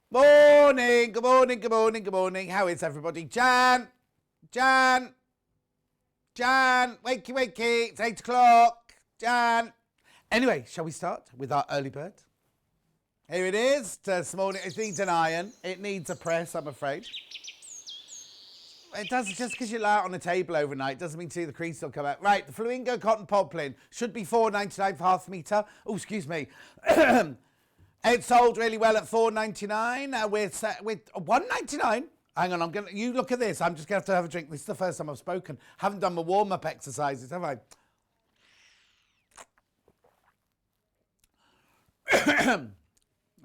Morning, good morning, good morning, good morning. How is everybody? Jan, wakey, wakey. It's 8 o'clock. Jan. Anyway, shall we start with our early bird? Here it is. This morning, it needs an iron. It needs a press, I'm afraid. It does, just because you lie out on the table overnight doesn't mean to see the crease will come out. Right, the Flamingo Cotton Poplin should be $4.99 for half a metre. Oh, excuse me. It sold really well at $4.99. We're $1.99. Hang on, you look at this. I'm just going to have a drink. This is the first time I've spoken. Haven't done my warm-up exercises, have I?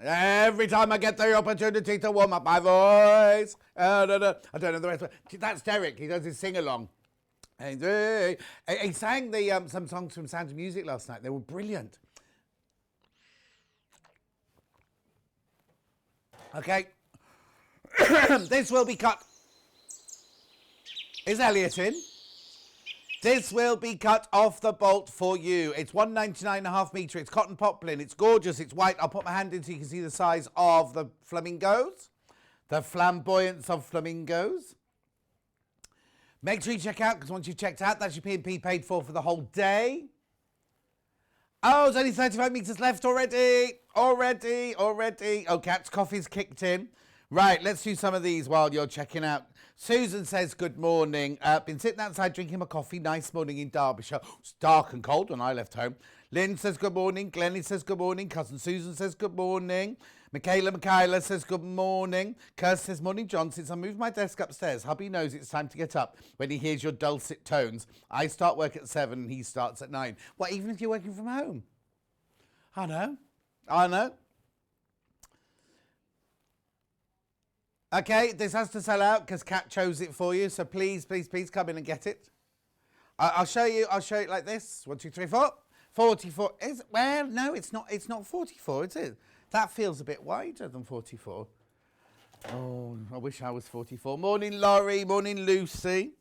Every time I get the opportunity to warm up my voice. I don't know the rest. That's Derek. He does his sing-along. He sang some songs from Sound of Music last night. They were brilliant. Okay. This will be cut. Is Elliot in? This will be cut off the bolt for you. It's $1.99 a half metre. It's cotton poplin. It's gorgeous. It's white. I'll put my hand in so you can see the size of the flamingos. The flamboyance of flamingos. Make sure you check out, because once you've checked out, that's your P&P paid for the whole day. Oh, there's only 35 metres left already. Already. Oh, Cat's coffee's kicked in. Right, let's do some of these while you're checking out. Susan says, good morning. Been sitting outside drinking my coffee. Nice morning in Derbyshire. It's dark and cold when I left home. Lynn says, good morning. Glennie says, good morning. Cousin Susan says, good morning. Michaela says, good morning. Kirst says, morning, John. Since I moved my desk upstairs, hubby knows it's time to get up when he hears your dulcet tones. I start work at 7 and he starts at 9. Well, even if you're working from home? I know. Okay, this has to sell out because Kat chose it for you. So please come in and get it. I'll show you it like this. 1, 2, 3, 4. 44. Well, no, it's not 44, is it? That feels a bit wider than 44. Oh, I wish I was 44. Morning, Laurie. Morning, Lucy.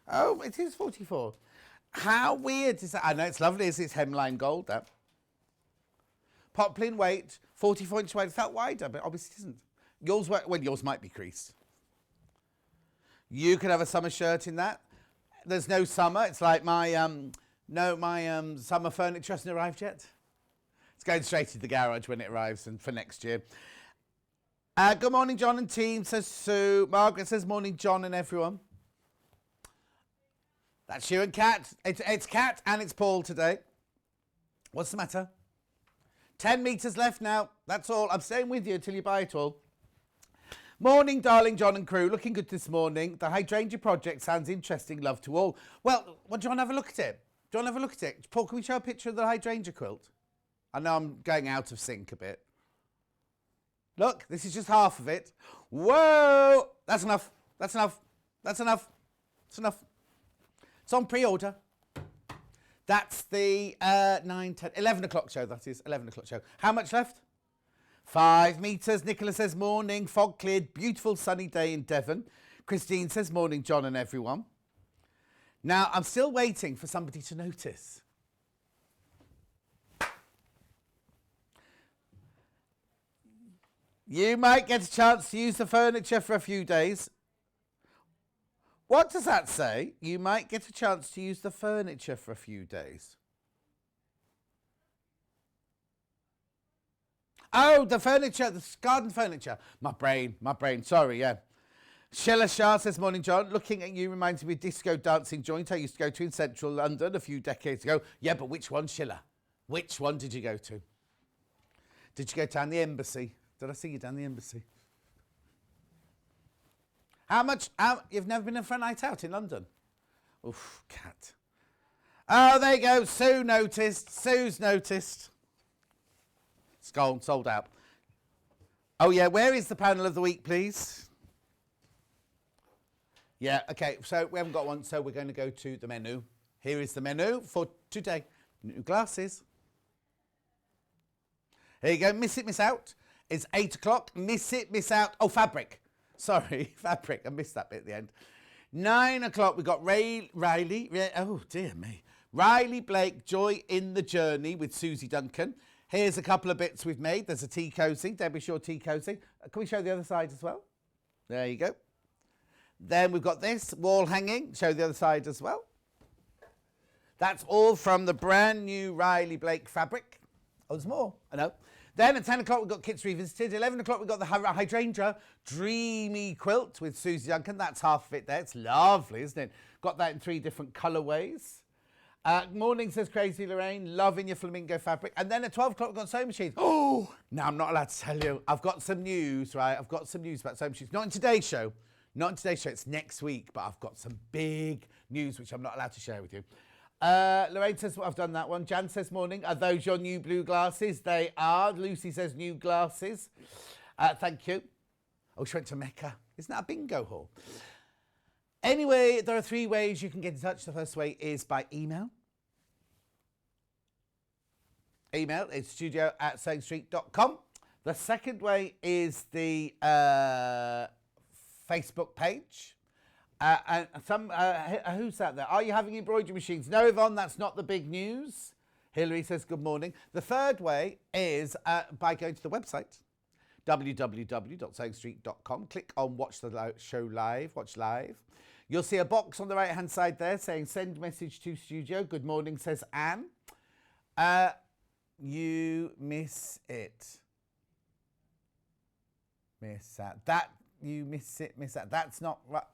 Oh, it is 44. How weird is that? I know it's lovely. It's hemline gold, that. Poplin weight, 44-inch wide. It felt wider, but obviously it isn't. Yours might be creased. You could have a summer shirt in that. There's no summer. It's like my summer furniture hasn't arrived yet. It's going straight to the garage when it arrives and for next year. Good morning, John and team, says Sue. Margaret says, morning, John and everyone. That's you and Kat. It's Kat and it's Paul today. What's the matter? 10 metres left now. That's all. I'm staying with you until you buy it all. Morning, darling John and crew. Looking good this morning. The Hydrangea project sounds interesting. Love to all. Well, do you want to have a look at it? Paul, can we show a picture of the Hydrangea quilt? I know I'm going out of sync a bit. Look, this is just half of it. Whoa! That's enough. It's on pre-order. That's the 9, 10, 11 o'clock show, that is. 11 o'clock show. How much left? 5 metres. Nicola says, morning. Fog cleared. Beautiful sunny day in Devon. Christine says, morning, John and everyone. Now, I'm still waiting for somebody to notice. You might get a chance to use the furniture for a few days. What does that say? You might get a chance to use the furniture for a few days. Oh, the furniture, the garden furniture. My brain, sorry, yeah. Sheila Shah says, morning, John. Looking at you reminds me of a disco dancing joint I used to go to in central London a few decades ago. Yeah, but which one, Sheila? Which one did you go to? Did you go down the Embassy? Did I see you down the Embassy? You've never been for a night out in London? Oof, Cat. Oh, there you go. Sue's noticed. It's gone, sold out. Oh, yeah, where is the panel of the week, please? Yeah, okay, so we haven't got one, so we're going to go to the menu. Here is the menu for today. New glasses. Here you go, miss it, miss out. It's 8 o'clock, miss it, miss out. Oh, fabric. Sorry, fabric. I missed that bit at the end. 9 o'clock, we got Riley. Oh, dear me. Riley Blake, Joy in the Journey with Suzie Duncan. Here's a couple of bits we've made. There's a tea cozy, Debbie Shaw tea cozy. Can we show the other side as well? There you go. Then we've got this wall hanging. Show the other side as well. That's all from the brand new Riley Blake fabric. Oh, there's more. I know. Then at 10 o'clock, we've got Kits Revisited. 11 o'clock, we've got the Hydrangea Dreamy Quilt with Suzie Duncan. That's half of it there. It's lovely, isn't it? Got that in 3 different colourways. Morning, says Crazy Lorraine. Loving your flamingo fabric. And then at 12 o'clock, we've got sewing machines. Oh, now I'm not allowed to tell you. I've got some news, right? I've got some news about sewing machines. Not in today's show. Not in today's show. It's next week. But I've got some big news, which I'm not allowed to share with you. Lorraine says, well, I've done that one. Jan says, morning. Are those your new blue glasses? They are. Lucy says, new glasses. Thank you. Oh, she went to Mecca. Isn't that a bingo hall? Anyway, there are 3 ways you can get in touch. The first way is by email. Email is studio@sewingstreet.com. The second way is the Facebook page. And who's that there? Are you having embroidery machines? No, Yvonne, that's not the big news. Hilary says good morning. The third way is by going to the website, www.sewingstreet.com. Click on watch the show live, watch live. You'll see a box on the right-hand side there saying send message to studio. Good morning, says Anne. You miss it. Miss that. You miss it, miss that. That's not right.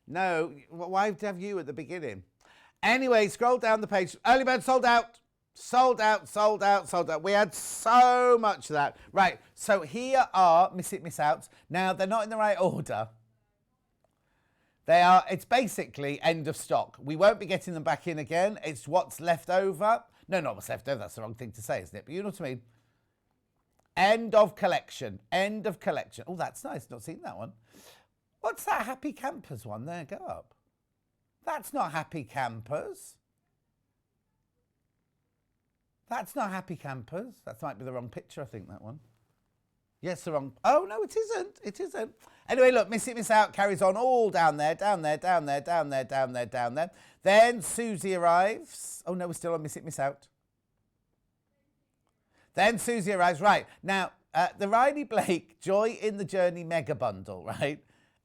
No, why have you at the beginning? Anyway, scroll down the page. Early bird sold out. Sold out, sold out, sold out. We had so much of that. Right, so here are miss it, miss outs. Now, they're not in the right order. They are, it's basically end of stock. We won't be getting them back in again. It's what's left over. No, not what's left over. That's the wrong thing to say, isn't it? But you know what I mean. End of collection. End of collection. Oh, that's nice. Not seen that one. What's that Happy Campers one there? Go up. That's not Happy Campers. That's not Happy Campers. That might be the wrong picture, I think, that one. Yes, the wrong... Oh, no, it isn't. It isn't. Anyway, look, Miss It, Miss Out carries on all down there, down there, down there, down there, down there, down there. Then Suzie arrives. Oh, no, we're still on Miss It, Miss Out. Then Suzie arrives. Right. Now, the Riley Blake Joy in the Journey mega bundle, right?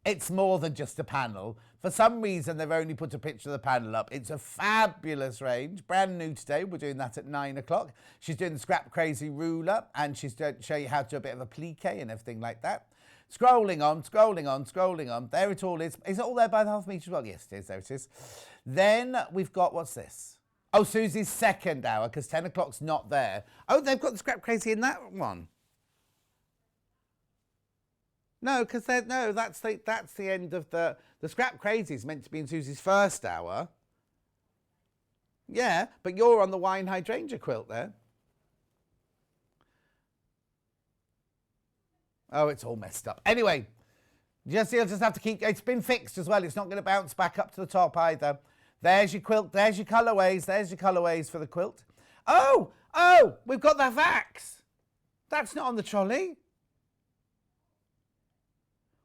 It's more than just a panel. For some reason, they've only put a picture of the panel up. It's a fabulous range. Brand new today. We're doing that at 9 o'clock. She's doing the Scrap Crazy ruler, and she's going to show you how to do a bit of a plique and everything like that. Scrolling on, scrolling on, scrolling on. There it all is. Is it all there by the half metre as well? Yes, it is. There it is. Then we've got, what's this? Oh, Susie's second hour, because 10 o'clock's not there. Oh, they've got the Scrap Crazy in that one. No, because that's the end of the Scrap Crazy is meant to be in Susie's first hour. Yeah, but you're on the wine hydrangea quilt there. Oh, it's all messed up. Anyway, you'll just have to keep... It's been fixed as well. It's not going to bounce back up to the top either. There's your quilt. There's your colourways. There's your colourways for the quilt. Oh, we've got the Vax. That's not on the trolley.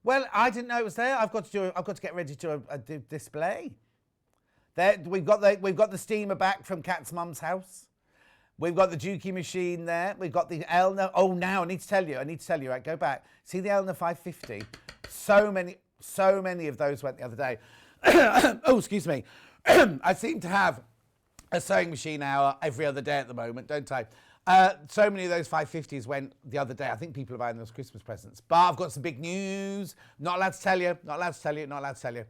Well, I didn't know it was there. I've got to get ready to do display. There, we've got the steamer back from Kat's mum's house. We've got the Juki machine there. We've got the Elna. Oh, now I need to tell you. Right, go back. See the Elna 550. So many of those went the other day. Oh, excuse me. I seem to have a sewing machine hour every other day at the moment, don't I? So many of those 550s went the other day. I think people are buying those Christmas presents. But I've got some big news. Not allowed to tell you. Not allowed to tell you. Not allowed to tell you.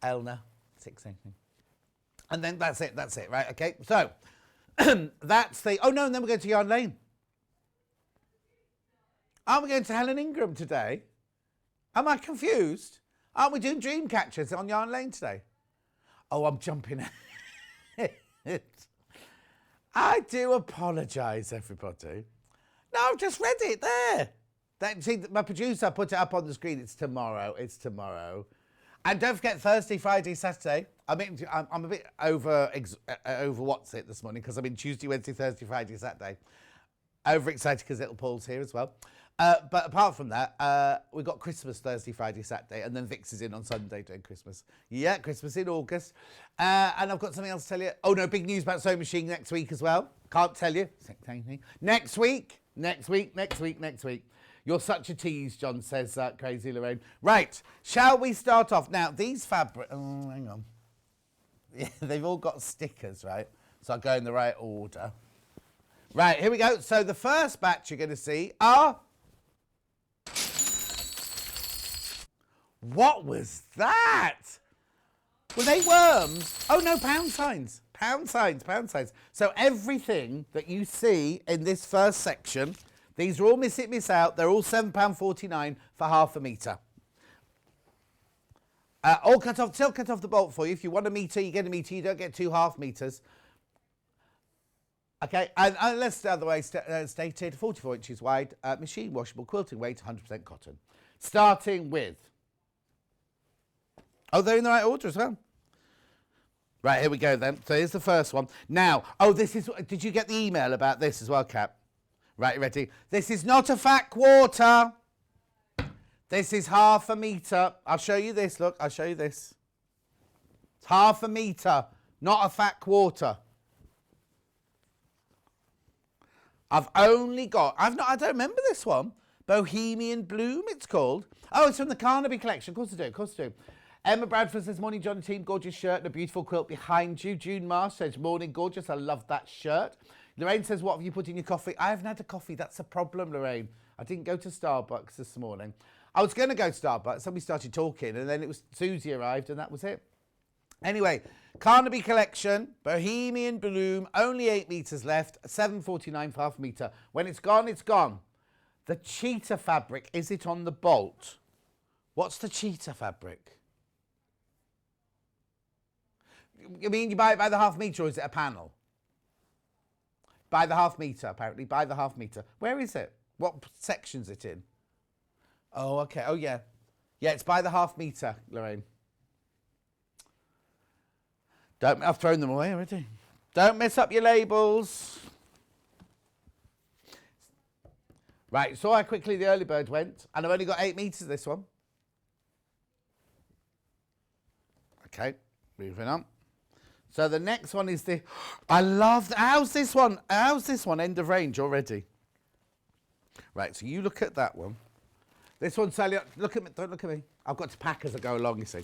Elna, 680. And then that's it, right? Okay, so that's the... Oh, no, and then we're going to Yarn Lane. Aren't we going to Helen Ingram today? Am I confused? Aren't we doing dream catchers on Yarn Lane today? Oh, I'm jumping it. I do apologise, everybody. No, I've just read it there. See, my producer put it up on the screen. It's tomorrow. It's tomorrow. And don't forget Thursday, Friday, Saturday. I'm a bit over what's it this morning because I'm in Tuesday, Wednesday, Thursday, Friday, Saturday. Overexcited because little Paul's here as well. But apart from that, we've got Christmas Thursday, Friday, Saturday, and then Vix is in on Sunday doing Christmas. Yeah, Christmas in August. And I've got something else to tell you. Oh, no, big news about sewing machine next week as well. Can't tell you. Next week. You're such a tease, John says, Crazy Lorraine. Right, shall we start off? Now, these fabric... Oh, hang on. Yeah, they've all got stickers, right? So I'll go in the right order. Right, here we go. So the first batch you're going to see are... What was that? Were they worms? Oh, no, pound signs. Pound signs. So everything that you see in this first section, these are all miss it, miss out. They're all £7.49 for half a metre. All cut off, still cut off the bolt for you. If you want a metre, you get a metre. You don't get 2 half metres. Okay, and let's the other way stated, 44 inches wide, machine washable, quilting weight, 100% cotton. Starting with... Oh, they're in the right order as well. Right, here we go then. So here's the first one. Now, this is... Did you get the email about this as well, Cap? Right, ready? This is not a fat quarter. This is half a metre. I'll show you this, look. I'll show you this. It's half a metre, not a fat quarter. I've only got... I don't remember this one. Bohemian Bloom, it's called. Oh, it's from the Carnaby collection. Of course I do. Emma Bradford says, morning, John and team. Gorgeous shirt and a beautiful quilt behind you. June Marsh says, morning, gorgeous. I love that shirt. Lorraine says, what have you put in your coffee? I haven't had a coffee. That's a problem, Lorraine. I didn't go to Starbucks this morning. I was going to go to Starbucks, then we started talking, and then it was Suzie arrived, and that was it. Anyway, Carnaby collection, Bohemian Bloom, only 8 metres left, $7.49 for half a metre. When it's gone, it's gone. The cheetah fabric, is it on the bolt? What's the cheetah fabric? You mean you buy it by the half metre, or is it a panel? By the half metre, apparently, by the half metre. Where is it? What section's it in? Oh, okay. Oh, yeah. Yeah, it's by the half metre, Lorraine. I've thrown them away already. Don't mess up your labels. Right, saw how quickly the early bird went. And I've only got 8 metres this one. Okay, moving on. So the next one is the... I love... How's this one? End of range already? Right, so you look at that one. This one, Sally, look at me. Don't look at me. I've got to pack as I go along, you see.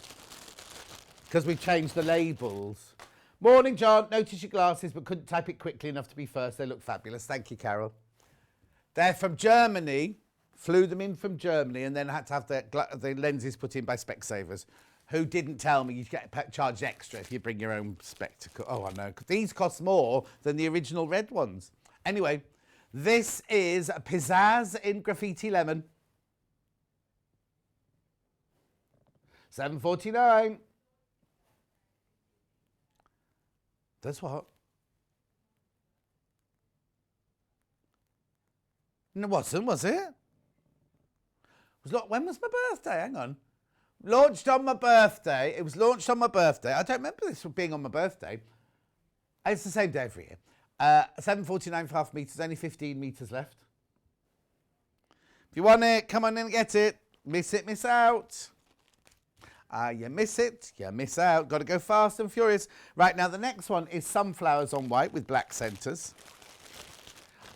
Because we've changed the labels. Morning, John. Notice your glasses, but couldn't type it quickly enough to be first. They look fabulous. Thank you, Carol. They're from Germany. Flew them in from Germany and then had to have the lenses put in by Specsavers, who didn't tell me you get charged extra if you bring your own spectacle. Oh, I know. These cost more than the original red ones. Anyway, this is Pizzazz in Graffiti Lemon. $7.49. That's what? No, it wasn't, was it? When was my birthday? Hang on. Launched on my birthday. It was launched on my birthday. I don't remember this being on my birthday. It's the same day every year. $7.49 for half metres. Only 15 metres left. If you want it, come on in and get it. Miss it, miss out. You miss it, you miss out. Got to go fast and furious. Right, now the next one is sunflowers on white with black centres.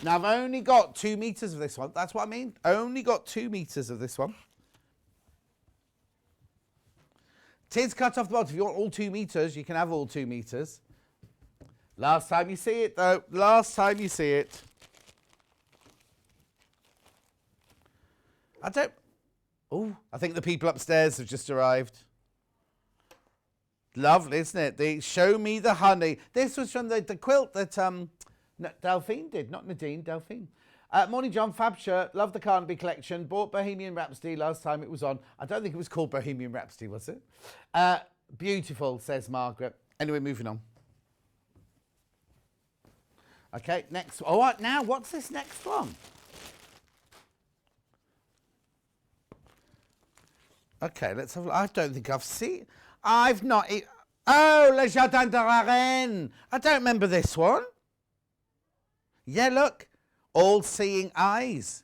Now, I've only got 2 metres of this one. That's what I mean. Only got 2 metres of this one. Tis cut off the bottom. If you want all 2 metres, you can have all 2 metres. Last time you see it, though. Last time you see it. I think the people upstairs have just arrived. Lovely, isn't it? They show me the honey. This was from the quilt that Delphine did, not Nadine, Delphine. Morning, John. Fab shirt. Love the Carnaby collection. Bought Bohemian Rhapsody last time it was on. I don't think it was called Bohemian Rhapsody, was it? Beautiful, says Margaret. Anyway, moving on. Okay, next. All right, now, what's this next one? Okay, let's have a look. I don't think I've seen... I've not... Oh, Le Jardin de la Reine. I don't remember this one. Yeah, look. All-seeing eyes.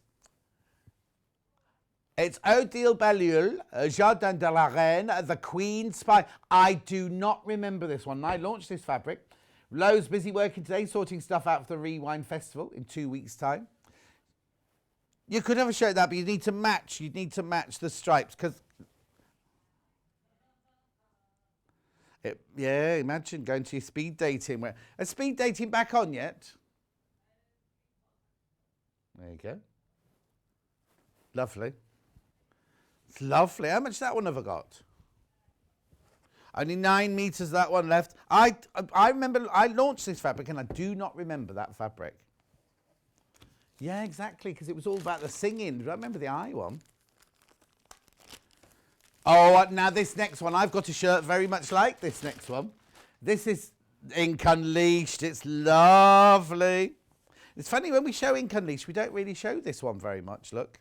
It's Odile Bellule, Jardin de la Reine, the Queen Spy. I do not remember this one. I launched this fabric Lowe's busy working today, sorting stuff out for the Rewind Festival in 2 weeks' time. You could have a shirt that, but you need to match. You need to match the stripes because. Yeah, imagine going to your speed dating. Is speed dating back on yet? There you go. Lovely. It's lovely. How much that one have I got? Only 9 meters, that one left. I remember I launched this fabric and I do not remember that fabric. Yeah, exactly, because it was all about the singing. I remember the eye one. Oh, now this next one, I've got a shirt very much like this next one. This is Ink Unleashed. It's lovely. It's funny, when we show Ink Unleashed, we don't really show this one very much, look.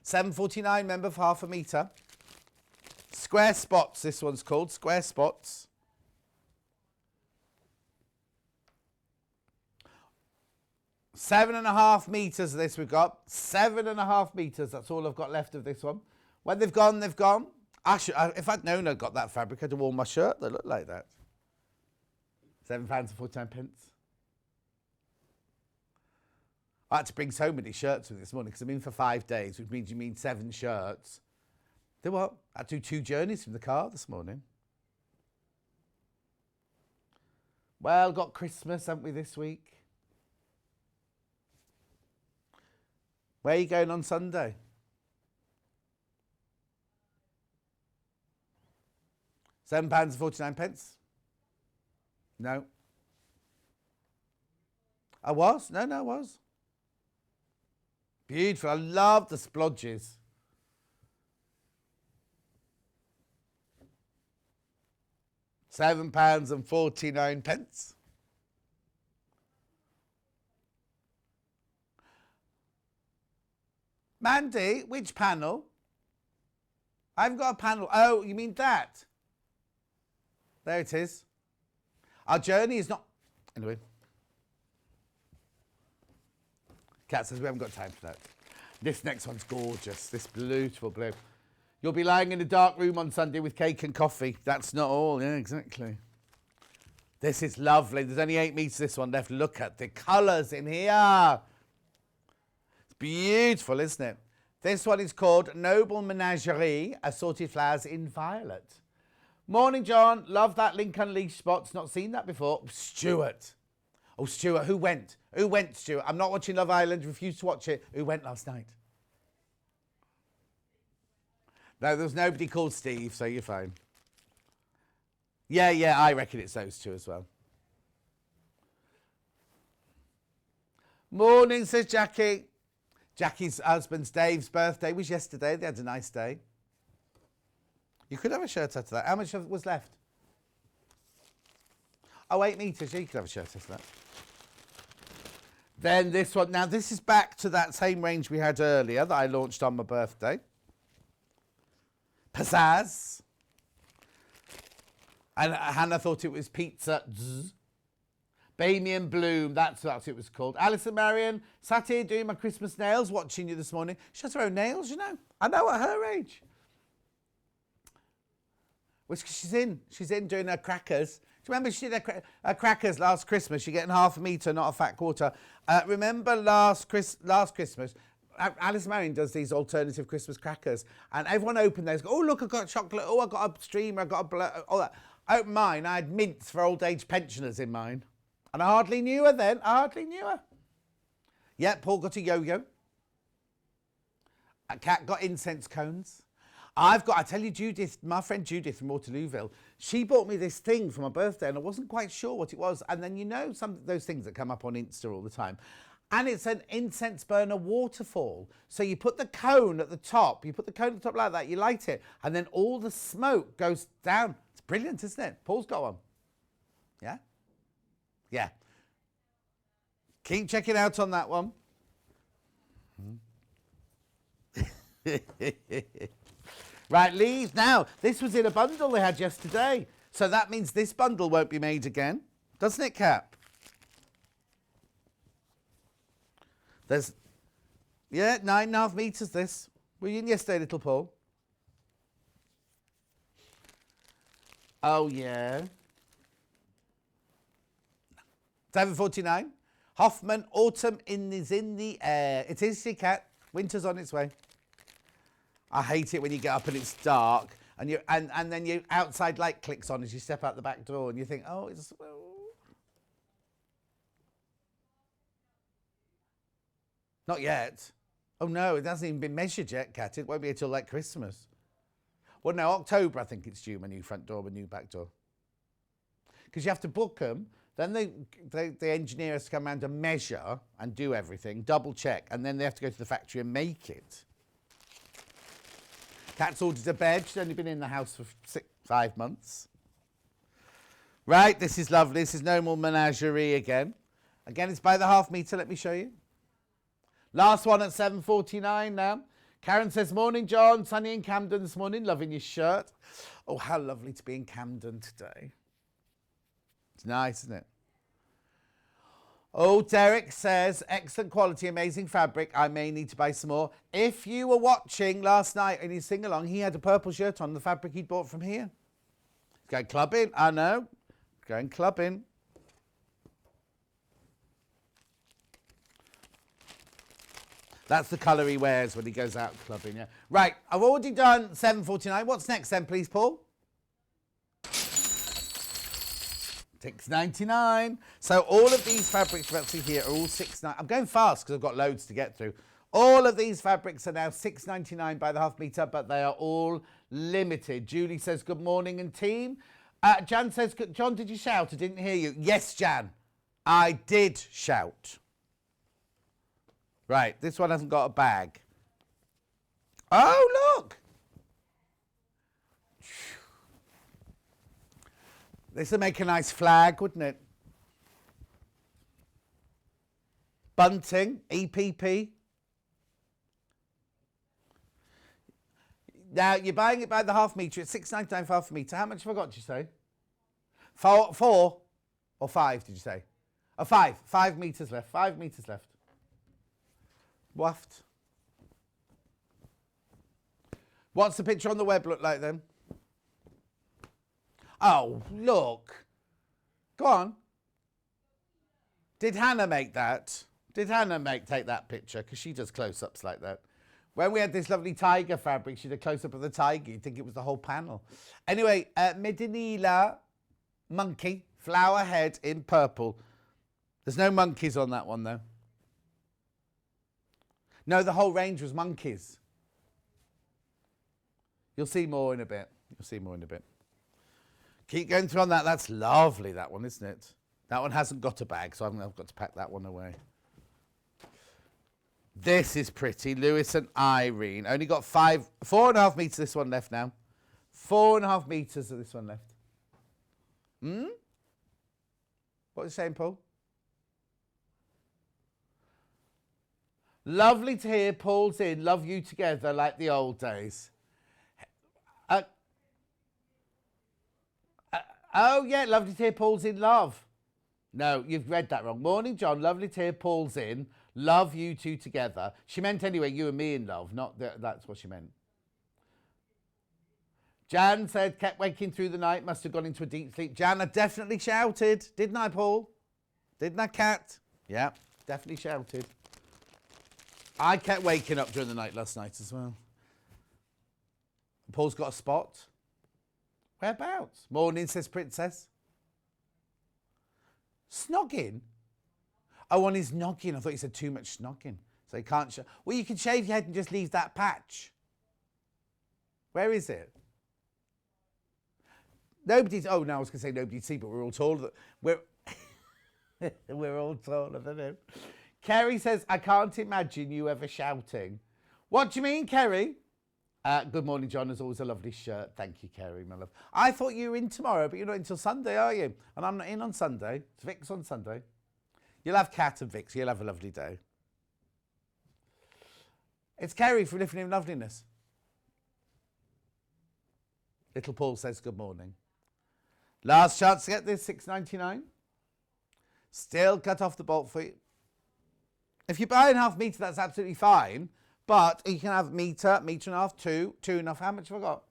7.49, remember, for half a metre. Square Spots, this one's called, Square Spots. Seven and a half metres of this we've got. 7.5 metres, that's all I've got left of this one. When they've gone, they've gone. If I'd known I'd got that fabric, I'd have worn my shirt that looked like that. £7.49. I had to bring so many shirts with this morning because I'm in for 5 days, which means you mean 7 shirts. Do what? I had to do 2 journeys from the car this morning. Well, got Christmas, haven't we, this week? Where are you going on Sunday? £7.49. No. I was? No, I was. Beautiful. I love the splodges. £7.49. Mandy, which panel? I haven't got a panel. Oh, you mean that? There it is. Our journey is not... Anyway. Kat says we haven't got time for that. This next one's gorgeous. This beautiful blue. You'll be lying in a dark room on Sunday with cake and coffee. That's not all. Yeah, exactly. This is lovely. There's only 8 meters this one left. Look at the colours in here. It's beautiful, isn't it? This one is called Noble Menagerie, Assorted Flowers in Violet. Morning, John. Love that Link Unleashed spots. Not seen that before. Stuart. Oh, Stuart. Who went? Who went, Stuart? I'm not watching Love Island. Refused to watch it. Who went last night? No, there was nobody called Steve, so you're fine. Yeah, I reckon it's those two as well. Morning, says Jackie. Jackie's husband's Dave's birthday was yesterday. They had a nice day. You could have a shirt out of that. How much was left? Oh, 8 meters. Yeah, you could have a shirt out of that. Then this one. Now, this is back to that same range we had earlier that I launched on my birthday. Pizzazz. And Hannah thought it was Pizza Zzz. Bohemian Bloom, that's what it was called. Alison Marion, sat here doing my Christmas nails, watching you this morning. She has her own nails, you know. I know at her age. Well, she's in doing her crackers. Do you remember she did her crackers last Christmas? You're getting half a metre, not a fat quarter. Remember last Christmas, Alison Marion does these alternative Christmas crackers. And everyone opened those. Oh, look, I've got chocolate. Oh, I've got a streamer. I've got all that. I opened mine. I had mints for old age pensioners in mine. And I hardly knew her then. Yeah, Paul got a yo-yo. A cat got incense cones. I tell you, Judith, my friend Judith from Waterlooville, she bought me this thing for my birthday and I wasn't quite sure what it was. And then, you know, some of those things that come up on Insta all the time. And it's an incense burner waterfall. So you put the cone at the top. Like that. You light it. And then all the smoke goes down. It's brilliant, isn't it? Paul's got one. Yeah? Yeah. Keep checking out on that one. Right, leaves. Now, this was in a bundle they had yesterday. So that means this bundle won't be made again. Doesn't it, Cap? There's, yeah, 9.5 meters this. Were you in yesterday, little Paul? Oh, yeah. 7:49. Hoffman, autumn is in the air. It is, see, Cat. Winter's on its way. I hate it when you get up and it's dark and and then your outside light clicks on as you step out the back door and you think, oh, it's... Not yet. Oh, no, it hasn't even been measured yet, Cat. It won't be until like Christmas. Well, no, October, I think it's due, my new front door, my new back door. Because you have to book them. Then the engineer has to come around and measure and do everything, double check, and then they have to go to the factory and make it. Cat's ordered a bed. She's only been in the house for 5 months. Right, this is lovely. This is no more menagerie again. Again, it's by the half metre. Let me show you. Last one at 7:49 now. Karen says, morning, John. Sunny in Camden this morning. Loving your shirt. Oh, how lovely to be in Camden today. It's nice, isn't it? Oh, Derek says, excellent quality, amazing fabric. I may need to buy some more. If you were watching last night in his sing-along, he had a purple shirt on, the fabric he'd bought from here. He's going clubbing, I know. Going clubbing. That's the colour he wears when he goes out clubbing, yeah. Right, I've already done 7:49. What's next then, please, Paul? $6.99. So all of these fabrics you're about to see here are all $6.99. I'm going fast because I've got loads to get through. All of these fabrics are now $6.99 by the half metre, but they are all limited. Julie says, good morning and team. Jan says, John, did you shout? I didn't hear you. Yes, Jan, I did shout. Right, this one hasn't got a bag. Oh, look. This would make a nice flag, wouldn't it? Bunting, EPP. Now, you're buying it by the half metre. It's $6.99 for half a metre. How much have I got, did you say? Four or 5, did you say? Oh, 5. 5 metres left. 5 metres left. Waft. What's the picture on the web look like then? Oh, look. Go on. Did Hannah make that? Did Hannah take that picture? Because she does close-ups like that. When we had this lovely tiger fabric, she did a close-up of the tiger. You'd think it was the whole panel. Anyway, Medinila monkey, flower head in purple. There's no monkeys on that one, though. No, the whole range was monkeys. You'll see more in a bit. You'll see more in a bit. Keep going through on that. That's lovely, that one, isn't it? That one hasn't got a bag, so I've got to pack that one away. This is pretty. Lewis and Irene. Only got 4.5 metres this one left now. 4.5 metres of this one left. What are you saying, Paul? Lovely to hear Paul's in. Love you together like the old days. Oh, yeah, lovely to hear Paul's in love. No, you've read that wrong. Morning, John. Lovely to hear Paul's in. Love you two together. She meant anyway, you and me in love, not that's what she meant. Jan said, kept waking through the night, must have gone into a deep sleep. Jan, I definitely shouted. Didn't I, Paul? Didn't I, Kat? Yeah, definitely shouted. I kept waking up during the night last night as well. Paul's got a spot. Whereabouts? Morning, says Princess. Snogging? Oh, on his noggin. I thought you said too much snogging. So he can't... Well, you can shave your head and just leave that patch. Where is it? Nobody's... Oh, no, I was going to say nobody'd see, but we're all taller. We're all taller than him. Kerry says, I can't imagine you ever shouting. What do you mean, Kerry? Good morning, John. As always, a lovely shirt. Thank you, Kerry, my love. I thought you were in tomorrow, but you're not until Sunday, are you? And I'm not in on Sunday. It's Vic's on Sunday. You'll have Kat and Vic, so you'll have a lovely day. It's Kerry from Living in Loveliness. Little Paul says good morning. Last chance to get this, $6.99. Still cut off the bolt for you. If you're buying half metre, that's absolutely fine. But you can have metre, metre and a half, 2.5. How much have I got?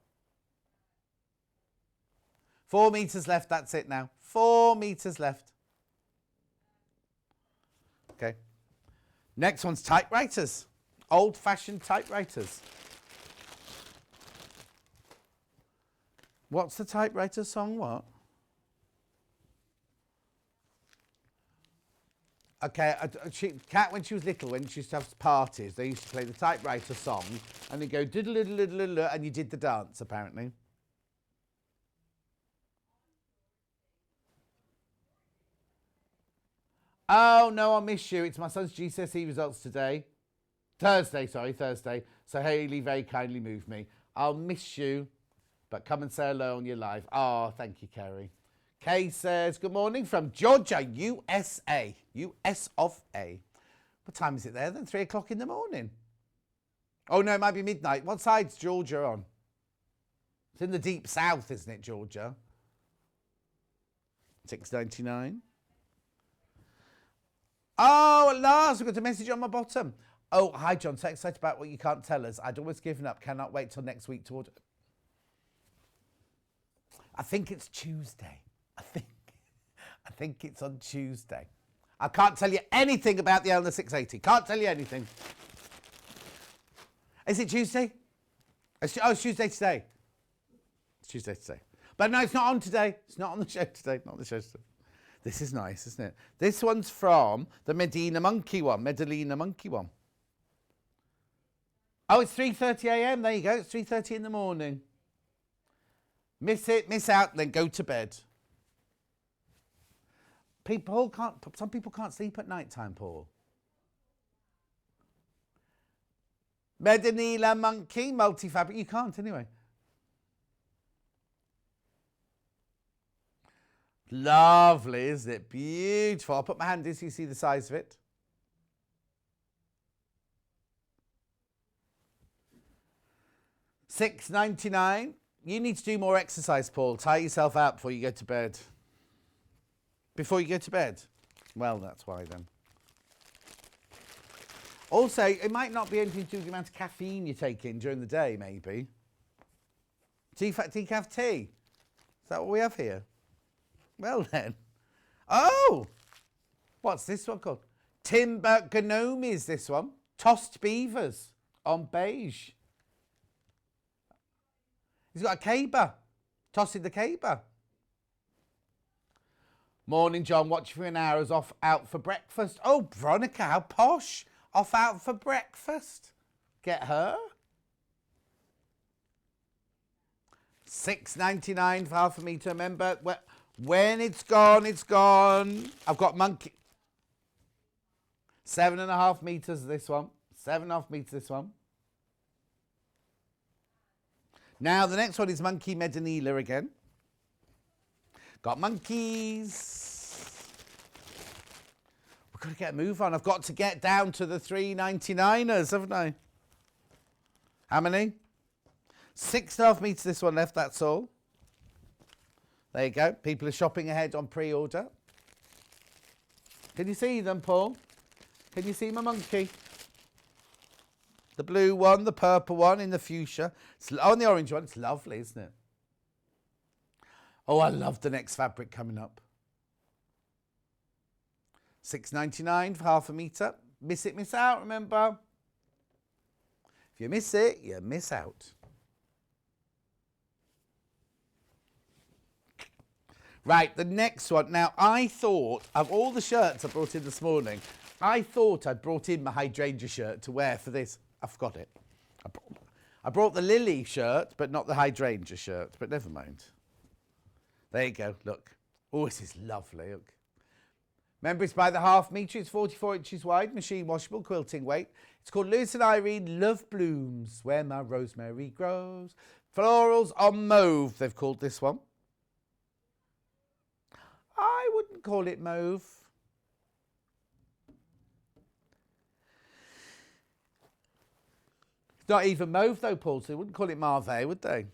4 metres left. That's it now. 4 metres left. Okay. Next one's typewriters. Old-fashioned typewriters. What's the typewriter song? What? Okay, Kat, when she was little, when she used to have parties, they used to play the typewriter song, and they go diddle diddle diddle diddle, and you did the dance, apparently. Oh, no, I miss you. It's my son's GCSE results today. Thursday. So Hayley very kindly moved me. I'll miss you, but come and say hello on your live. Oh, thank you, Kerry. Kay says, good morning from Georgia, USA. US of A. What time is it there then? 3 o'clock in the morning. Oh, no, it might be midnight. What side's Georgia on? It's in the deep south, isn't it, Georgia? $6.99. Oh, at last, we've got a message on my bottom. Oh, hi, John. So excited about what you can't tell us. I'd almost given up. Cannot wait till next week to order. I think it's Tuesday. I think it's on Tuesday. I can't tell you anything about the Elna 680. Can't tell you anything. Is it Tuesday? It's Tuesday today. It's Tuesday today. But no, it's not on today. It's not on the show today. Not on the show today. This is nice, isn't it? This one's from the Medina Monkey one. Medellina Monkey one. Oh, it's 3:30 a.m. There you go. It's 3:30 in the morning. Miss it, miss out, then go to bed. Some people can't sleep at night time, Paul. Medellina Monkey, multi-fabric. You can't anyway. Lovely, isn't it? Beautiful. I'll put my hand in so you see the size of it. $6.99. You need to do more exercise, Paul. Tire yourself out before you go to bed. Before you go to bed? Well, that's why then. Also, it might not be anything to do with the amount of caffeine you take in during the day, maybe. Decaf tea. Is that what we have here? Well then. Oh! What's this one called? Timber Gnomies, this one. Tossed beavers on beige. He's got a caber. Tossing the caber. Morning, John. Watching for an hour. Out for breakfast. Oh, Veronica, how posh. Off out for breakfast. Get her. $6.99 for half a metre. Remember, when it's gone, it's gone. I've got monkey. 7.5 metres this one. 7.5 metres this one. Now, the next one is Monkey Medinila again. Got monkeys. We've got to get a move on. I've got to get down to the 3.99ers, haven't I? How many? 6.5 metres this one left, that's all. There you go. People are shopping ahead on pre-order. Can you see them, Paul? Can you see my monkey? The blue one, the purple one in the fuchsia. And the orange one. It's lovely, isn't it? Oh, I love the next fabric coming up. $6.99 for half a metre. Miss it, miss out, remember. If you miss it, you miss out. Right, the next one. Now, I thought, of all the shirts I brought in this morning, I thought I'd brought in my Hydrangea shirt to wear for this. I forgot it. I brought the Lily shirt, but not the Hydrangea shirt. But never mind. There you go. Look. Oh, this is lovely. Look. Remember, it's by the half metre. It's 44 inches wide. Machine washable. Quilting weight. It's called Lewis and Irene Love Blooms, Where My Rosemary Grows. Florals on mauve, they've called this one. I wouldn't call it mauve. Not even mauve though, Paul, so they wouldn't call it Mauve, would they?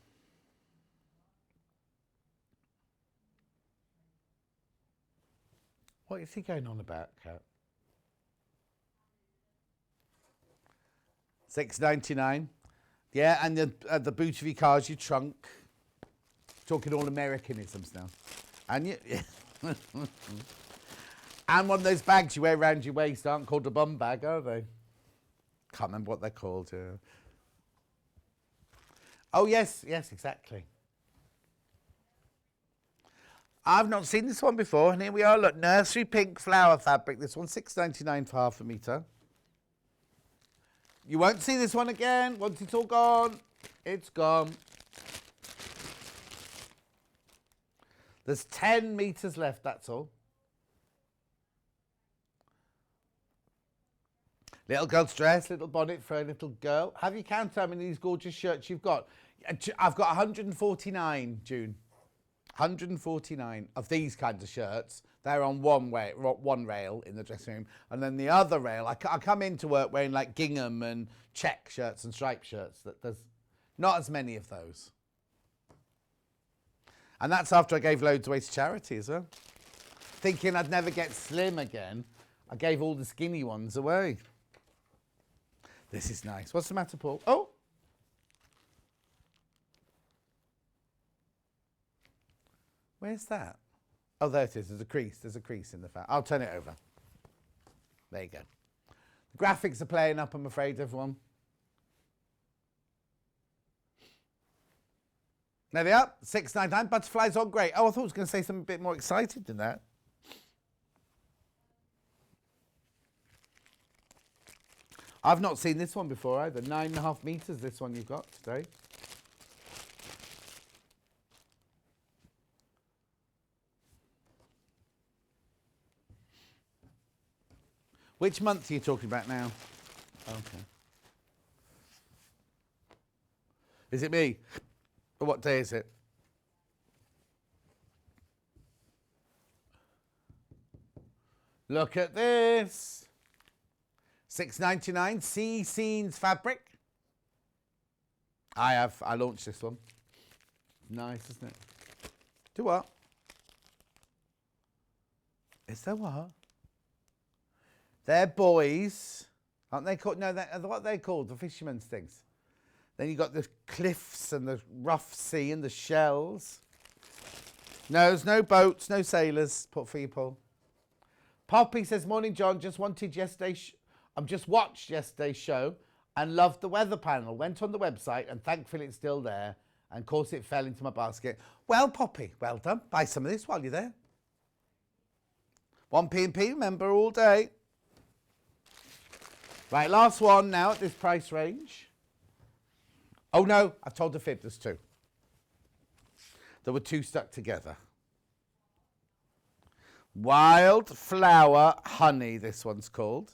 What is he going on about, Kat? $6.99. Yeah, and the boot of your car is your trunk. Talking all Americanisms now. And you... And one of those bags you wear around your waist aren't called a bum bag, are they? Can't remember what they're called. Oh, yes, exactly. I've not seen this one before, and here we are. Look, nursery pink flower fabric. This one's $6.99 for half a metre. You won't see this one again. Once it's all gone, it's gone. There's 10 metres left, that's all. Little girl's dress, little bonnet for a little girl. Have you counted how many of these gorgeous shirts you've got? I've got 149, June. 149 of these kinds of shirts. They're on one rail in the dressing room. And then the other rail, I come into work wearing like gingham and check shirts and striped shirts. There's not as many of those. And that's after I gave loads away to charity as well. Thinking I'd never get slim again, I gave all the skinny ones away. This is nice. What's the matter, Paul? Oh! Where's that? Oh, there it is. There's a crease. There's a crease in the fabric. I'll turn it over. There you go. The graphics are playing up, I'm afraid, everyone. There they are. $6.99. Butterflies on grey. Oh, I thought I was going to say something a bit more excited than that. I've not seen this one before either. 9.5 metres, this one you've got today. Which month are you talking about now? Okay. Is it me? Or what day is it? Look at this. $6.99 Sea Scenes fabric. I launched this one. Nice, isn't it? Do what? Is there what? They're boys. Aren't they called? No, what are they called? The fishermen's things. Then you got the cliffs and the rough sea and the shells. No, there's no boats, no sailors. Put for you, Paul. Poppy says, morning, John. Just watched yesterday's show and loved the weather panel. Went on the website and thankfully it's still there. And of course it fell into my basket. Well, Poppy, well done. Buy some of this while you're there. 1p&p, remember, all day. Right, last one now at this price range. Oh no, I've told the fib, there's two. There were two stuck together. Wildflower Honey, this one's called.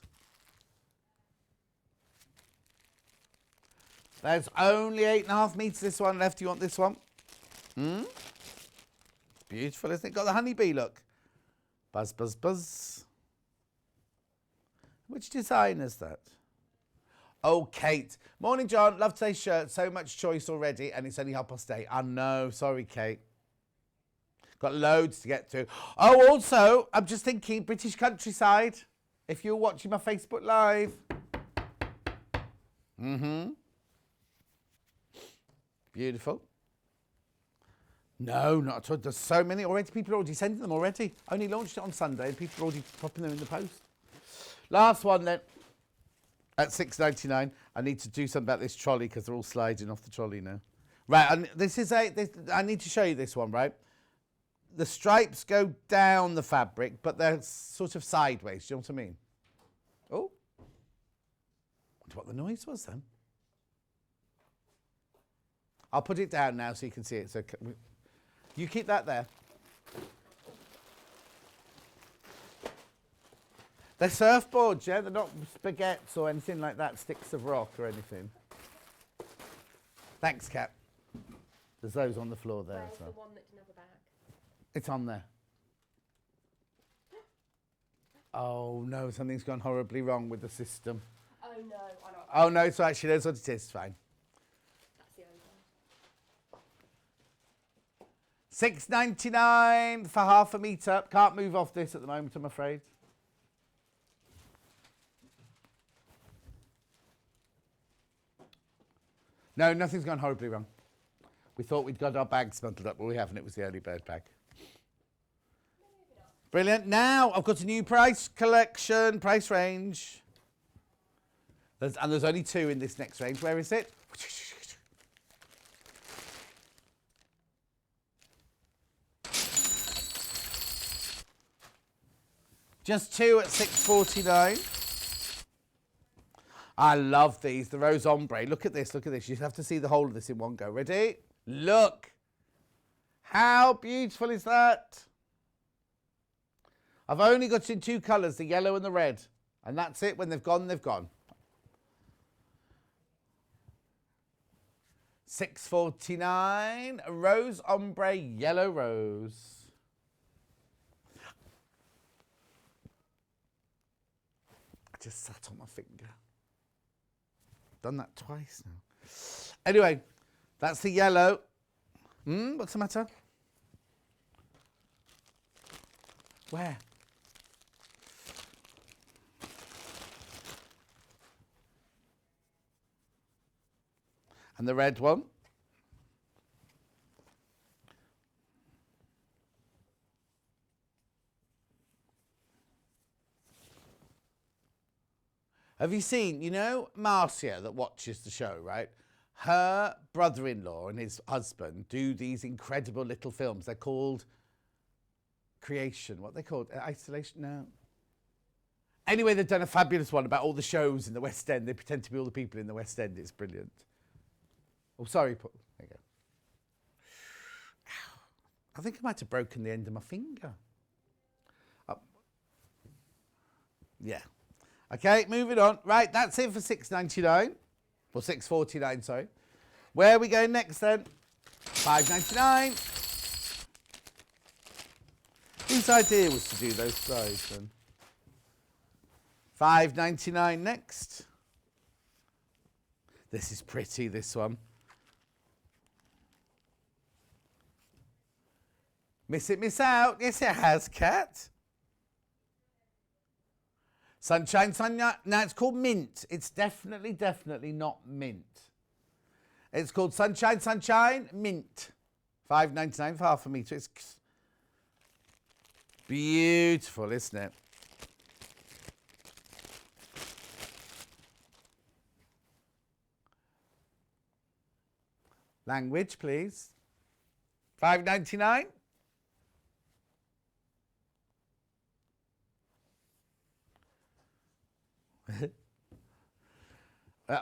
There's only 8.5 metres this one left. You want this one? Beautiful, isn't it? Got the honeybee look. Buzz, buzz, buzz. Which design is that? Oh, Kate. Morning, John. Love today's shirt. So much choice already, and it's only 8:30. I know. Sorry, Kate. Got loads to get to. Oh, also, I'm just thinking British countryside. If you're watching my Facebook Live. Beautiful. No, not at all. There's so many already. People are already sending them already. Only launched it on Sunday, and people are already popping them in the post. Last one then. At $6.99. I need to do something about this trolley because they're all sliding off the trolley now. Right, and I need to show you this one, right? The stripes go down the fabric, but they're sort of sideways. Do you know what I mean? Oh. Wonder what the noise was then. I'll put it down now so you can see it. So you keep that there. They're surfboards, yeah? They're not spaghettis or anything like that, sticks of rock or anything. Thanks, Kat. There's those on the floor there. Where's the one that didn't have a bag? It's on there. Oh, no, something's gone horribly wrong with the system. Oh, no. Oh, no, so actually, that's what it is. Fine. That's the only one. $6.99 for half a metre. Can't move off this at the moment, I'm afraid. No, nothing's gone horribly wrong. We thought we'd got our bag smuggled up, but we haven't. It was the early bird bag. Brilliant. Now I've got a new price range. There's only 2 in this next range. Where is it? Just 2 at £6.49. I love these. The rose ombre. Look at this. Look at this. You have to see the whole of this in one go. Ready? Look. How beautiful is that? I've only got in 2 colours, the yellow and the red. And that's it. When they've gone, they've gone. £6.49. Rose ombre yellow rose. I just sat on my finger. Done that twice now. Anyway, that's the yellow. What's the matter? Where? And the red one. Have you seen, you know, Marcia that watches the show, right? Her brother-in-law and his husband do these incredible little films. They're called Creation. What are they called? Isolation? No. Anyway, they've done a fabulous one about all the shows in the West End. They pretend to be all the people in the West End. It's brilliant. Oh, sorry, Paul. There you go. Ow. I think I might have broken the end of my finger. Oh. Yeah. Okay, moving on. Right, that's it for £6.99. Or £6.49, sorry. Where are we going next then? £5.99. Whose idea was to do those sides then? £5.99 next. This is pretty, this one. Miss it, miss out. Yes, it has, Kat. Sunshine, sunshine. Now it's called mint. It's definitely not mint. It's called Sunshine, Sunshine, mint. £5.99 for half a metre. It's beautiful, isn't it? Language, please. £5.99.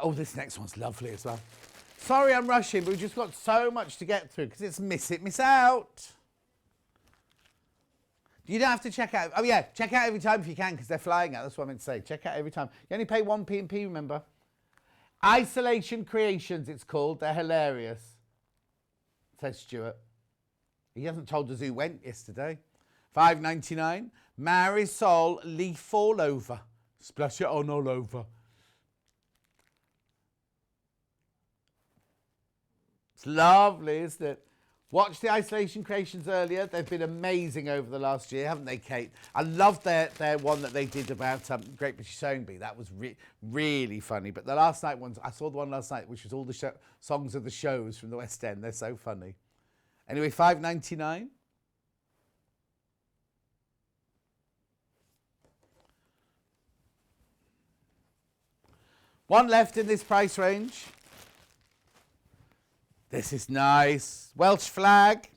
Oh, this next one's lovely as well. Sorry I'm rushing, but we've just got so much to get through because it's miss it, miss out. You don't have to check out. Oh, yeah, check out every time if you can because they're flying out. That's what I meant to say. Check out every time. You only pay 1p&p, remember. Isolation Creations, it's called. They're hilarious, says Stuart. He hasn't told us who went yesterday. £5.99. Marisol Leaf All Over. Splash it on all over. It's lovely, isn't it? Watched the Isolation Creations earlier. They've been amazing over the last year, haven't they, Kate? I loved their one that they did about Great British Sewing Bee. That was really funny. But the last night ones, I saw the one last night, which was all the songs of the shows from the West End. They're so funny. Anyway, £5.99. One left in this price range. This is nice. Welsh flag.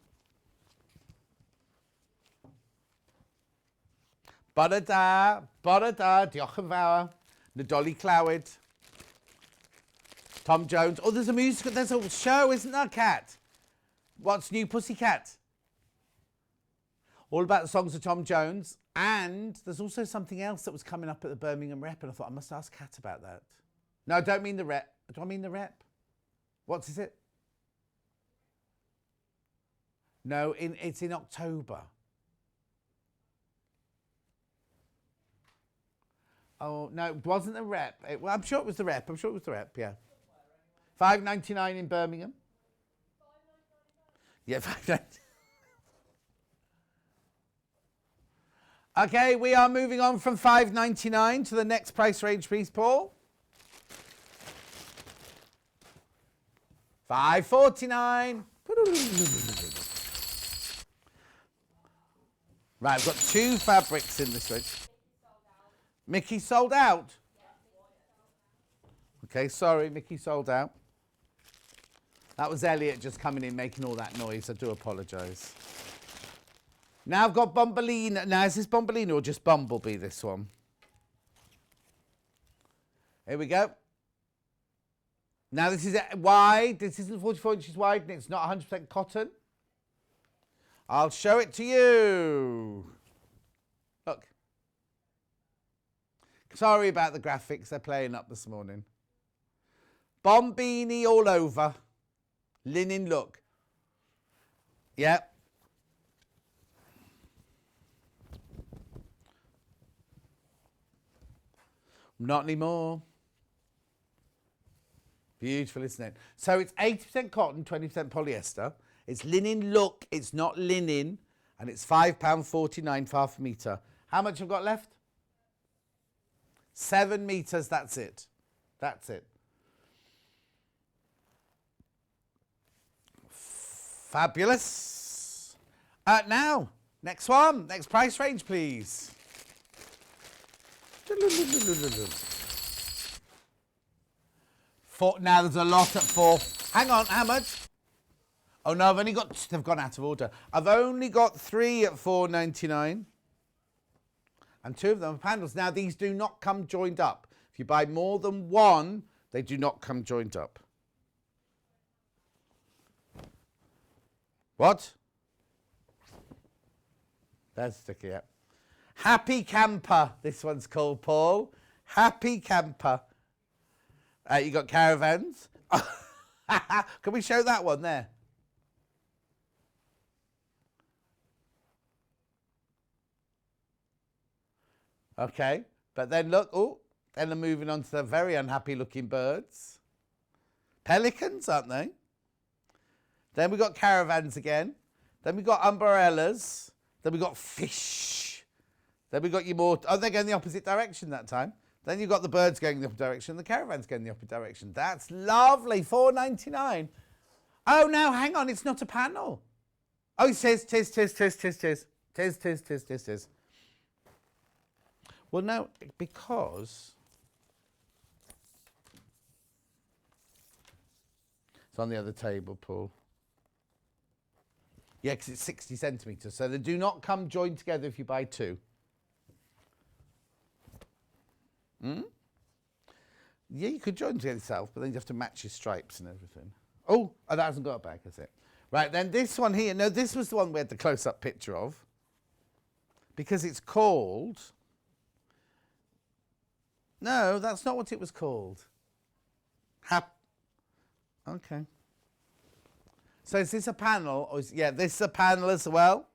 Bore da, diolch yn fawr. Nadolig Clywed. Tom Jones. Oh, there's a musical, there's a show, isn't there, Kat? What's New Pussycat? All about the songs of Tom Jones. And there's also something else that was coming up at the Birmingham Rep, and I thought I must ask Kat about that. No, I don't mean the Rep. Do I mean the Rep? What is it? No, it's in October. Oh, no, it wasn't the Rep. Well, I'm sure it was the Rep. Yeah. £5.99 in Birmingham. Yeah, £5.99. Okay, we are moving on from £5.99 to the next price range, please, Paul. £5.49. Right, I've got 2 fabrics in this switch. Mickey sold out? Okay, sorry, Mickey sold out. That was Elliot just coming in making all that noise. I do apologise. Now I've got Bombolina. Now, is this Bombolina or just Bumblebee, this one? Here we go. Now, this is wide. This isn't 44 inches wide, and it's not 100% cotton. I'll show it to you. Look. Sorry about the graphics. They're playing up this morning. Bombini all over. Linen look. Yep. Not anymore. Beautiful, isn't it? So it's 80% cotton, 20% polyester. It's linen look. It's not linen. And it's £5.49 for half a metre. How much have got left? 7 metres. That's it. That's it. Fabulous. Now, next one. Next price range, please. Now there's a lot at 4. Hang on, how much? Oh no, they've gone out of order. I've only got 3 at £4.99. And 2 of them are panels. Now these do not come joined up. If you buy more than 1, they do not come joined up. What? That's sticky, yeah. Happy Camper, this one's called, Paul. Happy Camper. You got caravans. Can we show that one there? Okay, but then look, oh, then they're moving on to the very unhappy looking birds. Pelicans, aren't they? Then we got caravans again. Then we got umbrellas. Then we got fish. Then we got your more... Oh, they're going the opposite direction that time. Then you've got the birds going the opposite direction. The caravans going the opposite direction. That's lovely. £4.99. Oh, now, hang on. It's not a panel. Oh, it says tis. Well, no, because... It's on the other table, Paul. Yeah, because it's 60 centimetres. So they do not come joined together if you buy 2. Yeah, you could join together yourself, but then you have to match your stripes and everything. Oh, that hasn't got a bag, has it? Right, then this one here. No, this was the one we had the close-up picture of. Because it's called... No, that's not what it was called. Okay. So is this a panel? Or yeah, this is a panel as well.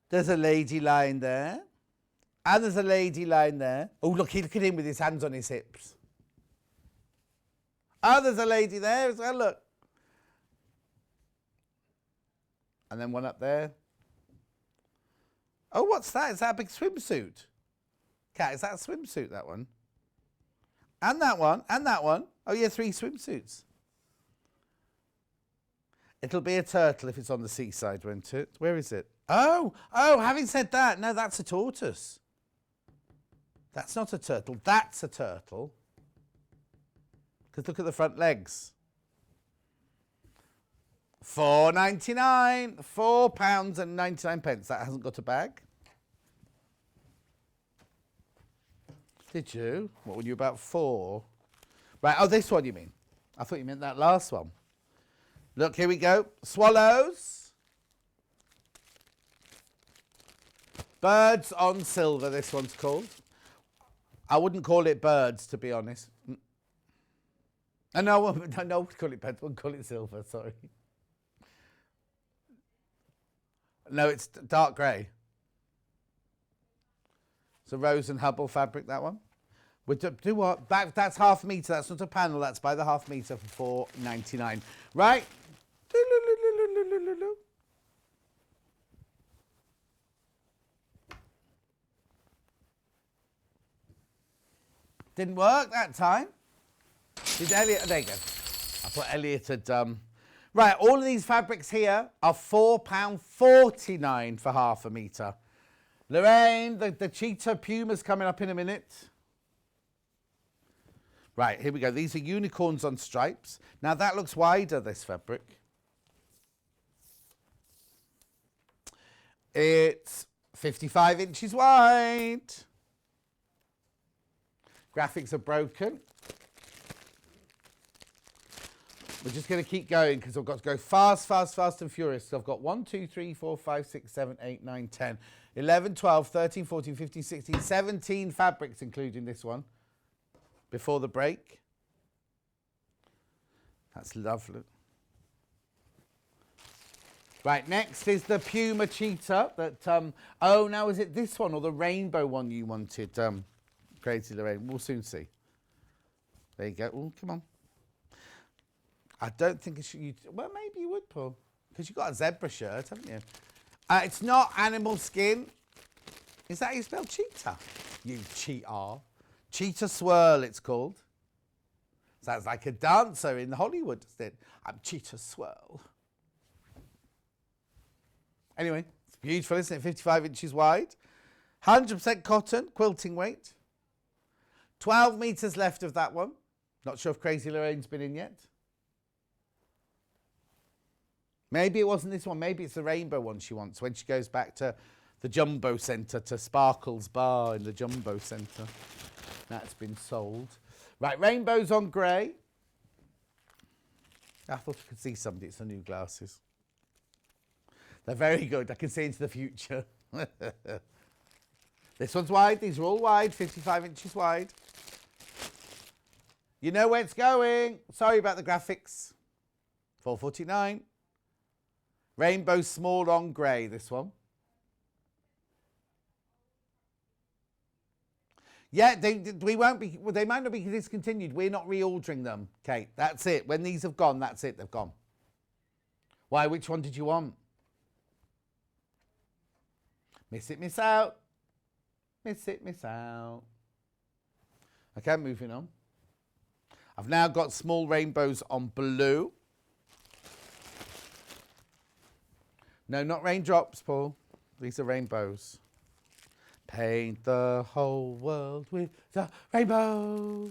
There's a lady lying there. And there's a lady lying there. Oh, look at him with his hands on his hips. Oh, there's a lady there as well, look. And then one up there. Oh, what's that? Is that a big swimsuit? Cat, is that a swimsuit, that one? And that one, and that one. Oh, yeah, 3 swimsuits. It'll be a turtle if it's on the seaside, won't it? Where is it? Oh, having said that, no, that's a tortoise. That's not a turtle. That's a turtle. Because look at the front legs. £4.99. £4.99. That hasn't got a bag. Did you? What were you about 4? Right, oh, this one you mean. I thought you meant that last one. Look, here we go. Swallows. Birds on silver, this one's called. I wouldn't call it birds, to be honest. No, we'll call it birds. We'll call it silver, sorry. No, it's dark grey. It's a Rose and Hubble fabric, that one. We do what? That's half a metre. That's not a panel. That's by the half metre for £4.99. Right. Didn't work that time. Did Elliot? There you go. I thought Elliot had. Right, all of these fabrics here are £4.49 for half a metre. Lorraine, the cheetah puma's coming up in a minute. Right, here we go. These are unicorns on stripes. Now that looks wider, this fabric. It's 55 inches wide. Graphics are broken. We're just going to keep going because I've got to go fast, fast, fast and furious. So I've got 1, 2, 3, 4, 5, 6, 7, 8, 9, 10, 11, 12, 13, 14, 15, 16, 17 fabrics, including this one, before the break. That's lovely. Right, next is the Puma Cheetah. That oh, now is it this one or the rainbow one you wanted, Crazy Lorraine? We'll soon see. There you go. Oh, come on. I don't think it should. Well, maybe you would, Paul, because you've got a zebra shirt, haven't you? It's not animal skin. Is that how you spell cheetah? You cheater. Cheetah swirl, it's called. Sounds like a dancer in Hollywood, doesn't it? I'm cheetah swirl. Anyway, it's beautiful, isn't it? 55 inches wide. 100% cotton, quilting weight. 12 metres left of that one. Not sure if Crazy Lorraine's been in yet. Maybe it wasn't this one. Maybe it's the rainbow one she wants when she goes back to the Jumbo Centre, to Sparkle's Bar in the Jumbo Centre. That's been sold. Right, rainbows on grey. I thought I could see somebody. It's the new glasses. They're very good. I can see into the future. This one's wide. These are all wide, 55 inches wide. You know where it's going. Sorry about the graphics. £4.49. Rainbow small on grey, this one. Yeah, we won't be. Well, they might not be discontinued. We're not reordering them, Kate. That's it. When these have gone, that's it. They've gone. Why? Which one did you want? Miss it, miss out. Miss it, miss out. Okay, moving on. I've now got small rainbows on blue. No, not raindrops, Paul. These are rainbows. Paint the whole world with the rainbow.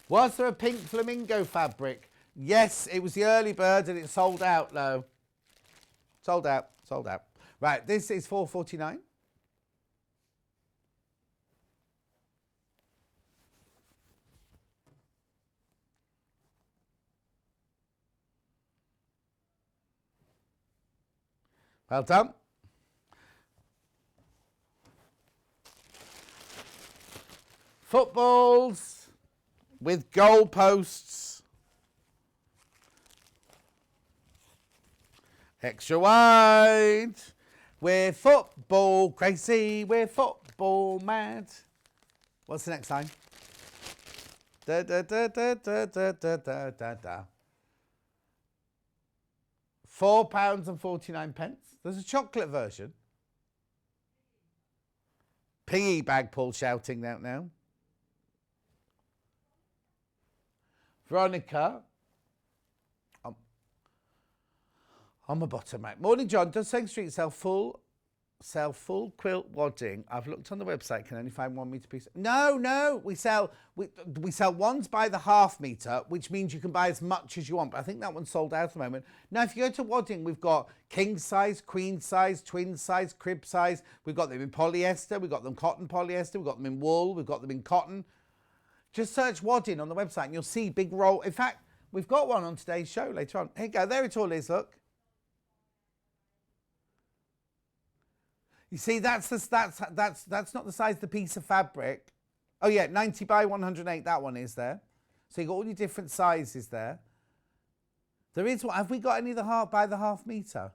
Was there a pink flamingo fabric? Yes, it was the early bird and it sold out, though. Sold out, sold out. Right, this is £4.49. Well done. Footballs with goalposts. Extra wide. We're football crazy. We're football mad. What's the next line? Da da da da da da da da da da. £4.49. There's a chocolate version. Piggy bag, Paul shouting out now. Veronica. On my bottom right. Morning, John. Does Seng Street sell full quilt wadding? I've looked on the website. Can only find 1 metre piece. No. We sell ones by the half metre, which means you can buy as much as you want. But I think that one's sold out at the moment. Now, if you go to wadding, we've got king size, queen size, twin size, crib size. We've got them in polyester. We've got them cotton polyester. We've got them in wool. We've got them in cotton. Just search wadding on the website and you'll see big roll. In fact, we've got one on today's show later on. Here you go. There it all is. Look. You see, that's not the size of the piece of fabric. Oh yeah, 90 by 108. That one is there. So you got all your different sizes there. There is one. Have we got any of the half metre?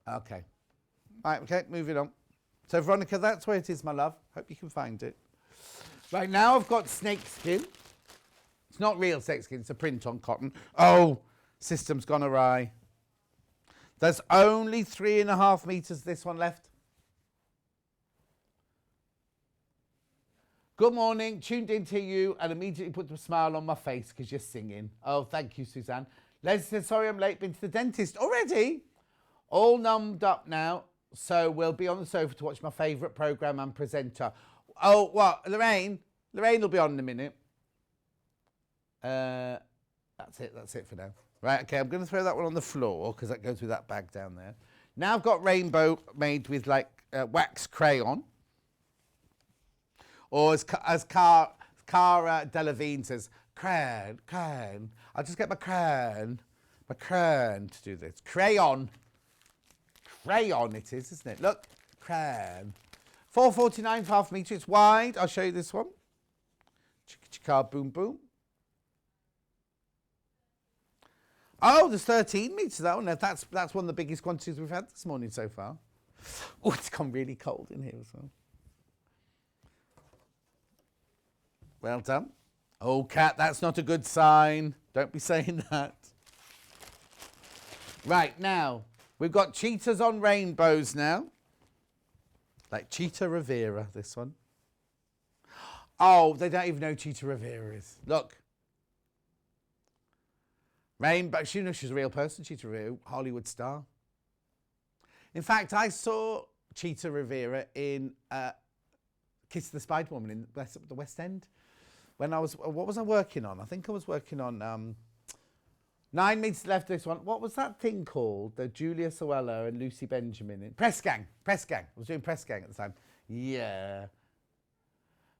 Okay. Right. Okay. Moving on. So Veronica, that's where it is, my love. Hope you can find it. Right now, I've got snakeskin. It's not real snakeskin. It's a print on cotton. Oh, system's gone awry. There's only 3.5 metres this one left. Good morning, tuned in to you and immediately put a smile on my face because you're singing. Oh, thank you, Suzanne. Leslie says, sorry I'm late, been to the dentist already. All numbed up now, so we'll be on the sofa to watch my favourite programme and presenter. Oh, what? Lorraine? Lorraine will be on in a minute. That's it for now. Right, okay, I'm going to throw that one on the floor because that goes with that bag down there. Now I've got rainbow made with like wax crayon. Or as Cara Delevingne says, crayon. I'll just get my crayon to do this. Crayon it is, isn't it? Look, crayon. 4.49 for half a metre. It's wide. I'll show you this one. Chicka boom boom. Oh, there's 13 metres that one. That's one of the biggest quantities we've had this morning so far. Oh, it's gone really cold in here as well. Well done. Oh, Cat, that's not a good sign. Don't be saying that. Right, now, we've got cheetahs on rainbows now. Like Cheetah Rivera, this one. Oh, they don't even know Cheetah Rivera is. Look. Rainbow. She knows she's a real person, Cheetah Rivera, Hollywood star. In fact, I saw Cheetah Rivera in Kiss the Spider Woman in the West End. When I was, what was I working on? I think I was working on 9 Metres Left, this one. What was that thing called? The Julia Sawella and Lucy Benjamin. Press Gang. I was doing Press Gang at the time. Yeah.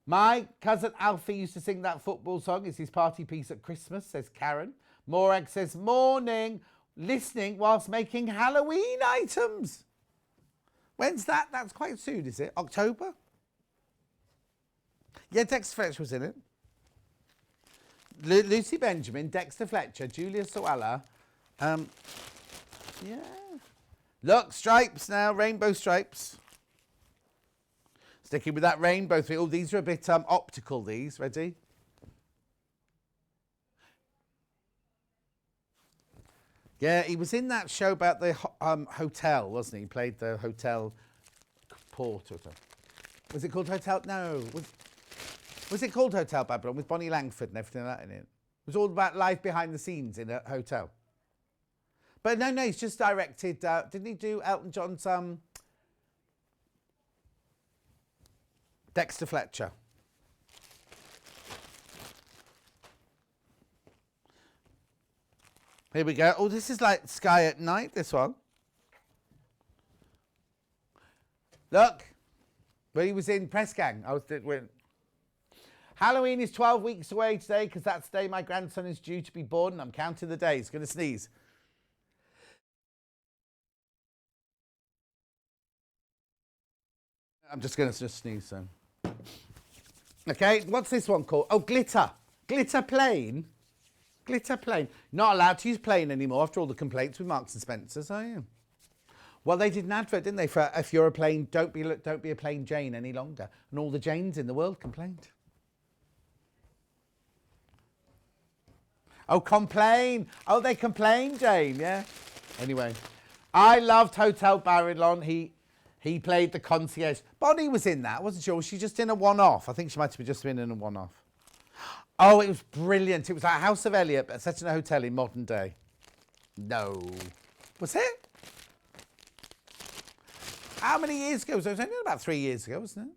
My cousin Alfie used to sing that football song. It's his party piece at Christmas, says Karen. Morag says, morning, listening whilst making Halloween items. When's that? That's quite soon, is it? October? Yeah, Dexter Fletcher was in it. Lucy Benjamin, Dexter Fletcher, Julia Sawella. Yeah. Look, stripes now, rainbow stripes. Sticking with that rainbow thing. Oh, these are a bit optical, these. Ready? Yeah, he was in that show about the hotel, wasn't he? He played the hotel porter. Was it called Hotel? No. Was it called Hotel Babylon with Bonnie Langford and everything like that in it? It was all about life behind the scenes in a hotel. But no, he's just directed. Didn't he do Elton John's Dexter Fletcher? Here we go. Oh, this is like Sky at Night, this one. Look, when he was in Press Gang, Halloween is 12 weeks away today because that's the day my grandson is due to be born and I'm counting the days. Going to sneeze. I'm just going to sneeze, so. Okay, what's this one called? Oh, glitter. Glitter plane. Glitter plane. Not allowed to use plane anymore after all the complaints with Marks and Spencer's, are you? Well, they did an advert, didn't they, for if you're a plane, don't be a plain Jane any longer. And all the Janes in the world complained. Oh, complain. Oh, they complain, Jane, yeah. Anyway, I loved Hotel Babylon. He played the concierge. Bonnie was in that, wasn't she? Or was she just in a one-off? I think she might have just been in a one-off. Oh, it was brilliant. It was like House of Elliot, but set in a hotel in modern day. No. Was it? How many years ago? It was only about 3 years ago, wasn't it?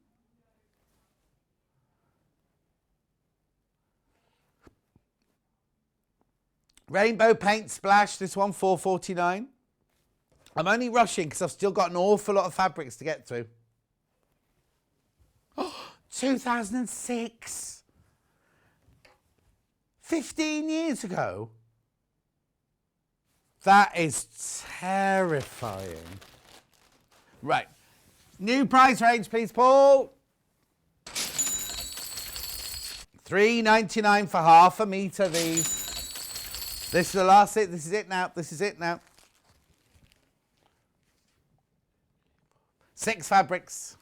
Rainbow paint splash, this one, 4.49. I'm only rushing because I've still got an awful lot of fabrics to get through. Oh, 2006. 15 years ago. That is terrifying. Right. New price range, please, Paul. $3.99 for half a metre, these. This is the last it. This is it now. This is it now. 6 fabrics.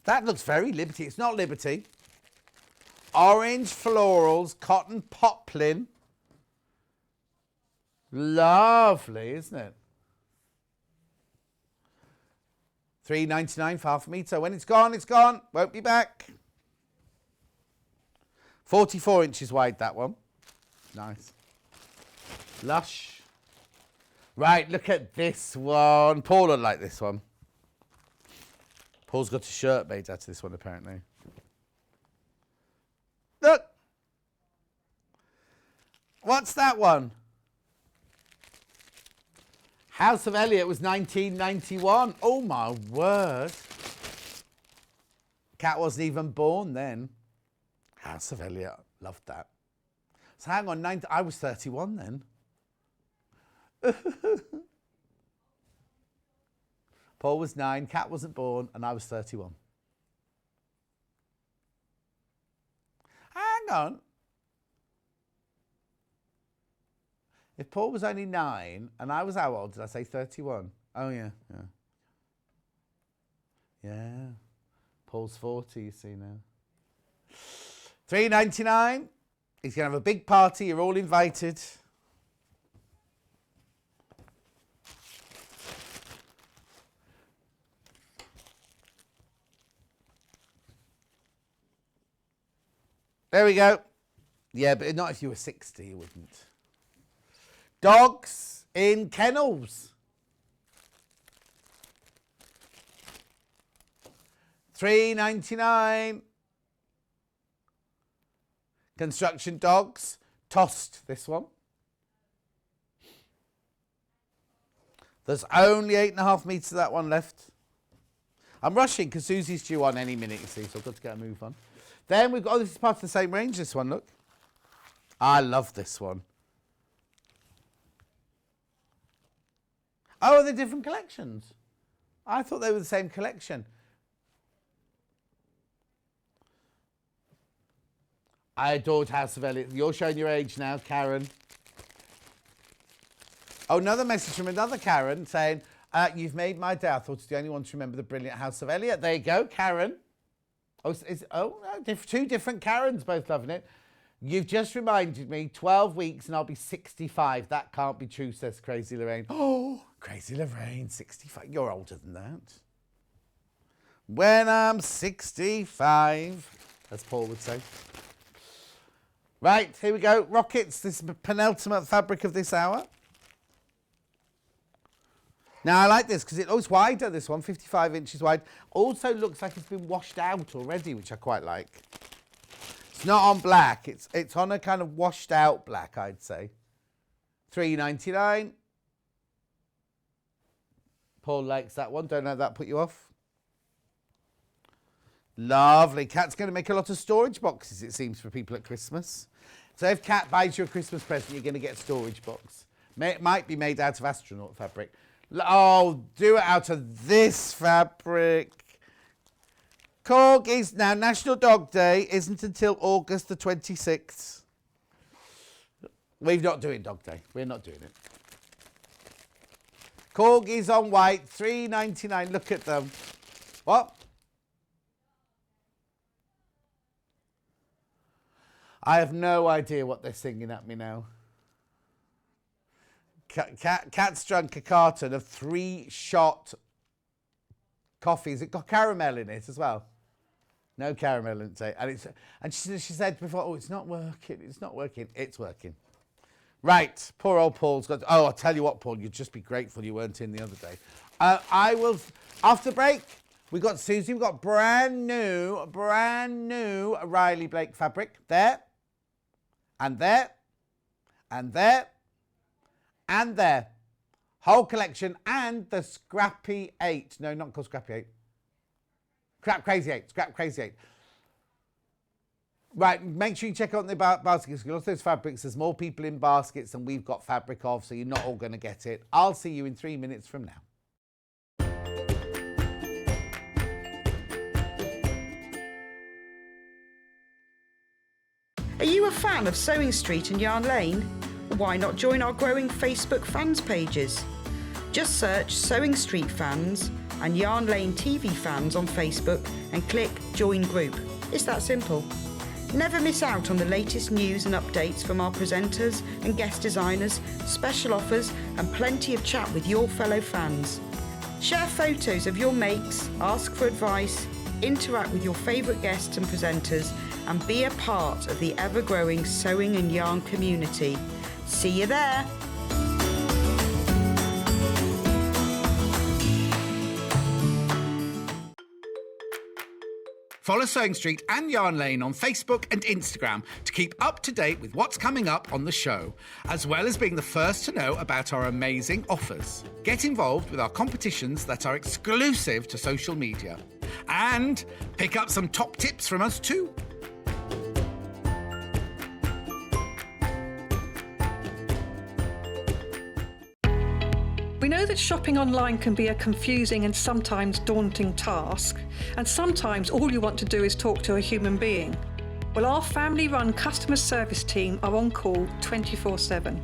That looks very Liberty. It's not Liberty. Orange florals, cotton poplin. Lovely, isn't it? $3.99 for half a metre. When it's gone, it's gone. Won't be back. 44 inches wide, that one. Nice. Lush. Right, look at this one. Paul would like this one. Paul's got a shirt made out of this one, apparently. Look. What's that one? House of Elliot was 1991. Oh, my word. Cat wasn't even born then. House of Elliot. Loved that. So hang on, I was 31 then. Paul was 9, Cat wasn't born, and I was 31. Hang on. If Paul was only 9, and I was how old? Did I say 31? Oh, yeah. Yeah. Paul's 40, you see now. $3.99. He's going to have a big party. You're all invited. There we go. Yeah, but not if you were 60, you wouldn't. Dogs in kennels. $3.99. Construction dogs. Tossed, this one. There's only 8.5 metres of that one left. I'm rushing because Susie's due on any minute, you see, so I've got to get a move on. Then we've got, oh, this is part of the same range, this one, look. I love this one. Oh, they're different collections. I thought they were the same collection. I adored House of Elliot. You're showing your age now, Karen. Oh, another message from another Karen saying, you've made my day. I thought it's the only one to remember the brilliant House of Elliot. There you go, Karen. Oh, no, two different Karens, both loving it. You've just reminded me, 12 weeks and I'll be 65. That can't be true, says Crazy Lorraine. Oh, Crazy Lorraine, 65. You're older than that. When I'm 65, as Paul would say. Right, here we go. Rockets, this is the penultimate fabric of this hour. Now, I like this because it's wider, this one, 55 inches wide. Also looks like it's been washed out already, which I quite like. It's not on black. It's on a kind of washed out black, I'd say. $3.99. Paul likes that one. Don't let that put you off. Lovely. Cat's going to make a lot of storage boxes, it seems, for people at Christmas. So if Cat buys you a Christmas present, you're going to get a storage box. It might be made out of astronaut fabric. Oh, do it out of this fabric. Corgis. Now, National Dog Day isn't until August the 26th. We're not doing Dog Day. We're not doing it. Corgis on white, $3.99. Look at them. What? I have no idea what they're singing at me now. Cat's drunk a carton of 3-shot coffees. It got caramel in it as well. No caramel in it. And she said before, oh, it's not working. It's not working. It's working. Right. Poor old Paul's got... Oh, I'll tell you what, Paul. You'd just be grateful you weren't in the other day. I will... After break, we got Suzie. We've got brand new Riley Blake fabric. There. And there. And there. And there. Whole collection and the Scrappy 8. No, not called Scrappy 8. Scrap Crazy 8. Scrap Crazy 8. Right, make sure you check out the baskets. Lots of those fabrics. There's more people in baskets than we've got fabric of, so you're not all going to get it. I'll see you in 3 minutes from now. Are you a fan of Sewing Street and Yarn Lane? Why not join our growing Facebook fans pages? Just search Sewing Street Fans and Yarn Lane TV Fans on Facebook and click Join Group. It's that simple. Never miss out on the latest news and updates from our presenters and guest designers, special offers and plenty of chat with your fellow fans. Share photos of your makes, ask for advice, interact with your favourite guests and presenters, and be a part of the ever-growing sewing and yarn community. See you there! Follow Sewing Street and Yarn Lane on Facebook and Instagram to keep up to date with what's coming up on the show, as well as being the first to know about our amazing offers. Get involved with our competitions that are exclusive to social media. And pick up some top tips from us too. We know that shopping online can be a confusing and sometimes daunting task, and sometimes all you want to do is talk to a human being. Well, our family-run customer service team are on call 24/7.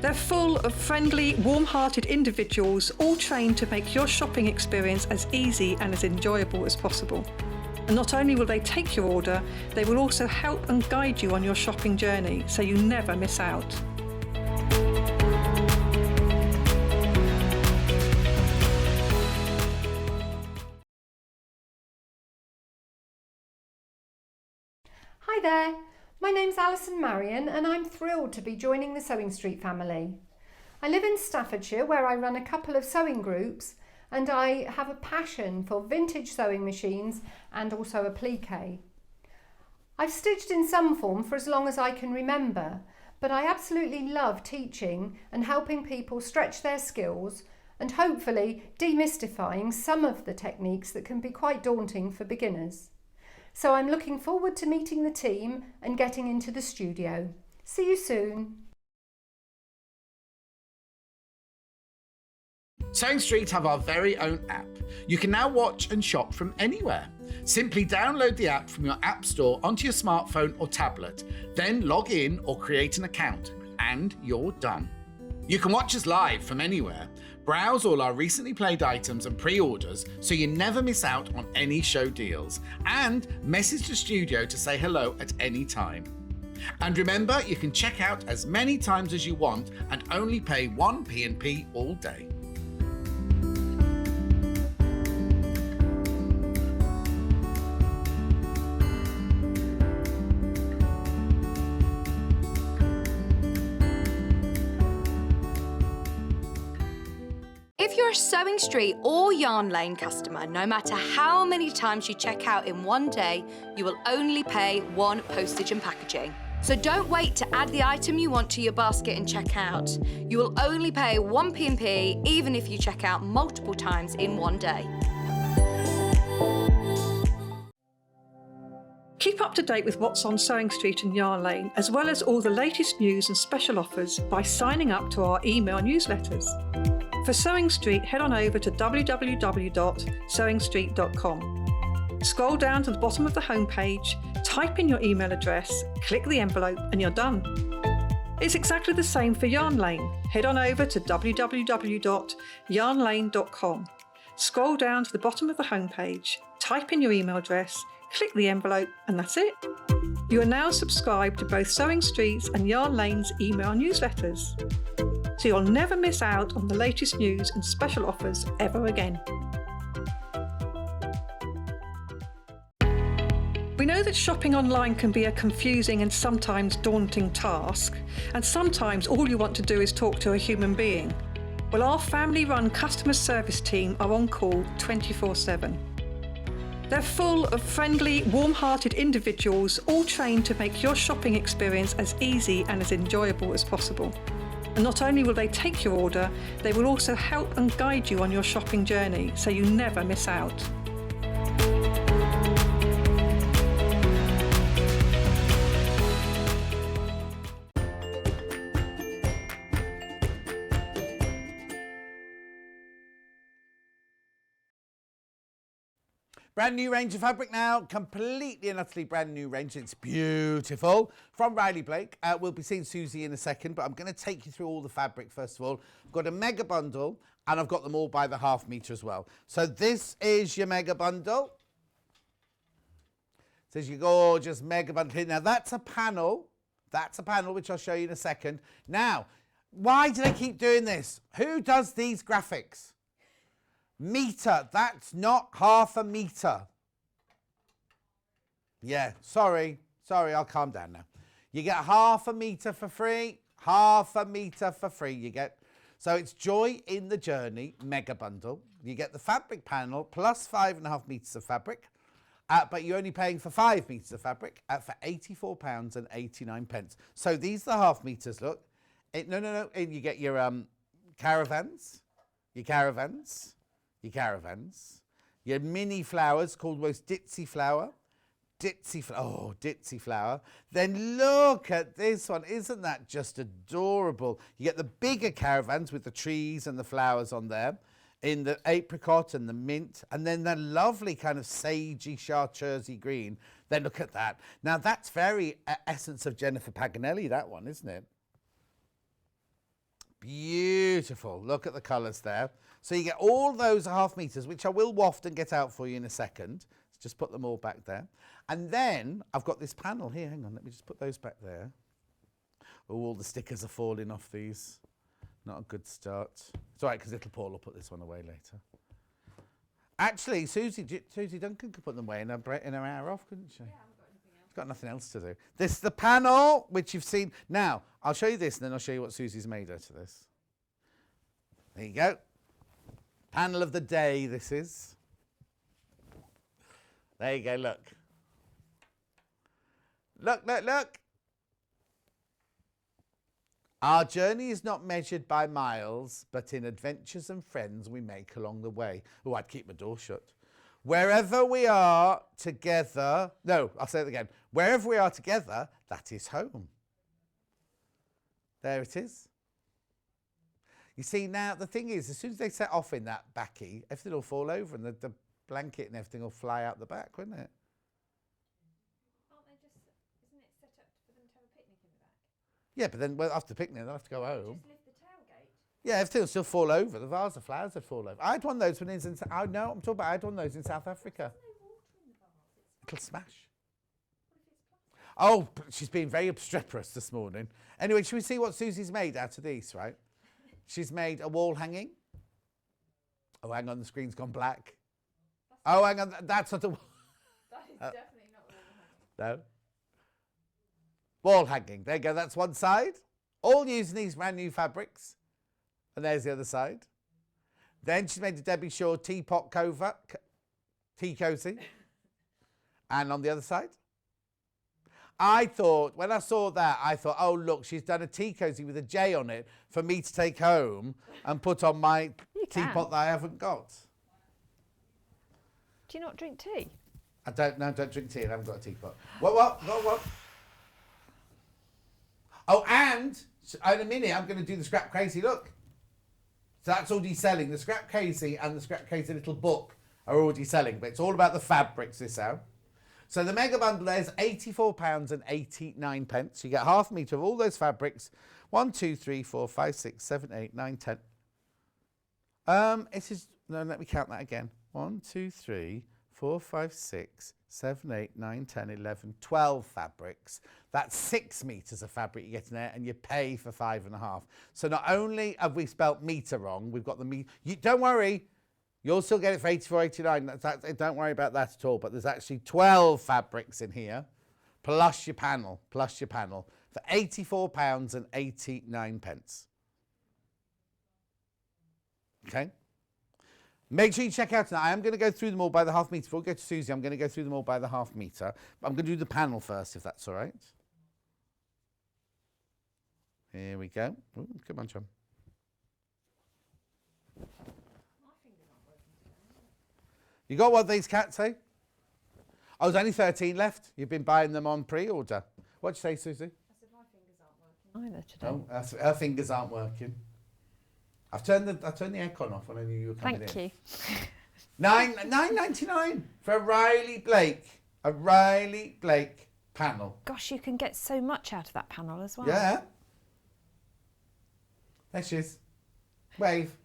They're full of friendly, warm-hearted individuals, all trained to make your shopping experience as easy and as enjoyable as possible. And not only will they take your order, they will also help and guide you on your shopping journey, so you never miss out. Hi there, my name's Alison Marion and I'm thrilled to be joining the Sewing Street family. I live in Staffordshire where I run a couple of sewing groups and I have a passion for vintage sewing machines and also applique. I've stitched in some form for as long as I can remember, but I absolutely love teaching and helping people stretch their skills and hopefully demystifying some of the techniques that can be quite daunting for beginners. So I'm looking forward to meeting the team and getting into the studio. See you soon. Sewing Street have our very own app. You can now watch and shop from anywhere. Simply download the app from your app store onto your smartphone or tablet, then log in or create an account, and you're done. You can watch us live from anywhere, browse all our recently played items and pre-orders so you never miss out on any show deals, and message the studio to say hello at any time. And remember, you can check out as many times as you want and only pay 1 P&P all day. If you're a Sewing Street or Yarn Lane customer, no matter how many times you check out in one day, you will only pay 1 postage and packaging. So don't wait to add the item you want to your basket and check out. You will only pay 1 P&P even if you check out multiple times in one day. Keep up to date with what's on Sewing Street and Yarn Lane, as well as all the latest news and special offers by signing up to our email newsletters. For Sewing Street, head on over to www.sewingstreet.com. Scroll down to the bottom of the homepage, type in your email address, click the envelope, and you're done. It's exactly the same for Yarn Lane. Head on over to www.yarnlane.com. Scroll down to the bottom of the homepage, type in your email address, click the envelope, and that's it. You are now subscribed to both Sewing Street's and Yarn Lane's email newsletters, so you'll never miss out on the latest news and special offers ever again. We know that shopping online can be a confusing and sometimes daunting task, and sometimes all you want to do is talk to a human being. Well, our family-run customer service team are on call 24/7. They're full of friendly, warm-hearted individuals, all trained to make your shopping experience as easy and as enjoyable as possible. And not only will they take your order, they will also help and guide you on your shopping journey, so you never miss out. Brand new range of fabric now, completely and utterly brand new range. It's beautiful. From Riley Blake. We'll be seeing Suzie in a second, but I'm going to take you through all the fabric first of all. I've got a mega bundle, and I've got them all by the half metre as well. So this is your mega bundle. This is your gorgeous mega bundle here. Now that's a panel. That's a panel, which I'll show you in a second. Now, why do they keep doing this? Who does these graphics? Meter. That's not half a meter. Yeah, sorry, I'll calm down now. You get half a meter for free. Half a meter for free you get. So it's Joy in the Journey mega bundle. You get the fabric panel plus 5.5 metres of fabric, but you're only paying for 5 metres of fabric for £84.89. So these are the half metres, look. No. And you get your caravans, your mini flowers called most ditzy flower. Ditzy flower. Then look at this one. Isn't that just adorable? You get the bigger caravans with the trees and the flowers on there in the apricot and the mint, and then the lovely kind of sagey chartreusey green. Then look at that. Now that's very essence of Jennifer Paganelli, that one, isn't it? Beautiful. Look at the colours there. So you get all those half metres, which I will waft and get out for you in a second. Just put them all back there. And then I've got this panel here. Hang on, let me just put those back there. Oh, all the stickers are falling off these. Not a good start. It's all right, because little Paul will put this one away later. Actually, Suzie Duncan could put them away in her hour off, couldn't she? Yeah, I haven't got anything else. She's got nothing else to do. This is the panel, which you've seen. Now, I'll show you this, and then I'll show you what Susie's made out of this. There you go. Panel of the day, this is. There you go, look. Look. Our journey is not measured by miles, but in adventures and friends we make along the way. Oh, I'd keep my door shut. Wherever we are together, no, I'll say it again. Wherever we are together, that is home. There it is. You see, now, the thing is, as soon as they set off in that backy, everything will fall over and the blanket and everything will fly out the back, won't it? Aren't they just, isn't it set up for them to have a picnic in the back? Yeah, but then after the picnic, they'll have to go home. Just lift the tailgate. Yeah, everything will still fall over. The vase of flowers would fall over. I had one of those when I was in... I know, I'm talking about... I had one of those in South Africa. There's no water in the vase. It'll smash. Oh, she's been very obstreperous this morning. Anyway, should we see what Susie's made out of these, right? She's made a wall hanging. Oh, hang on, the screen's gone black. Oh, hang on, that's not a wall. That is definitely not a wall hanging. No. Wall hanging. There you go, that's one side. All using these brand new fabrics. And there's the other side. Then she's made a Debbie Shaw teapot cover, tea cosy. And on the other side. I thought, when I saw that, I thought, oh, look, she's done a tea cosy with a J on it for me to take home and put on my teapot that I haven't got. Do you not drink tea? I don't drink tea and I haven't got a teapot. What? Oh, and in a minute, I'm going to do the Scrap Crazy look. So that's already selling. The Scrap Crazy and the Scrap Crazy little book are already selling, but it's all about the fabrics this hour. So the mega bundle there is £84.89. You get half a metre of all those fabrics. 1, 2, 3, 4, 5, 6, 7, 8, 9, 10. It is, no, let me count that again. 1, 2, 3, 4, 5, 6, 7, 8, 9, 10, 11, 12 fabrics. That's 6 metres of fabric you get in there, and you pay for 5.5. So not only have we spelt metre wrong, we've got the metre. Don't worry. You'll still get it for £84.89. Don't worry about that at all. But there's actually 12 fabrics in here, plus your panel, for £84.89. Okay? Make sure you check out tonight. I am going to go through them all by the half metre. Before we go to Suzie, I'm going to go through them all by the half metre. But I'm going to do the panel first, if that's all right. Here we go. Ooh, come on, John. You got what these cats say? Oh, there's only 13 left. You've been buying them on pre-order. What'd you say, Suzie? I said my fingers aren't working. Either today. Oh, her fingers aren't working. I turned the aircon off when I knew you were coming in. Thank you. $9.99 for a Riley Blake panel. Gosh, you can get so much out of that panel as well. Yeah. There she is. Wave.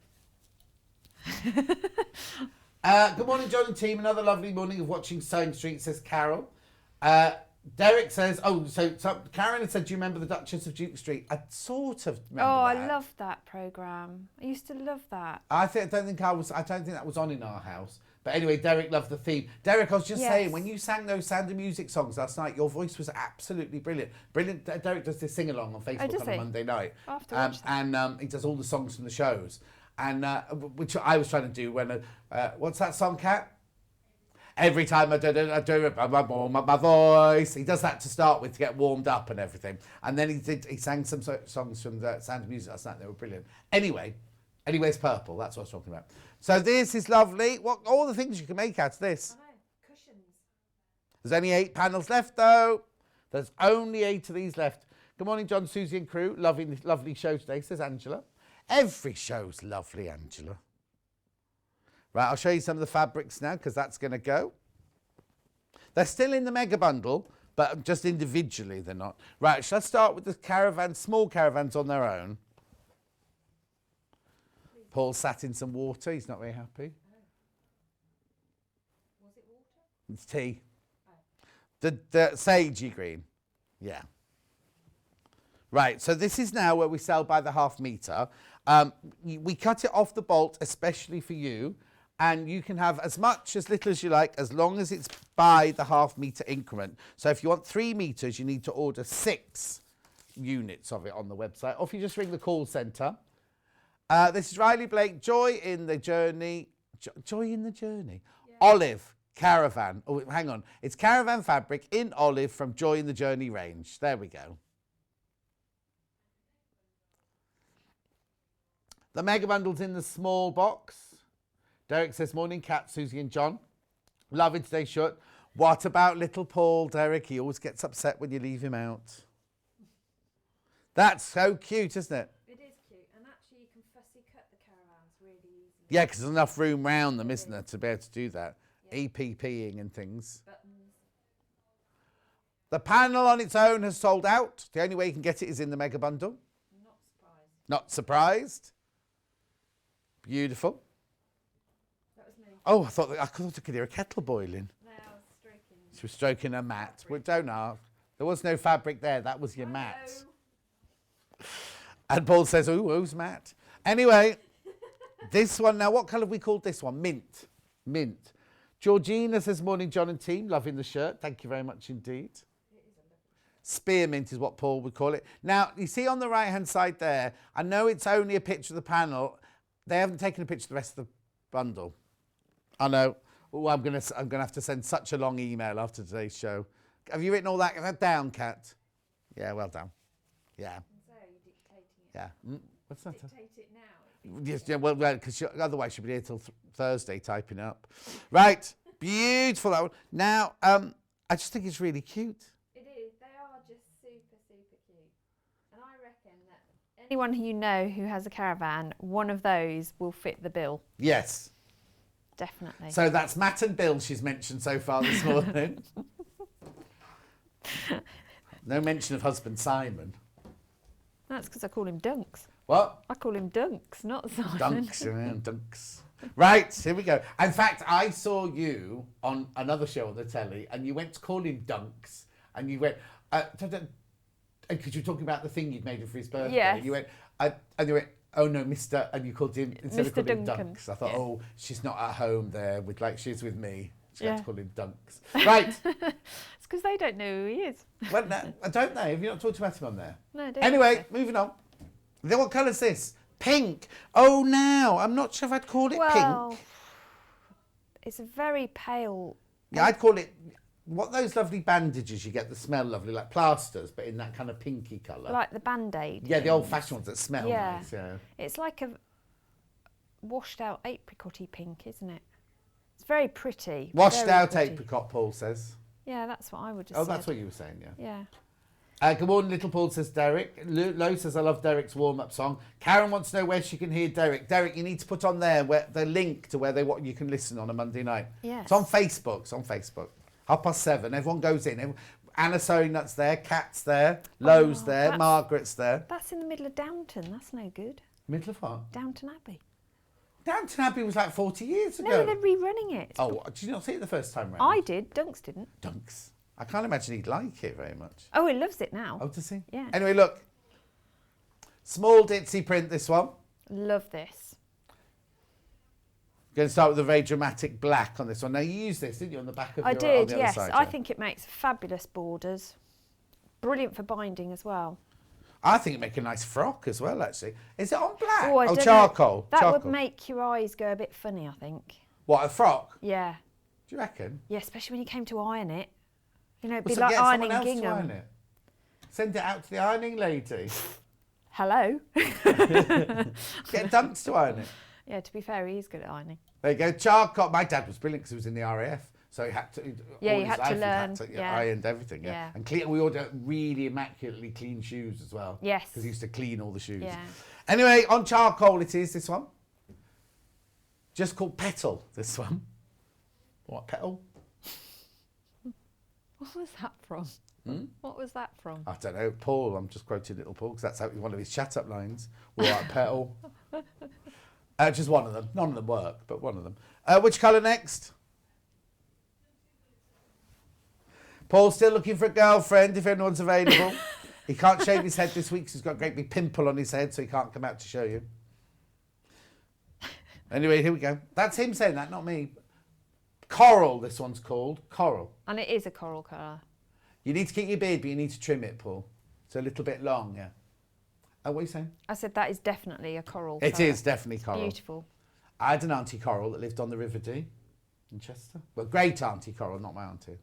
Good morning, John and team. Another lovely morning of watching Sewing Street, says Carol. Derek says, so Karen had said, do you remember the Duchess of Duke Street? I sort of remember Oh, that. I loved that programme. I used to love that. I don't think that was on in our house. But anyway, Derek loved the theme. Derek, I was just saying, when you sang those Sound of Music songs last night, your voice was absolutely brilliant. Brilliant. Derek does this sing-along on Facebook on a Monday night. I'll have to watch that. And he does all the songs from the shows. And which I was trying to do when, what's that song, Kat? Every time I do it, I warm up my voice. He does that to start with to get warmed up and everything. And then he sang some songs from the Sound of Music last night. They were brilliant. Anyways, purple. That's what I was talking about. So this is lovely. What all the things you can make out of this. I know, cushions. There's only 8 panels left though. There's only 8 of these left. Good morning, John, Susie and crew. Loving this lovely show today, says Angela. Every show's lovely, Angela. Right, I'll show you some of the fabrics now because that's going to go. They're still in the mega bundle, but just individually they're not. Right, shall I start with the caravans, small caravans on their own? Paul sat in some water. He's not very happy. Was it water? It's tea. The sagey green. Yeah. Right, so this is now where we sell by the half metre. We cut it off the bolt especially for you. And you can have as much, as little as you like, as long as it's by the half metre increment. So if you want 3 metres, you need to order 6 units of it on the website. Or if you just ring the call centre. This is Riley Blake, Joy in the Journey. Joy in the Journey? Yeah. Olive Caravan. Oh, hang on. It's caravan fabric in olive from Joy in the Journey range. There we go. The mega bundle's in the small box. Derek says, morning, Kat, Susie and John. Loving today's short. What about little Paul, Derek? He always gets upset when you leave him out. That's so cute, isn't it? It is cute. And actually, you can fussy cut the caravans really easily. Yeah, because there's enough room round them, isn't there, to be able to do that. Yeah. EPPing and things. Buttons. The panel on its own has sold out. The only way you can get it is in the mega bundle. Not surprised. Not surprised. Beautiful. Oh, I thought I could hear a kettle boiling. No, I was stroking. She was stroking her mat. Well, don't ask. There was no fabric there. That was your mat. And Paul says, "Ooh, who's Matt?" Anyway, this one now. What colour have we called this one? Mint. Mint. Georgina says, "Morning, John and team. Loving the shirt. Thank you very much indeed." Spearmint is what Paul would call it. Now, you see on the right-hand side there. I know it's only a picture of the panel. They haven't taken a picture of the rest of the bundle. I know. Oh, I'm gonna have to send such a long email after today's show. Have you written all that down, Kat? Yeah, well done. Yeah. So you're dictating it. Yeah. What's that? Dictate it now. Yes. Yeah. Well, because otherwise she'll be here till Thursday typing up. Right. Beautiful. That one. Now, I just think it's really cute. It is. They are just super, super cute. And I reckon that Anyone who you know who has a caravan, one of those will fit the bill. Yes. Definitely. So that's Matt and Bill she's mentioned so far this morning. No mention of husband Simon. That's because I call him Dunks. What? I call him Dunks, not Simon. Dunks. Right, here we go. In fact, I saw you on another show on the telly and you went to call him Dunks and you went, because you were talking about the thing you'd made him for his birthday. Yes. You went, and you went, oh no, Mr. And you called him, instead Mr. of calling him Duncan. Dunks. I thought, Yeah. oh, she's not at home there with like she's with me. She had Yeah. to call him Dunks. Right. It's because they don't know who he is. Well, no, I don't know. Have you not talked about him on there? No, I don't Anyway, think moving on. Then what colour's this? Pink. Oh, now. I'm not sure if I'd call it well, pink. it's a very pale. Yeah, I'd call it, what those lovely bandages you get that smell lovely, like plasters, but in that kind of pinky colour. Like the Band-Aid. Yeah, the old-fashioned ones that smell Yeah. nice, yeah. It's like a washed out apricot-y pink, isn't it? It's very pretty. Washed very out pretty. apricot, Paul says. Yeah, that's what I would have Oh, said. that's what you were saying, yeah. Yeah. Good morning, little Paul, says Derek. Lo says, I love Derek's warm-up song. Karen wants to know where she can hear Derek. Derek, you need to put on there the link to where you can listen on a Monday night. Yes. It's on Facebook. 7:30. Everyone goes in. Anna Sewing Nut's there. Kat's there. Lo's there. that's- Margaret's there. That's in the middle of Downton. That's no good. Middle of what? Downton Abbey. Downton Abbey was like 40 years ago. No, they're rerunning it. Oh, did you not see it the first time round? I did. Dunks didn't. Dunks. I can't imagine he'd like it very much. Oh, he loves it now. Oh, does he? Yeah. Anyway, look. Small ditzy print, this one. Love this. Going to start with a very dramatic black on this one. Now, you used this, didn't you, on the back of I your did, on the yes. other side, I yeah? think it makes fabulous borders. Brilliant for binding as well. I think it'd make a nice frock as well, actually. Is it on black? Oh, I don't know. Charcoal. That charcoal. would make your eyes go a bit funny, I think. What, a frock? Yeah. Do you reckon? Yeah, especially when you came to iron it. You know, it'd be Well, so like get ironing someone else gingham. to iron it. Send it out to the ironing lady. Hello. Get Dunks to iron it. Yeah, to be fair, he is good at ironing. There you go. Charcoal. My dad was brilliant because he was in the RAF. So he had to. Yeah, all you his had to life he learn, yeah. ironed everything. Yeah. Yeah. And clean, we all did really immaculately clean shoes as well. Yes. Because he used to clean all the shoes. Yeah. Anyway, on charcoal it is, this one. Just called Petal, this one. What, Petal? What was that from? What was that from? I don't know, Paul. I'm just quoting little Paul because that's how one of his shut-up lines. All right, Petal. Just one of them. None of them work, but one of them. Which colour next? Paul's still looking for a girlfriend if anyone's available. He can't shave his head this week because he's got a great big pimple on his head, so he can't come out to show you. Anyway, here we go. That's him saying that, not me. Coral, this one's called. Coral. And it is a coral colour. You need to keep your beard, but you need to trim it, Paul. It's a little bit long, yeah. Oh, what are you saying? I said that is definitely a coral It colour. is definitely coral. Beautiful. I had an auntie Coral that lived on the River Dee in Chester. Well, great auntie Coral, not my auntie.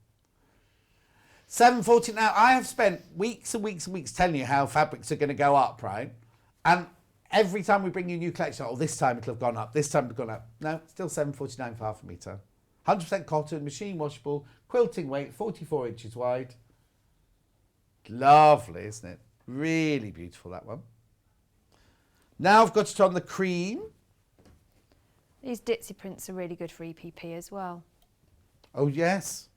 7:40 now. I have spent weeks and weeks and weeks telling you how fabrics are going to go up, right? And every time we bring you a new collection, oh, this time it'll have gone up, this time it'll have gone up. No, still 7.49 for half a metre. 100% cotton, machine washable, quilting weight, 44 inches wide. Lovely, isn't it? Really beautiful, that one. Now I've got it on the cream. These ditzy prints are really good for EPP as well. Oh, yes.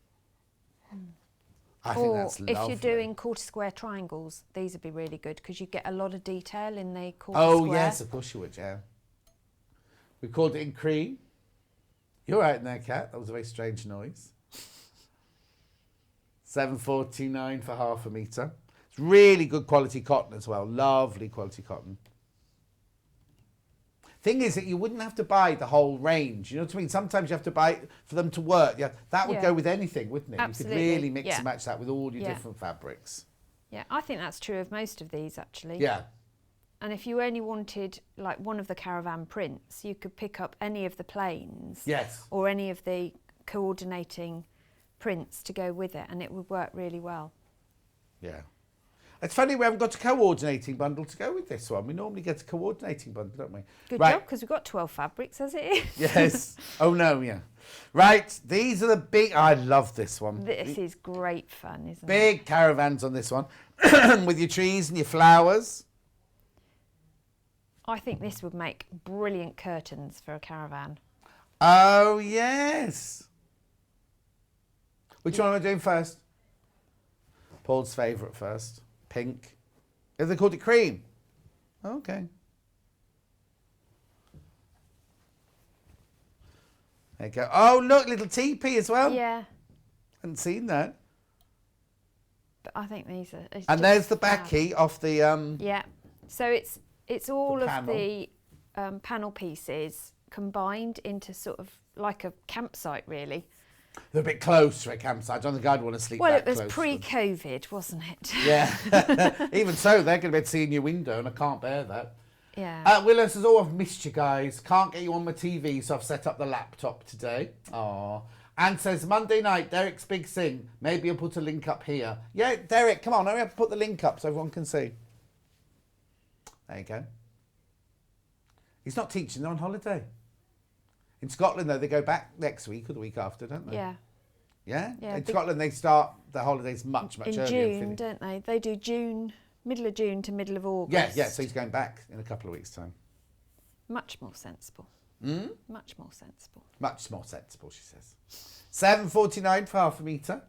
I think Or that's if lovely. you're doing quarter square triangles, these would be really good because you get a lot of detail in the quarter Oh, square. yes, of course you would, yeah. We called it in cream. You're right in there, Kat. That was a very strange noise. 7.49 for half a metre. It's really good quality cotton as well. Lovely quality cotton. Thing is that you wouldn't have to buy the whole range. You know what I mean? Sometimes you have to buy it for them to work. Yeah, that would Yeah. go with anything, wouldn't it? Absolutely, You could really mix yeah. and match that with all your Yeah. different fabrics. Yeah, I think that's true of most of these actually. Yeah. And if you only wanted like one of the caravan prints, you could pick up any of the plains. Yes. Or any of the coordinating prints to go with it, and it would work really well. Yeah. It's funny we haven't got a coordinating bundle to go with this one. We normally get a coordinating bundle, don't we? Good Right. job, because we've got 12 fabrics as it is. Yes. Oh, no, yeah. Right. These are the big... I love this one. This is great fun, isn't it? Big caravans on this one. With your trees and your flowers. I think this would make brilliant curtains for a caravan. Oh, yes. Which one am I doing first? Paul's favourite first. Pink. Have they called it cream? Okay. There you go. Oh, look, little teepee as well. Yeah, Hadn't seen that. but I think these are... it's And just there's the fab. backy off the... Yeah, so it's all of panel. the panel pieces combined into sort of like a campsite, really. They're a bit close for a campsite. I don't think I'd want to sleep Well, that it was close. pre-COVID, wasn't it? Yeah. Even so, they're going to be able to see in your window, and I can't bear that. Yeah. Willow says, oh, I've missed you guys. Can't get you on my TV, so I've set up the laptop today. Aww. Anne says, Monday night, Derek's big sing. Maybe you'll put a link up here. Yeah, Derek, come on. Hurry up and put the link up so everyone can see. There you go. He's not teaching, they're on holiday. In Scotland, though, they go back next week or the week after, don't they? Yeah. Yeah? Yeah, In big- Scotland, they start their holidays much, much In earlier. and June, finish- don't they? They do June, middle of June to middle of August. Yeah, yeah, so he's going back in a couple of weeks' time. Much more sensible. Much more sensible. Much more sensible, she says. 7.49 for half a metre.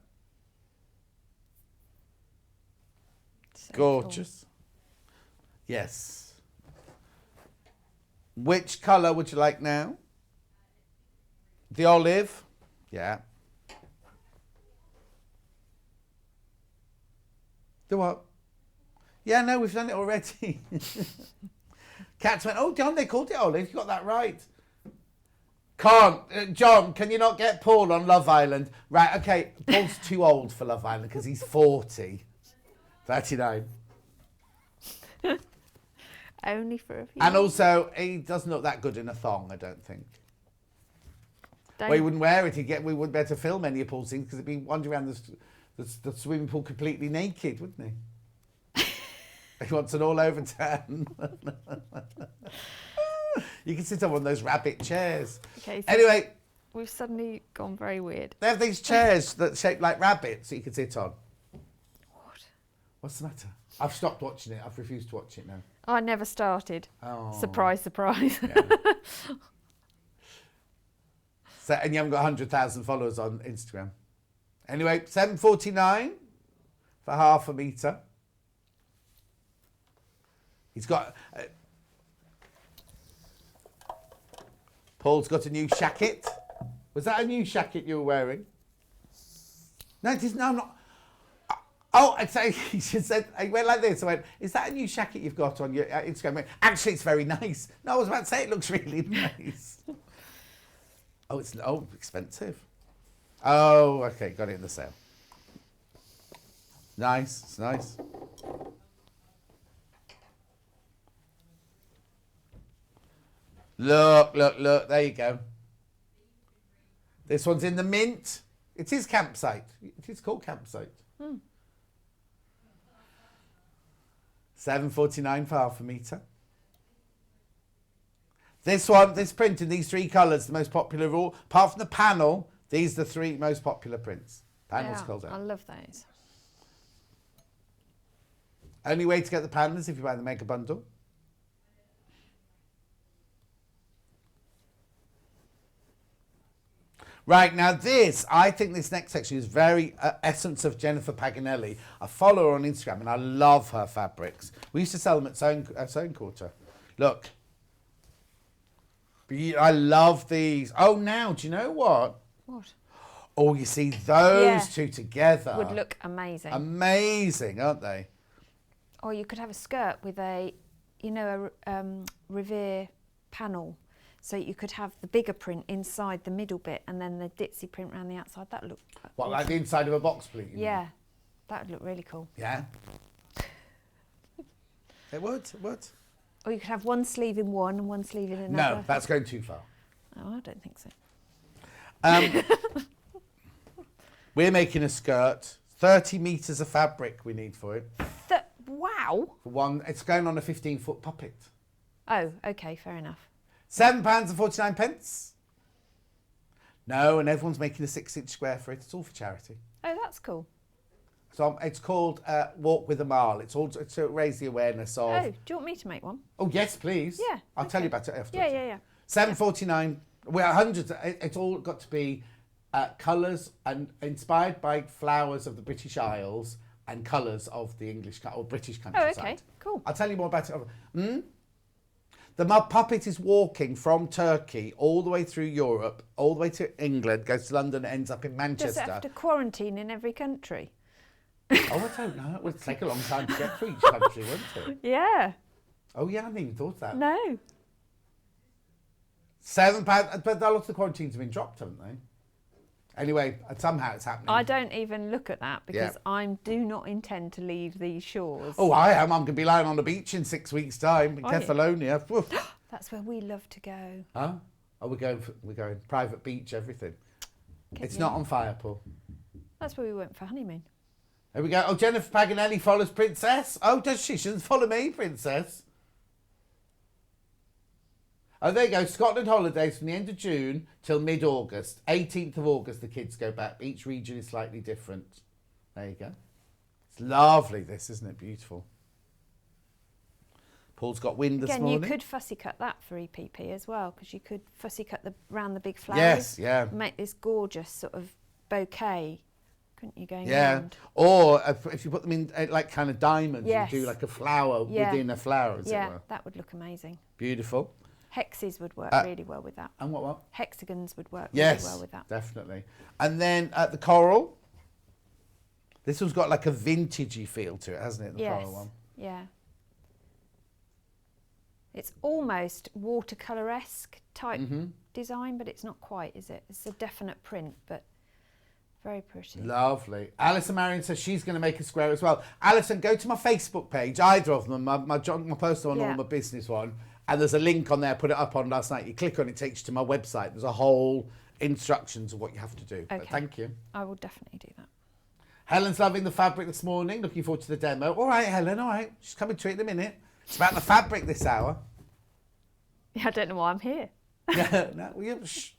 So cool. Gorgeous. Yes. Which colour would you like now? The olive? Yeah. Do what? Yeah, no, we've done it already. Cats went, oh, John, they called it Olive. You got that right. John, can you not get Paul on Love Island? Right, okay, Paul's too old for Love Island because he's 40. 39. Only for a few. And also, he doesn't look that good in a thong, I don't think. Don't- Well, he wouldn't wear it. We wouldn't be able to film any of Paul's scenes because he'd be wandering around the swimming pool completely naked, wouldn't he? He wants an all-over tan. You can sit on one of those rabbit chairs. Okay, so Anyway, we've suddenly gone very weird. they have these chairs that shaped like rabbits that you can sit on. What? What's the matter? I've stopped watching it. I've refused to watch it now. I never started. Oh. Surprise, surprise. Yeah. So, and you haven't got 100,000 followers on Instagram. Anyway, 7.49 for half a metre. He's got... Paul's got a new shacket. Was that a new shacket you were wearing? No, it is. No, I'm not. Oh, I'd say he just said, he went like this. I went, is that a new shacket you've got on your Instagram? I went, actually, it's very nice. No, I was about to say it looks really nice. Oh, it's expensive. Oh, okay, got it in the sale. Nice, it's nice. Look, there you go. This one's in the mint. It is campsite. It is called campsite. 7.49 for half a metre. This one, this print in these three colours, the most popular of all. Apart from the panel, these are the three most popular prints. Panels called I out. love those. Only way to get the panel is if you buy the mega bundle. Right, now this, I think this next section is very essence of Jennifer Paganelli. I follow her on Instagram and I love her fabrics. We used to sell them at Sewing Quarter. Look. I love these. Oh, now, do you know what? What? Oh, you see those Yeah. two together. Would look amazing. Amazing, aren't they? Or you could have a skirt with a, Revere panel. So you could have the bigger print inside the middle bit and then the ditzy print around the outside. That would look What, like the inside of a box pleat? you mean? Yeah, that would look really cool. Yeah. It would. Or you could have one sleeve in one and one sleeve in another. No, that's going too far. Oh, I don't think so. We're making a skirt. 30 metres of fabric we need for it. Wow. For one, it's going on a 15-foot puppet. Oh, okay, fair enough. £7.49. No, and everyone's making a 6-inch square for it. It's all for charity. Oh, that's cool. So it's called Walk with a Mile. It's all to raise the awareness of... Oh, do you want me to make one? Oh, yes, please. Yeah, I'll tell you about it after. Yeah. £7.49. We're hundreds. It's all got to be colours and inspired by flowers of the British Isles and colours of the English or British countryside. Oh, okay, cool. I'll tell you more about it. The puppet is walking from Turkey all the way through Europe, all the way to England, goes to London, ends up in Manchester. Does it have to quarantine in every country? Oh, I don't know. It would take a long time to get through each country, wouldn't it? Yeah. Oh, yeah, I hadn't even thought of that. No. £7, but a lot of the quarantines have been dropped, haven't they? Anyway, somehow it's happening. I don't even look at that because Yeah. I do not intend to leave these shores. Oh, I am. I'm going to be lying on the beach in 6 weeks' time in Are you? Kefalonia. Woof. That's where we love to go. Huh? Oh, we're going private beach, everything. Get It's you. not on fire, Paul. That's where we went for honeymoon. There we go. Oh, Jennifer Paganelli follows Princess. Oh, does she? She doesn't follow me, Princess. Oh, there you go. Scotland holidays from the end of June till mid-August. 18th of August, the kids go back. Each region is slightly different. There you go. It's lovely, this, isn't it? Beautiful. Paul's got wind this Again, morning. you could fussy cut that for EPP as well because you could fussy cut around the big flowers. Yes, yeah. Make this gorgeous sort of bouquet, couldn't you, going Yeah. round? Or if you put them in like kind of diamonds, Yes. you do like a flower Yeah. within a flower, as it Yeah, were. that would look amazing. Beautiful. Hexes would work really well with that. And what? Hexagons would work Yes, really well with that. definitely. And then the coral. This one's got like a vintagey feel to it, hasn't it? The Yes. floral one. Yeah. It's almost watercolour-esque type design, but it's not quite, is it? It's a definite print, but very pretty. Lovely. Alison Marion says she's going to make a square as well. Alison, go to my Facebook page, either of them, my personal one Yeah. or my business one, and there's a link on there. Put it up on last night. You click on it, takes you to my website. There's a whole instructions of what you have to do. But Okay. thank you. I will definitely do that. Helen's loving the fabric this morning. Looking forward to the demo. All right, Helen. All right. She's coming to it in a minute. It's about the fabric this hour. Yeah, I don't know why I'm here. No, well, shh.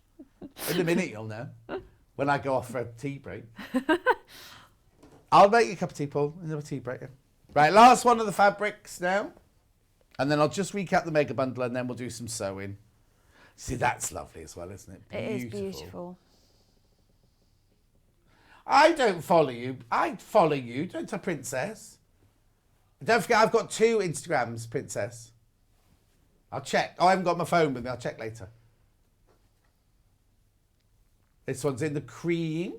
In a minute you'll know. When I go off for a tea break. I'll make you a cup of tea, Paul. Another tea break. Right, last one of the fabrics now. And then I'll just recap the mega bundle and then we'll do some sewing. See, that's lovely as well, isn't it? It is beautiful. I don't follow you. I follow you, don't I, Princess? Don't forget, I've got 2 Instagrams, Princess. I'll check. Oh, I haven't got my phone with me. I'll check later. This one's in the cream.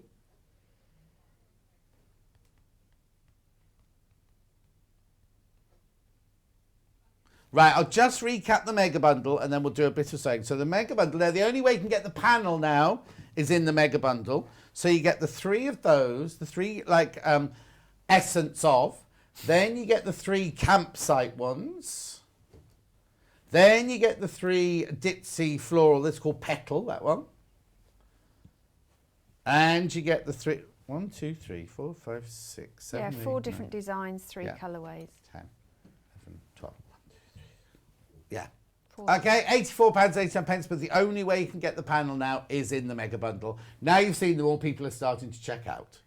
Right, I'll just recap the mega bundle and then we'll do a bit of sewing. So the mega bundle, now the only way you can get the panel now is in the mega bundle. So you get the 3 of those, the 3 like essence of. Then you get the 3 campsite ones. Then you get the 3 ditzy floral, this is called petal, that one. And you get the 3, 1, 2, 3, 4, 5, 6, 7, Yeah, 4 8, different 9, designs, 3 Yeah. colourways. 10, 11, 12. 1, 2, 3. Yeah. 4. Okay, £84.89, but the only way you can get the panel now is in the mega bundle. Now you've seen them all, people are starting to check out.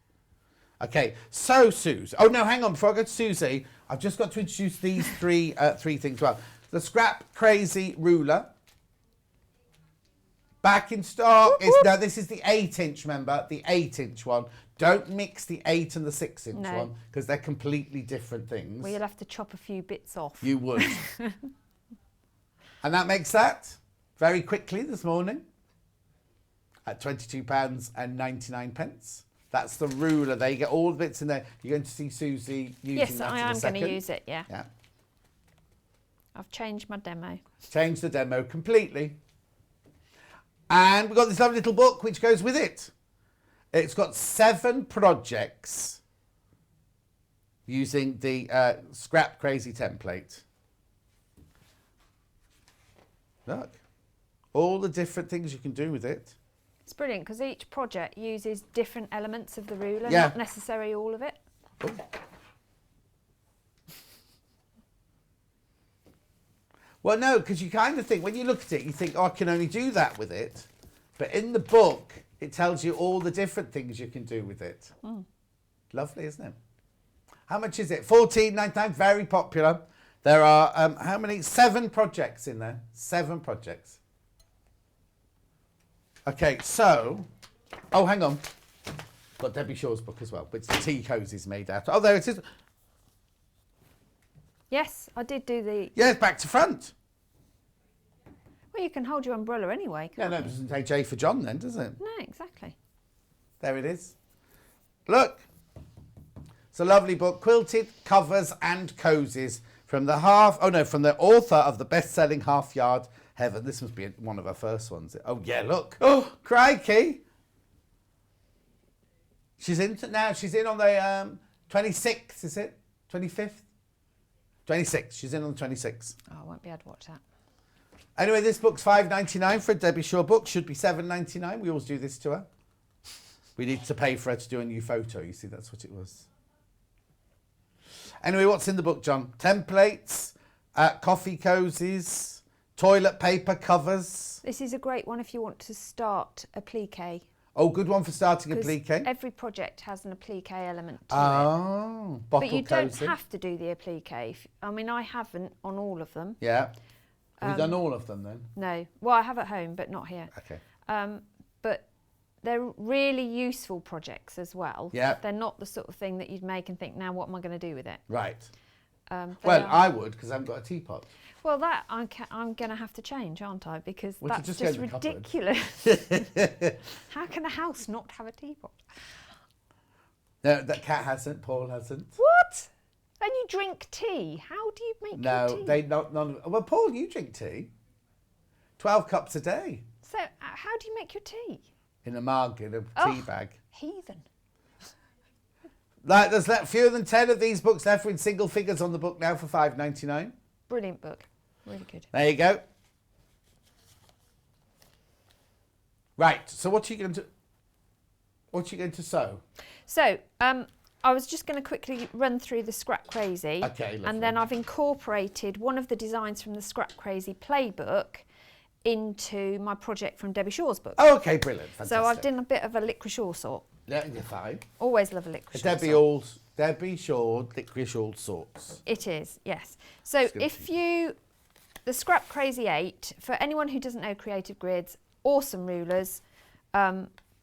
Okay, so Suze. Oh no, hang on, before I go to Susie, I've just got to introduce these three things as well. The Scrap Crazy Ruler. Back in stock. Now this is the 8-inch, remember, the 8-inch one. Don't mix the 8 and the 6-inch No. one because they're completely different things. Well, you'll have to chop a few bits off. You would. And that makes that very quickly this morning at £22.99. That's the ruler. There you get all the bits in there. You're going to see Susie using Yes, that I in a am second. going to use it, yeah. Yeah. I've changed my demo. Change the demo completely. And we've got this lovely little book which goes with it. It's got 7 projects using the Scrap Crazy template. Look, all the different things you can do with it. It's brilliant because each project uses different elements of the ruler, Yeah. not necessarily all of it. Oh. Well, no, because you kind of think, when you look at it, you think, oh, I can only do that with it. But in the book, it tells you all the different things you can do with it. Lovely, isn't it? How much is it? £14.99, very popular. There are, how many? 7 projects in there. 7 projects. Okay, so, oh, hang on. Got Debbie Shaw's book as well, which the tea cozy's made out of. Oh, there it is. Yes, I did do the... Yeah, it's back to front. Well, you can hold your umbrella anyway, Yeah, can't no, you? it doesn't take J for John then, does it? No, exactly. There it is. Look. It's a lovely book. Quilted Covers and Cozies from the from the author of the best-selling Half Yard Heaven. This must be one of her first ones. Oh, yeah, look. Oh, crikey. She's in now. She's in on the 26th, is it? 25th? 26th. She's in on the 26th. Oh, I won't be able to watch that. Anyway, this book's £5.99 for a Debbie Shaw book. Should be £7.99. We always do this to her. We need to pay for her to do a new photo. You see, that's what it was. Anyway, what's in the book, John? Templates, coffee cozies, toilet paper covers. This is a great one if you want to start a applique. Oh, good one for starting a 'Cause applique. every project has an applique element to it. Oh, bottle But you cozy. don't have to do the applique. I mean, I haven't on all of them. Yeah. Have you done all of them then? No. Well, I have at home, but not here. Okay. But they're really useful projects as well. Yeah. They're not the sort of thing that you'd make and think, now what am I going to do with it? Right. They Well, are- I would, because I haven't got a teapot. Well, that I'm going to have to change, aren't I? Because We could that's just go just in the cupboard. ridiculous. How can a house not have a teapot? No, that Cat hasn't. Paul hasn't. What? And you drink tea. How do you make your tea? No, they not. None. Well, Paul, you drink tea. 12 cups a day So how do you make your tea? in a mug, in a tea bag. Heathen. Like, there's fewer than 10 of these books left. We're in single figures on the book now for $5.99. Brilliant book. Really good. There you go. Right. So what are you going to? What are you going to sew? So, I was just going to quickly run through the Scrap Crazy. Okay, lovely. And then I've incorporated one of the designs from the Scrap Crazy playbook into my project from Debbie Shaw's book. Oh, okay, brilliant. Fantastic. So I've done a bit of a licorice all sort. Yeah, you're fine. Always love a licorice Debbie all sort. Debbie Shaw, licorice all sorts. It is, yes. So if you, the Scrap Crazy 8, for anyone who doesn't know Creative Grids, awesome rulers,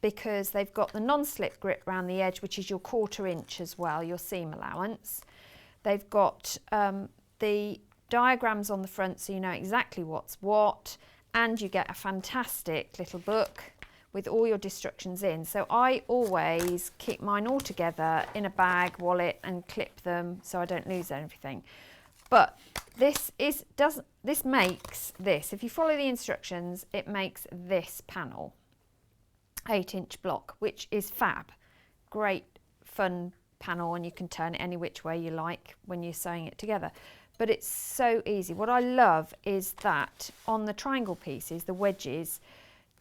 because they've got the non-slip grip around the edge, which is your 1/4 inch as well, your seam allowance. They've got the diagrams on the front so you know exactly what's what, and you get a fantastic little book with all your instructions in. So I always keep mine all together in a bag, wallet, and clip them so I don't lose everything. But this makes this, if you follow the instructions, it makes this panel, 8-inch block, which is fab. Great fun panel, and you can turn it any which way you like when you're sewing it together. But it's so easy. What I love is that on the triangle pieces, the wedges,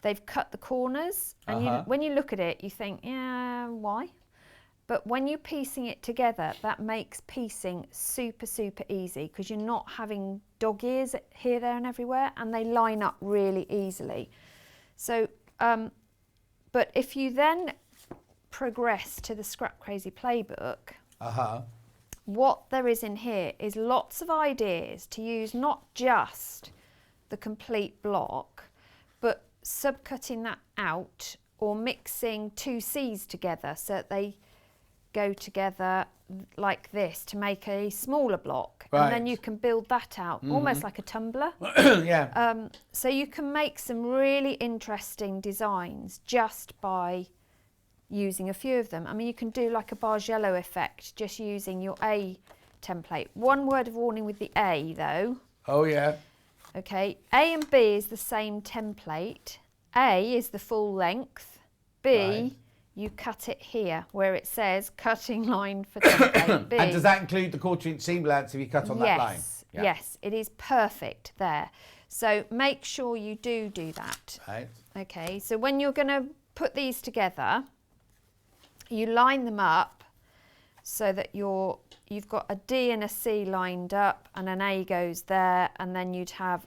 they've cut the corners, and when you look at it, you think, yeah, why? But when you're piecing it together, that makes piecing super, super easy because you're not having dog ears here, there, and everywhere, and they line up really easily. So, but if you then progress to the Scrap Crazy playbook, what there is in here is lots of ideas to use not just the complete block, but subcutting that out or mixing 2 C's together so that they go together like this to make a smaller block. Right. And then you can build that out almost like a tumbler. Yeah. So you can make some really interesting designs just by using a few of them. I mean, you can do like a Bargello effect just using your A template. One word of warning with the A though. Oh, yeah. Okay, A and B is the same template. A is the full length. B, Right. you cut it here where it says cutting line for template. B. And does that include the 1/4 inch seam allowance if you cut on that line? Yeah. Yes, it is perfect there. So make sure you do that. Right. Okay, so when you're going to put these together, you line them up so that you've got a D and a C lined up and an A goes there, and then you'd have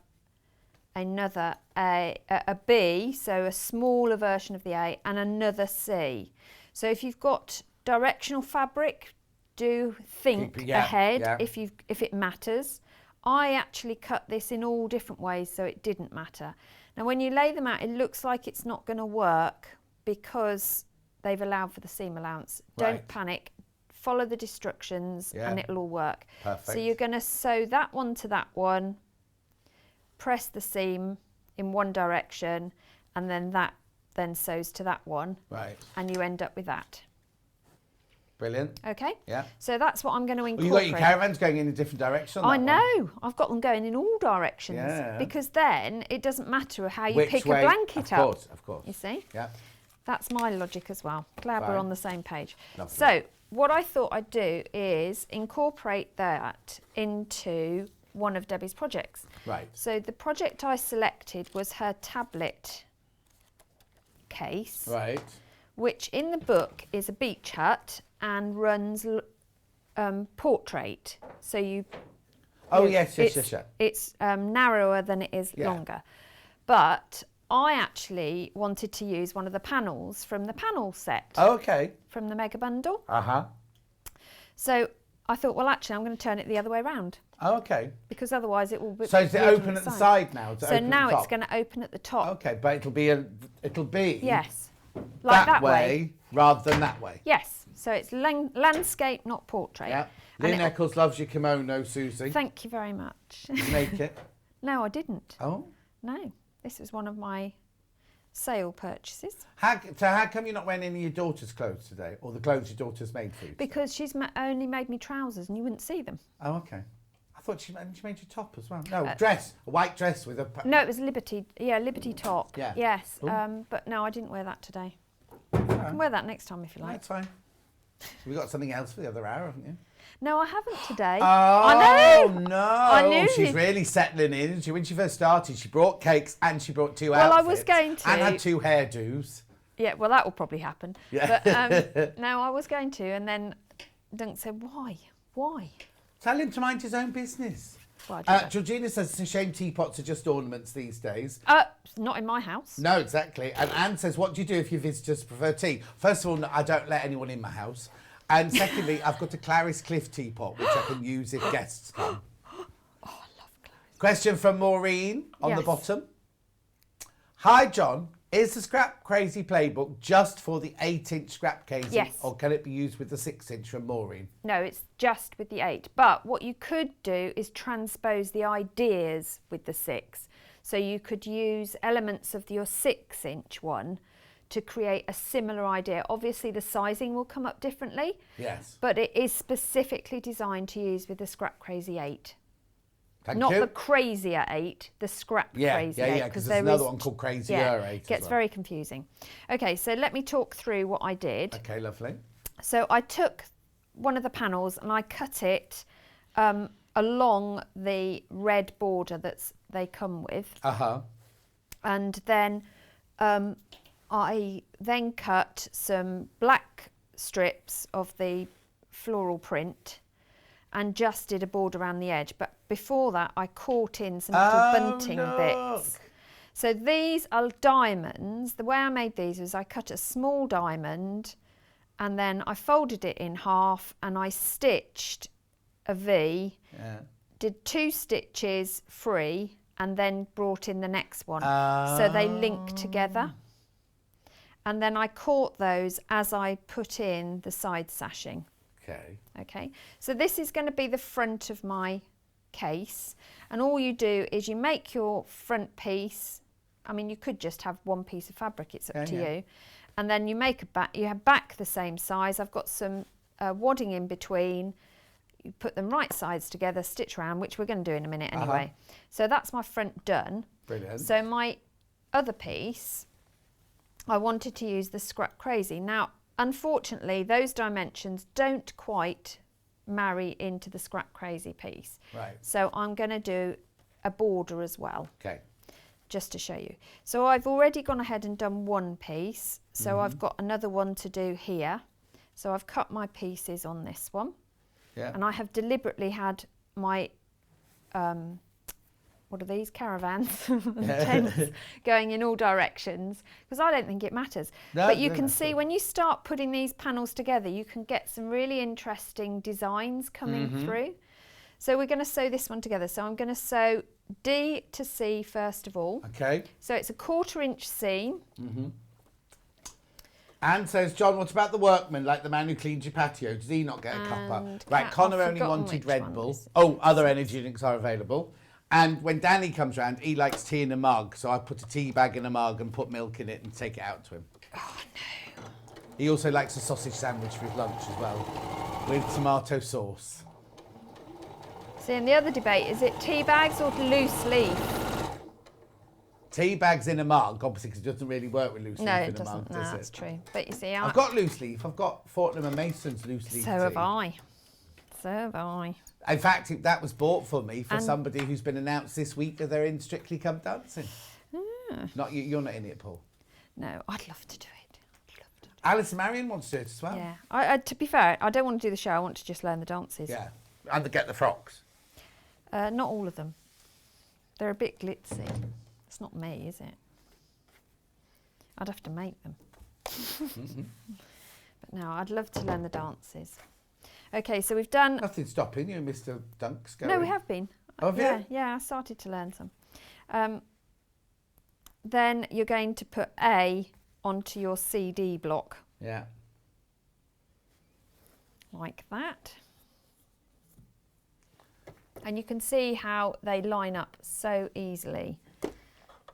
another a B, so a smaller version of the A, and another C. So if you've got directional fabric, do think ahead if it matters. I actually cut this in all different ways so it didn't matter. Now when you lay them out, it looks like it's not going to work because they've allowed for the seam allowance. Don't panic. Follow the instructions and it'll all work. Perfect. So you're going to sew that one to that one, press the seam in one direction, and then that then sews to that one. Right. And you end up with that. Brilliant. Okay? Yeah. So that's what I'm going to incorporate. Well, you've got your caravans going in a different direction. I know. I've got them going in all directions. Yeah. Because then it doesn't matter how you Which pick way? a blanket up. Of course, of course. You see? Yeah. That's my logic as well. Glad we're Fine. on the same page. Lovely. So what I thought I'd do is incorporate that into one of Debbie's projects. Right. So the project I selected was her tablet case, Right. which in the book is a beach hut and runs portrait. So you... Oh, you- yes. It's narrower than it is longer. But I actually wanted to use one of the panels from the panel set. Oh, okay. From the Mega Bundle. Uh-huh. So I thought, well, actually, I'm going to turn it the other way around Oh, okay. because otherwise it will be. So is it weird on open at the side now? Is it So open at now the it's top? going to open at the top. Okay, but it'll be Yes, like that way. rather than that way. Yes. So it's landscape, not portrait. Yeah. And Lynn Eccles loves your kimono, Susie. Thank you very much. Did you make it? No, I didn't. Oh. No, this was one of my sale purchases. So how come you're not wearing any of your daughter's clothes today, or the clothes your daughter's made for you? Because she's only made me trousers and you wouldn't see them. Oh, okay. I thought she made you top as well. No, dress, a white dress with a... No, it was Liberty top. Yeah. Yes, Ooh. but no, I didn't wear that today. You can wear that next time if you like. That's fine. We've got something else for the other hour, haven't you? No, I haven't today. Oh, I know. no. I knew She's you- really settling in. When she first started, she brought cakes and she brought 2 outfits. Well, I was going to. And had 2 hairdos. Yeah, well, that will probably happen. Yeah. But no, I was going to, and then Dunk said, "Why? Why?" Tell him to mind his own business. Well, I don't know. Georgina says it's a shame teapots are just ornaments these days. Not in my house. No, exactly. And Anne says, what do you do if your visitors prefer tea? First of all, I don't let anyone in my house. And secondly, I've got a Clarice Cliff teapot, which I can use if guests come. Oh, I love Clarice. Question from Maureen on the Yes. bottom. Hi, John. Is the Scrap Crazy Playbook just for the 8-inch scrap casing? Yes. Or can it be used with the 6-inch from Maureen? No, it's just with the 8. But what you could do is transpose the ideas with the 6. So you could use elements of your 6-inch one to create a similar idea. Obviously, the sizing will come up differently. Yes. But it is specifically designed to use with the Scrap Crazy 8. Thank Not you. the Crazier 8, the Scrap Crazy 8. Because there's another one called Crazier 8 as gets well. very confusing. Okay, so let me talk through what I did. Okay, lovely. So I took one of the panels and I cut it along the red border that they come with. Uh-huh. And then I then cut some black strips of the floral print and just did a border around the edge. But before that, I caught in some little bunting bits. So these are diamonds. The way I made these was I cut a small diamond and then I folded it in half and I stitched a V, did 2 stitches free and then brought in the next one. So they link together. And then I caught those as I put in the side sashing. Okay. Okay, so this is going to be the front of my case, and all you do is you make your front piece. I mean, you could just have one piece of fabric, it's up to you, and then you make a back. You have back the same size. I've got some wadding in between. You put them right sides together, stitch around, which we're going to do in a minute anyway. So that's my front done. Brilliant. So my other piece, I wanted to use the Scrap Crazy. Now, unfortunately, those dimensions don't quite marry into the Scrap Crazy piece. Right. So I'm going to do a border as well, Okay. just to show you. So I've already gone ahead and done one piece. So I've got another one to do here. So I've cut my pieces on this one. Yeah. And I have deliberately had my, what are these, caravans, tents going in all directions, because I don't think it matters. No, but you no, can no, see sure. when you start putting these panels together, you can get some really interesting designs coming through. So we're going to sew this one together. So I'm going to sew D to C first of all. Okay. So it's a 1/4 inch seam. Anne says, John, what about the workman, like the man who cleans your patio? Does he not get a cuppa? And Right, Kat, Connor I've only forgotten wanted which Red one Bull. this Oh, other energy drinks are available. And when Danny comes round, he likes tea in a mug. So I put a tea bag in a mug and put milk in it and take it out to him. Oh, no. He also likes a sausage sandwich for his lunch as well, with tomato sauce. See, and the other debate, is it tea bags or loose leaf? Tea bags in a mug, obviously, because it doesn't really work with loose No, leaf it in a doesn't. mug, No, does that's it? true. But you see, I've got loose leaf. I've got Fortnum and Mason's loose leaf so have tea. I. So have I. In fact, that was bought for me for And- somebody who's been announced this week that they're in Strictly Come Dancing. Not you. You're not in it, Paul. No, I'd love to do it. Alice Marion wants to do it as well. Yeah. To be fair, I don't want to do the show. I want to just learn the dances. Yeah. And to get the frocks. Not all of them. They're a bit glitzy. It's not me, is it? I'd have to make them. But no, I'd love to learn the dances. Okay, so we've done... Nothing stopping you, Mr. Dunks. Going. No, we have been. Oh, have yeah, you? yeah, I started to learn some. Then you're going to put A onto your CD block, Yeah. like that. And you can see how they line up so easily.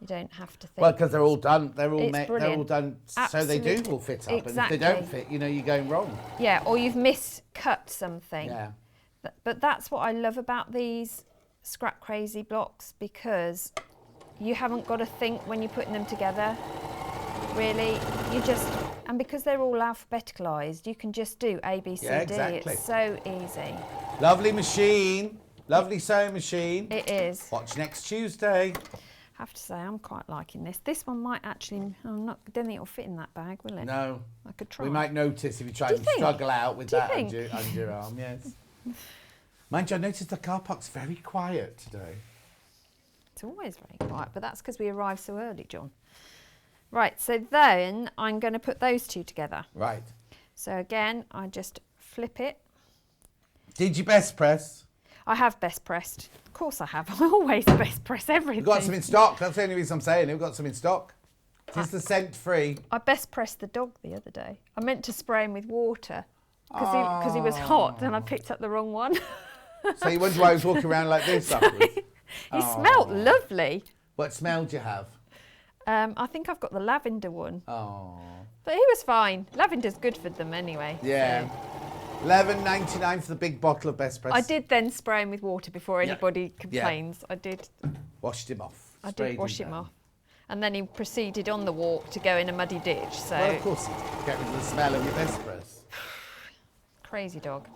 You don't have to think. Well, because they're all done. They're all It's they're all done so they do Absolutely. all fit up. Exactly. And if they don't fit, you know, you're going wrong. Yeah, or you've miscut something. Yeah. But that's what I love about these Scrap Crazy blocks, because you haven't got to think when you're putting them together. Really, you just, and because they're all alphabeticalised, you can just do A, B, C, Yeah, D. exactly. It's so easy. Lovely machine. Lovely sewing machine. It is. Watch next Tuesday. I have to say, I'm quite liking this. This one might actually, I don't think it'll fit in that bag, will it? No. I could try. We might notice if you try Do you and think? struggle out with Do you that think? under your arm, yes. Mind you, I noticed the car park's very quiet today. It's always very quiet, but that's because we arrived so early, John. Right, so then I'm going to put those two together. Right. So again, I just flip it. Did you best press? I have best pressed. Of course I have. I always best press everything. We've got some in stock. That's the only reason I'm saying it. We've got some in stock. It's the scent free. I best pressed the dog the other day. I meant to spray him with water because he was hot and I picked up the wrong one. So you wonder why I was walking around like this afterwards? He smelled lovely. What smell do you have? I think I've got the lavender one. Oh. But he was fine. Lavender's good for them anyway. Yeah. So. $11.99 for the big bottle of best press. I did then spray him with water before anybody complains. I did. Washed him off. I Sprayed did wash him down. off. And then he proceeded on the walk to go in a muddy ditch. So Well, of course, get rid of the smell of your best press. crazy dog.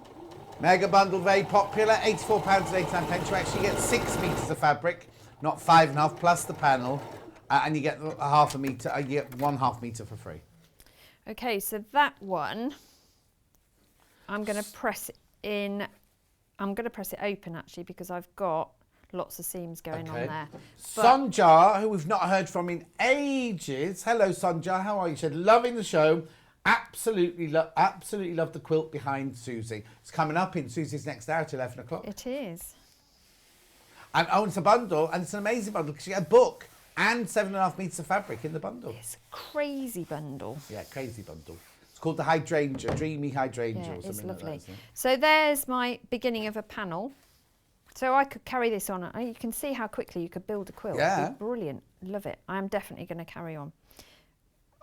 Mega bundle, very popular, £84.89. You actually get 6 metres of fabric, not 5.5, plus the panel, and you get a half a metre. You get 1/2 metre for free. Okay, so that one, I'm going to press it in. I'm going to press it open actually because I've got lots of seams going on there. But Sonja, who we've not heard from in ages. Hello, Sonja. How are you? She said, loving the show. Absolutely love the quilt behind Suzie. It's coming up in Susie's next hour at 11 o'clock. it is. And it's a bundle, and it's an amazing bundle because you get a book and 7.5 metres of fabric in the bundle. It's a crazy bundle. Yeah, crazy bundle. It's called the Hydrangea, Dreamy Hydrangea Yeah, or it's something lovely. like that. Isn't it? So there's my beginning of a panel. So I could carry this on. You can see how quickly you could build a quilt. Yeah. It's brilliant. Love it. I am definitely going to carry on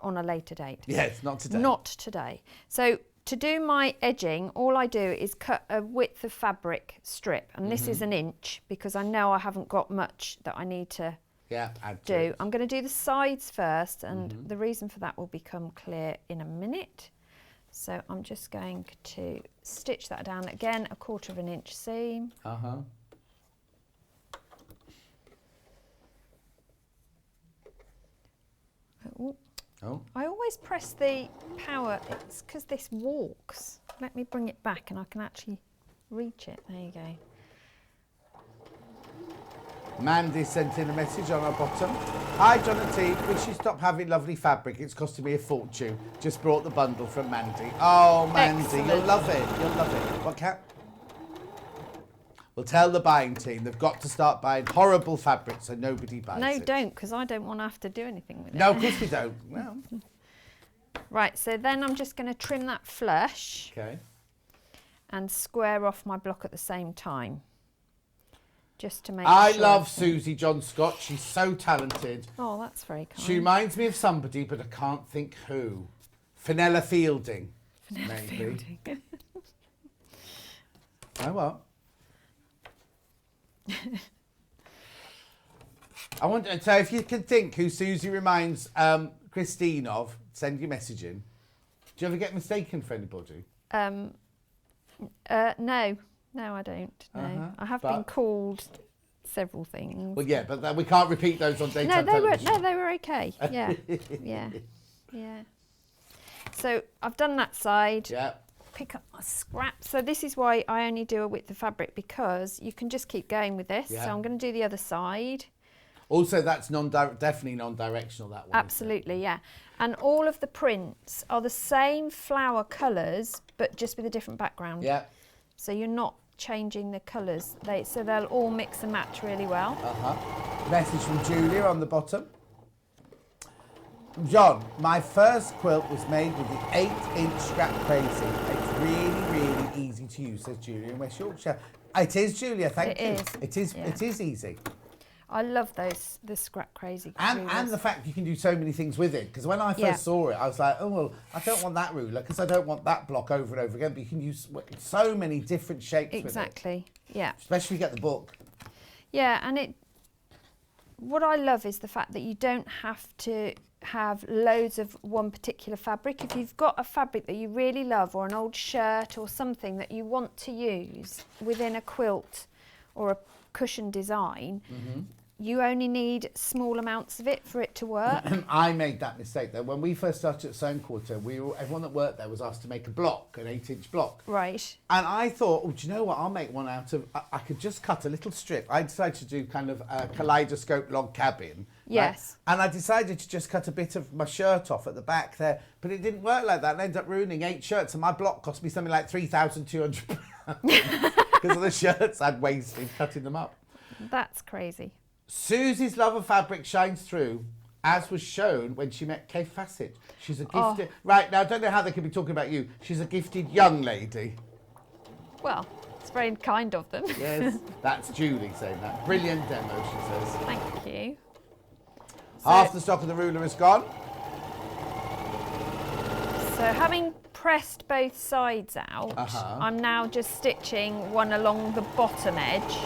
a later date. Yes, not today. Not today. So to do my edging, all I do is cut a width of fabric strip. And this is 1 inch because I know I haven't got much that I need to add to do. it. I'm going to do the sides first, and the reason for that will become clear in a minute. So I'm just going to stitch that down again, 1/4 inch seam. Uh-huh. Ooh. Oh. I always press the power, it's because this walks. Let me bring it back and I can actually reach it. There you go. Mandy sent in a message on our bottom. Hi, John and T. Wish you stop having lovely fabric. It's costing me a fortune. Just brought the bundle from Mandy. Oh, Mandy, Excellent. you'll love it. You'll love it. What cat? We'll tell the buying team they've got to start buying horrible fabric so nobody buys No, it. don't, because I don't want to have to do anything with it. No, of course we don't. Well, Right, so then I'm just going to trim that flush okay. and square off my block at the same time. Just to make I sure. love Susie John Scott. She's so talented. Oh, that's very kind. She reminds me of somebody, but I can't think who. Fenella Fielding. Maybe. Oh, well. I want so if you can think who Susie reminds Christine of, send your message in. Do you ever get mistaken for anybody? No, I don't. No, I have been but- called several things. Well, yeah, but we can't repeat those on daytime television. they were okay. Yeah, yeah. So I've done that side. Yeah. Pick up my scrap. So this is why I only do a width of fabric, because you can just keep going with this. Yeah. So I'm going to do the other side. Also, that's definitely non-directional, that one. isn't it? Absolutely, yeah. And all of the prints are the same flower colours, but just with a different background. Yeah. So you're not changing the colours. So they'll all mix and match really well. Message from Julia on the bottom. John, my first quilt was made with the 8-inch Scrap Crazy. It's really, really easy to use, says Julia in West Yorkshire. It is, Julia, thank you. It is, It is, yeah. it is easy. I love the Scrap Crazy And rulers. the fact you can do so many things with it. Because when I first saw it, I was like, oh, well, I don't want that ruler because I don't want that block over and over again. But you can use so many different shapes Exactly, with it. yeah. Especially if you get the book. Yeah, and what I love is the fact that you don't have to have loads of one particular fabric. If you've got a fabric that you really love, or an old shirt or something that you want to use within a quilt or a cushion design, you only need small amounts of it for it to work. I made that mistake though. When we first started at Sewing Quarter, everyone that worked there was asked to make a block, an 8-inch block. Right. And I thought, oh, do you know what? I'll make one out of, I could just cut a little strip. I decided to do kind of a kaleidoscope log cabin. Yes. Right? And I decided to just cut a bit of my shirt off at the back there, but it didn't work like that. I ended up ruining 8 shirts, and my block cost me something like £3,200 because of the shirts I'd wasted cutting them up. That's crazy. Susie's love of fabric shines through, as was shown when she met Kay Fassett. She's a gifted... Right, now, I don't know how they could be talking about you. She's a gifted young lady. Well, it's very kind of them. Yes, that's Julie saying that. Brilliant demo, she says. Thank you. Half the stock of the ruler is gone. So having pressed both sides out, I'm now just stitching one along the bottom edge.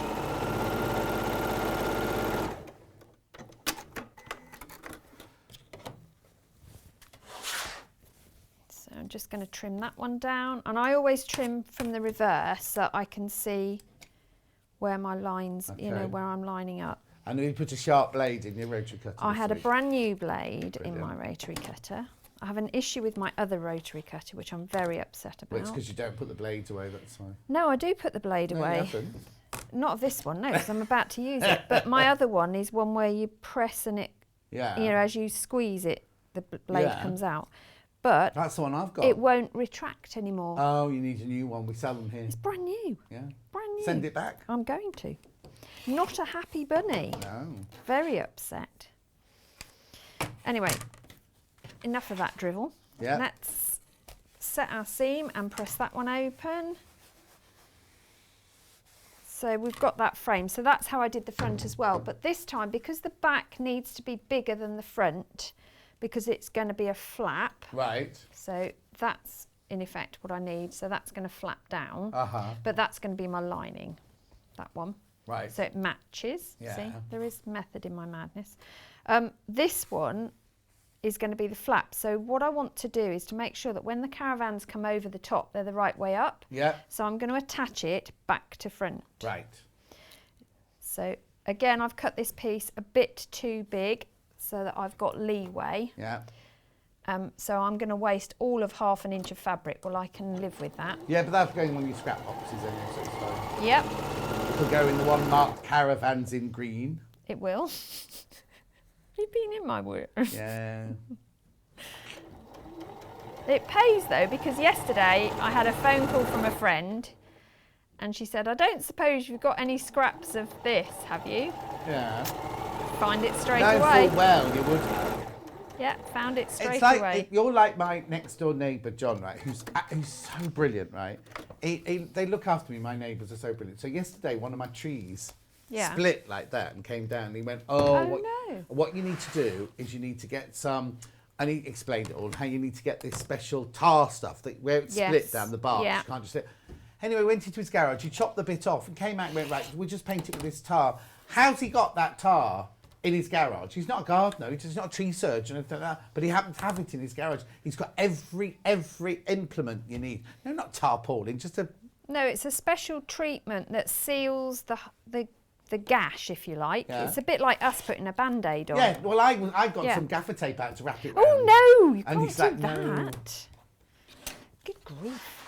So I'm just going to trim that one down, and I always trim from the reverse so I can see where my lines, you know, where I'm lining up. And you put a sharp blade in your rotary cutter. I had a brand new blade in my rotary cutter. I have an issue with my other rotary cutter, which I'm very upset about. Well, it's because you don't put the blades away, that's why. No, I do put the blade away. You haven't. Not of this one, no, because I'm about to use it. But my other one is one where you press and it, you know, as you squeeze it, the blade comes out. But that's the one I've got. It won't retract anymore. Oh, you need a new one. We sell them here. It's brand new. Yeah. Brand new. Send it back. I'm going to. Not a happy bunny. No. Very upset. Anyway, enough of that drivel. Yeah. Let's set our seam and press that one open. So we've got that frame. So that's how I did the front as well. But this time, because the back needs to be bigger than the front, because it's going to be a flap. Right. So that's in effect what I need. So that's going to flap down. But that's going to be my lining, that one. Right. So it matches. Yeah. See, there is method in my madness. This one is going to be the flap. So what I want to do is to make sure that when the caravans come over the top, they're the right way up. Yeah. So I'm going to attach it back to front. Right. So again, I've cut this piece a bit too big so that I've got leeway. Yeah. So I'm going to waste all of ½ inch of fabric. Well, I can live with that. Yeah, but that's going on your scrap boxes anyway, so it's fine. Yep. It'll go in the one marked caravans in green. It will. You've been in my work. Yeah. It pays though, because yesterday I had a phone call from a friend and she said, I don't suppose you've got any scraps of this, have you? Yeah. Find it straight No, away. full well, you would have. Yeah, found it straight It's like, away. you're like my next door neighbour, John, right, who's so brilliant, right? They look after me, my neighbours are so brilliant. So yesterday, one of my trees split like that and came down and he went, what you need to do is you need to get some, and he explained it all, how you need to get this special tar stuff that where it's split down the bark. Yeah. You can't just Anyway, went into his garage, he chopped the bit off and came out and went, right, we'll just paint it with this tar. How's he got that tar in his garage? He's not a gardener, he's not a tree surgeon, or anything like that, but he happened to have it in his garage. He's got every implement you need. No, not tarpaulin, just a... No, it's a special treatment that seals the gash, if you like. Yeah. It's a bit like us putting a Band-Aid on. Yeah, well, I got some gaffer tape out to wrap it round. Oh no, you And can't he's do like, that. no. Good grief.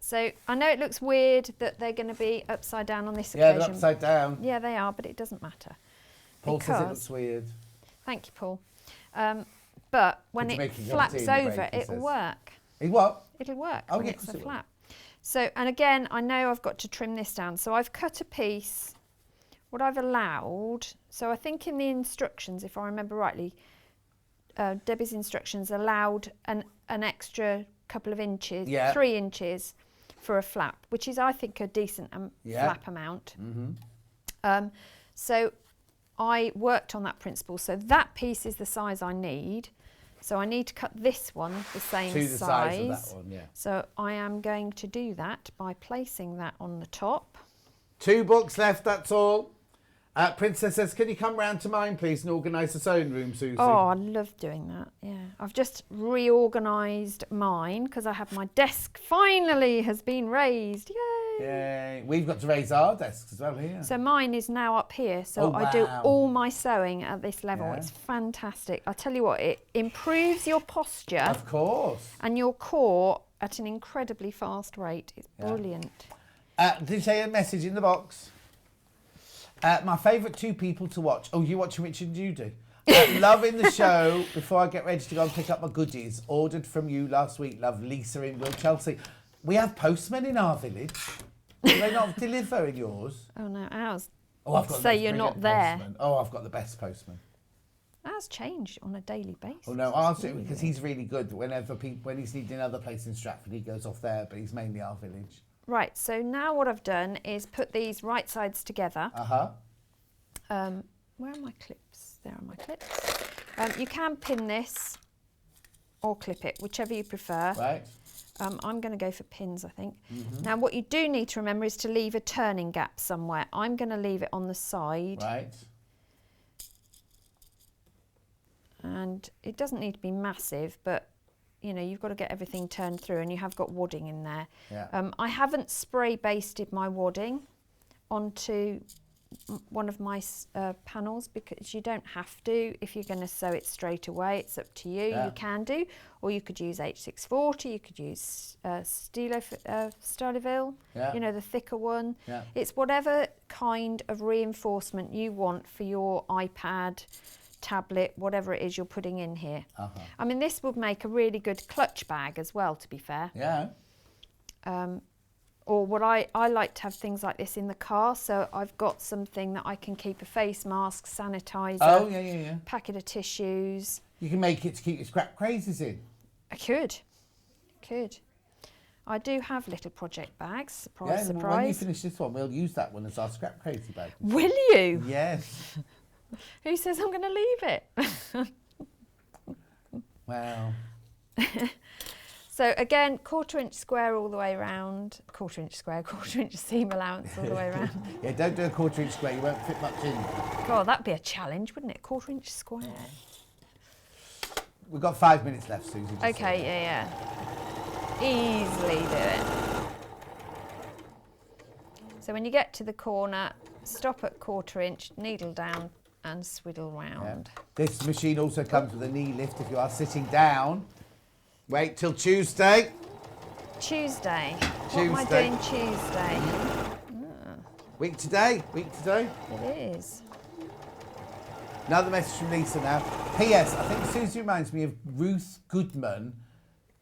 So I know it looks weird that they're going to be upside down on this Yeah, occasion. they're upside down. Yeah, they are, but it doesn't matter. Paul says it looks weird. Thank you, Paul. But when It's it making your flaps tea in the over, break, he it'll says. work. What? It'll work Oh, when yeah, it's of a course it will. flap. So, and again, I know I've got to trim this down. So I've cut a piece. What I've allowed, so I think in the instructions, if I remember rightly, Debbie's instructions allowed an extra couple of inches, 3 inches for a flap, which is, I think, a decent flap amount. So I worked on that principle. So that piece is the size I need. So I need to cut this one the same To the size of that one, yeah. So I am going to do that by placing that on the top. 2 books left, that's all. Princess says, can you come round to mine, please, and organise the sewing room, Suzie? Oh, I love doing that, yeah. I've just reorganised mine because I have my desk finally has been raised. Yay! Yay. We've got to raise our desks as well here. So mine is now up here, so Oh, I do wow. all my sewing at this level. Yeah. It's fantastic. I tell you what, it improves your posture Of course. and your core at an incredibly fast rate. It's Yeah. brilliant. Did you say a message in the box? My favourite 2 people to watch. Oh, you watching Richard and Judy? Loving the show. Before I get ready to go and pick up my goodies, ordered from you last week. Love, Lisa in Will Chelsea. We have postmen in our village. Do they not deliver in yours? Oh no, ours. Oh, I've got the Say most you're not brilliant there. postman. Oh, I've got the best postman. Ours change on a daily basis. Oh no, ours because he's really good. When he's needing another place in Stratford, he goes off there, but he's mainly our village. Right, so now what I've done is put these right sides together. Where are my clips? There are my clips. You can pin this or clip it, whichever you prefer. Right. I'm going to go for pins, I think. Now, what you do need to remember is to leave a turning gap somewhere. I'm going to leave it on the side. Right. And it doesn't need to be massive, but you know, you've got to get everything turned through, and you have got wadding in there. Yeah. I haven't spray basted my wadding onto one of my panels because you don't have to if you're going to sew it straight away. It's up to you. Yeah. You can do, or you could use H640. You could use Styloville. Yeah. You know, the thicker one. Yeah. It's whatever kind of reinforcement you want for your iPad, tablet, whatever it is you're putting in here. I mean, this would make a really good clutch bag as well, to be fair. Yeah. Or what I like to have things like this in the car, so I've got something that I can keep a face mask, sanitizer, Oh, yeah. packet of tissues. You can make it to keep your scrap crazies in. I could. I do have little project bags, surprise, Yeah, surprise. well, when you finish this one, we'll use that one as our scrap crazy bag. Will you? Yes. Who says I'm going to leave it? Well. So again, 1/4 inch square all the way around, 1/4 inch square, 1/4 inch seam allowance all the way around. Yeah, don't do a 1/4 inch square, you won't fit much in. God, that'd be a challenge, wouldn't it? 1/4 inch square. We've got 5 minutes left, Suzie. just Okay, so. yeah. Easily do it. So when you get to the corner, stop at 1/4 inch, needle down and swiddle round. Yeah. This machine also comes with a knee lift if you are sitting down. Wait till Tuesday. Tuesday. What am I doing Tuesday? Week today. It is. Another message from Lisa now. P.S. I think Suzie reminds me of Ruth Goodman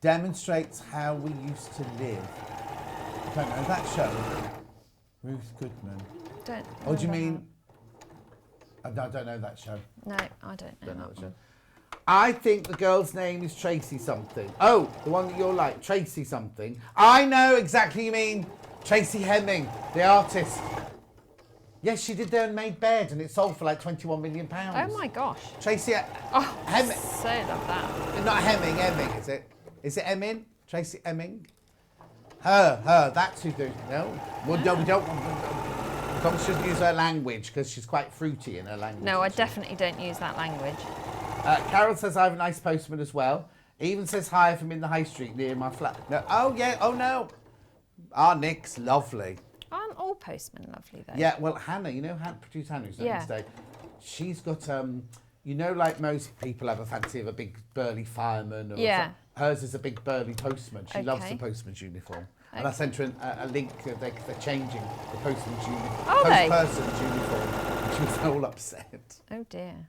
demonstrates how we used to live. I don't know that show. Ruth Goodman. Don't. Oh, do you mean? I don't know that show. No, I don't know that one. I think the girl's name is Tracy something. Oh, the one that you're like, Tracy something. I know exactly you mean. Tracy Hemming, the artist. Yes, she did their Made Bed and it sold for like £21 million. Oh my gosh. Tracy Oh, Hemming. so love that. Not Hemming, Emming, is it? Is it Emming? Tracy Emming? Her, that's who do. No? Well, no, we don't. Tom shouldn't use her language because she's quite fruity in her language. No, I definitely don't use that language. Carol says I have a nice postman as well. Even says hi from in the high street near my flat. No, oh yeah, oh no. Our Nick's lovely. Aren't all postmen lovely though? Yeah, well Hannah, you know producer Hannah who's not Yeah. today. She's got you know, like most people have a fancy of a big burly fireman. Or Yeah. Hers is a big burly postman. She loves the Okay. postman's uniform. And I sent her a link. They're changing the postman's uniform. Are they? Postperson's uniform. She was all upset. Oh dear.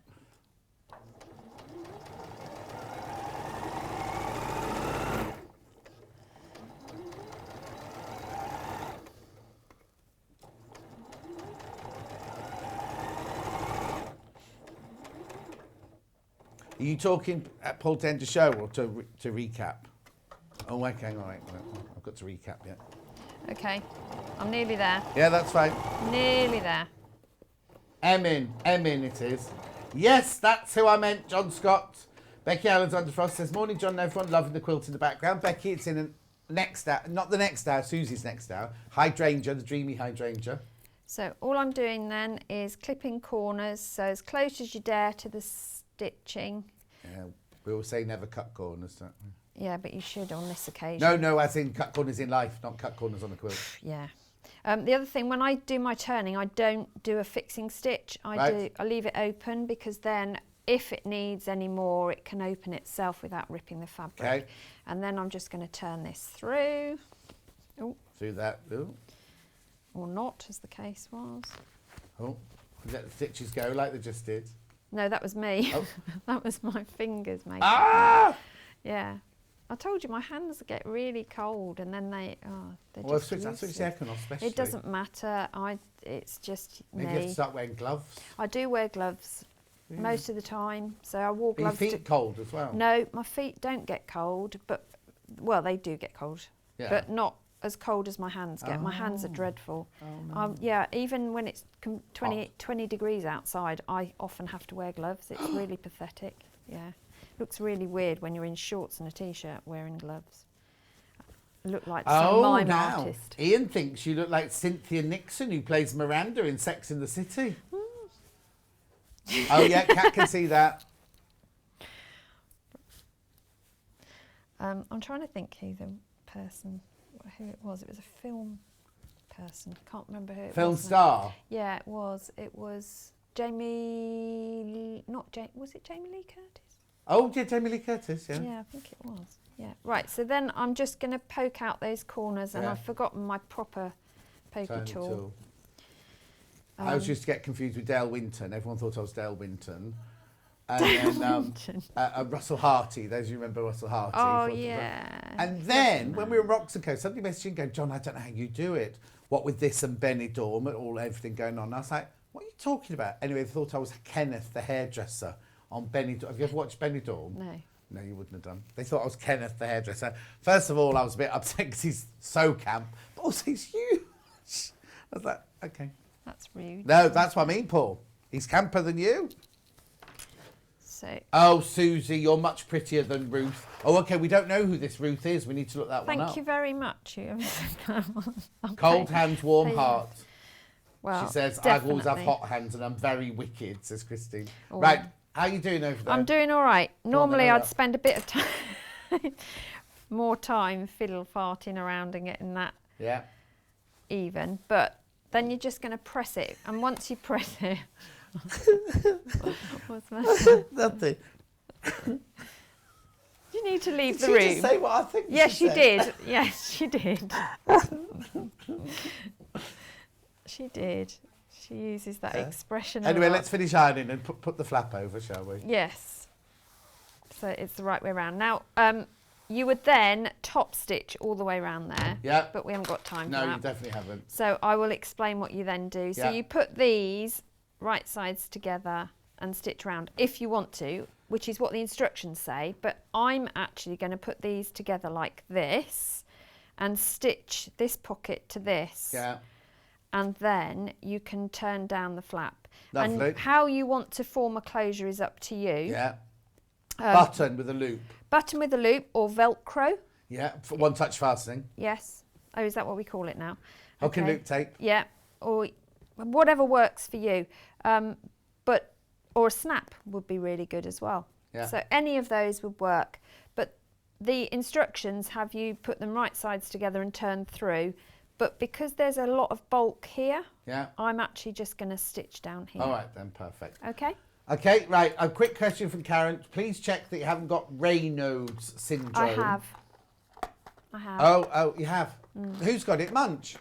Are you talking at Paul Tender show or to recap? Oh, okay, all right. I've got to recap yet. Okay, I'm nearly there. Yeah, that's fine. Nearly there. Emin it is. Yes, that's who I meant, John Scott. Becky Alexander Frost says, morning, John and everyone, loving the quilt in the background. Becky, it's in the next hour, not the next hour, Susie's next hour. Hydrangea, the Dreamy Hydrangea. So all I'm doing then is clipping corners, so as close as you dare to the stitching. Yeah, we always say never cut corners, don't we? Yeah, but you should on this occasion. No, as in cut corners in life, not cut corners on the quilt. Yeah. The other thing, when I do my turning, I don't do a fixing stitch. I leave it open, because then if it needs any more, it can open itself without ripping the fabric. Okay. And then I'm just going to turn this through. Oh. Through that. Ooh. Or not, as the case was. Oh, let the stitches go like they just did. No, that was me. Oh. That was my fingers making. Ah! Yeah. I told you my hands get really cold, and then they're Well, just that's what the aircon off, especially. It doesn't matter. It's just Maybe me. you have to start wearing gloves. I do wear gloves most of the time, so I wore Are your gloves. feet cold as well? No, my feet don't get cold, but well, they do get cold, but not as cold as my hands get. My hands are dreadful. Oh, no. Yeah, even when it's 20 degrees outside, I often have to wear gloves. It's really pathetic. Yeah. Looks really weird when you're in shorts and a t-shirt wearing gloves. Look like some mime artist. Ian thinks you look like Cynthia Nixon, who plays Miranda in Sex and the City. Oh yeah, Kat can see that. I'm trying to think who it was. It was a film person. Can't remember who it was. Film star. Yeah, it was. It was Jamie. Was it Jamie Lee Curtis? Oh yeah, Jamie Lee Curtis. Yeah. Yeah, I think it was. Yeah. Right. So then I'm just going to poke out those corners, and I've forgotten my proper pokey tool. I always used to get confused with Dale Winton. Everyone thought I was Dale Winton. And then Russell Harty. Those you remember Russell Harty. Oh yeah. And then when we were in Roxanne, somebody messaged and going, John, I don't know how you do it. What with this and Benidorm and everything going on. And I was like, what are you talking about? Anyway, they thought I was Kenneth, the hairdresser on Benidorm. Have you ever watched Benidorm? No. No, you wouldn't have done. They thought I was Kenneth, the hairdresser. First of all, I was a bit upset because he's so camp, but also he's huge. I was like, okay. That's rude. No, that's what I mean, Paul. He's camper than you. So. Oh, Susie, you're much prettier than Ruth. Oh, okay, we don't know who this Ruth is. We need to look that one up. Thank you very much. Cold hands, warm heart. Well, she says, I always have hot hands and I'm very wicked, says Christine. Oh. Right, how are you doing over there? I'm doing all right. Normally I'd spend a bit of time, more time fiddle farting around and getting that even, but then you're just going to press it, and once you press it, what's the matter? Nothing. You need to leave Did the room. Did you just say what I think Yes, she you said? did. Yes, she did. She did. She uses that expression. Anyway, a lot. let's finish ironing and put the flap over, shall we? Yes. So it's the right way around. Now, you would then top stitch all the way around there. Yeah. But we haven't got time for No, that. you definitely haven't. So I will explain what you then do. So Yeah. you put these right sides together and stitch around if you want to, which is what the instructions say. But I'm actually going to put these together like this and stitch this pocket to this. Yeah. And then you can turn down the flap. Lovely. And how you want to form a closure is up to you. Yeah. Button with a loop. Button with a loop or Velcro. Yeah, for one touch fastening. Yes. Oh, is that what we call it now? Hook and loop tape. Yeah, or whatever works for you. Or a snap would be really good as well. Yeah. So any of those would work. But the instructions have you put them right sides together and turn through. But because there's a lot of bulk here, I'm actually just going to stitch down here. All right then, perfect. Okay. Okay, right. A quick question from Karen. Please check that you haven't got Raynaud's syndrome. I have. Oh, you have. Who's got it? Munch.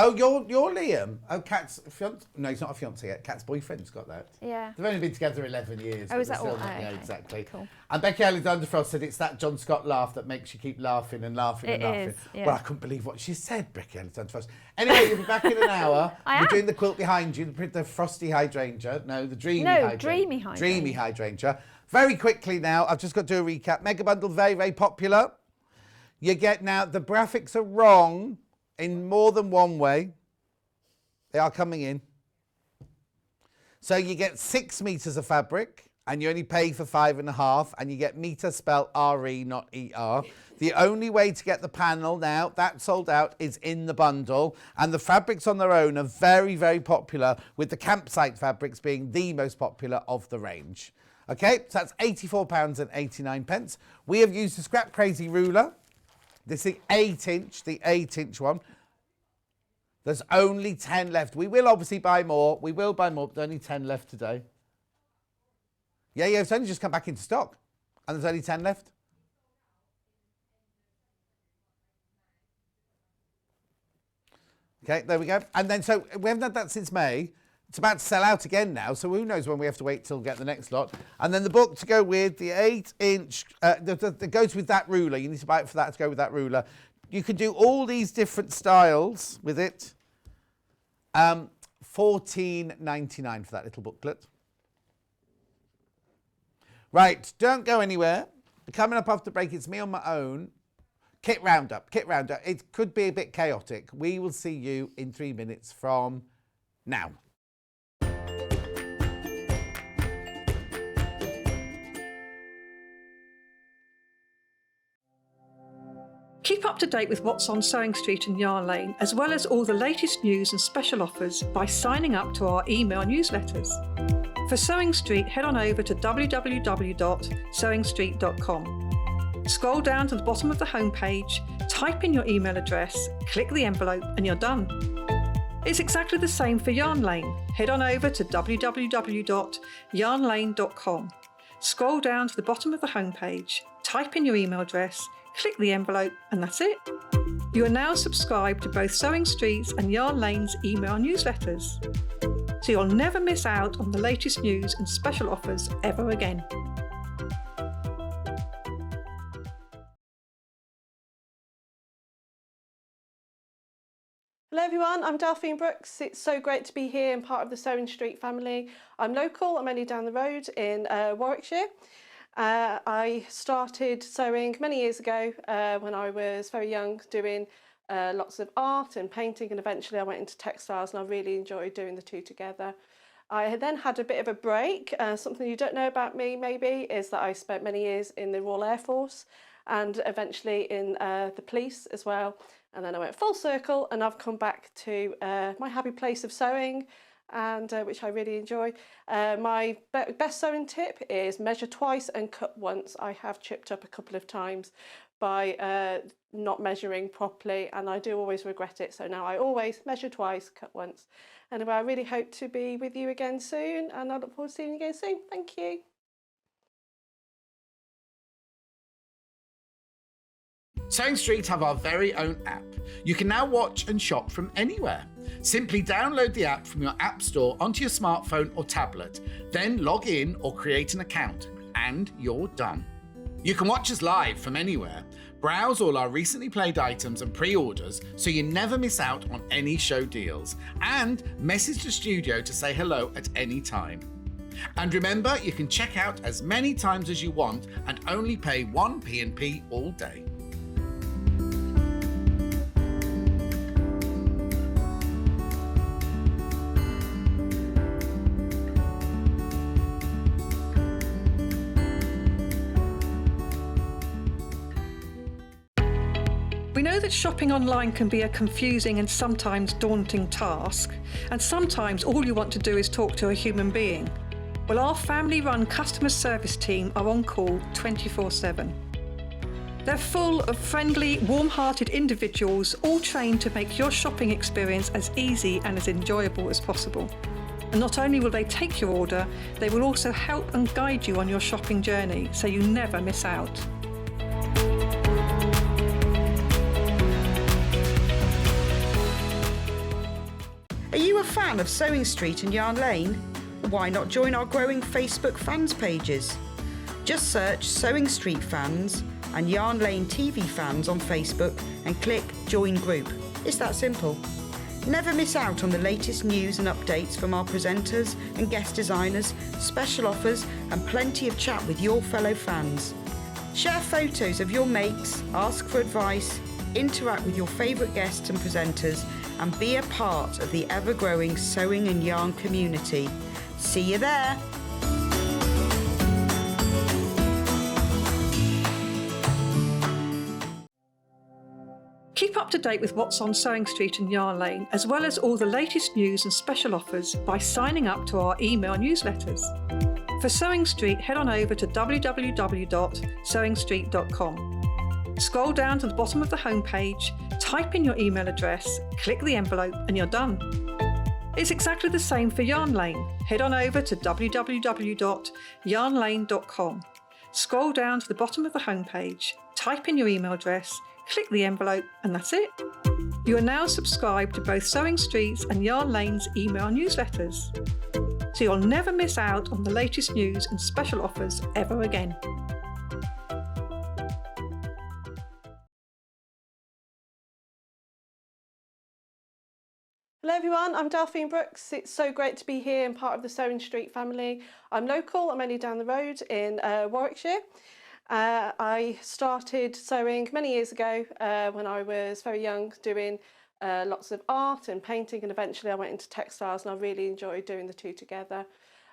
Oh, you're Liam. Oh, Kat's fiance. No, he's not a fiance yet. Kat's boyfriend's got that. Yeah. They've only been together 11 years. Oh, but is that they're all? still not- Oh, yeah, okay. exactly. Cool. And Becky Alexander Frost said it's that John Scott laugh that makes you keep laughing and laughing and It laughing. is, yeah. Well, I couldn't believe what she said, Becky Alexander Frost. Anyway, you'll be back in an hour. I We're am. doing the quilt behind you, the frosty hydrangea. No, the dreamy No, hydrangea. dreamy hydrangea. Dreamy hydrangea. Very quickly now, I've just got to do a recap. Mega Bundle, very, very popular. You get now, the graphics are wrong in more than one way. They are coming in. So you get 6 metres of fabric and you only pay for 5.5, and you get metre spelled R-E, not E-R. The only way to get the panel now, that's sold out, is in the bundle. And the fabrics on their own are very, very popular, with the campsite fabrics being the most popular of the range. Okay, so that's £84.89. We have used the Scrap Crazy ruler. This is the 8-inch one. There's only 10 left. We will obviously buy more. We will buy more, but there's only 10 left today. Yeah, it's only just come back into stock. And there's only 10 left. Okay, there we go. And then, so we haven't had that since May. It's about to sell out again now, so who knows when we have to wait till we get the next lot. And then the book to go with the 8-inch, that goes with that ruler. You need to buy it for that to go with that ruler. You can do all these different styles with it. $14.99 for that little booklet. Right, don't go anywhere. Coming up after the break, it's me on my own. Kit roundup. It could be a bit chaotic. We will see you in 3 minutes from now. Keep up to date with what's on Sewing Street and Yarn Lane, as well as all the latest news and special offers by signing up to our email newsletters. For Sewing Street, head on over to www.sewingstreet.com. Scroll down to the bottom of the homepage, type in your email address, click the envelope, and you're done. It's exactly the same for Yarn Lane. Head on over to www.yarnlane.com. Scroll down to the bottom of the homepage, type in your email address, click the envelope, and that's it. You are now subscribed to both Sewing Street's and Yarn Lane's email newsletters, so you'll never miss out on the latest news and special offers ever again. Hello everyone, I'm Delphine Brooks. It's so great to be here and part of the Sewing Street family. I'm local, I'm only down the road in Warwickshire. I started sewing many years ago when I was very young, doing lots of art and painting, and eventually I went into textiles, and I really enjoyed doing the two together. I then had a bit of a break. Something you don't know about me maybe is that I spent many years in the Royal Air Force and eventually in the police as well. And then I went full circle and I've come back to my happy place of sewing, and which I really enjoy. My best sewing tip is measure twice and cut once. I have chipped up a couple of times by not measuring properly, and I do always regret it. So now I always measure twice, cut once. Anyway, I really hope to be with you again soon, and I look forward to seeing you again soon. Thank you. Sewing Street have our very own app. You can now watch and shop from anywhere. Simply download the app from your app store onto your smartphone or tablet, then log in or create an account, and you're done. You can watch us live from anywhere, browse all our recently played items and pre-orders so you never miss out on any show deals, and message the studio to say hello at any time. And remember, you can check out as many times as you want and only pay 1 P&P all day. We know that shopping online can be a confusing and sometimes daunting task, and sometimes all you want to do is talk to a human being. Well, our family-run customer service team are on call 24/7. They're full of friendly, warm-hearted individuals, all trained to make your shopping experience as easy and as enjoyable as possible. And not only will they take your order, they will also help and guide you on your shopping journey, so you never miss out. Are you a fan of Sewing Street and Yarn Lane? Why not join our growing Facebook fans pages? Just search Sewing Street Fans and Yarn Lane TV Fans on Facebook and click Join Group. It's that simple. Never miss out on the latest news and updates from our presenters and guest designers, special offers, and plenty of chat with your fellow fans. Share photos of your makes, ask for advice, interact with your favourite guests and presenters, and be a part of the ever-growing sewing and yarn community. See you there. Keep up to date with what's on Sewing Street and Yarn Lane, as well as all the latest news and special offers by signing up to our email newsletters. For Sewing Street, head on over to www.sewingstreet.com. Scroll down to the bottom of the homepage, type in your email address, click the envelope, and you're done. It's exactly the same for Yarn Lane. Head on over to www.yarnlane.com. Scroll down to the bottom of the homepage, type in your email address, click the envelope, and that's it. You are now subscribed to both Sewing Street's and Yarn Lane's email newsletters, so you'll never miss out on the latest news and special offers ever again. Hello everyone, I'm Delphine Brooks. It's so great to be here and part of the Sewing Street family. I'm local, I'm only down the road in Warwickshire. I started sewing many years ago when I was very young, doing lots of art and painting, and eventually I went into textiles and I really enjoyed doing the two together.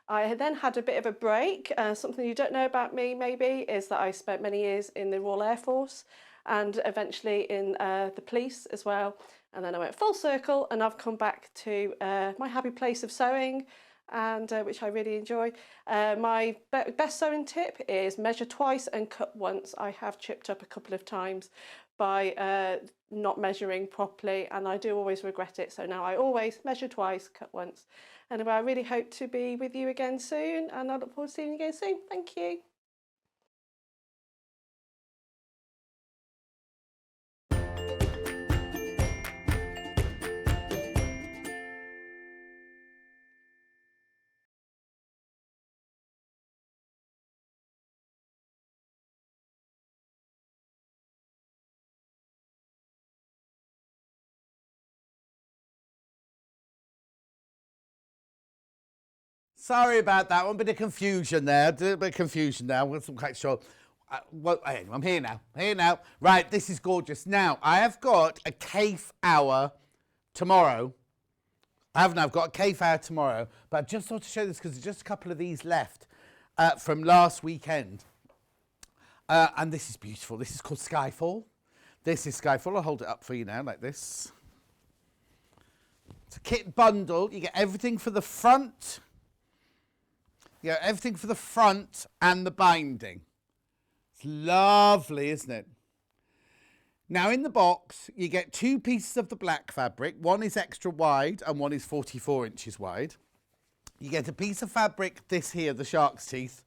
I then had a bit of a break. Something you don't know about me maybe is that I spent many years in the Royal Air Force and eventually in the police as well. And then I went full circle and I've come back to my happy place of sewing, and which I really enjoy. My best sewing tip is measure twice and cut once. I have chipped up a couple of times by not measuring properly, and I do always regret it. So now I always measure twice, cut once. Anyway, I really hope to be with you again soon, and I look forward to seeing you again soon. Thank you. Sorry about that one, bit of confusion there. A bit of confusion now. I wasn't quite sure. Well, anyway, I'm here now. Right, this is gorgeous. Now, I have got a cave hour tomorrow. I've got a cave hour tomorrow, but I just thought to show this because there's just a couple of these left from last weekend. And this is beautiful. This is called Skyfall. This is Skyfall. I'll hold it up for you now like this. It's a kit bundle. You get everything for the front. Yeah, everything for the front and the binding. It's lovely, isn't it? Now in the box, you get two pieces of the black fabric. One is extra wide and one is 44 inches wide. You get a piece of fabric, this here, the shark's teeth,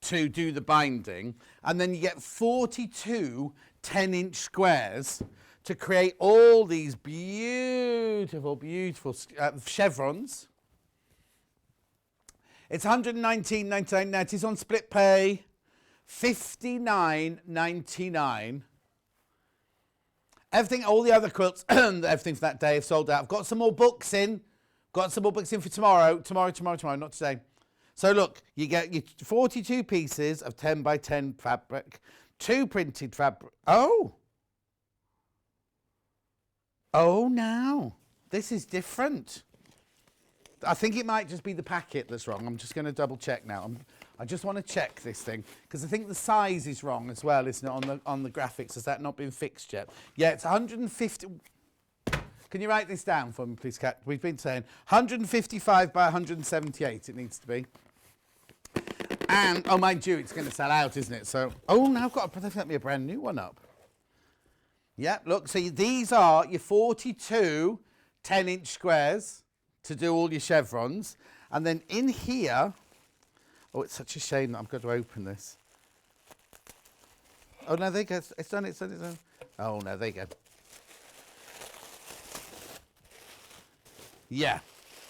to do the binding. And then you get 42 10-inch squares to create all these beautiful, beautiful chevrons. It's £119.99. Now it is on split pay, £59.99. Everything, all the other quilts, everything for that day have sold out. I've got some more books in. Got some more books in for tomorrow. Tomorrow, not today. So look, you get your 42 pieces of 10 by 10 fabric, 2 printed fabric. Oh, now this is different. I think it might just be the packet that's wrong. I'm just going to double check now. I just want to check this thing because I think the size is wrong as well, isn't it, on the graphics? Has that not been fixed yet? Yeah, it's 150. Can you write this down for me, please, Kat? We've been saying 155 by 178 it needs to be. And, oh, mind you, it's going to sell out, isn't it? So, oh, now I've got to set me a brand new one up. Yeah, look, so these are your 42 10-inch squares to do all your chevrons. And then in here, oh, it's such a shame that I've got to open this. Oh, no, there you go. It's done. Oh, no, there you go. Yeah.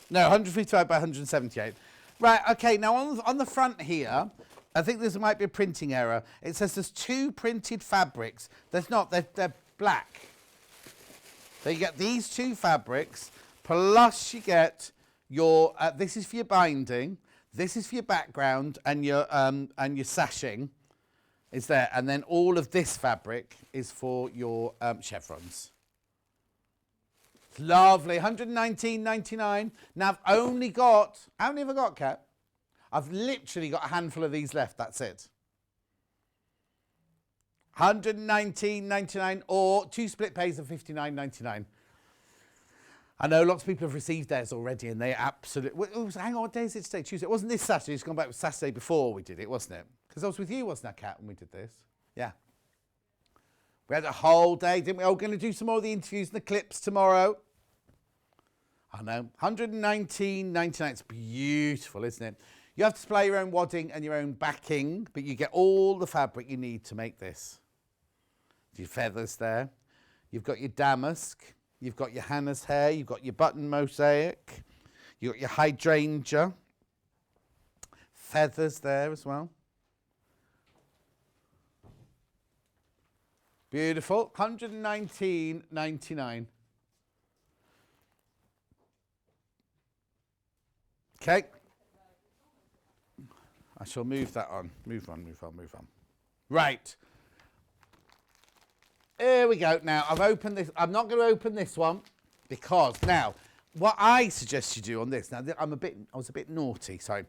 No, 155 by 178. Right, okay, now on the front here, I think this might be a printing error. It says there's 2 printed fabrics. There's not, they're black. So you get these 2 fabrics, plus you get your, this is for your binding, this is for your background, and your sashing is there. And then all of this fabric is for your chevrons. Lovely, 119.99. Now I've only got, how many have I got, Kat? I've literally got a handful of these left. That's it. 119.99 or 2 split pays of 59.99. I know lots of people have received theirs already, and they absolutely... hang on, what day is it today? Tuesday. It wasn't this Saturday. It's gone back to Saturday before we did it, wasn't it? Because I was with you, wasn't I, Kat, when we did this? Yeah. We had a whole day, didn't we? Oh, we're going to do some more of the interviews and the clips tomorrow. I know. 119.99. It's beautiful, isn't it? You have to supply your own wadding and your own backing, but you get all the fabric you need to make this. Your feathers there. You've got your damask. You've got your Hannah's hair. You've got your button mosaic. You've got your hydrangea. Feathers there as well. Beautiful. 119.99. Okay. I shall move that on. Move on. Right. Here we go. Now, I've opened this. I'm not going to open this one because now, what I suggest you do on this, now I was a bit naughty, sorry,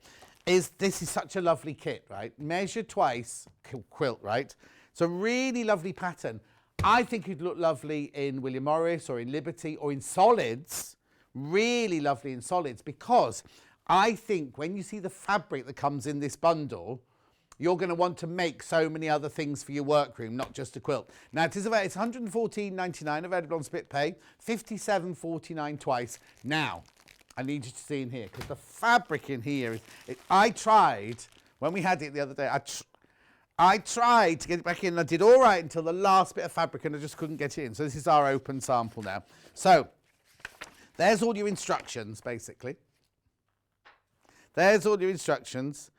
is this is such a lovely kit, right? Measure twice quilt, right? It's a really lovely pattern. I think it'd look lovely in William Morris or in Liberty or in solids. Really lovely in solids, because I think when you see the fabric that comes in this bundle, you're going to want to make so many other things for your workroom, not just a quilt. Now, it's £114.99, available on split pay, £57.49 twice. Now, I need you to see in here, because the fabric in here, I tried, when we had it the other day, I tried to get it back in, and I did all right until the last bit of fabric, and I just couldn't get it in. So this is our open sample now. So, there's all your instructions, basically. There's all your instructions.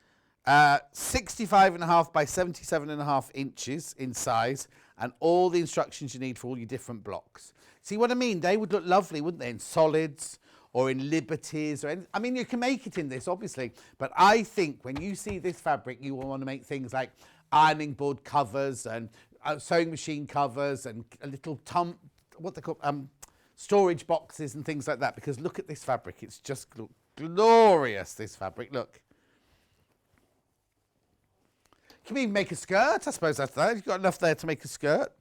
65.5 by 77.5 inches in size, and all the instructions you need for all your different blocks. See what I mean? They would look lovely, wouldn't they, in solids or in Liberties or I mean, you can make it in this, obviously, but I think when you see this fabric, you will want to make things like ironing board covers and sewing machine covers and a little what they call storage boxes and things like that, because look at this fabric. It's just glorious, this fabric. Look. You can even make a skirt, I suppose, after that. You've got enough there to make a skirt.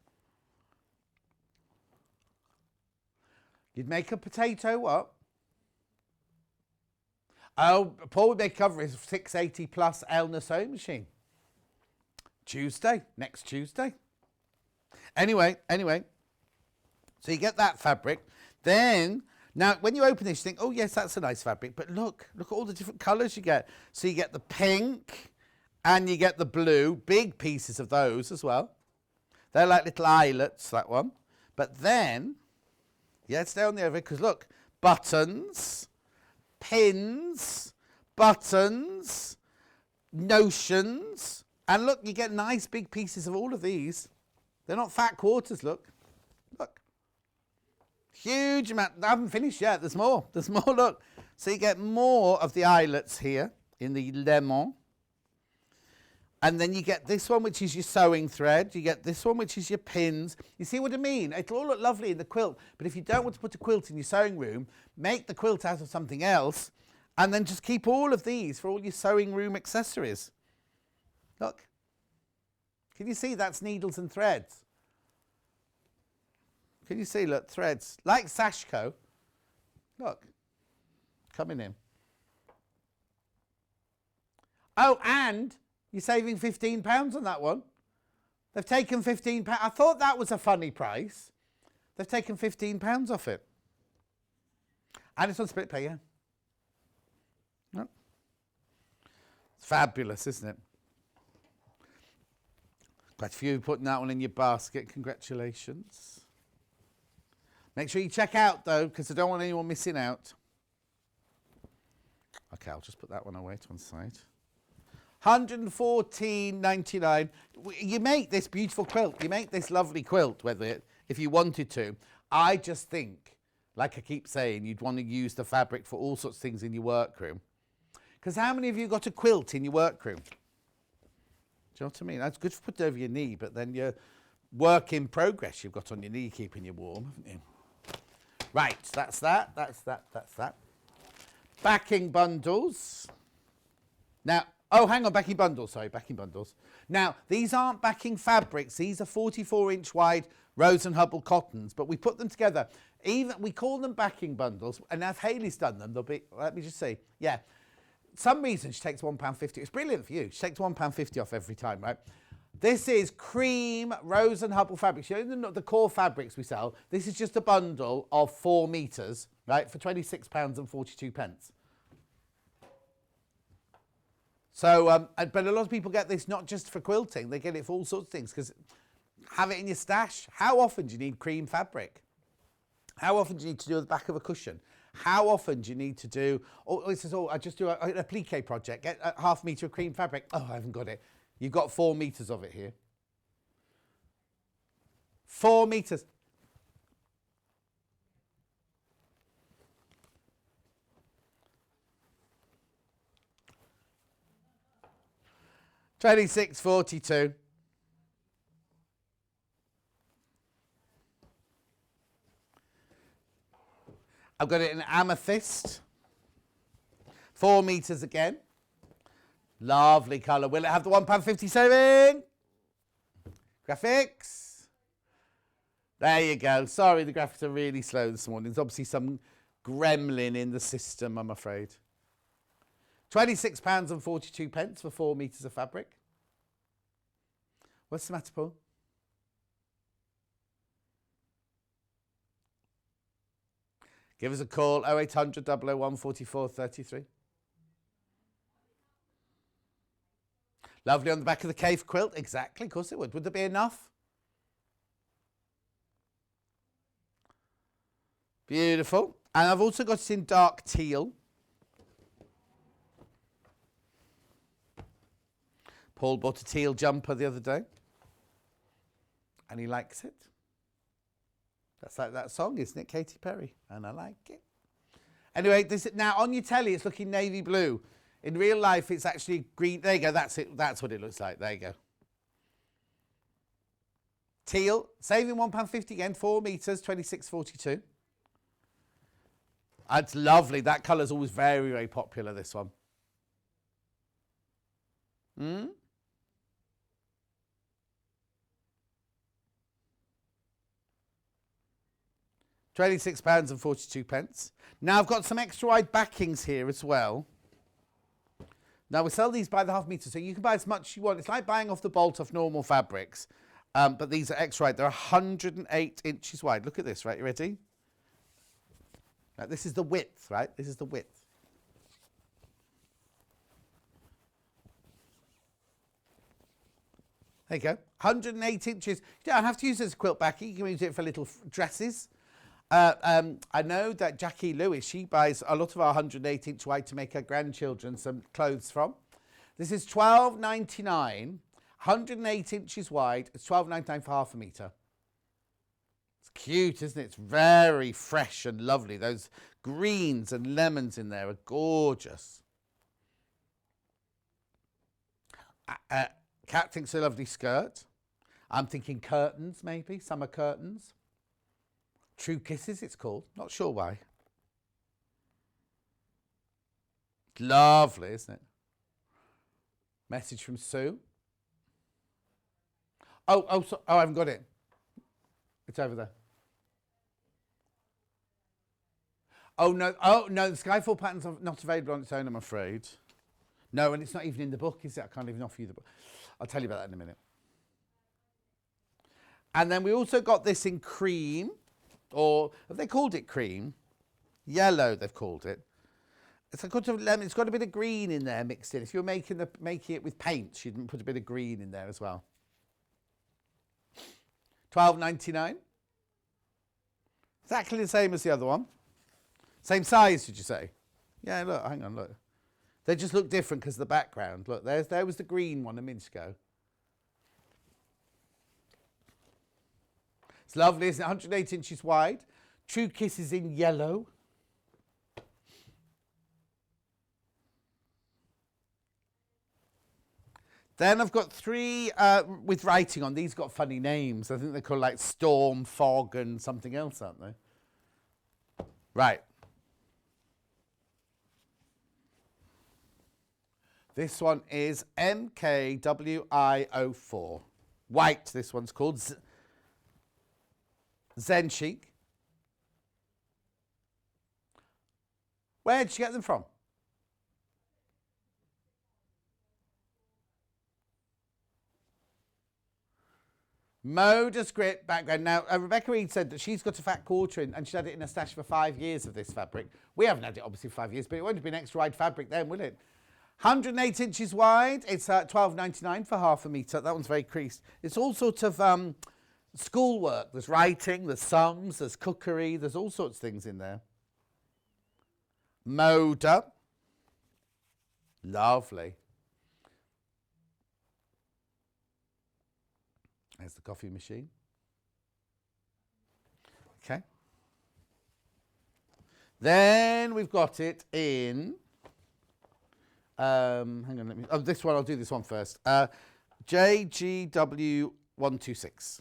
You'd make a potato what? Oh, Paul would make a cover his 680 plus Elna sewing machine. Tuesday, next Tuesday. Anyway. So you get that fabric. Then, now, when you open this, you think, oh, yes, that's a nice fabric. But look at all the different colours you get. So you get the pink, and you get the blue, big pieces of those as well. They're like little eyelets, that one. But then, yeah, stay on the other, because look, buttons, pins, buttons, notions, and look, you get nice big pieces of all of these. They're not fat quarters, look. Look. Huge amount. I haven't finished yet. There's more, look. So you get more of the eyelets here in the lemon. And then you get this one, which is your sewing thread. You get this one, which is your pins. You see what I mean? It'll all look lovely in the quilt. But if you don't want to put a quilt in your sewing room, make the quilt out of something else. And then just keep all of these for all your sewing room accessories. Look. Can you see that's needles and threads? Can you see, look, threads. Like Sashko. Look. Coming in. Oh, and you're saving £15 on that one. They've taken £15. I thought that was a funny price. They've taken £15 off it. And it's on split pay, yeah. No. It's fabulous, isn't it? Quite a few putting that one in your basket. Congratulations. Make sure you check out, though, because I don't want anyone missing out. Okay, I'll just put that one away to one side. £114.99. You make this beautiful quilt. You make this lovely quilt with it if you wanted to. I just think, like I keep saying, you'd want to use the fabric for all sorts of things in your workroom. Because how many of you got a quilt in your workroom? Do you know what I mean? That's good to put over your knee, but then your work in progress you've got on your knee keeping you warm, haven't you? Right, that's that. Backing bundles. Now, oh, hang on, backing bundles. Sorry, backing bundles. Now, these aren't backing fabrics. These are 44-inch wide Rose and Hubble cottons, but we put them together. We call them backing bundles, and if Hayley's done them, they'll be, let me just see. Yeah. Some reason she takes £1.50. It's brilliant for you. She takes £1.50 off every time, right? This is cream Rose and Hubble fabrics. You know the core fabrics we sell. This is just a bundle of 4 metres, right, for £26.42. So, but a lot of people get this not just for quilting. They get it for all sorts of things because have it in your stash. How often do you need cream fabric? How often do you need to do the back of a cushion? How often do you need to do, oh, it says, oh, I just do a applique project, get a ½ metre of cream fabric. Oh, I haven't got it. You've got 4 metres of it here. 4 metres. £26.42. I've got it in amethyst. 4 metres again. Lovely colour. Will it have the £1.50 saving? Graphics. There you go. Sorry, the graphics are really slow this morning. There's obviously some gremlin in the system, I'm afraid. £26.42 for 4 metres of fabric. What's the matter, Paul? Give us a call, 0800 001 44 33. Lovely on the back of the cave quilt. Exactly, of course it would. Would there be enough? Beautiful. And I've also got it in dark teal. Paul bought a teal jumper the other day. And he likes it. That's like that song, isn't it? Katy Perry. And I like it. Anyway, this now on your telly, it's looking navy blue. In real life, it's actually green. There you go. That's it. That's what it looks like. There you go. Teal. Saving £1.50 again. 4 metres, 26.42. That's lovely. That colour's always very, very popular, this one. £26.42. Now I've got some extra wide backings here as well. Now we sell these by the ½ metre, so you can buy as much as you want. It's like buying off the bolt off normal fabrics, but these are extra wide. They're 108 inches wide. Look at this, right? You ready? Now, this is the width, right? This is the width. There you go. 108 inches. You don't have to use it as a quilt backing. You can use it for little dresses. I know that Jackie Lewis, she buys a lot of our 108-inch wide to make her grandchildren some clothes from. This is £12.99, 108 inches wide. It's £12.99 for ½ metre. It's cute, isn't it? It's very fresh and lovely. Those greens and lemons in there are gorgeous. Kat thinks a lovely skirt. I'm thinking curtains, maybe, summer curtains. True Kisses, it's called. Not sure why. Lovely, isn't it? Message from Sue. Oh, I haven't got it. It's over there. Oh, no, the Skyfall pattern's not available on its own, I'm afraid. No, and it's not even in the book, is it? I can't even offer you the book. I'll tell you about that in a minute. And then we also got this in cream. Or have they called it cream? Yellow, they've called it. It's a kind of lemon. It's got a bit of green in there mixed in. If you're making it with paint, you'd put a bit of green in there as well. £12.99. Exactly the same as the other one. Same size, did you say? Yeah, look, hang on, look. They just look different because of the background. Look, there was the green one a minute ago. It's lovely, isn't it? 108 inches wide. True Kisses in yellow. Then I've got 3 with writing on. These got funny names. I think they're called like Storm, Fog and something else, aren't they? Right. This one is MKWI04. White, this one's called Zen Chic. Where did you get them from? Moda script background. Now, Rebecca Reed said that she's got a fat quarter in and she's had it in a stash for 5 years of this fabric. We haven't had it obviously for 5 years, but it won't have been extra wide fabric then, will it? 108 inches wide. It's $12.99 for half a metre. That one's very creased. It's all sorts of schoolwork. There's writing, there's sums, there's cookery, there's all sorts of things in there. Moda. Lovely. There's the coffee machine. Okay. Then we've got it in, hang on, let me, oh, this one, I'll do this one first. JGW126.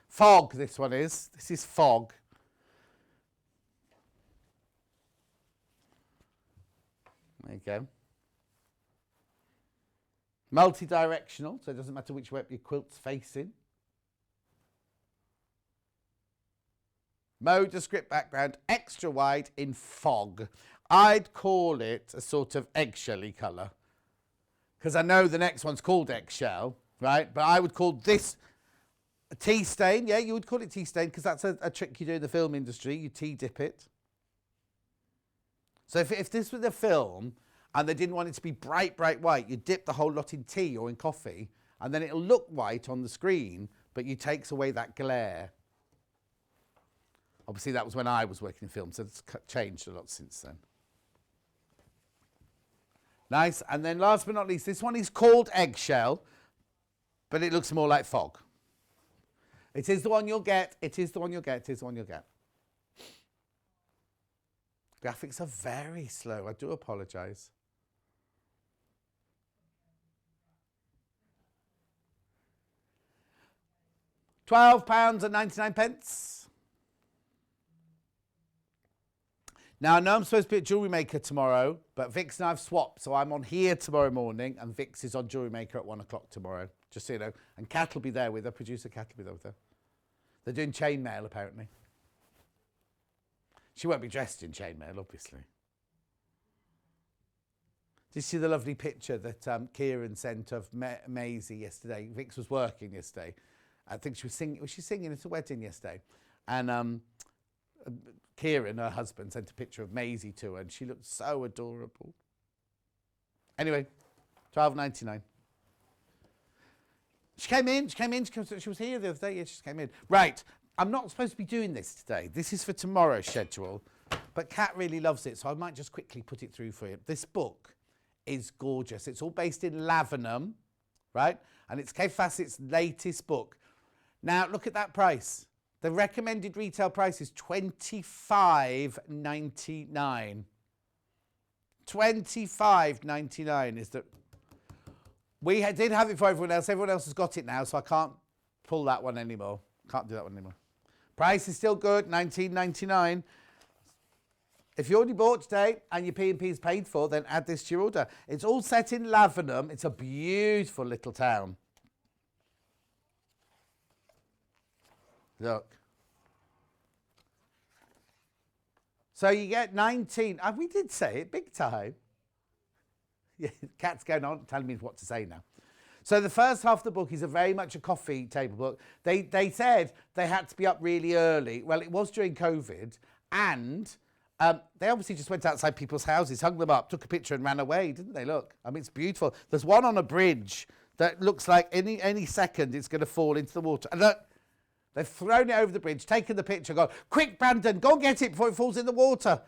Fog, this one is. This is Fog. There you go. Multi-directional, so it doesn't matter which way your quilt's facing. Moda script background, extra wide in Fog. I'd call it a sort of eggshelly colour, because I know the next one's called eggshell, right? But I would call this a tea stain. Yeah, you would call it tea stain, because that's a trick you do in the film industry. You tea dip it. So if this was a film and they didn't want it to be bright, bright white, you dip the whole lot in tea or in coffee, and then it'll look white on the screen, but it takes away that glare. Obviously, that was when I was working in film, so it's changed a lot since then. Nice. And then last but not least, this one is called Eggshell, but it looks more like Fog. It is the one you'll get. It is the one you'll get. It is the one you'll get. Graphics are very slow. I do apologise. £12.99. Now, I know I'm supposed to be at Jewellery Maker tomorrow, but Vix and I have swapped, so I'm on here tomorrow morning, and Vix is on Jewellery Maker at 1 o'clock tomorrow, just so you know. And Kat will be there with her, producer Kat will be there with her. They're doing chainmail, apparently. She won't be dressed in chainmail, obviously. Did you see the lovely picture that Kieran sent of Maisie yesterday? Vix was working yesterday. I think she was singing. Was she singing at a wedding yesterday? And Kieran, her husband, sent a picture of Maisie to her, and she looked so adorable. Anyway, $12.99. She came in. She was here the other day. Yeah, she just came in. Right. I'm not supposed to be doing this today. This is for tomorrow's schedule, but Kat really loves it, so I might just quickly put it through for you. This book is gorgeous. It's all based in Lavenham, right? And it's Kay Fassett's latest book. Now, look at that price. The recommended retail price is $25.99. $25.99 is the... We did have it for everyone else. Everyone else has got it now, so I can't pull that one anymore. Can't do that one anymore. Price is still good, $19.99. If you already bought today and your P&P is paid for, then add this to your order. It's all set in Lavenham. It's a beautiful little town. Look. So you get 19. We did say it, big time. Yeah, Kat's going on, telling me what to say now. So the first half of the book is very much a coffee table book. They said they had to be up really early. Well, it was during COVID, and they obviously just went outside people's houses, hung them up, took a picture and ran away, didn't they? Look, I mean, it's beautiful. There's one on a bridge that looks like any second it's going to fall into the water. And look, they've thrown it over the bridge, taken the picture, gone, quick, Brandon, go and get it before it falls in the water.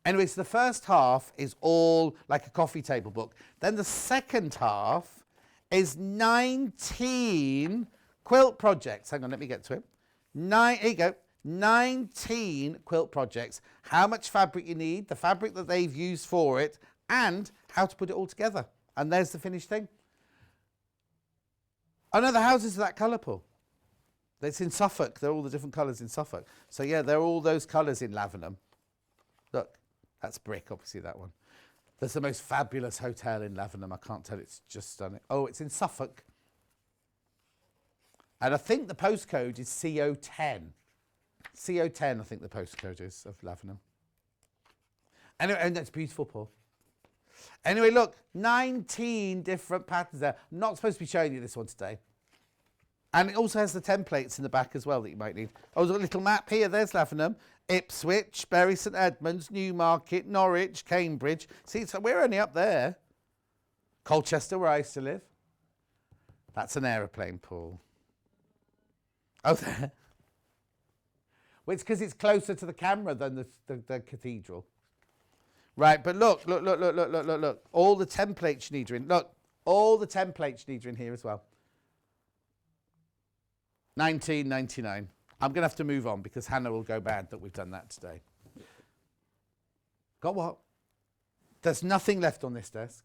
Anyway, so the first half is all like a coffee table book. Then the second half is 19 quilt projects. Hang on, let me get to it. Here you go. 19 quilt projects. How much fabric you need, the fabric that they've used for it, and how to put it all together. And there's the finished thing. Oh no, the houses are that colour, Paul. It's in Suffolk. They're all the different colours in Suffolk. So yeah, they're all those colours in Lavenham. Look, that's brick, obviously, that one. There's the most fabulous hotel in Lavenham. I can't tell, it's just stunning. Oh, it's in Suffolk. And I think the postcode is CO10. CO10, I think the postcode is of Lavenham. Anyway, and that's beautiful, Paul. Anyway, look, 19 different patterns there. I'm not supposed to be showing you this one today. And it also has the templates in the back as well that you might need. Oh, there's a little map here. There's Lavenham, Ipswich, Bury St Edmunds, Newmarket, Norwich, Cambridge. See, so we're only up there. Colchester, where I used to live. That's an aeroplane, Paul. Oh, there. Well, it's because it's closer to the camera than the cathedral. Right, but look. All the templates you need are in. Look, all the templates you need are in here as well. $19.99. I'm going to have to move on because Hannah will go bad that we've done that today. Got what? There's nothing left on this desk.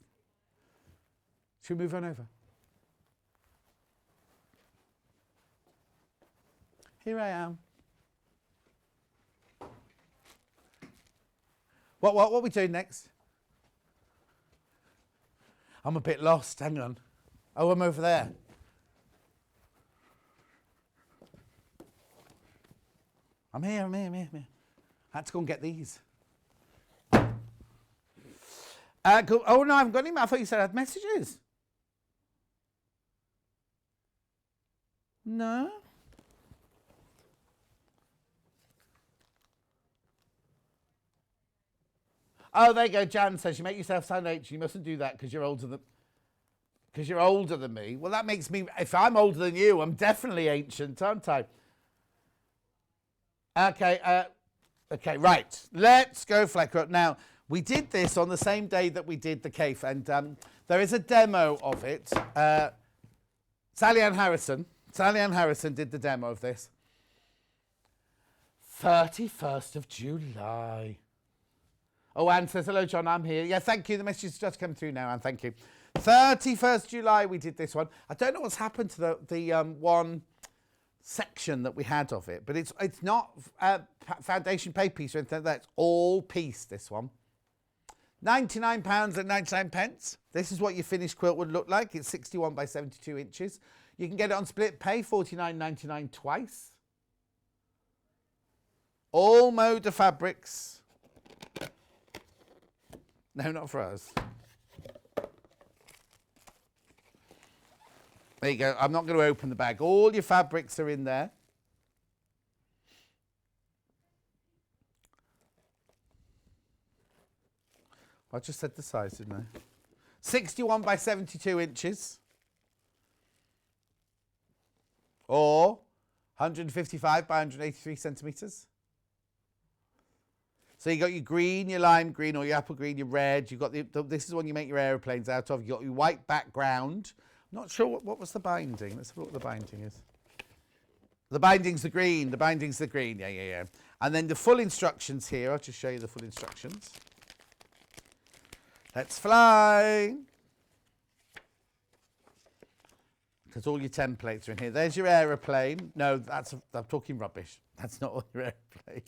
Should we move on over? Here I am. What are we doing next? I'm a bit lost. Hang on. Oh, I'm over there. I'm here. I had to go and get these. Cool. Oh, no, I haven't got any. I thought you said I had messages. No. Oh, there you go. Jan says, you make yourself sound ancient. You mustn't do that because you're older than me. Well, that makes me, if I'm older than you, I'm definitely ancient, aren't I? Okay, right. Let's go Flecker. Now, we did this on the same day that we did the cave, and there is a demo of it. Sally Ann Harrison did the demo of this. 31st of July. Oh, Anne says, hello, John, I'm here. Yeah, thank you. The message has just come through now, Anne, thank you. 31st July, we did this one. I don't know what's happened to the one section that we had of it, but it's not foundation paper piece or anything like that. It's all piece, this one. £99.99. This is what your finished quilt would look like. It's 61 by 72 inches. You can get it on split pay, £49.99 twice. All mode of fabrics. No, not for us. There you go. I'm not going to open the bag. All your fabrics are in there. I just said the size, didn't I? 61 by 72 inches. Or 155 by 183 centimetres. So you got your green, your lime green, or your apple green, your red. You've got this is the one you make your aeroplanes out of. You've got your white background. I'm not sure what was the binding. Let's have a look what the binding is. The binding's the green. The binding's the green. Yeah. And then the full instructions here. I'll just show you the full instructions. Let's fly. Because all your templates are in here. There's your aeroplane. No, I'm talking rubbish. That's not all your aeroplane.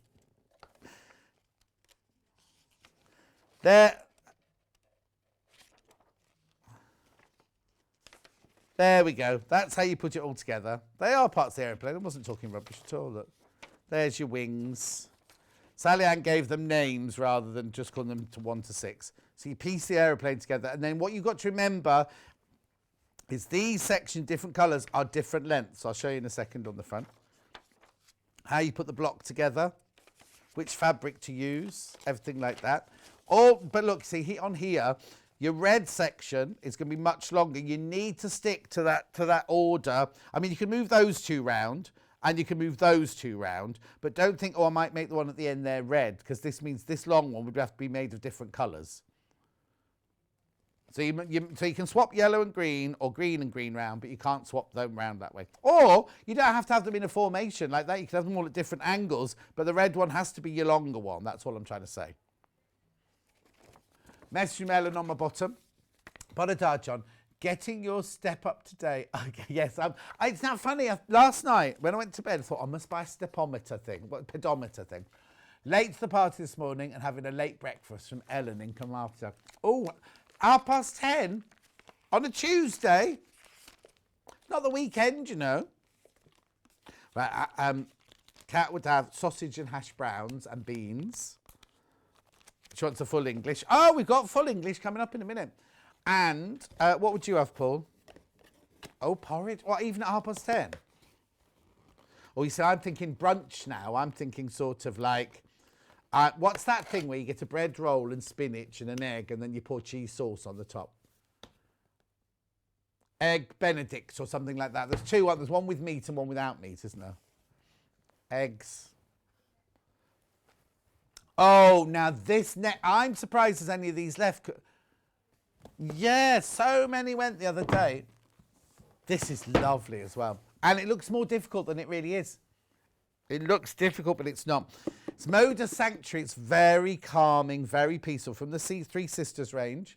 There we go. That's how you put it all together. They are parts of the aeroplane. I wasn't talking rubbish at all. Look. There's your wings. Sally Ann gave them names rather than just calling them to 1 to 6. So you piece the aeroplane together. And then what you've got to remember is these sections, different colours, are different lengths. I'll show you in a second on the front. How you put the block together. Which fabric to use. Everything like that. But look, see, on here, your red section is going to be much longer. You need to stick to that order. I mean, you can move those two round, and you can move those two round, but don't think, I might make the one at the end there red, because this means this long one would have to be made of different colours. So you can swap yellow and green, or green and green round, but you can't swap them round that way. Or you don't have to have them in a formation like that. You can have them all at different angles, but the red one has to be your longer one. That's all I'm trying to say. Message melon on my bottom. Bonadar, John. Getting your step up today. Okay, yes, it's not funny. Last night, when I went to bed, I thought I must buy a stepometer thing, pedometer thing. Late to the party this morning and having a late breakfast from Ellen in Carmarthen. Oh, 10:30 on a Tuesday. Not the weekend, you know. Right, Kat would have sausage and hash browns and beans. She wants a full English. Oh, we've got full English coming up in a minute. And what would you have, Paul? Oh, porridge. What, even at 10:30? Oh, you see, I'm thinking brunch now. I'm thinking sort of like, what's that thing where you get a bread roll and spinach and an egg and then you pour cheese sauce on the top? Egg Benedict or something like that. There's two. There's one with meat and one without meat, isn't there? Eggs. Oh, now this I'm surprised there's any of these left. Yeah, so many went the other day. This is lovely as well. And it looks more difficult than it really is. It looks difficult, but it's not. It's Moda Sanctuary. It's very calming, very peaceful from the Three Sisters range.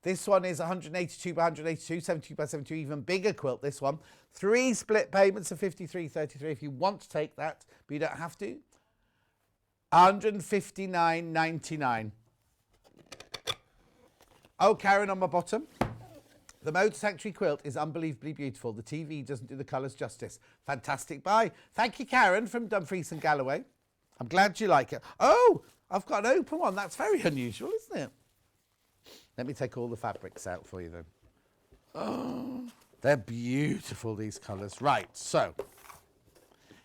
This one is 182 by 182, 72 by 72, even bigger quilt, this one. 3 split payments of 53.33 if you want to take that, but you don't have to. 159.99. Oh, Karen on my bottom. The Moda Sanctuary quilt is unbelievably beautiful. The TV doesn't do the colours justice. Fantastic buy. Thank you, Karen from Dumfries and Galloway. I'm glad you like it. Oh, I've got an open one. That's very unusual, isn't it? Let me take all the fabrics out for you then. Oh, they're beautiful, these colours. Right, so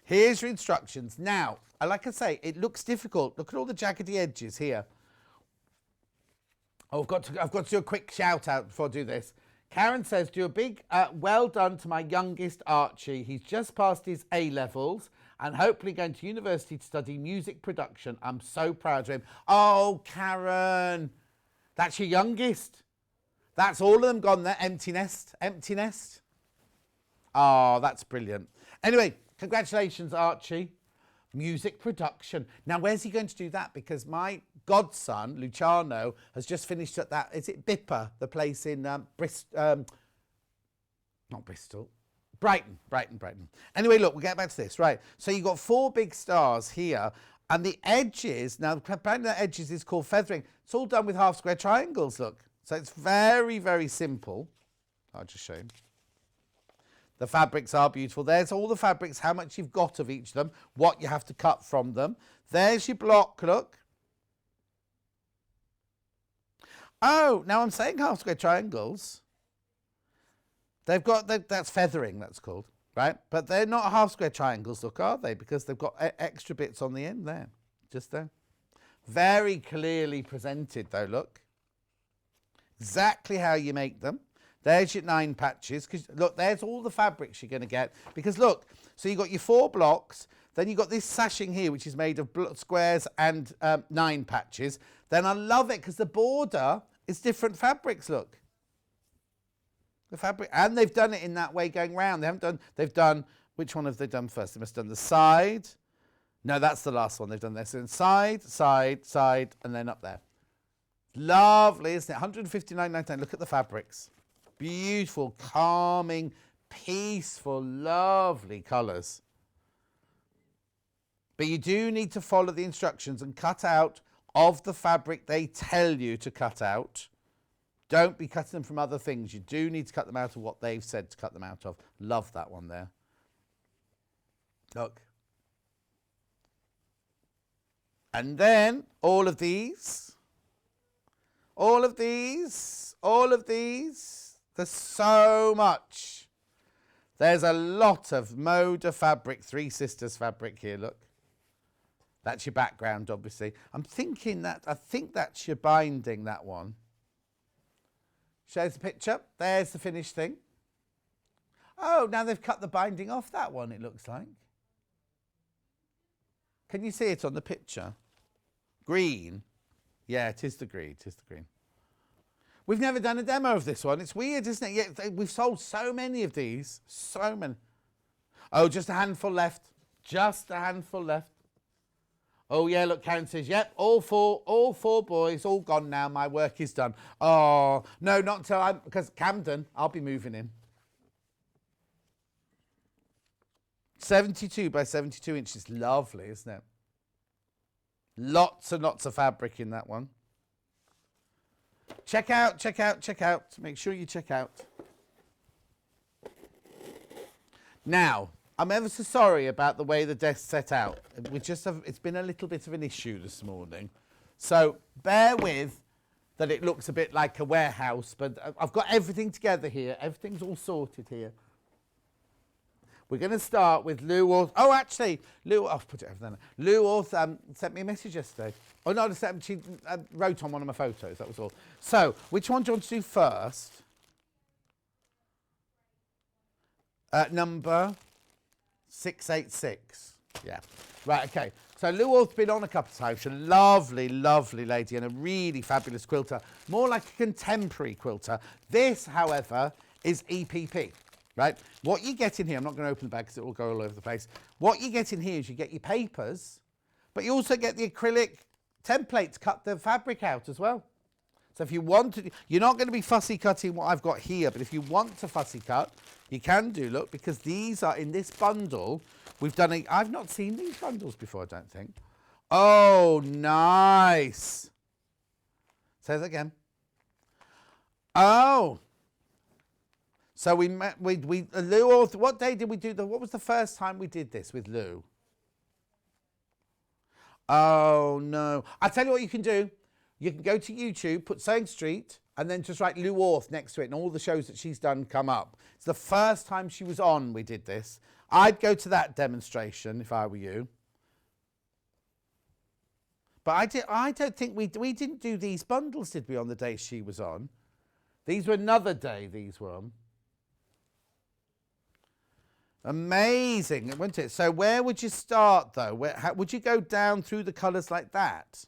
here's your instructions. Now, like I say, it looks difficult. Look at all the jaggedy edges here. Oh, I've got to do a quick shout out before I do this. Karen says, do a big well done to my youngest Archie. He's just passed his A-levels and hopefully going to university to study music production. I'm so proud of him. Oh, Karen, that's your youngest. That's all of them gone there. Empty nest, empty nest. Oh, that's brilliant. Anyway, congratulations, Archie. Music production. Now, where's he going to do that? Because my godson, Luciano, has just finished at that, is it Bipper, the place in Bristol? Not Bristol. Brighton. Anyway, look, we'll get back to this. Right, so you've got 4 big stars here, and the edges, now, apparently the edges is called feathering. It's all done with half square triangles, look. So it's very, very simple. I'll just show you. The fabrics are beautiful. There's all the fabrics, how much you've got of each of them, what you have to cut from them. There's your block, look. Oh, now I'm saying half square triangles. They've got, that's feathering, that's called, right? But they're not half square triangles, look, are they? Because they've got extra bits on the end there, just there. Very clearly presented though, look. Exactly how you make them. There's your 9 patches, because look, there's all the fabrics you're going to get. Because look, so you've got your 4 blocks, then you've got this sashing here, which is made of squares and 9 patches. Then I love it, because the border is different fabrics, look. The fabric, and they've done it in that way going round. They've done, which one have they done first? They must have done the side. No, that's the last one they've done there. So inside, side, side, and then up there. Lovely, isn't it? 159.99. Look at the fabrics. Beautiful, calming, peaceful, lovely colours. But you do need to follow the instructions and cut out of the fabric they tell you to cut out. Don't be cutting them from other things. You do need to cut them out of what they've said to cut them out of. Love that one there. Look. And then all of these. There's so much. There's a lot of Moda fabric, Three Sisters fabric here, look. That's your background, obviously. I think that's your binding, that one. Shows the picture. There's the finished thing. Oh, now they've cut the binding off that one, it looks like. Can you see it on the picture? Green. Yeah, it is the green. We've never done a demo of this one. It's weird, isn't it? Yeah, we've sold so many of these. So many. Oh, just a handful left. Just a handful left. Oh, yeah, look, Karen says, yep, all four boys, all gone now. My work is done. Oh, no, not until because Camden, I'll be moving in. 72 by 72 inches. Lovely, isn't it? Lots and lots of fabric in that one. Check out, check out, check out. Make sure you check out. Now, I'm ever so sorry about the way the desk's set out. It's been a little bit of an issue this morning. So bear with that it looks a bit like a warehouse, but I've got everything together here. Everything's all sorted here. We're going to start with Lou Orth. Oh, actually, Lou, I'll put it over there. Lou Orth sent me a message yesterday. Oh, no, she wrote on one of my photos, that was all. So, which one do you want to do first? Number 686. Yeah. Right, okay. So Lou Orth's been on a couple of times. She's a lovely, lovely lady and a really fabulous quilter. More like a contemporary quilter. This, however, is EPP. Right? What you get in here, I'm not going to open the bag because it will go all over the place. What you get in here is you get your papers, but you also get the acrylic template to cut the fabric out as well. So if you want to, you're not going to be fussy cutting what I've got here, but if you want to fussy cut, you can do, look, because these are in this bundle. We've done I've not seen these bundles before, I don't think. Oh, nice. Say that again. Oh. So we met, Lou Orth, what day did we do what was the first time we did this with Lou? Oh, no. I'll tell you what you can do. You can go to YouTube, put Sewing Street, and then just write Lou Orth next to it, and all the shows that she's done come up. It's the first time she was on we did this. I'd go to that demonstration if I were you. But I don't think we didn't do these bundles, did we, on the day she was on? These were another day these were on. Amazing, wasn't it? So where would you start, though? Would you go down through the colours like that?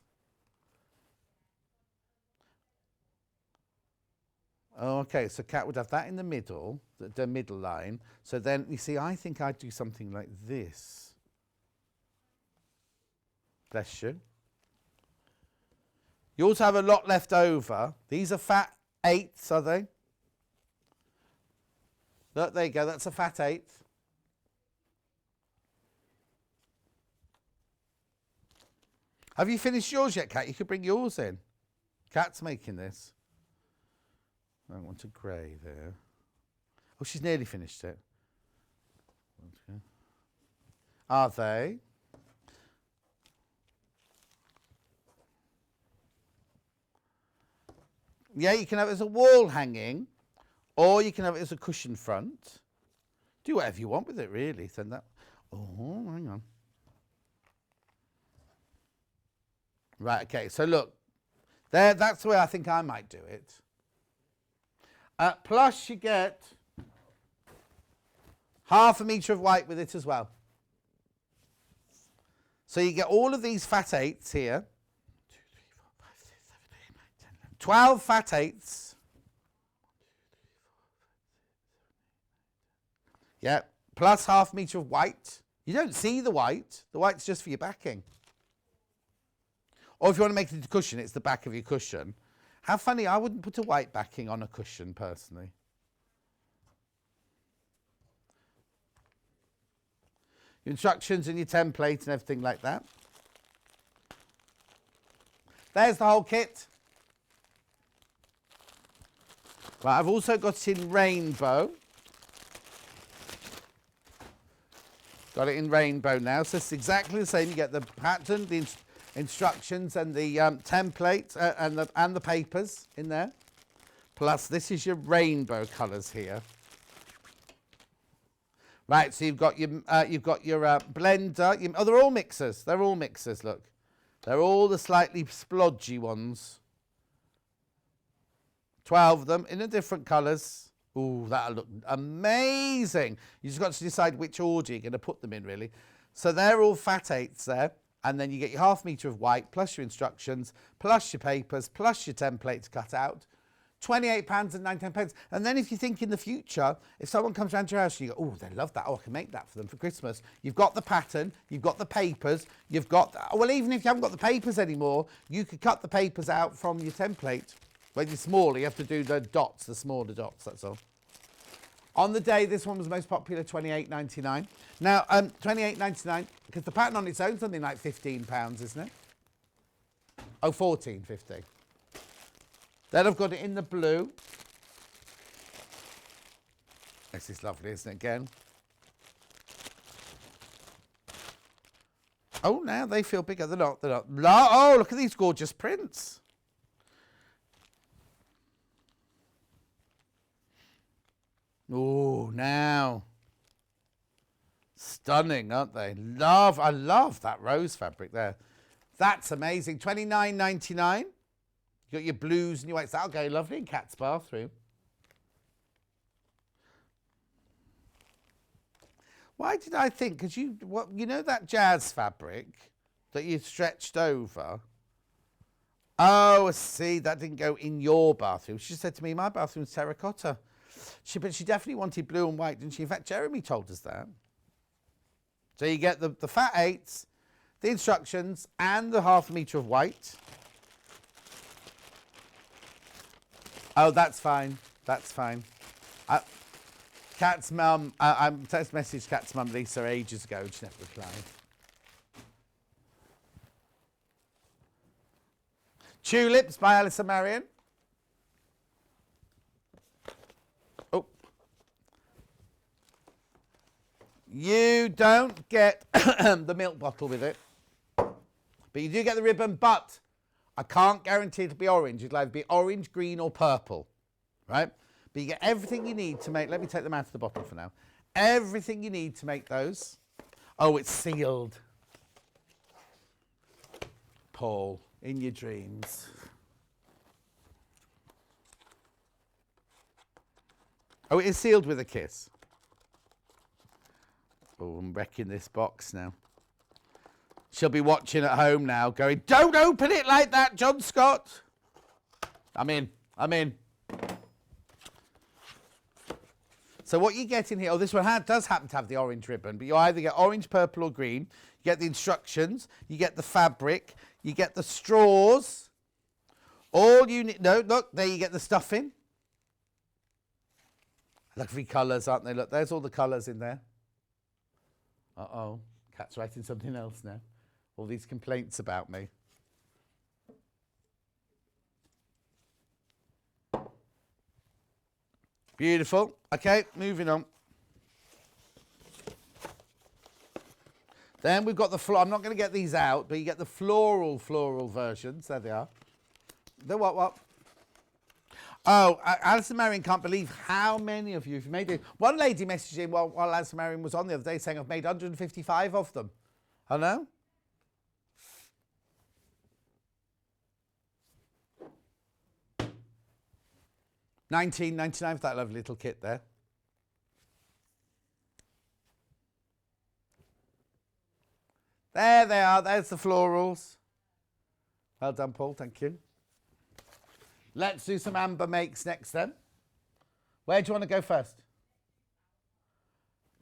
Oh, okay, so Kat would have that in the middle, the middle line. So then, you see, I think I'd do something like this. Bless you. You also have a lot left over. These are fat 8s, are they? Look, there you go, that's a fat 8. Have you finished yours yet, Kat? You could bring yours in. Kat's making this. I want a grey there. Oh, she's nearly finished it. Are they? Yeah, you can have it as a wall hanging, or you can have it as a cushion front. Do whatever you want with it, really. Send that. Oh, hang on. Right, okay, so look, that's the way I think I might do it. Plus you get half a metre of white with it as well. So you get all of these fat 8s here. 2, 3, 4, 5, 6, 7, 8, 9, 10, 11, 12 fat 8s. Yeah, plus half metre of white. You don't see the white. The white's just for your backing. Or if you want to make it into a cushion, it's the back of your cushion. How funny, I wouldn't put a white backing on a cushion, personally. Your instructions and your template and everything like that. There's the whole kit. Right, I've also got it in rainbow. Got it in rainbow now, so it's exactly the same. You get the pattern, the instructions and the template and the papers in there. Plus, this is your rainbow colours here. Right, so you've got your blender. Oh, they're all mixers. They're all mixers. Look, they're all the slightly splodgy ones. 12 of them in the different colours. Ooh, that'll look amazing. You just got to decide which order you're going to put them in, really. So they're all fat 8s there. And then you get your half metre of white, plus your instructions, plus your papers, plus your template to cut out. £28.99. And then if you think in the future, if someone comes round to your house and you go, oh, they love that. Oh, I can make that for them for Christmas. You've got the pattern, you've got the papers, you've got... Well, even if you haven't got the papers anymore, you could cut the papers out from your template. When you're smaller, you have to do the dots, the smaller dots, that's all. On the day, this one was most popular, £28.99. Now, £28.99, because the pattern on its own is something like £15, isn't it? Oh, 14.50. Then I've got it in the blue. This is lovely, isn't it, again? Oh, now they feel bigger. They're not. Oh, look at these gorgeous prints. Oh, now. Stunning, aren't they? I love that rose fabric there. That's amazing. $29.99. You got your blues and your whites. That'll go lovely in Kat's bathroom. Why did I think? Because you know that jazz fabric that you stretched over? Oh, I see. That didn't go in your bathroom. She said to me, my bathroom's terracotta. But she definitely wanted blue and white, didn't she? In fact, Jeremy told us that. So you get the fat 8s, the instructions, and the ½ metre of white. Oh, that's fine. That's fine. Kat's mum, I text messaged Kat's mum Lisa ages ago, and she never replied. Tulips by Alison Marion. Oh. You don't get the milk bottle with it, but you do get the ribbon, but I can't guarantee it'll be orange. It'll either be orange, green or purple, right? But you get everything you need to make, let me take them out of the bottle for now. Everything you need to make those. Oh, it's sealed. Paul, in your dreams. Oh, it is sealed with a kiss. Oh, I'm wrecking this box now. She'll be watching at home now going, don't open it like that, John Scott. I'm in. So what you get in here, oh, this one does happen to have the orange ribbon, but you either get orange, purple or green. You get the instructions, you get the fabric, you get the straws. All you need, no, look, there you get the stuffing. Lovely colours, aren't they? Look, there's all the colours in there. Uh-oh, Kat's writing something else now. All these complaints about me. Beautiful. Okay, moving on. Then we've got the I'm not going to get these out, but you get the floral versions. There they are. The what? Oh, Alison Marion can't believe how many of you have made it. One lady messaged in while Alison Marion was on the other day saying, I've made 155 of them. Hello? $19.99 for that lovely little kit there. There they are. There's the florals. Well done, Paul. Thank you. Let's do some amber makes next then. Where do you want to go first?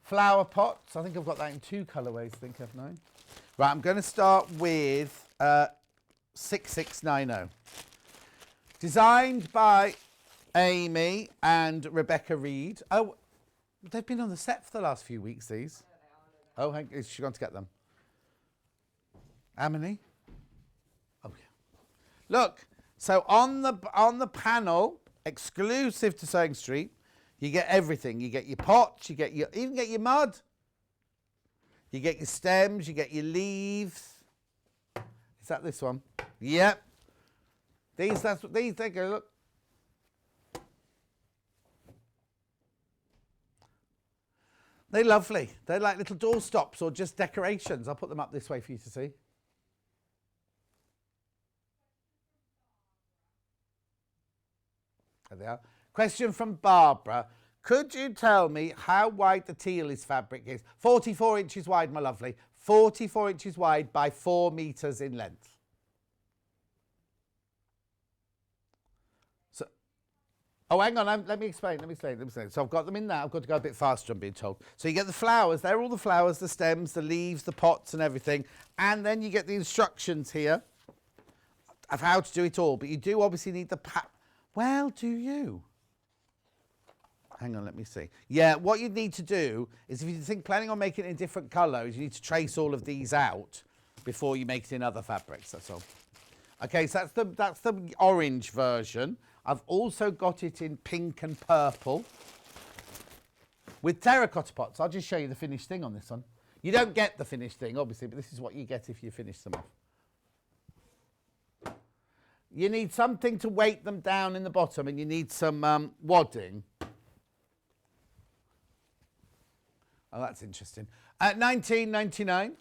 Flower pots. I think I've got that in 2 colourways, I think, haven't I? Right, I'm going to start with 6690. Designed by Amy and Rebecca Reed. Oh, they've been on the set for the last few weeks, these. Oh, is she going to get them? How many? Oh, yeah. Look, so on the panel, exclusive to Sewing Street, you get everything. You get your pots, you even get your mud. You get your stems, you get your leaves. Is that this one? Yep. These, they go, look. They're lovely. They're like little doorstops or just decorations. I'll put them up this way for you to see. There they are. Question from Barbara. Could you tell me how wide the tealies fabric is? 44 inches wide, my lovely. 44 inches wide by 4 metres in length. So, oh, hang on. Let me explain. So I've got them in there. I've got to go a bit faster, I'm being told. So you get the flowers. They're all the flowers, the stems, the leaves, the pots and everything. And then you get the instructions here of how to do it all. But you do obviously need the Well, do you? Hang on, let me see. Yeah, what you need to do is if you're planning on making it in different colours, you need to trace all of these out before you make it in other fabrics, that's all. Okay, so that's the orange version. I've also got it in pink and purple with terracotta pots. I'll just show you the finished thing on this one. You don't get the finished thing, obviously, but this is what you get if you finish them off. You need something to weight them down in the bottom, and you need some wadding. Oh, that's interesting. At $19.99,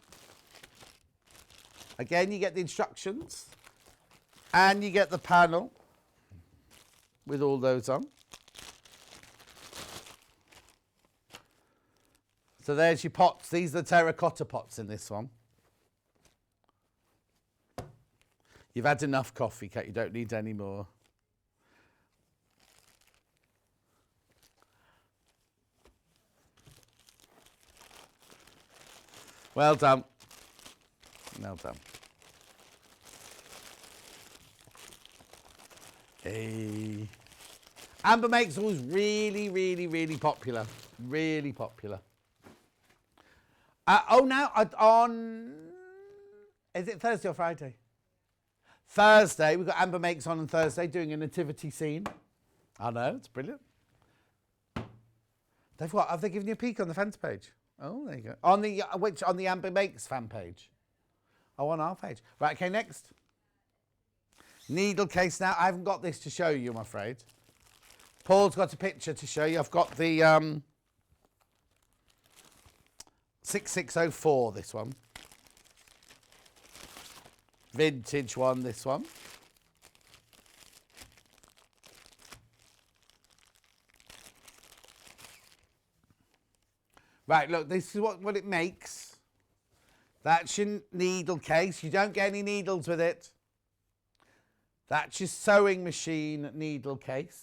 again, you get the instructions, and you get the panel with all those on. So there's your pots. These are the terracotta pots in this one. You've had enough coffee, Kate. You don't need any more. Well done. Well done. Hey. Amber Makes was really, really, really popular. Really popular. Now on... Is it Thursday or Friday? Thursday. We've got Amber Makes on Thursday doing a nativity scene. I know, it's brilliant. Have they given you a peek on the fans page? Oh, there you go. On the Amber Makes fan page? Oh, on our page. Right, okay, next. Needle case now. I haven't got this to show you, I'm afraid. Paul's got a picture to show you. I've got the 6604, this one. Vintage one, this one. Right, look, this is what it makes. That's your needle case. You don't get any needles with it. That's your sewing machine needle case.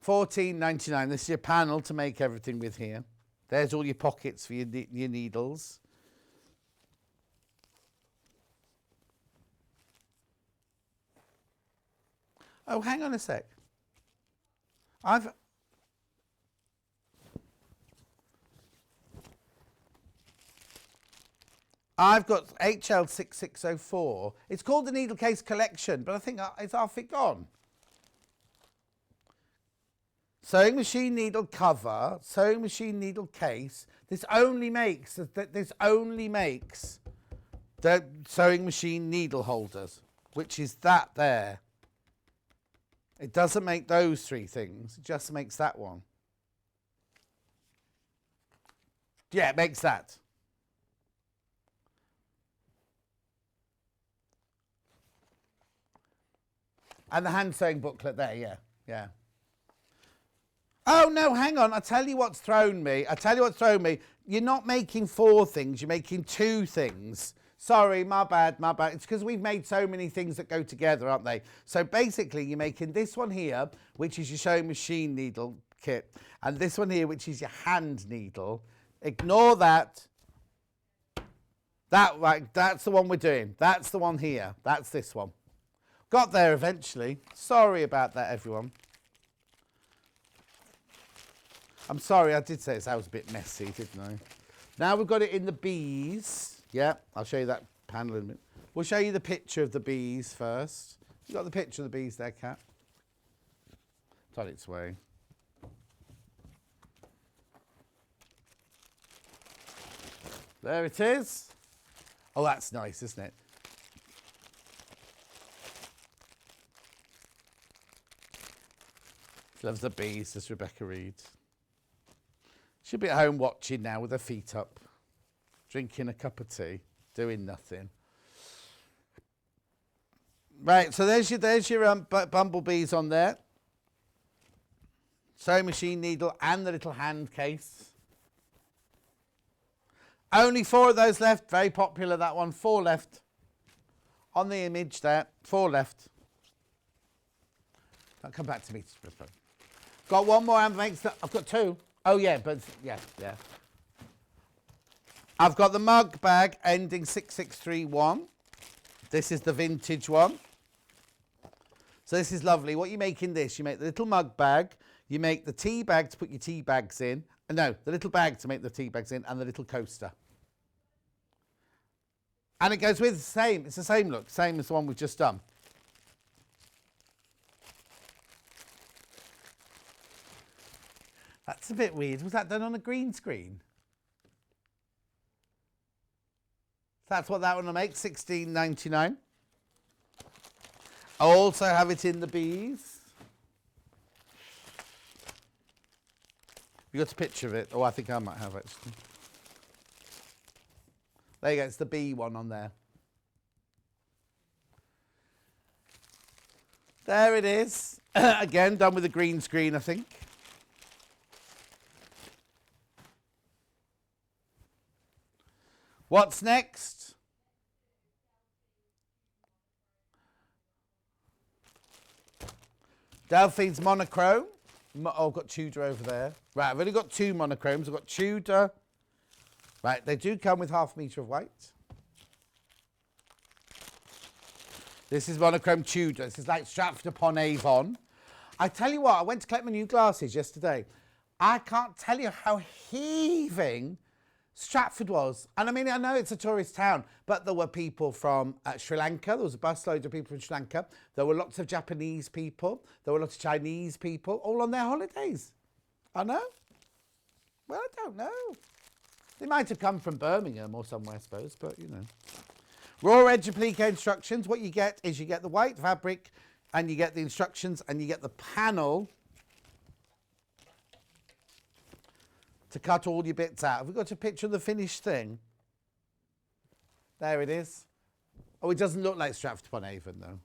$14.99. This is your panel to make everything with here. There's all your pockets for your needles. Oh, hang on a sec. I've got HL6604. It's called the Needle Case Collection, but I think it's half it gone. Sewing machine needle cover, sewing machine needle case. This only makes the sewing machine needle holders, which is that there. It doesn't make those three things. It just makes that one. Yeah, it makes that. And the hand sewing booklet there, yeah, yeah. Oh, no, hang on. I'll tell you what's thrown me. You're not making 4 things. You're making 2 things. Sorry, my bad. It's because we've made so many things that go together, aren't they? So basically, you're making this one here, which is your sewing machine needle kit, and this one here, which is your hand needle. Ignore that. That's the one we're doing. That's the one here. That's this one. Got there eventually. Sorry about that, everyone. I'm sorry, I did say that was a bit messy, didn't I? Now we've got it in the bees. Yeah, I'll show you that panel in a minute. We'll show you the picture of the bees first. You got the picture of the bees there, Kat? It's on its way. There it is. Oh, that's nice, isn't it? She loves the bees, does Rebecca Reed. She'll be at home watching now with her feet up, drinking a cup of tea, doing nothing. Right, so there's your bumblebees on there. Sewing machine needle and the little hand case. Only 4 of those left. Very popular, that one. 4 left. On the image there. 4 left. Don't come back to me. Got one more Amber Makes. I've got 2. Oh, yeah, but yeah. I've got the mug bag ending 6631. This is the vintage one. So this is lovely. What you make in this, you make the little mug bag, you make the tea bag to put your tea bags in, No, the little bag to make the tea bags in, and the little coaster. And it goes with the same. It's the same look, same as the one we've just done. That's a bit weird. Was that done on a green screen? That's what that one will make, $16.99. I also have it in the bees. You got a picture of it? Oh, I think I might have actually. There you go, it's the bee one on there. There it is. Again, done with a green screen, I think. What's next? Delphine's monochrome. Oh, I've got Tudor over there. Right, I've only got 2 monochromes. I've got Tudor. Right, they do come with half a metre of white. This is monochrome Tudor. This is like Stratford-upon-Avon. I tell you what, I went to collect my new glasses yesterday. I can't tell you how heaving Stratford was. And I mean, I know it's a tourist town, but there were people from Sri Lanka. There was a busload of people from Sri Lanka. There were lots of Japanese people. There were lots of Chinese people, all on their holidays. I know. Well, I don't know. They might have come from Birmingham or somewhere, I suppose, but, you know. Raw edge applique instructions. What you get is you get the white fabric and you get the instructions and you get the panel to cut all your bits out. Have we got a picture of the finished thing? There it is. Oh, it doesn't look like Stratford-upon-Avon, though.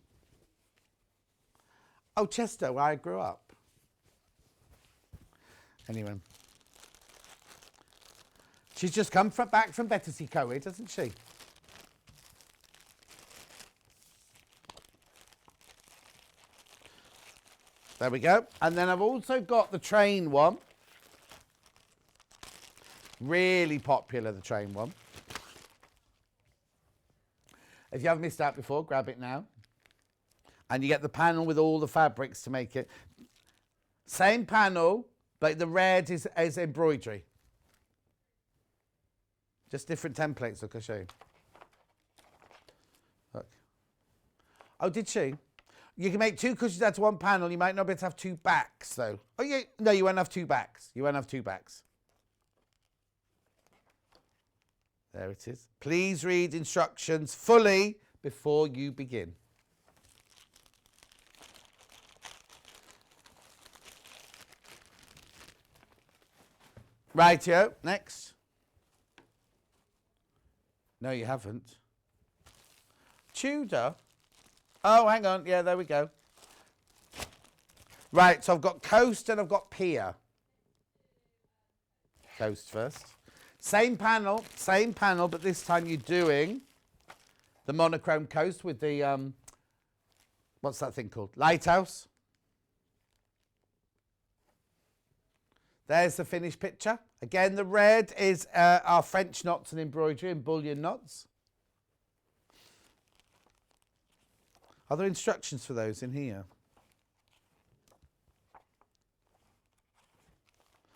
Oh, Chester, where I grew up. Anyway. She's just come back from Battersea Coed, hasn't she? There we go. And then I've also got the train one. Really popular, the train one. If you haven't missed out before, grab it now. And you get the panel with all the fabrics to make it. Same panel, but the red is embroidery. Just different templates, look, I'll show you. Look. Oh, did she? You can make 2 cushions out of 1 panel. You might not be able to have 2 backs, though. Oh, yeah. No, you won't have 2 backs. You won't have 2 backs. There it is. Please read instructions fully before you begin. Rightio, next. No, you haven't. Tudor. Oh, hang on. Yeah, there we go. Right, so I've got coast and I've got pier. Coast first. Same panel, but this time you're doing the monochrome coast with the, what's that thing called? Lighthouse. There's the finished picture. Again, the red is our French knots and embroidery and bullion knots. Are there instructions for those in here?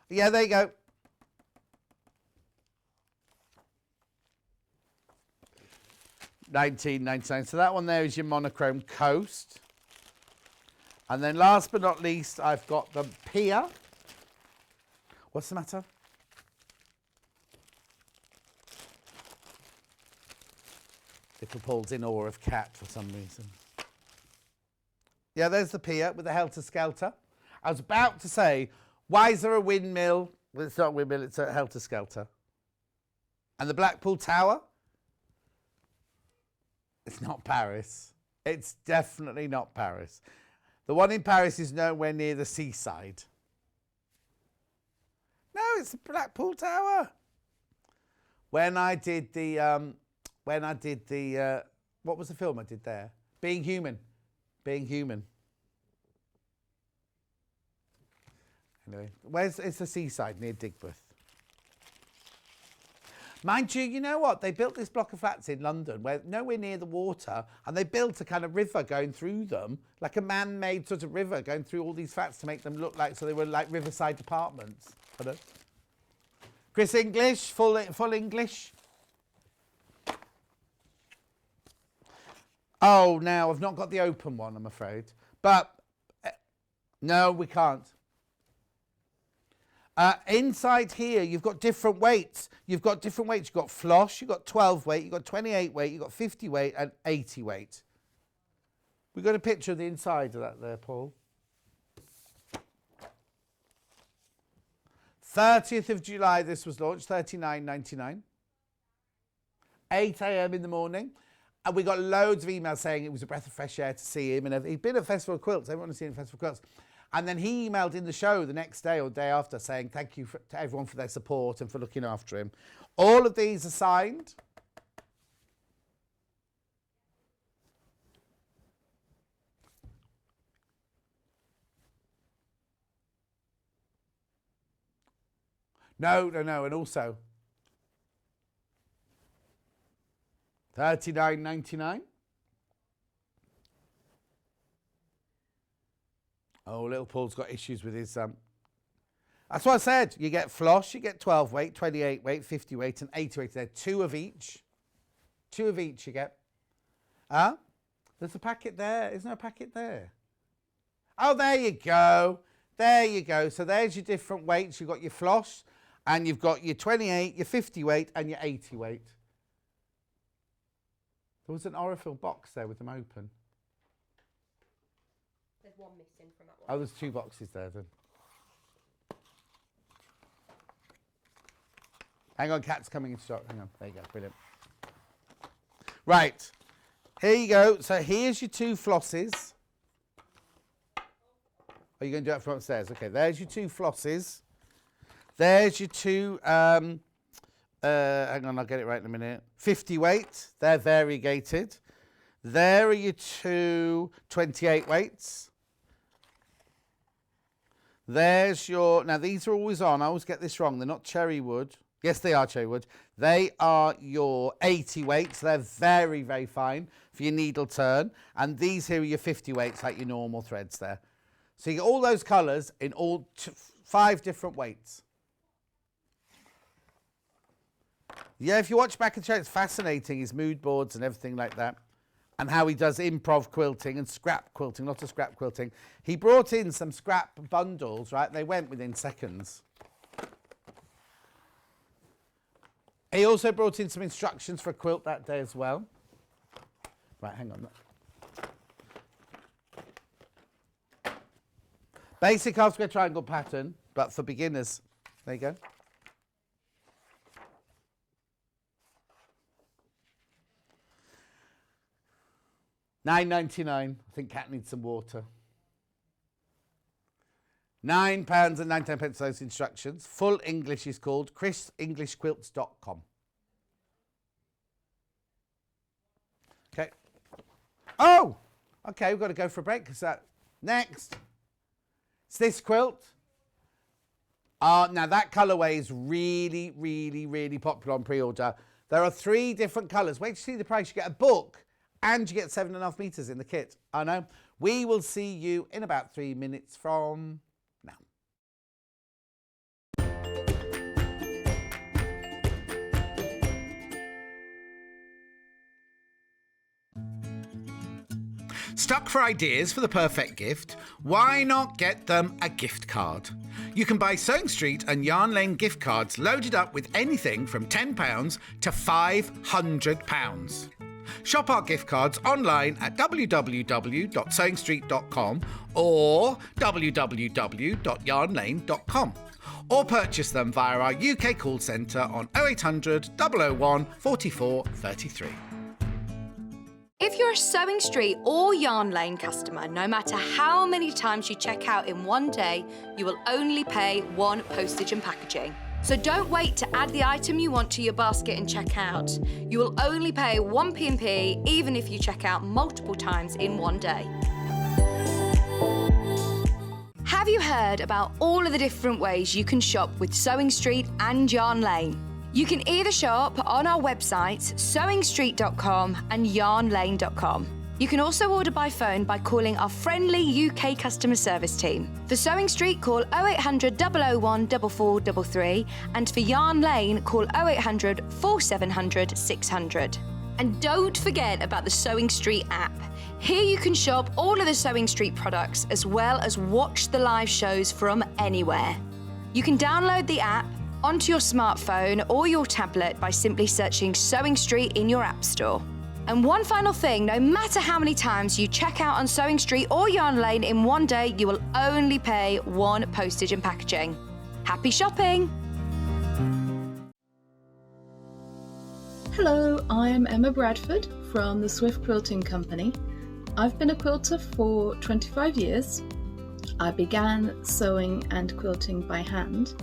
Yeah, there you go. $19.99. So that one there is your monochrome coast. And then last but not least, I've got the pier. What's the matter? Little Paul's in awe of cat for some reason. Yeah, there's the pier with the helter-skelter. I was about to say, why is there a windmill? Well, it's not a windmill, it's a helter-skelter. And the Blackpool Tower? It's not Paris. It's definitely not Paris. The one in Paris is nowhere near the seaside. No, it's the Blackpool Tower. When I did the, what was the film I did there? Being Human. Being Human. Anyway, it's the seaside near Digbeth. Mind you, you know what? They built this block of flats in London where nowhere near the water, and they built a kind of river going through them, like a man-made sort of river going through all these flats to make them look like, so they were like riverside apartments. Chris English, full English. Oh, now I've not got the open one, I'm afraid. But no, we can't. Inside here, you've got different weights. You've got floss, you've got 12 weight, you've got 28 weight, you've got 50 weight and 80 weight. We've got a picture of the inside of that there, Paul. 30th of July this was launched, $39.99. 8 a.m. in the morning. And we got loads of emails saying it was a breath of fresh air to see him. And he'd been at Festival of Quilts. Everyone has seen Festival of Quilts. And then he emailed in the show the next day or day after saying thank you to everyone for their support and for looking after him. All of these are signed. No. And also $39.99. Oh, little Paul's got issues with his... That's what I said. You get floss, you get 12 weight, 28 weight, 50 weight, and 80 weight. There, 2 of each. 2 of each you get. There's a packet there. Isn't there a packet there? Oh, there you go. There you go. So there's your different weights. You've got your floss, and you've got your 28, your 50 weight, and your 80 weight. There was an Orifil box there with them open. There's one missing from that one. Oh, there's 2 boxes there then. Hang on, Kat's coming in stock. Hang on. There you go. Brilliant. Right. Here you go. So here's your 2 flosses. Are you going to do it from upstairs? Okay, there's your 2 flosses. There's your 2, hang on, I'll get it right in a minute. 50 weight. They're variegated. There are your 2 28 weights. There's your... Now, these are always on. I always get this wrong. They're not cherry wood. Yes, they are cherry wood. They are your 80 weights. They're very, very fine for your needle turn. And these here are your 50 weights, like your normal threads there. So you get all those colours in all 5 different weights. Yeah, if you watch back and show, it's fascinating, his mood boards and everything like that. And how he does improv quilting and scrap quilting, lots of scrap quilting. He brought in some scrap bundles, right? They went within seconds. He also brought in some instructions for a quilt that day as well. Right, hang on. Basic half square triangle pattern, but for beginners. There you go. £9.99. I think Kat needs some water. £9.99 for those instructions. Full English is called chrisenglishquilts.com. Okay. Oh! Okay, we've got to go for a break because that... Next. It's this quilt. Now, that colourway is really, really, really popular on pre-order. There are 3 different colours. Wait to see the price. You get a book and you get 7.5 metres in the kit. I know. We will see you in about 3 minutes from now. Stuck for ideas for the perfect gift? Why not get them a gift card? You can buy Sewing Street and Yarn Lane gift cards loaded up with anything from £10 to £500. Shop our gift cards online at www.sewingstreet.com or www.yarnlane.com, or purchase them via our UK call centre on 0800 001 44 33. If you're a Sewing Street or Yarn Lane customer, no matter how many times you check out in one day, you will only pay 1 postage and packaging. So don't wait to add the item you want to your basket and check out. You will only pay 1 P&P even if you check out multiple times in one day. Have you heard about all of the different ways you can shop with Sewing Street and Yarn Lane? You can either shop on our websites, sewingstreet.com and yarnlane.com, You can also order by phone by calling our friendly UK customer service team. For Sewing Street, call 0800 001 4433, and for Yarn Lane, call 0800 4700 600. And don't forget about the Sewing Street app. Here you can shop all of the Sewing Street products as well as watch the live shows from anywhere. You can download the app onto your smartphone or your tablet by simply searching Sewing Street in your app store. And one final thing, no matter how many times you check out on Sewing Street or Yarn Lane in one day, you will only pay one postage and packaging. Happy shopping! Hello, I'm Emma Bradford from the Swift Quilting Company. I've been a quilter for 25 years. I began sewing and quilting by hand,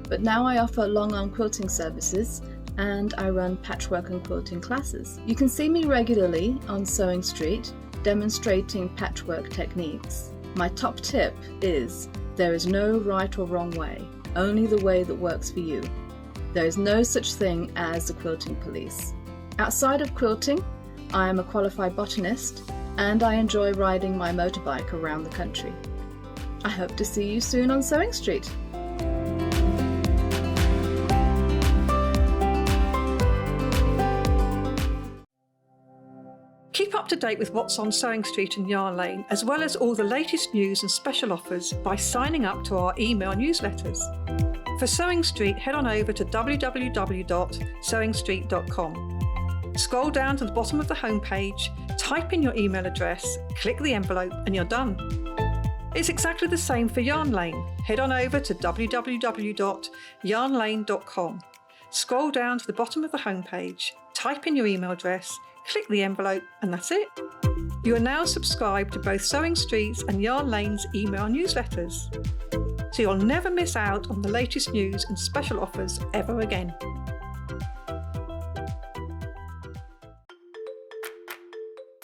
but now I offer long-arm quilting services and I run patchwork and quilting classes. You can see me regularly on Sewing Street demonstrating patchwork techniques. My top tip is there is no right or wrong way, only the way that works for you. There is no such thing as the quilting police. Outside of quilting, I am a qualified botanist and I enjoy riding my motorbike around the country. I hope to see you soon on Sewing Street. Keep up to date with what's on Sewing Street and Yarn Lane, as well as all the latest news and special offers by signing up to our email newsletters. For Sewing Street, head on over to www.sewingstreet.com. Scroll down to the bottom of the homepage, type in your email address, click the envelope, and you're done. It's exactly the same for Yarn Lane. Head on over to www.yarnlane.com. Scroll down to the bottom of the homepage, type in your email address, click the envelope, and that's it. You are now subscribed to both Sewing Street's and Yarn Lane's email newsletters, so you'll never miss out on the latest news and special offers ever again.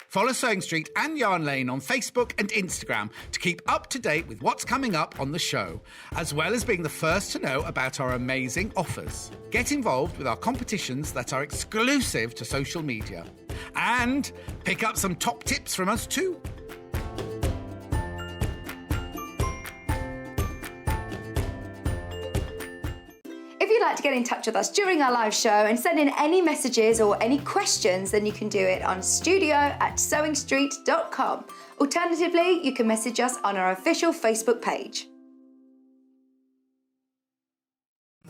Follow Sewing Street and Yarn Lane on Facebook and Instagram to keep up to date with what's coming up on the show, as well as being the first to know about our amazing offers. Get involved with our competitions that are exclusive to social media. And pick up some top tips from us too. If you'd like to get in touch with us during our live show and send in any messages or any questions, then you can do it on studio@sewingstreet.com. Alternatively, you can message us on our official Facebook page.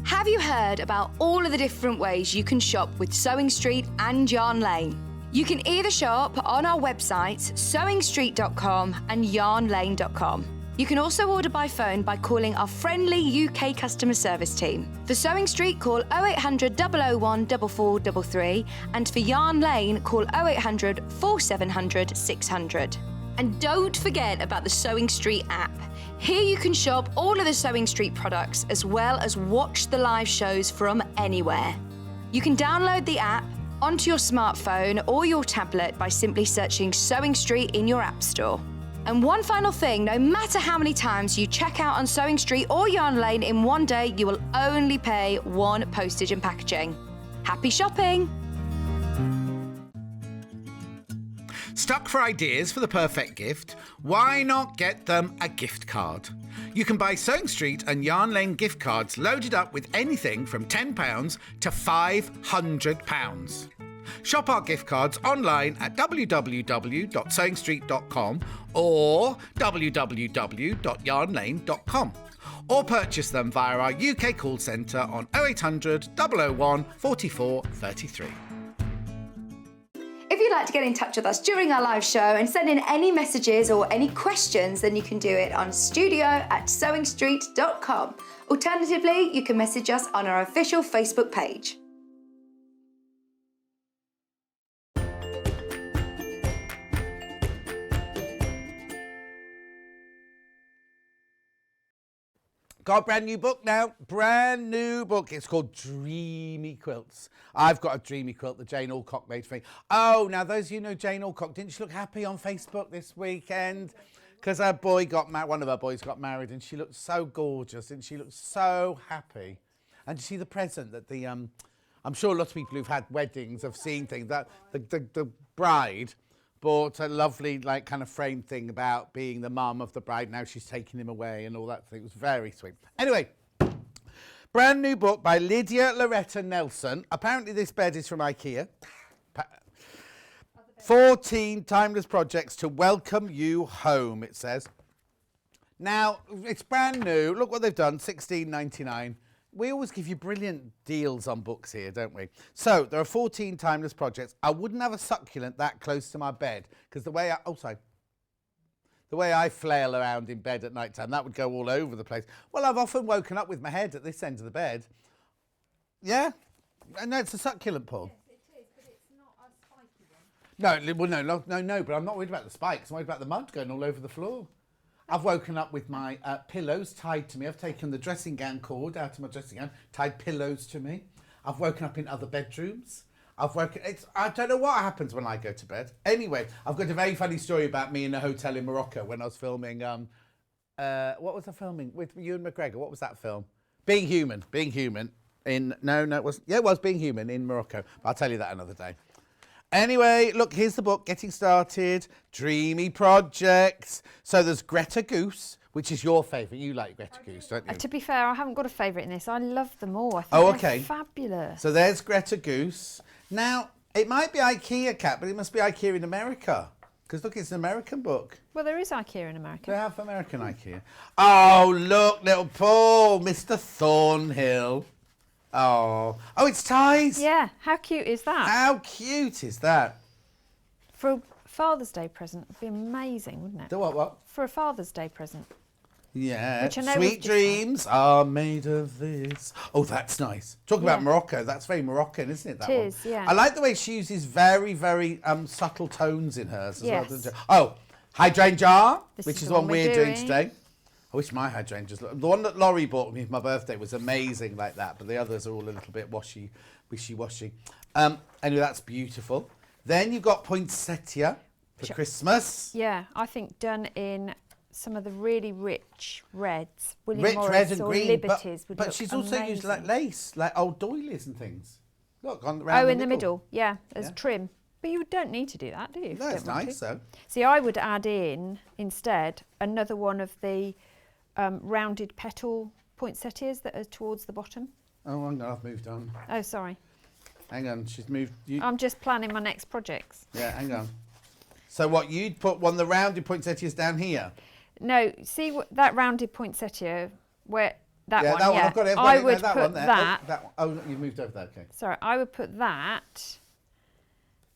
Have you heard about all of the different ways you can shop with Sewing Street and Yarn Lane? You can either shop on our websites, sewingstreet.com and yarnlane.com. You can also order by phone by calling our friendly UK customer service team. For Sewing Street, call 0800 001 4433, and for Yarn Lane, call 0800 4700 600. And don't forget about the Sewing Street app. Here you can shop all of the Sewing Street products as well as watch the live shows from anywhere. You can download the app onto your smartphone or your tablet by simply searching Sewing Street in your app store. And one final thing, no matter how many times you check out on Sewing Street or Yarn Lane in one day, you will only pay one postage and packaging. Happy shopping! Stuck for ideas for the perfect gift? Why not get them a gift card? You can buy Sewing Street and Yarn Lane gift cards loaded up with anything from £10 to £500. Shop our gift cards online at www.sewingstreet.com or www.yarnlane.com, or purchase them via our UK call centre on 0800 001 44 33. If you'd like to get in touch with us during our live show and send in any messages or any questions, then you can do it on studio@sewingstreet.com. Alternatively, you can message us on our official Facebook page. Got a brand new book now. Brand new book. It's called Dreamy Quilts. I've got a Dreamy quilt that Jane Alcock made for me. Oh, now those of you know Jane Alcock, didn't she look happy on Facebook this weekend? Because her boy got married, one of her boys got married, and she looked so gorgeous and she looked so happy. And you see the present that the, I'm sure lots of people who've had weddings have seen things, that the bride bought a lovely, like, kind of frame thing about being the mum of the bride. Now she's taking him away and all that thing. It was very sweet. Anyway, brand new book by Lydia Loretta Nelson. Apparently this bed is from IKEA. 14 timeless projects to welcome you home, it says. Now, it's brand new. Look what they've done, $16.99. We always give you brilliant deals on books here, don't we? So, there are 14 timeless projects. I wouldn't have a succulent that close to my bed, because the way I flail around in bed at night time, that would go all over the place. Well, I've often woken up with my head at this end of the bed. Yeah? I know it's a succulent, Paul. Yes, it is, but it's not a spiky one. No, but I'm not worried about the spikes. I'm worried about the mud going all over the floor. I've woken up with my pillows tied to me. I've taken the dressing gown cord out of my dressing gown, tied pillows to me. I've woken up in other bedrooms. I don't know what happens when I go to bed. Anyway, I've got a very funny story about me in a hotel in Morocco when I was filming. What was I filming with Ewan McGregor? What was that film? Being Human. No, it wasn't. Yeah, it was Being Human in Morocco. But I'll tell you that another day. Anyway, look, here's the book, Getting Started, Dreamy Projects. So there's Greta Goose, which is your favourite. You like Greta Goose, don't you? To be fair, I haven't got a favourite in this. I love them all. I think okay. They're fabulous. So there's Greta Goose. Now, it might be IKEA, Kat, but it must be IKEA in America. Because look, it's an American book. Well, there is IKEA in America. They have American IKEA. Oh, look, little Paul, Mr. Thornhill. Oh, it's ties. Yeah, how cute is that? How cute is that? For a Father's Day present, it'd be amazing, wouldn't it? The what? For a Father's Day present. Yeah. Which I know Sweet dreams are made of this. Oh, that's nice. Talk about Morocco. That's very Moroccan, isn't it? That It one? is, yeah. I like the way she uses very, very subtle tones in hers as well. Yes. Doesn't she? Oh, Hydrangea, which is is the the one one we're we're doing doing. today. I wish my hydrangeas look. The one that Laurie bought me for my birthday was amazing like that, but the others are all a little bit wishy-washy. Anyway, that's beautiful. Then you've got poinsettia for Christmas. Yeah, I think done in some of the really rich reds. William Rich Morris red and or green, Liberties would but look she's also used amazing. like lace, like old doilies and things. Look, on around in the middle, yeah, as trim. But you don't need to do that, do you? if No, you it's don't want nice to? though. See, I would add in, instead, another one of the rounded petal poinsettias that are towards the bottom. Oh, hang on, I've moved on. Oh, sorry. Hang on, she's moved. I'm just planning my next projects. Yeah, hang on. So what, you'd put one of the rounded poinsettias down here? No, see that rounded poinsettia, where that yeah, one, that one, yeah. I've got it. I no, would that put one there. that. Oh, that one. Oh, look, you've moved over there, okay. Sorry, I would put that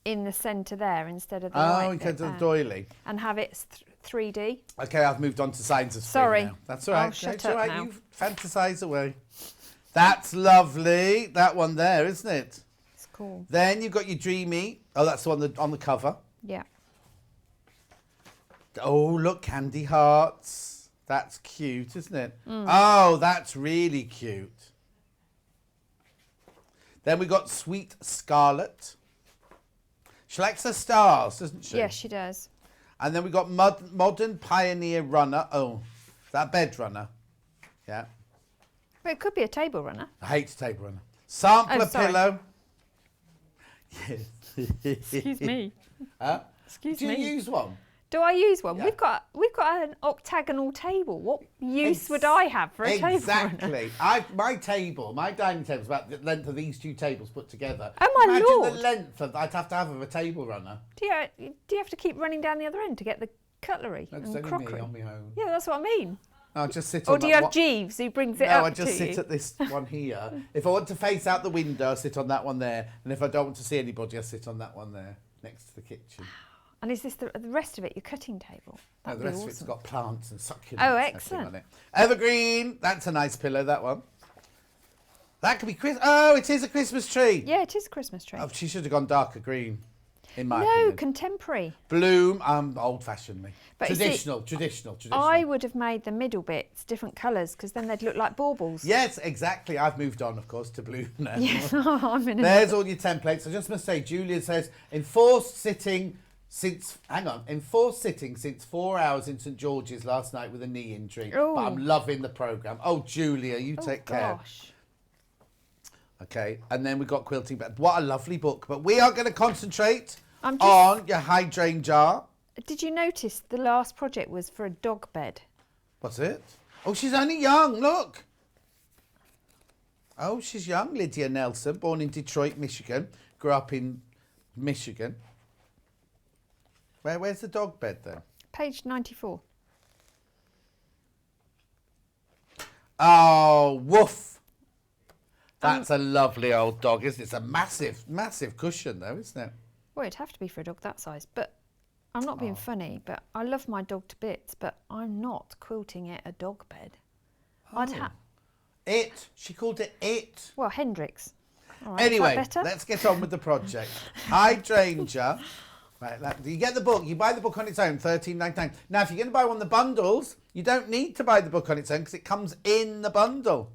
in the centre there instead of the Oh, white because bit of the there. doily. And have it 3D. Okay, I've moved on to signs of spring Sorry. now. That's all right. I'll shut it's all up right. now. You fantasise away. That's lovely. That one there, isn't it? It's cool. Then you've got your Dreamy. Oh, that's the one on the cover. Yeah. Oh, look, candy hearts. That's cute, isn't it? Oh, that's really cute. Then we got Sweet Scarlet. She likes her stars, doesn't she? Yes, she does. And then we got Modern Pioneer Runner. Oh, is that bed runner? Yeah. Well, it could be a table runner. I hate table runner. Sampler sorry. pillow. Yes. Excuse me. Huh? Excuse Do me. you use one? Do I use one? Yeah. We've got an octagonal table. What use would I have for a table runner? Exactly. My dining table is about the length of these two tables put together. Oh, my Imagine Lord. the length I'd have to have of a table runner. Do you have to keep running down the other end to get the cutlery That's and only crockery? me on my own. Yeah, that's what I mean. I'll just sit Or on do that you have one. Jeeves who brings it No, up I just to sit you? at this one here. If I want to face out the window, I sit on that one there. And if I don't want to see anybody, I sit on that one there, next to the kitchen. And is this the rest of it your cutting table? No, That'd the be rest of it's awesome. got plants and succulents. Oh, and everything excellent. on it. Evergreen. That's a nice pillow, that one. That could be Christmas. Oh, it is a Christmas tree. Yeah, it is a Christmas tree. Oh, she should have gone darker green, in my No, opinion. contemporary. Bloom, old-fashioned me. But you see, Traditional. I would have made the middle bits different colours because then they'd look like baubles. Yes, exactly. I've moved on, of course, to blue now. Yes, I'm in There's all your templates. I just must say, Julia says, enforced sitting since 4 hours in St George's last night with a knee injury. Oh. But I'm loving the programme. Oh, Julia, you take care. Gosh. Okay, and then we've got quilting. But what a lovely book. But we are going to concentrate on your hydrangea. Did you notice the last project was for a dog bed? What's it? Oh, she's only young, look. Oh, she's young, Lydia Nelson, born in Detroit, Michigan. Grew up in Michigan. Where's the dog bed then? Page 94. Oh, woof. That's a lovely old dog, isn't it? It's a massive, massive cushion though, isn't it? Well, it'd have to be for a dog that size, but I'm not being funny, but I love my dog to bits, but I'm not quilting it a dog bed. I'd have... It. She called it it. Well, Hendrix. All right, Anyway, is that better? let's get on with the project. Hydrangea. Right, you get the book. You buy the book on its own, $13.99. Now, if you're going to buy one of the bundles, you don't need to buy the book on its own because it comes in the bundle.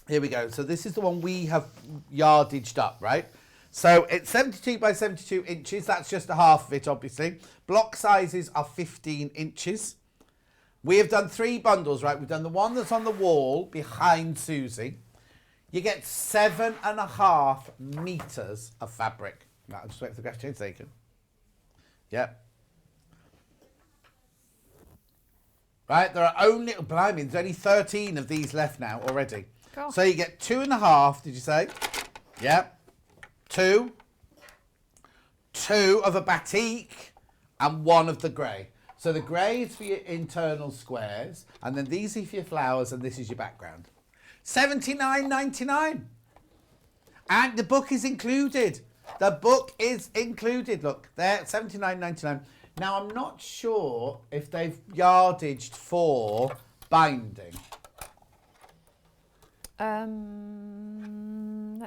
Here we go. So this is the one we have yardaged up, right? So it's 72 by 72 inches. That's just a half of it, obviously. Block sizes are 15 inches. We have done 3 bundles, right? We've done the one that's on the wall behind Susie. You get 7.5 meters of fabric. Now, I'll just wait for the graph change taken. Yep. Right, there are only, blimey, there's only 13 of these left now already. Gosh. So you get 2.5, did you say? Yep. 2 of a batik and 1 of the grey. So the grey is for your internal squares, and then these are for your flowers, and this is your background. $79.99. And the book is included. The book is included. Look, there, $79.99. Now, I'm not sure if they've yardaged for binding. Let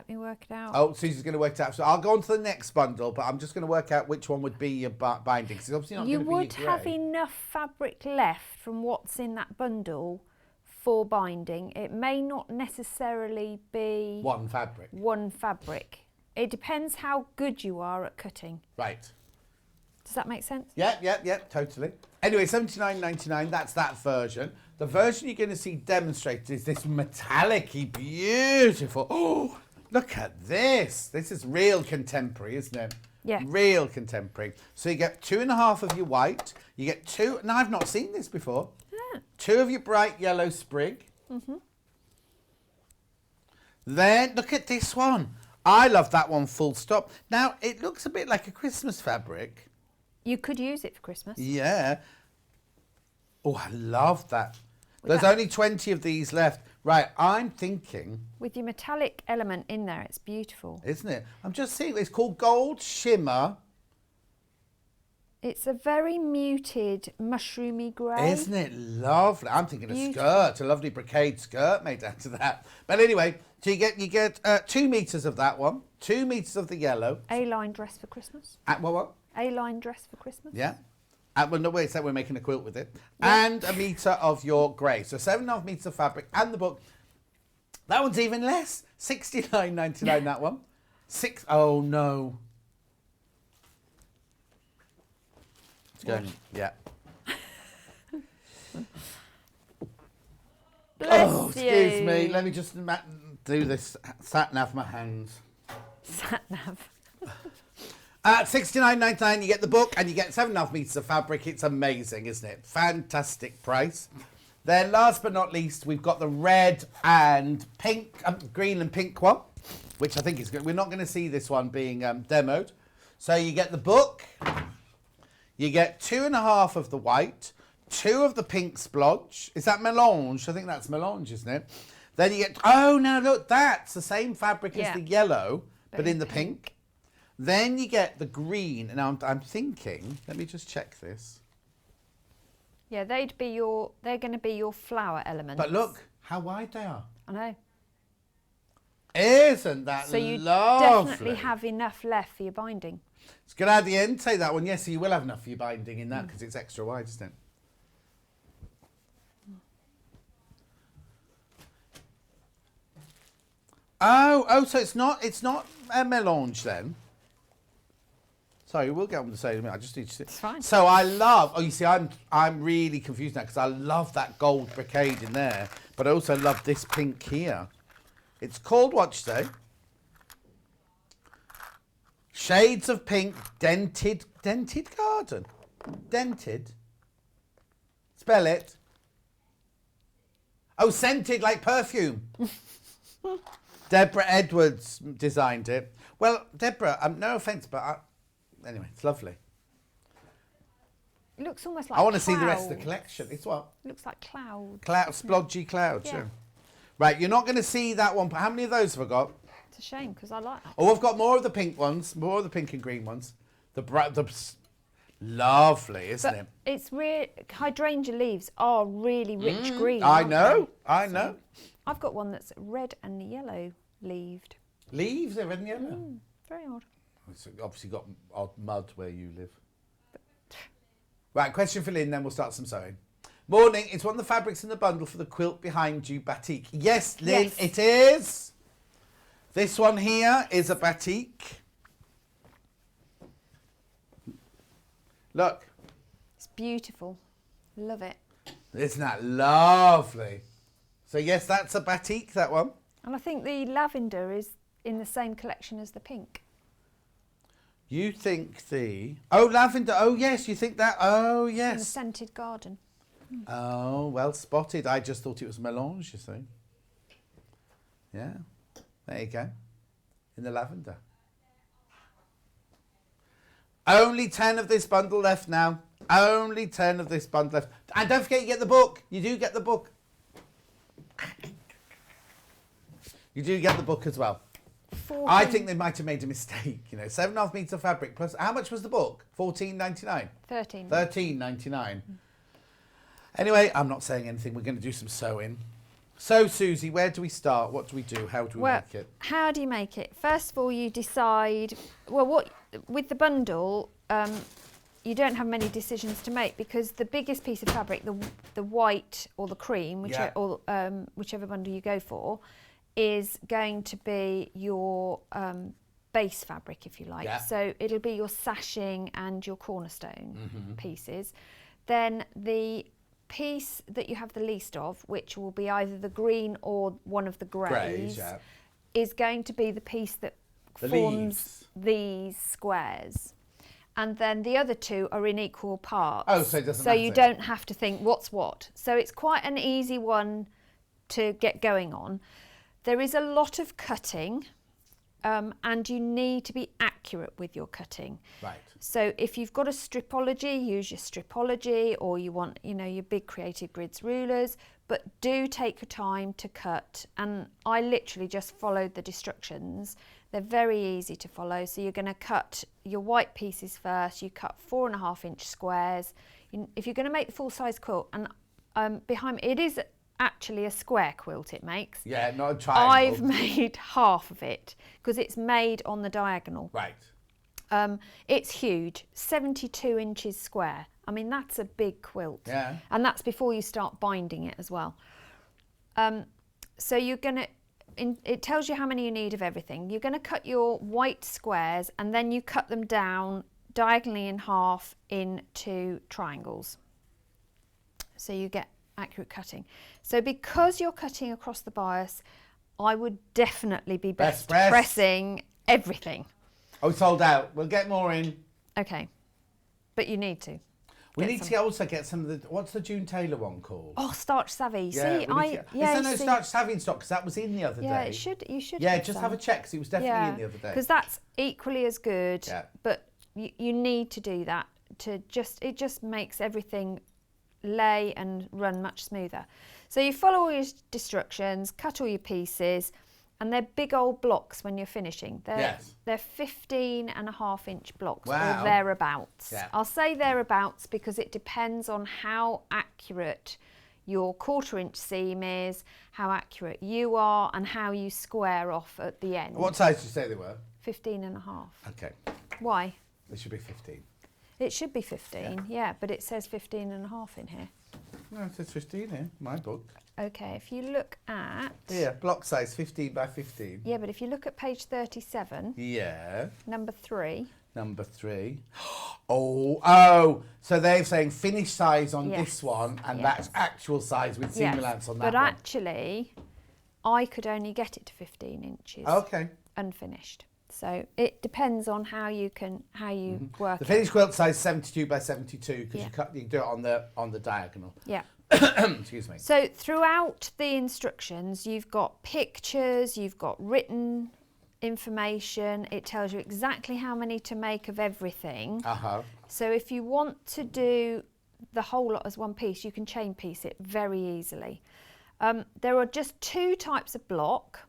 me work it out. Oh, Susie's going to work it out. So I'll go on to the next bundle, but I'm just going to work out which one would be your binding. Because it's obviously not You going to be your would have grey. enough fabric left from what's in that bundle for binding. It may not necessarily be One fabric. one fabric. It depends how good you are at cutting. Right. Does that make sense? Yep, totally. Anyway, $79.99, that's that version. The version you're going to see demonstrated is this metallic-y, beautiful. Oh, look at this. This is real contemporary, isn't it? Yeah. Real contemporary. So you get 2.5 of your white. You get 2, now I've not seen this before. Yeah. 2 of your bright yellow sprig. Mm-hmm. Then, look at this one. I love that one full stop. Now, it looks a bit like a Christmas fabric. You could use it for Christmas. Yeah. Oh, I love that. There's only 20 of these left. Right, I'm thinking... With your metallic element in there, it's beautiful. Isn't it? I'm just seeing, it's called Gold Shimmer. It's a very muted, mushroomy grey. Isn't it lovely? I'm thinking a skirt, a lovely brocade skirt made out of that. But anyway, so you get 2 meters of that one, 2 meters of the yellow. A-line dress for Christmas. What? A-line dress for Christmas. Yeah. Well, no, wait, so we're making a quilt with it. Yeah. And a metre of your grey. So 7.5 metres of fabric and the book. That one's even less. $69.99, that one. Oh, no. It's going, yeah. Bless you. Excuse me. Let me just do this. Sat-nav my hands. Sat-nav. At $69.99, you get the book and you get 7.5 metres of fabric. It's amazing, isn't it? Fantastic price. Then, last but not least, we've got the red and pink, green and pink one, which I think is good. We're not going to see this one being demoed. So you get the book, you get 2.5 of the white, 2 of the pink splodge. Is that melange? I think that's melange, isn't it? Then you get, oh, now look, that's the same fabric as the yellow, but in the pink. Then you get the green. Now I'm thinking, let me just check this. Yeah, they're going to be your flower elements. But look how wide they are. I know. Isn't that lovely? So you definitely have enough left for your binding. It's good at the end, say that one. Yes, so you will have enough for your binding in that because it's extra wide, isn't it? Oh, so it's not a melange then. Sorry, we'll get on to say it in a minute. I just need to. It's fine. So I love. Oh, you see, I'm really confused now because I love that gold brocade in there, but I also love this pink here. It's called what you say? Shades of pink, dented garden. Dented? Spell it. Oh, scented like perfume. Deborah Edwards designed it. Well, Deborah, no offence, but anyway, it's lovely. It looks almost like I want to see the rest of the clouds. collection. It's what? It looks like clouds. Splodgy clouds, Yeah. yeah. Right, you're not going to see that one. How many of those have I got? It's a shame because I like that. Oh, I've got more of the pink ones, more of the pink and green ones. Lovely, isn't it? It's hydrangea leaves are really rich green. I aren't know, they? I know. I've got one that's red and yellow leaved. Leaves, they're red and yellow. Very odd. It's obviously got odd mud where you live. Right, question for Lynn, then we'll start some sewing. Morning, it's one of the fabrics in the bundle for the quilt behind you batik. Yes, Lynn, Yes. it is. This one here is a batik. Look, It's beautiful. Love it. isn't that lovely? So yes, that's a batik, that one. And I think the lavender is in the same collection as the pink. You think lavender, oh yes, you think that, oh In the yes. scented garden. Oh, well spotted. I just thought it was melange, you see. Yeah, there you go. In the lavender. Only 10 of this bundle left now. Only 10 of this bundle left. And don't forget you get the book. You do get the book. You do get the book as well. 14. I think they might have made a mistake. 7.5 metre fabric plus, how much was the book? $14.99? 13. $13.99. Anyway, I'm not saying anything. We're going to do some sewing. So, Susie, where do we start? What do we do? How do we make it? How do you make it? First of all, you decide, with the bundle, you don't have many decisions to make because the biggest piece of fabric, the white or the cream, whichever bundle you go for, is going to be your base fabric, if you like. Yeah. So it'll be your sashing and your cornerstone pieces. Then the piece that you have the least of, which will be either the green or one of the greys, yeah. is going to be the piece that The forms leaves. these squares. And then the other two are in equal parts. Oh, so it doesn't So you matter. don't have to think what's what. So it's quite an easy one to get going on. There is a lot of cutting, and you need to be accurate with your cutting. Right. So if you've got a stripology, use your stripology, or you want, your big creative grids rulers, but do take your time to cut. And I literally just followed the instructions. They're very easy to follow. So you're going to cut your white pieces first. You cut 4.5-inch squares. If you're going to make the full size quilt, and behind me, it is actually a square quilt it makes. Yeah, not a triangle. I've made half of it because it's made on the diagonal. Right. It's huge, 72 inches square. I mean, that's a big quilt. Yeah. And that's before you start binding it as well. So you're going to, it tells you how many you need of everything. You're going to cut your white squares and then you cut them down diagonally in half into triangles. So you get accurate cutting. So because you're cutting across the bias, I would definitely be best press. pressing everything. Oh, sold out. We'll get more in. Okay, but you need to. We need to also get some of the, what's the June Taylor one called? Oh, Starch Savvy. See, we need to is there no Starch Savvy in stock? Because that was in the other Yeah, day. you should. Yeah, have just some. have a check because it was definitely in the other day. Because that's equally as good. Yeah. But you need to do that it just makes everything lay and run much smoother. So you follow all your instructions, cut all your pieces, and they're big old blocks when you're finishing. They're 15.5-inch blocks Wow. or thereabouts. Yeah. I'll say thereabouts because it depends on how accurate your 1/4-inch seam is, how accurate you are, and how you square off at the end. What size did you say they were? 15.5. Okay, Why? they should be 15. It should be 15, yeah, but it says 15.5 in here. No, it says 15 here, my book. Okay, if you look at... Here, block size 15 by 15. Yeah, but if you look at page 37, Yeah, number 3... number 3. Oh, so they're saying finish size on Yes, this one, and yes. that's actual size with seam Yes, allowance on that but one. actually, I could only get it to 15 inches Okay. unfinished. So it depends on how you work The it. finished quilt size 72 by 72 because Yeah. you can do it on the diagonal. Yeah. Excuse me. So throughout the instructions, you've got pictures, you've got written information. It tells you exactly how many to make of everything. So if you want to do the whole lot as one piece, you can chain piece it very easily. There are just 2 types of block.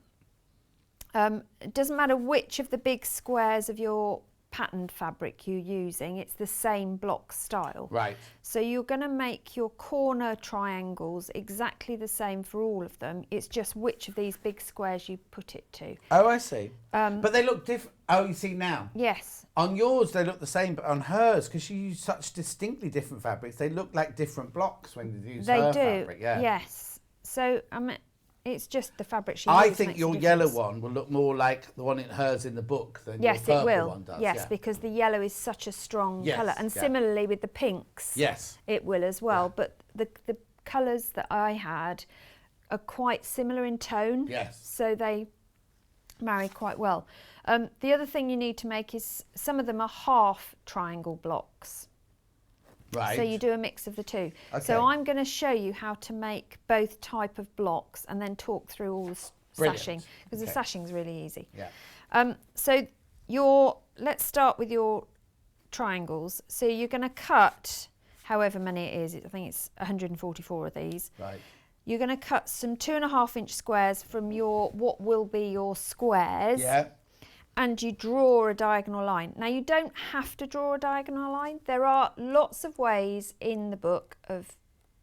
It doesn't matter which of the big squares of your patterned fabric you're using, it's the same block style. Right. So you're going to make your corner triangles exactly the same for all of them. It's just which of these big squares you put it to. Oh, I see. But they look different. Oh, you see now? Yes. On yours, they look the same, but on hers, because she used such distinctly different fabrics, they look like different blocks when you use her fabric. Yeah. Yes. So it's just the fabric she I uses think makes a your yellow difference. one will look more like the one in hers in the book than Yes, your it purple will. one does. Yes, yeah. because the yellow is such a strong Yes, colour. And yeah. similarly with the pinks, Yes. it will as well. Yeah. But the colours that I had are quite similar in tone. Yes. So they marry quite well. The other thing you need to make is some of them are half triangle blocks. Right. So you do a mix of the two. Okay. So I'm going to show you how to make both type of blocks and then talk through all the Brilliant. sashing, because Okay. the sashing's really easy. Yeah. So let's start with your triangles. So you're going to cut however many it is. I think it's 144 of these. Right. You're going to cut some 2.5-inch squares from what will be your squares. Yeah. And you draw a diagonal line. Now you don't have to draw a diagonal line. There are lots of ways in the book of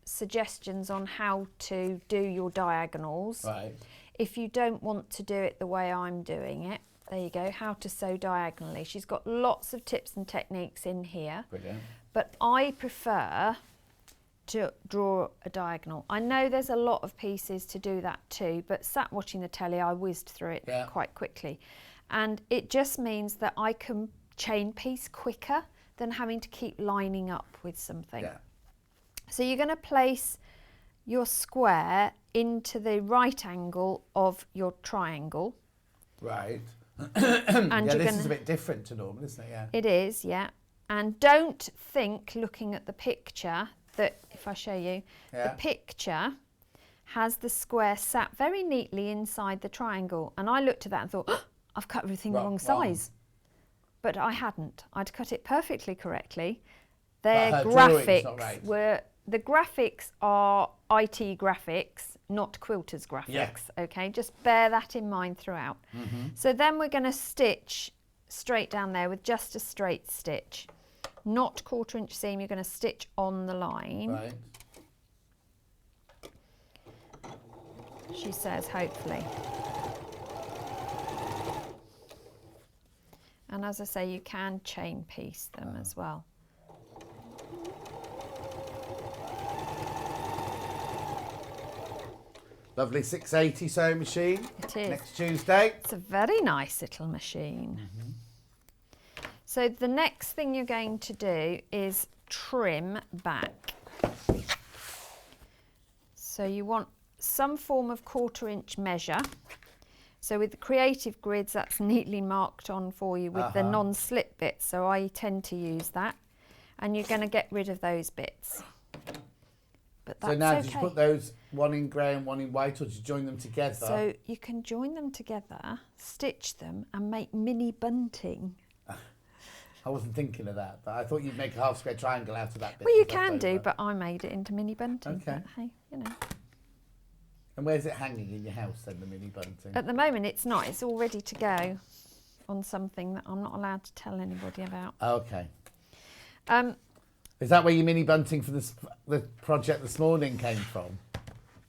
suggestions on how to do your diagonals. Right. If you don't want to do it the way I'm doing it, there you go, how to sew diagonally. She's got lots of tips and techniques in here. Brilliant. But I prefer to draw a diagonal. I know there's a lot of pieces to do that too, but sat watching the telly, I whizzed through it quite quickly. And it just means that I can chain piece quicker than having to keep lining up with something. Yeah. So you're going to place your square into the right angle of your triangle. Right. And Yeah, you're this gonna, is a bit different to normal, isn't it? Yeah. It is, yeah. And don't think, looking at the picture, that if I show you, Yeah. the picture has the square sat very neatly inside the triangle. And I looked at that and thought, oh, I've cut everything the wrong size. But I hadn't. I'd cut it perfectly correctly. Their her drawing's graphics not right. the graphics are IT graphics, not quilters graphics. Yeah. Okay, just bear that in mind throughout. So then we're going to stitch straight down there with just a straight stitch, not 1/4 inch seam. You're going to stitch on the line. Right. She says, hopefully. And as I say, you can chain piece them as well. Lovely 680 sewing machine. It is. Next Tuesday. It's a very nice little machine. So the next thing you're going to do is trim back. So you want some form of 1/4 inch measure. So with the creative grids, that's neatly marked on for you with the non-slip bits. So I tend to use that. And you're going to get rid of those bits. But that's So now, okay. did you put those one in grey and one in white, or did you join them together? So you can join them together, stitch them, and make mini bunting. I wasn't thinking of that, but I thought you'd make a half square triangle out of that bit. Well, you and stuff can do, over. but I made it into mini bunting. Okay. But hey, you know. And where's it hanging in your house then, the mini bunting? At the moment, it's not. It's all ready to go on something that I'm not allowed to tell anybody about. Okay. Is Is that where your mini bunting for the project this morning came from?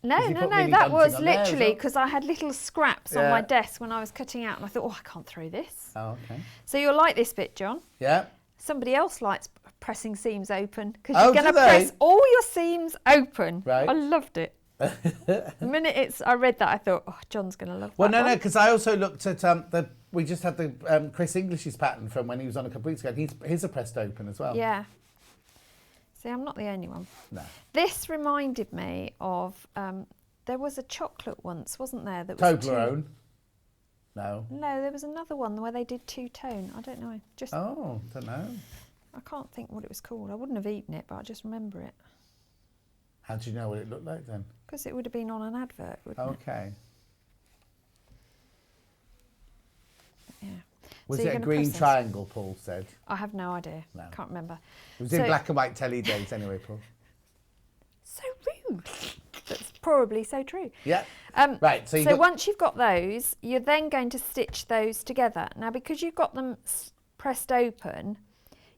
No, you no, put no. mini That bunting was on there as literally well? because I had little scraps on Yeah. my desk when I was cutting out, and I thought, oh, I can't throw this. Oh, okay. So you'll like this bit, John. Yeah. Somebody else likes pressing seams open because Oh, you're going to do they? press all your seams open. Right. I loved it. The minute I read that, I thought, oh, John's going to love Well, that no, one. because I also looked at we just had the Chris English's pattern from when he was on a couple weeks ago. His are pressed open as well. Yeah. See, I'm not the only one. No. This reminded me of there was a chocolate once, wasn't there? That was Toblerone. No. No, there was another one where they did two-tone. I don't know. Oh, don't know. I can't think what it was called. I wouldn't have eaten it, but I just remember it. How do you know what it looked like then? Because it would have been on an advert, wouldn't it? Okay. Yeah. Was So it you're a gonna green press this. triangle, Paul said? I have no idea. No. Can't remember. It was So- in black and white telly days anyway, Paul. So rude. That's probably so true. Yeah. Right. So, Once you've got those, you're then going to stitch those together. Now, because you've got them pressed open,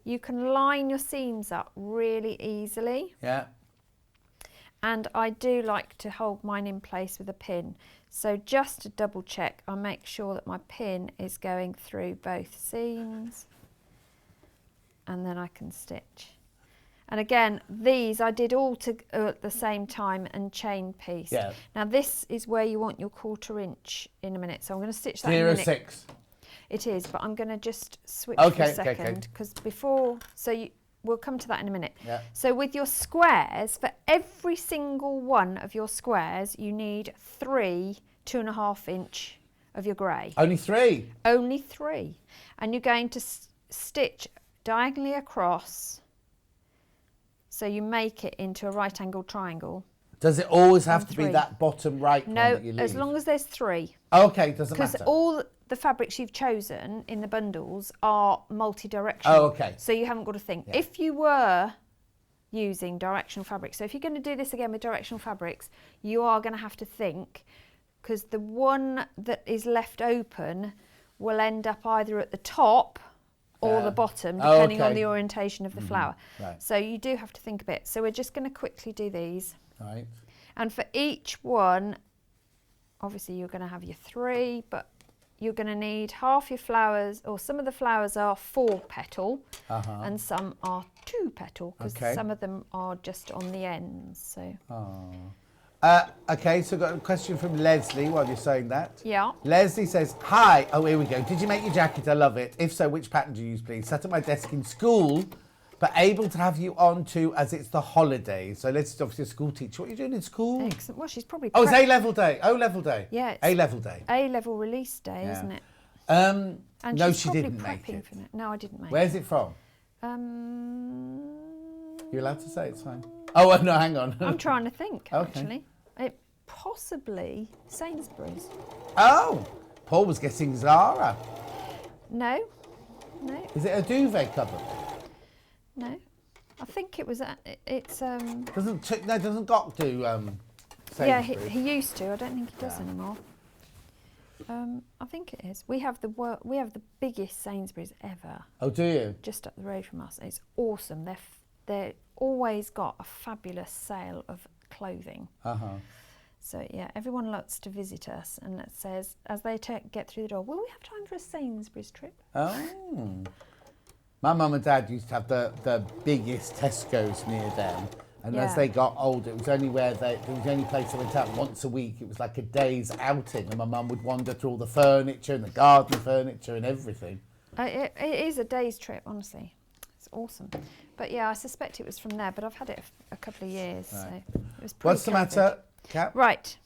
you can line your seams up really easily. Yeah. And I do like to hold mine in place with a pin. So just to double check, I make sure that my pin is going through both seams, and then I can stitch. And again, these I did all at the same time and chain piece. Yeah. Now this is where you want your 1/4 inch in a minute. So I'm going to stitch that in a minute. 0.6. It is, but I'm going to just switch Okay, for a okay, okay. second because we'll come to that in a minute. Yeah. So with your squares, for every single one of your squares, you need 3 2.5 inch of your grey. Only 3. Only 3. And you're going to stitch diagonally across, so you make it into a right angled triangle. Does it always have to be 3. that bottom right one No, that you leave? as long as there's 3. Okay, doesn't Because matter. all the fabrics you've chosen in the bundles are multi-directional. Oh, okay. So you haven't got to think. Yeah. If you were using directional fabrics, so if you're going to do this again with directional fabrics, you are going to have to think, because the one that is left open will end up either at the top or the bottom, depending on the orientation of the flower. Right. So you do have to think a bit. So we're just going to quickly do these. Right. And for each one, obviously you're going to have your 3, but you're going to need half your flowers, or some of the flowers are 4 petal and some are 2 petal, because some of them are just on the ends. So. Okay, so I've got a question from Leslie while you're saying that. Yeah. Leslie says, hi. Oh, here we go. Did you make your jacket? I love it. If so, which pattern do you use, please? Sat at my desk in school, but able to have you on too as it's the holidays. So Leslie's obviously a school teacher. What are you doing in school? Excellent. Well, she's probably... Oh, it's A-level day. O-level day. Yeah. It's A-level day. A-level release day, Yeah. isn't it? And no, she's she probably didn't make prepping it. for it. No, I didn't make Where's it. it from? Um, You're allowed to say it's fine. Oh, no, hang on. I'm trying to think, Okay. actually. It possibly Sainsbury's. Oh, Paul was guessing Zara. No. Is it a duvet cover? No. I think it was... It's... Doesn't Gok do Yeah, Sainsbury's? he used to. I don't think he does anymore. I think it is. We have the biggest Sainsbury's ever. Oh, do you? Just up the road from us. It's awesome. They're always got a fabulous sale of clothing. So yeah, everyone loves to visit us, and it says as they get through the door, will we have time for a Sainsbury's trip? Oh. My mum and dad used to have the biggest Tesco's near them. And as they got older, it was only it was the only place they went out once a week. It was like a day's outing, and my mum would wander through all the furniture and the garden furniture and everything. It is a day's trip, honestly. It's awesome. But yeah, I suspect it was from there, but I've had it a couple of years, so it was pretty. What's the matter, Kat? Right.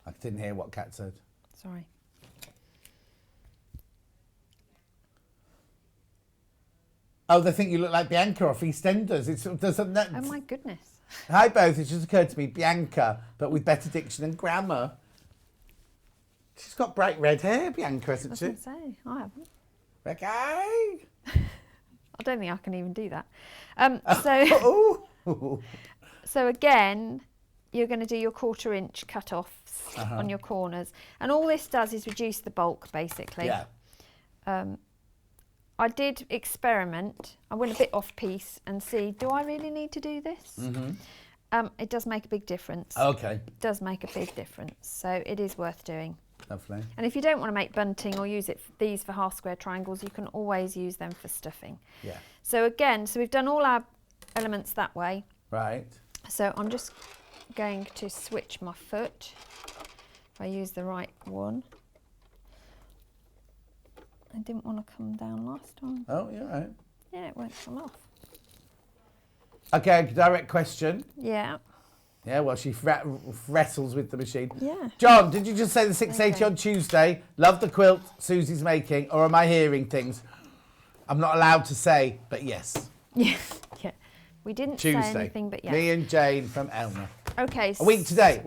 I didn't hear what Kat said. Sorry. Oh, they think you look like Bianca off EastEnders. Oh my goodness. Hi both, it just occurred to me, Bianca, but with better diction and grammar. She's got bright red hair, Bianca, I hasn't was she? going to say, I haven't. Becky! I don't think I can even do that. So again, you're going to do your 1/4 inch cut-offs on your corners. And all this does is reduce the bulk, basically. Yeah. I did experiment. I went a bit off piece and see, do I really need to do this? It does make a big difference. Okay. It does make a big difference. So it is worth doing. Lovely. And if you don't want to make bunting or use these for half square triangles, you can always use them for stuffing. Yeah. So again, we've done all our elements that way. Right. So I'm just going to switch my foot if I use the right one. I didn't want to come down last time. Oh, you're right. Yeah, it won't come off. Okay, direct question. Yeah. Yeah, well, she wrestles with the machine. Yeah. John, did you just say the 680 on Tuesday? Love the quilt Susie's making, or am I hearing things? I'm not allowed to say, but yes. Yeah. Yeah. We didn't Tuesday. say anything, but yes. Me and Jane from Elmer. Okay. A week today.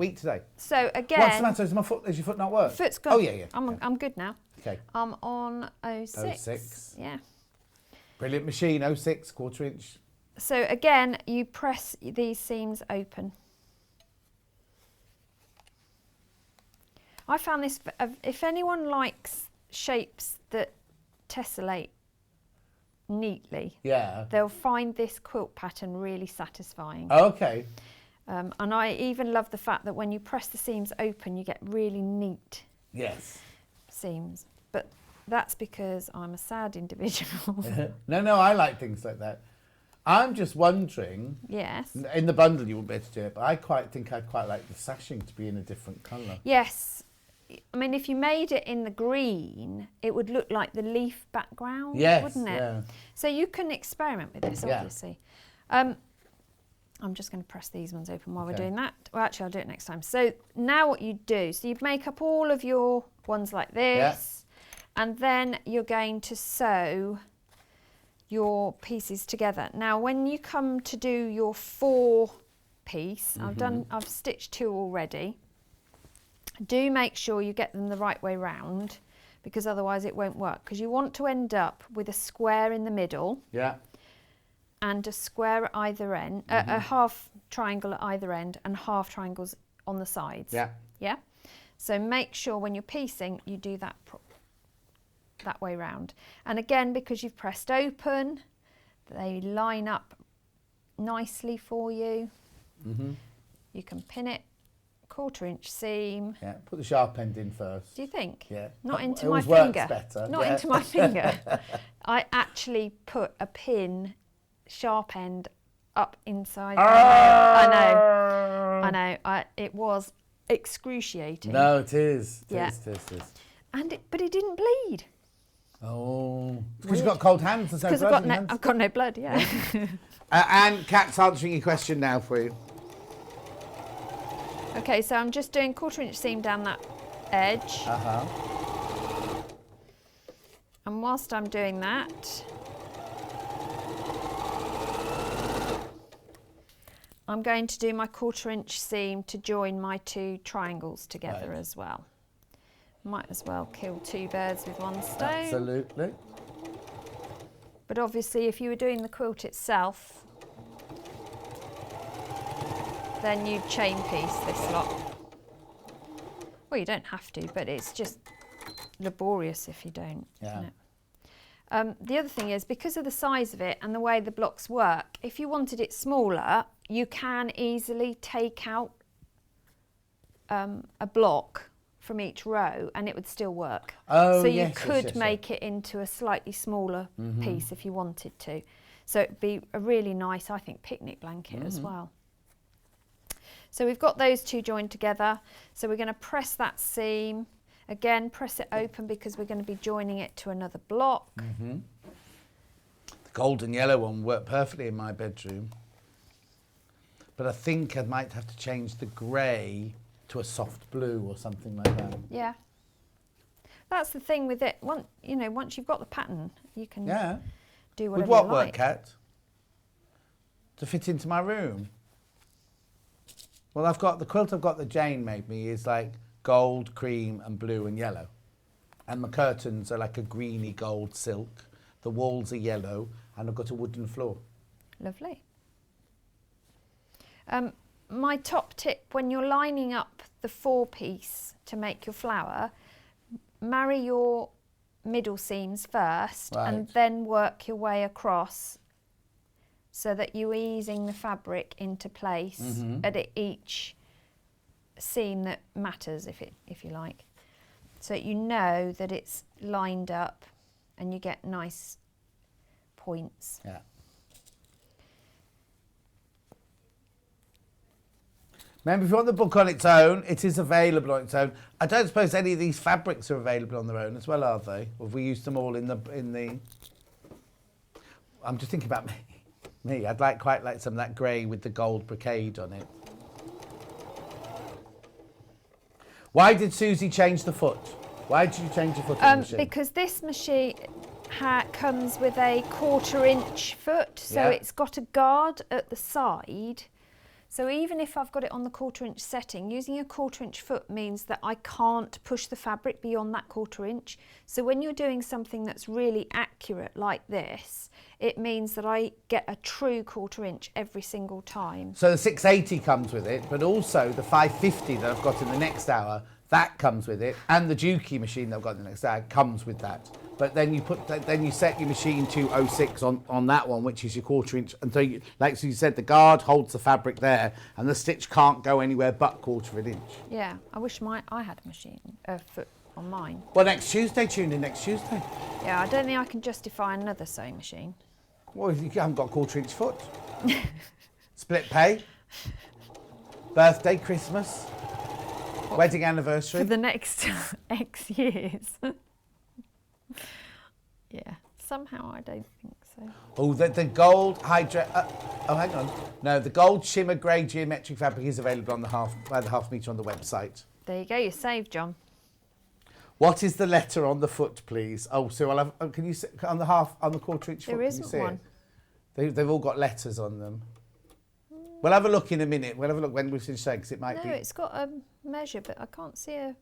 So again. What's the matter? Is your foot not work? Foot's gone. Oh, yeah. I'm good now. Okay. I'm on 06. 06. Yeah. Brilliant machine, 06, 1/4 inch. So again, you press these seams open. I found this, if anyone likes shapes that tessellate neatly, they'll find this quilt pattern really satisfying. Okay. And I even love the fact that when you press the seams open, you get really neat seams. But that's because I'm a sad individual. No, I like things like that. I'm just wondering. Yes. In the bundle, you won't be able to do it, but I'd quite like the sashing to be in a different colour. Yes. I mean, if you made it in the green, it would look like the leaf background, wouldn't it? Yeah. So you can experiment with this, obviously. I'm just going to press these ones open while we're doing that. Well, actually, I'll do it next time. So now what you do, so you make up all of your ones like this, and then you're going to sew your pieces together. Now, when you come to do your 4 piece, I've stitched 2 already. Do make sure you get them the right way round, because otherwise it won't work, because you want to end up with a square in the middle and a square at either end, a half triangle at either end and half triangles on the sides. Yeah. So make sure when you're piecing you do that that way round. And again, because you've pressed open, they line up nicely for you. You can pin it 1/4 inch seam. Yeah, put the sharp end in first. Do you think? Yeah. Not into it my always works finger. better. Not into my finger. I actually put a pin, sharp end, up inside. I know. It was excruciating. No, it is. It Yeah. is. But it didn't bleed. Oh, because you've got cold hands and so Because I've got no blood. Yeah. And Kat's answering your question now for you. Okay, so I'm just doing 1/4 inch seam down that edge. And whilst I'm doing that, I'm going to do my 1/4 inch seam to join my 2 triangles together as well. Might as well kill 2 birds with one stone. Absolutely. But obviously if you were doing the quilt itself, then you'd chain piece this lot. Well, you don't have to, but it's just laborious if you don't, isn't it? The other thing is, because of the size of it and the way the blocks work, if you wanted it smaller, you can easily take out a block from each row and it would still work. Oh, so you could make it into a slightly smaller piece if you wanted to. So it'd be a really nice, I think, picnic blanket as well. So we've got those 2 joined together. So we're going to press that seam. Again, press it open because we're going to be joining it to another block. The gold and yellow one worked perfectly in my bedroom. But I think I might have to change the grey to a soft blue or something like that. Yeah. That's the thing with it. Once you've got the pattern, you can do whatever With what you work, like. Kat? To fit into my room? Well, the quilt I've got that Jane made me is like gold, cream and blue and yellow. And my curtains are like a greeny gold silk. The walls are yellow and I've got a wooden floor. Lovely. My top tip, when you're lining up the 4 piece to make your flower, marry your middle seams first and then work your way across so that you're easing the fabric into place at each seam that matters, if you like. So you know that it's lined up and you get nice points. Yeah. Remember, if you want the book on its own, it is available on its own. I don't suppose any of these fabrics are available on their own as well, are they? Or have we used them all in the... I'm just thinking about me. I'd quite like some of that grey with the gold brocade on it. Why did Susie change the foot? Why did you change the foot on the machine? Because this machine comes with a 1/4 inch foot, so it's got a guard at the side. So even if I've got it on the 1/4 inch setting, using a 1/4 inch foot means that I can't push the fabric beyond that 1/4 inch. So when you're doing something that's really accurate like this, it means that I get a true 1/4 inch every single time. So the 680 comes with it, but also the 550 that I've got in the next hour, that comes with it, and the Dukey machine that I've got in the next hour comes with that. But then you set your machine to 06 on that one, which is your 1/4 inch. And so, like you said, the guard holds the fabric there, and the stitch can't go anywhere but 1/4 inch. Yeah, I wish I had a foot on mine. Well, next Tuesday, tune in next Tuesday. Yeah, I don't think I can justify another sewing machine. Well, you haven't got a 1/4 inch foot. Split pay. Birthday, Christmas. Wedding anniversary. For the next X years. Yeah, somehow I don't think so. Oh, the gold hang on. No, the gold shimmer grey geometric fabric is available on by the half metre on the website. There you go, you're saved, John. What is the letter on the foot, please? Oh, so I'll have. Can you see on the 1/4 inch foot? There can isn't you see one. They've all got letters on them. We'll have a look in a minute. We'll have a look when we finish saying, because it might be. No, it's got a measure, but I can't see a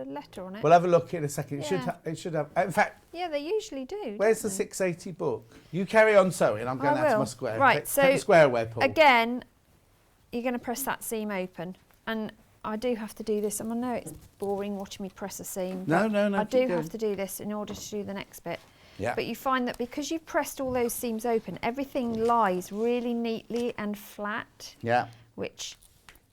letter on it. We'll have a look in a second. Yeah. It should have. In fact, Yeah, they usually do. where's the 680 book? You carry on sewing. I'm going I out to will. my square. Right, Take the square away, Paul. Again, you're going to press that seam open, and I do have to do this. And I know it's boring watching me press a seam. No, but no, no, I keep do going. have to do this in order to do the next bit. Yeah. But you find that because you've pressed all those seams open, everything lies really neatly and flat. Yeah. Which,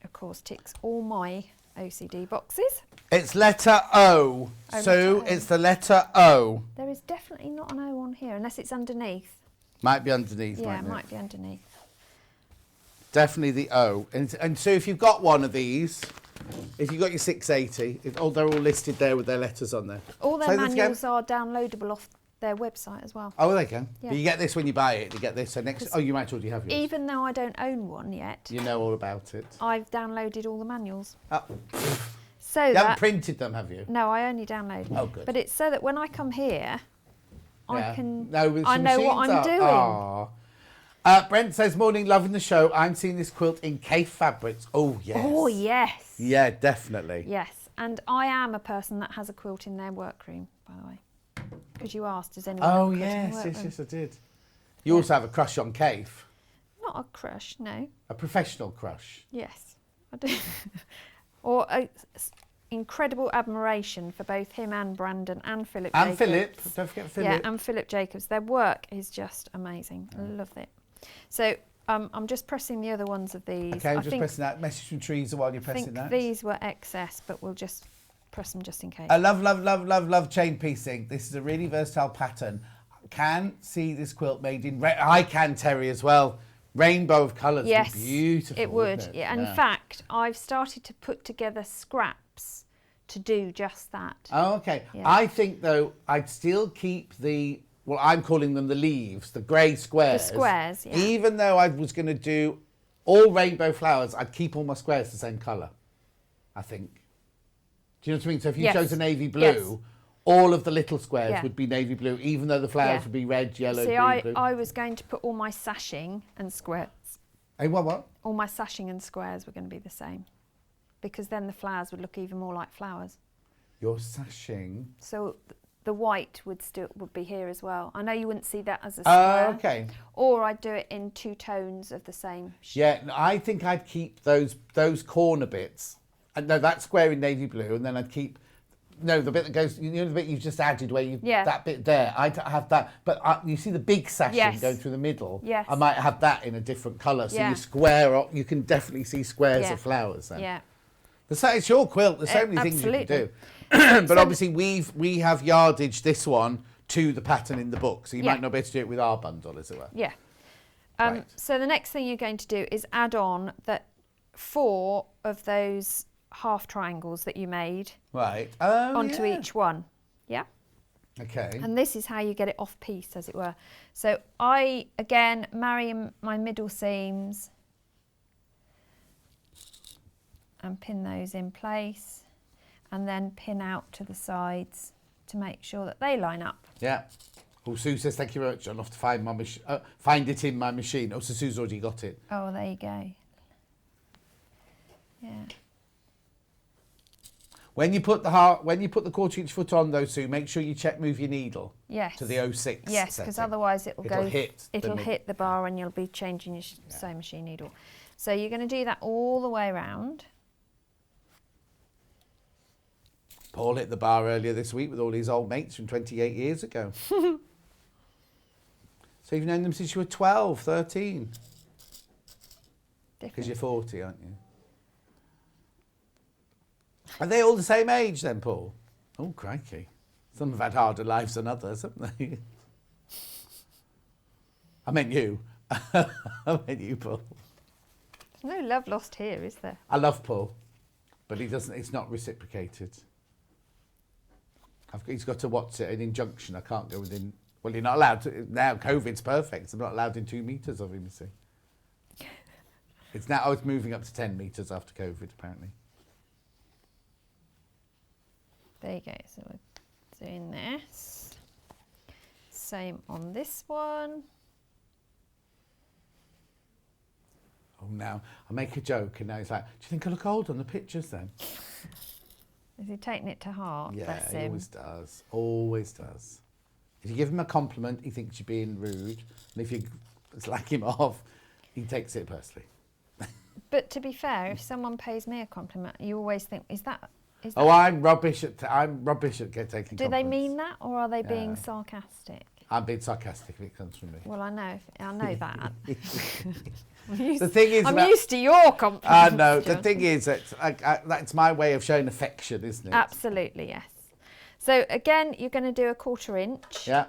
of course, ticks all my OCD boxes. It's letter O. Oh, So letter O. it's the letter O. There is definitely not an O on here, unless it's underneath. Might be underneath. Yeah, it mightn't it? might be underneath. Definitely the O. And so if you've got one of these, if you've got your 680, they're all listed there with their letters on there. All their Say this again. manuals are downloadable off their website as well. Oh, they can. Yeah. But you get this when you buy it. You get this. So next. Oh, you might already have yours. Even though I don't own one yet, You know all about it. I've downloaded all the manuals. Oh, So you haven't that printed them, have you? no, I only download. Oh, good. But it's so that when I come here, Yeah. I can. No, with I some know what machines I'm up. doing. Aw. Brent says, morning, loving the show. I'm seeing this quilt in Cafe fabrics. Oh, yes. Oh yes. Yeah, definitely. Yes, and I am a person that has a quilt in their workroom, by the way, because you asked, does anyone? Oh, have a quilt in yes, their yes, workroom? yes, I did. You also have a crush on Cafe. Not a crush, no. A professional crush. Yes, I do. Or incredible admiration for both him and Brandon and Philip. And Jacobs. Philip. Don't forget Philip. Yeah, and Philip Jacobs. Their work is just amazing. I love it. So I'm just pressing the other ones of these. Okay, I'm I just think, pressing that. Message from Teresa while you're I pressing think that. these were excess, but we'll just press them just in case. I love chain piecing. This is a really versatile pattern. Can see this quilt made in I can, Terry, as well. Rainbow of colours. Yes, Beautiful. it would. wouldn't it? Yeah. And in fact, I've started to put together scraps to do just that. Oh, okay. Yeah. I think, though, I'd still keep well, I'm calling them the leaves, the grey squares. The squares, yeah. Even though I was going to do all rainbow flowers, I'd keep all my squares the same colour, I think. Do you know what I mean? So if you Yes. chose a navy blue, Yes. all of the little squares Yeah. would be navy blue, even though the flowers Yeah. would be red, yellow, See, green, blue. I was going to put all my sashing and squares. Hey, what? All my sashing and squares were going to be the same, because then the flowers would look even more like flowers. You're sashing. So the white would be here as well. I know you wouldn't see that as a square. Oh, okay. Or I'd do it in 2 tones of the same. Yeah, I think I'd keep those corner bits. No, that square in navy blue, and then I'd keep the bit that goes. You know the bit you've just added where you that bit there. I'd have that, but you see the big sashing Yes. going through the middle. Yes. I might have that in a different colour, so Yeah. you square up. You can definitely see squares Yeah. of flowers. Then. Yeah. It's your quilt. There's so many things you can absolutely. do. But obviously we have yardaged this one to the pattern in the book, so you Yeah. might not be able to do it with our bundle, as it were. Yeah. Right. So the next thing you're going to do is add on 4 of those half triangles that you made Right. Oh, onto yeah. each one. Yeah. Okay. And this is how you get it off piece, as it were. So I, again, marry my middle seams. and pin those in place, and then pin out to the sides to make sure that they line up. Yeah. Oh, Sue says, thank you very much. I'll have to find my find it in my machine. Oh, so Sue's already got it. Oh, there you go. Yeah. When you put the 1/4-inch foot on, though, Sue, make sure you move your needle. Yes. To the 06. Yes, because otherwise it'll hit the bar and you'll be changing your sewing machine needle. So you're going to do that all the way around. Paul hit the bar earlier this week with all his old mates from 28 years ago. So you've known them since you were 12, 13. Because you're 40, aren't you? Are they all the same age then, Paul? Oh, crikey. Some have had harder lives than others, haven't they? I meant you. I meant you, Paul. There's no love lost here, is there? I love Paul, but it's not reciprocated. He's got to an injunction. I can't go within... Well, you're not allowed to... Now, COVID's perfect. I'm not allowed in 2 metres of him, you see. It's moving up to 10 metres after COVID, apparently. There you go. So we're doing this. Same on this one. Oh, now, I make a joke, and now he's like, do you think I look old on the pictures then? Is he taking it to heart? Yeah, Bless he him. always does. Always does. If you give him a compliment, he thinks you're being rude. And if you slag him off, he takes it personally. But to be fair, if someone pays me a compliment, you always think, is that... Oh, I'm rubbish at taking compliments. Do they mean that, or are they being sarcastic? I'm being sarcastic if it comes from me. Well, I know that. The thing is, I'm used to your compliments. No, the thing is that that's my way of showing affection, isn't it? Absolutely, yes. So again, you're going to do a 1/4 inch. Yeah.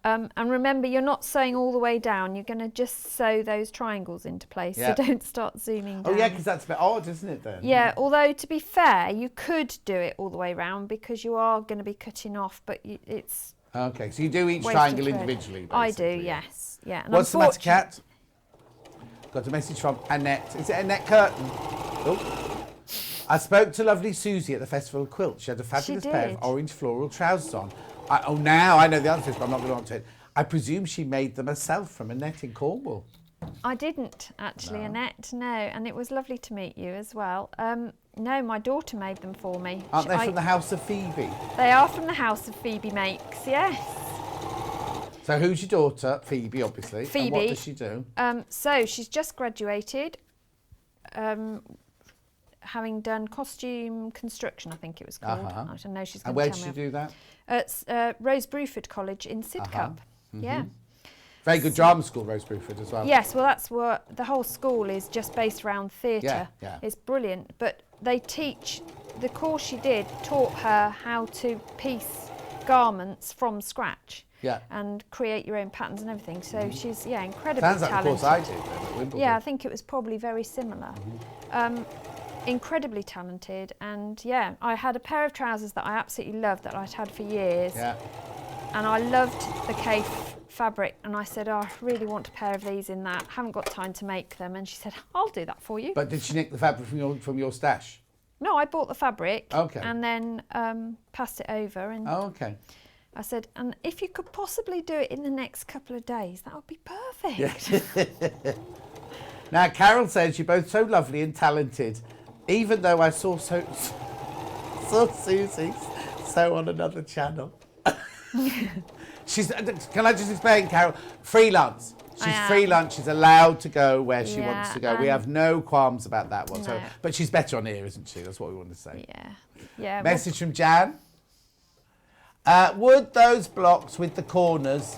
And remember, you're not sewing all the way down. You're going to just sew those triangles into place. Yeah. So don't start zooming down. Oh, yeah, because that's a bit odd, isn't it, then? Yeah, although to be fair, you could do it all the way round because you are going to be cutting off, but it's... Okay, so you do each triangle individually, basically. I do, yes. Yeah. And what's the matter, Kat? Got a message from Annette. Is it Annette Curtin? Oh. I spoke to lovely Suzie at the Festival of Quilt. She had a fabulous pair of orange floral trousers on. Now I know the answer, but I'm not going to answer it. I presume she made them herself from Annette in Cornwall. I didn't, actually, Annette, no. And it was lovely to meet you as well. No, my daughter made them for me. Aren't they from the House of Phoebe? They are from the House of Phoebe Makes, yes. So who's your daughter? Phoebe, obviously. Phoebe. And what does she do? So she's just graduated, having done costume construction, I think it was called. I don't know. She's going to tell me. And where did she do that? At Rose Bruford College in Sidcup. Yeah. Very good drama school, Rose Bruford, as well. Yes, well, that's what the whole school is, just based around theatre. Yeah. It's brilliant, but they teach, the course she did taught her how to piece garments from scratch. Yeah. And create your own patterns and everything. So she's, incredibly talented. Sounds like the course I did then at Wimbledon. Yeah, I think it was probably very similar. Incredibly talented, and I had a pair of trousers that I absolutely loved that I'd had for years. Yeah. And I loved the Kaffe fabric, and I said, I really want a pair of these in that. Haven't got time to make them. And she said, I'll do that for you. But did she nick the fabric from your stash? No, I bought the fabric. Okay. And then passed it over. And okay. I said, and if you could possibly do it in the next couple of days, that would be perfect. Yeah. Now, Carol says you're both so lovely and talented, even though I saw Susie sew on another channel. Can I just explain, Carol? Freelance. She's freelance. She's allowed to go where she wants to go. We have no qualms about that whatsoever. No. But she's better on here, isn't she? That's what we want to say. Yeah. Message from Jan. Would those blocks with the corners,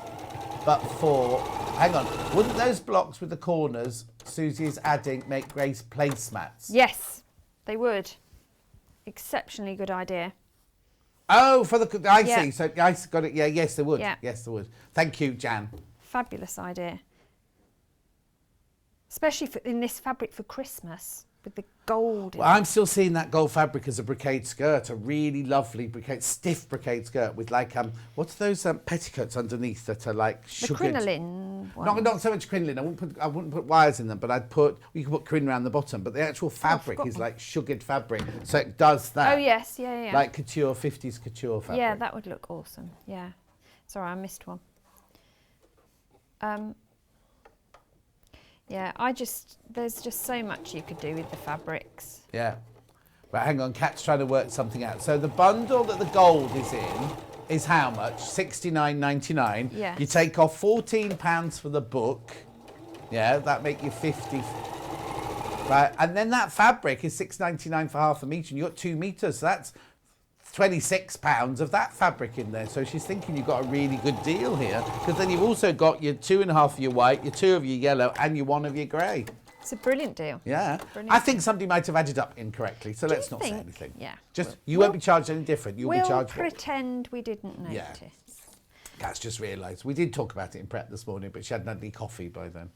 wouldn't those blocks with the corners Susie is adding make Grace placemats? Yes, they would. Exceptionally good idea. Oh, I see. So I got it. Yeah, yes, they would. Yeah. Yes, they would. Thank you, Jan. Fabulous idea. Especially in this fabric for Christmas. with the gold. Well, I'm still seeing that gold fabric as a brocade skirt, a really lovely brocade, stiff brocade skirt with like what's those petticoats underneath that are like The sugared? crinoline one. Not so much crinoline. I wouldn't put wires in them, but you could put crin around the bottom. But the actual fabric is like sugared fabric, so it does that. Oh yes, yeah. Like couture, 50s couture fabric. Yeah, that would look awesome. Yeah. Sorry, I missed one. Yeah, there's just so much you could do with the fabrics. Yeah. Right, hang on, Kat's trying to work something out. So the bundle that the gold is in is how much? £69.99. Yes. You take off £14 for the book. Yeah, that make you 50. Right, and then that fabric is £6.99 for half a metre, and you've got 2 metres, so that's £26 of that fabric in there. So she's thinking you've got a really good deal here, because then you've also got your 2.5 of your white, your 2 of your yellow, and your 1 of your grey. It's a brilliant deal. Yeah. Brilliant. I think somebody might have added up incorrectly, so let's not say think? anything. Yeah. Just, you won't be charged any different. You'll be We'll charged pretend we didn't notice. Yeah. Kat's just realised. We did talk about it in prep this morning, but she hadn't had any coffee by then.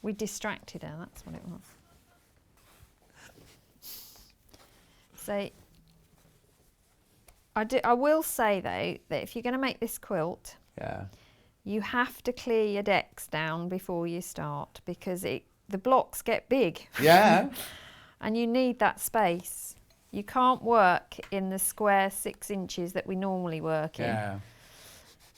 We distracted her, that's what it was. So, I will say though, that if you're going to make this quilt, Yeah. you have to clear your decks down before you start, because the blocks get big. Yeah. And you need that space. You can't work in the square 6 inches that we normally work in. Yeah.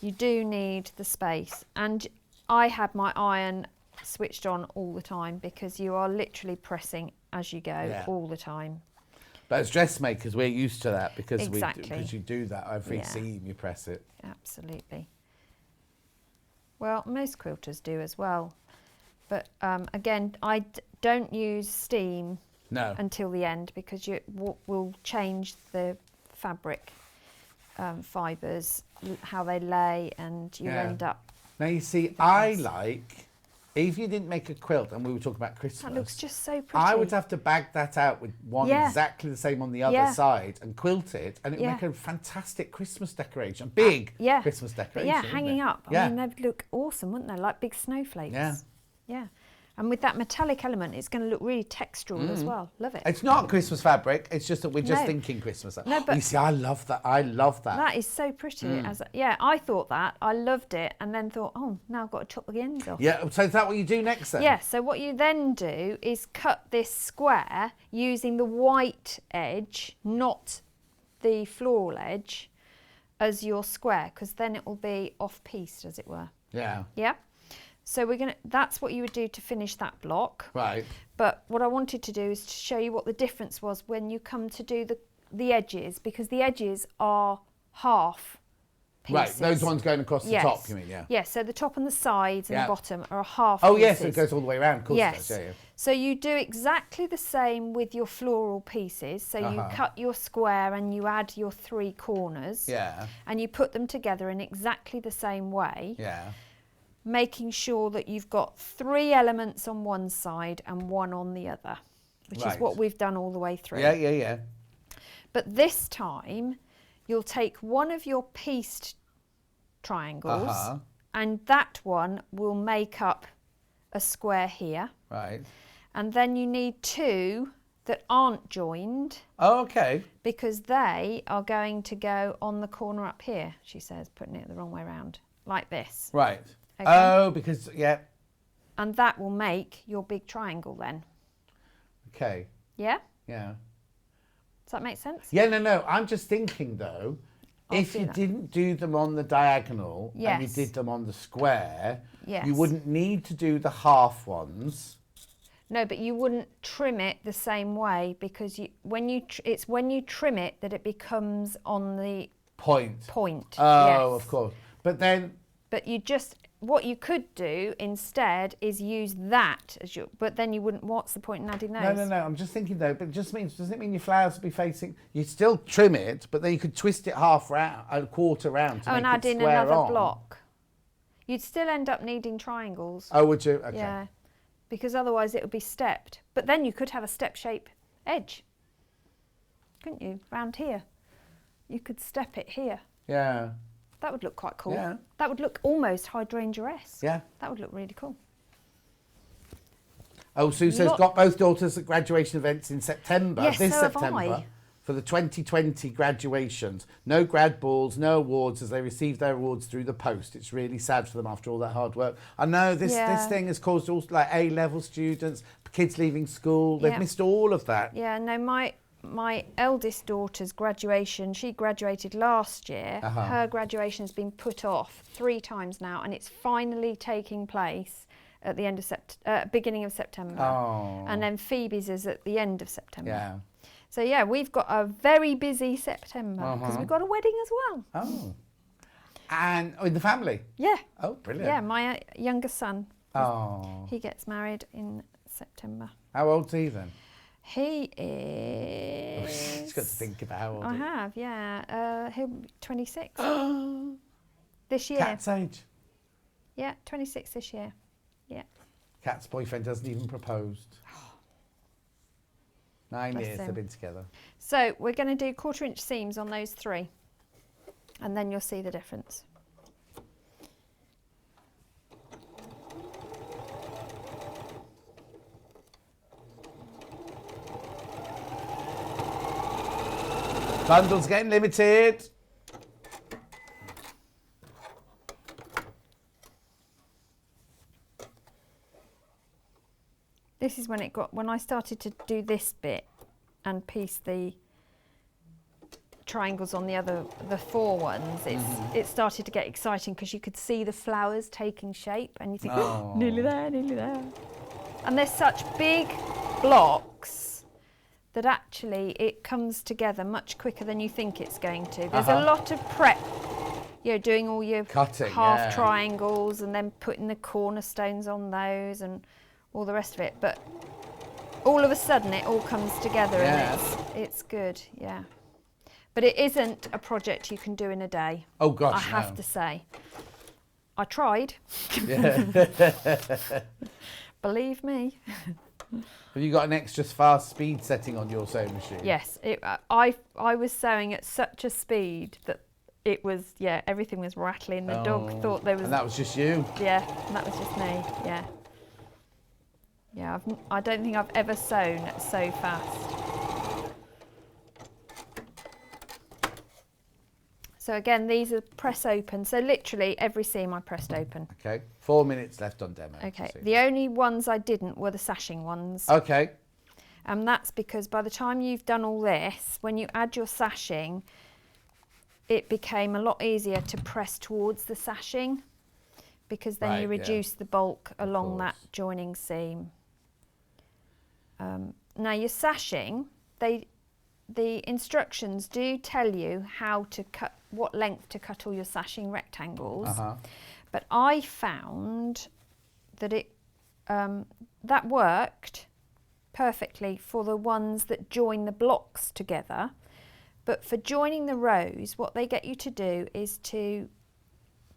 You do need the space. And I had my iron switched on all the time, because you are literally pressing as you go all the time. But as dressmakers, we're used to that because Exactly. because you do that every Yeah. seam, you press it. Absolutely. Well, most quilters do as well. But again, I don't use steam No. until the end, because you will change the fabric fibres, how they lay, and you end up... Now, you see, I like, if you didn't make a quilt, and we were talking about Christmas, That looks just so pretty. I would have to bag that out with one exactly the same on the other side and quilt it, and it would make a fantastic Christmas decoration, big Christmas decoration. But yeah, hanging up. Yeah. I mean, they'd look awesome, wouldn't they? Like big snowflakes. Yeah. Yeah. And with that metallic element, it's going to look really textural as well. Love it. It's not Christmas fabric, it's just that we're just No. thinking Christmas. No, but you see, I love that. I love that. That is so pretty. I thought that. I loved it, and then thought, oh, now I've got to chop the ends off. Yeah, so is that what you do next then? Yeah, so what you then do is cut this square using the white edge, not the floral edge, as your square, because then it will be off-pieced, as it were. Yeah. Yeah? So that's what you would do to finish that block. Right. But what I wanted to do is to show you what the difference was when you come to do the edges, because the edges are half pieces. Right, those ones going across the Yes. top, you mean, yeah. Yes, so the top and the sides and Yeah. the bottom are half Oh, pieces. yes, it goes all the way around, of course Yes. it does, yeah. So you do exactly the same with your floral pieces. So you cut your square and you add your 3 corners. Yeah. And you put them together in exactly the same way. Yeah. Making sure that you've got 3 elements on one side and 1 on the other, which is what we've done all the way through. Yeah, yeah, yeah. But this time, you'll take one of your pieced triangles, and that one will make up a square here. Right. And then you need 2 that aren't joined, Oh, okay. because they are going to go on the corner up here, she says, putting it the wrong way around, like this. Right. Okay. Oh, because, yeah. And that will make your big triangle then. Okay. Yeah? Yeah. Does that make sense? Yeah, no. I'm just thinking, though, if do you that. didn't do them on the diagonal and you Yes. did them on the square, Yes. you wouldn't need to do the half ones. No, but you wouldn't trim it the same way, because it's when you trim it that it becomes on the Point. point. Oh, yes. of course. But then... But what you could do instead is use that as your, but then you wouldn't, what's the point in adding those? No. I'm just thinking, though, but it just means, does it mean your flowers will be facing... You still trim it, but then you could twist it half round, a quarter round to Oh, and make add it in square another on. block. You'd still end up needing triangles. Oh, would you? Okay. Yeah, because otherwise it would be stepped. But then you could have a step shape edge, couldn't you? Round here. You could step it here. Yeah. That would look quite cool. Yeah. That would look almost Hydrangea-esque. Yeah. That would look really cool. Oh, Sue says got both daughters at graduation events in September. Yes, this so have September. I. For the 2020 graduations. No grad balls, no awards as they receive their awards through the post. It's really sad for them after all that hard work. I know this thing has caused all like A-level students, kids leaving school. They've missed all of that. Yeah, no, my eldest daughter's graduation, she graduated last year. Her graduation has been put off 3 times now, and it's finally taking place at the end of beginning of September. And then Phoebe's is at the end of September. Yeah. So yeah, we've got a very busy September because we've got a wedding as well. Oh. And in the family? Yeah. Oh, brilliant. Yeah, my youngest son. Oh. He gets married in September. How old's he then? He is... Just got to think about how old I he is. have, yeah. He'll be 26 this year. Kat's age. Yeah, 26 this year. Yeah. Kat's boyfriend hasn't even proposed. 9 Bless years him. they've been together. So we're going to do 1/4" seams on those 3, and then you'll see the difference. Bundles getting limited. This is when I started to do this bit and piece the triangles on the 4 ones. It started to get exciting because you could see the flowers taking shape, and you think, oh, nearly there, nearly there. And they're such big blocks that actually it comes together much quicker than you think it's going to. There's a lot of prep, doing all your cutting, half triangles and then putting the cornerstones on those and all the rest of it, but all of a sudden it all comes together and it's good, yeah. But it isn't a project you can do in a day. Oh gosh, I have to say. I tried. Yeah. Believe me. Have you got an extra fast speed setting on your sewing machine? Yes, I was sewing at such a speed that it was, everything was rattling. The dog thought there was... And that was just you? Yeah, and that was just me, yeah. Yeah, I don't think I've ever sewn so fast. So again, these are press open. So literally every seam I pressed open. Okay, 4 minutes left on demo. Okay, the only ones I didn't were the sashing ones. Okay. And that's because by the time you've done all this, when you add your sashing, it became a lot easier to press towards the sashing, because then you reduce the bulk along that joining seam. Now your sashing, the instructions do tell you how to cut, what length to cut all your sashing rectangles, but I found that that worked perfectly for the ones that join the blocks together, but for joining the rows, what they get you to do is to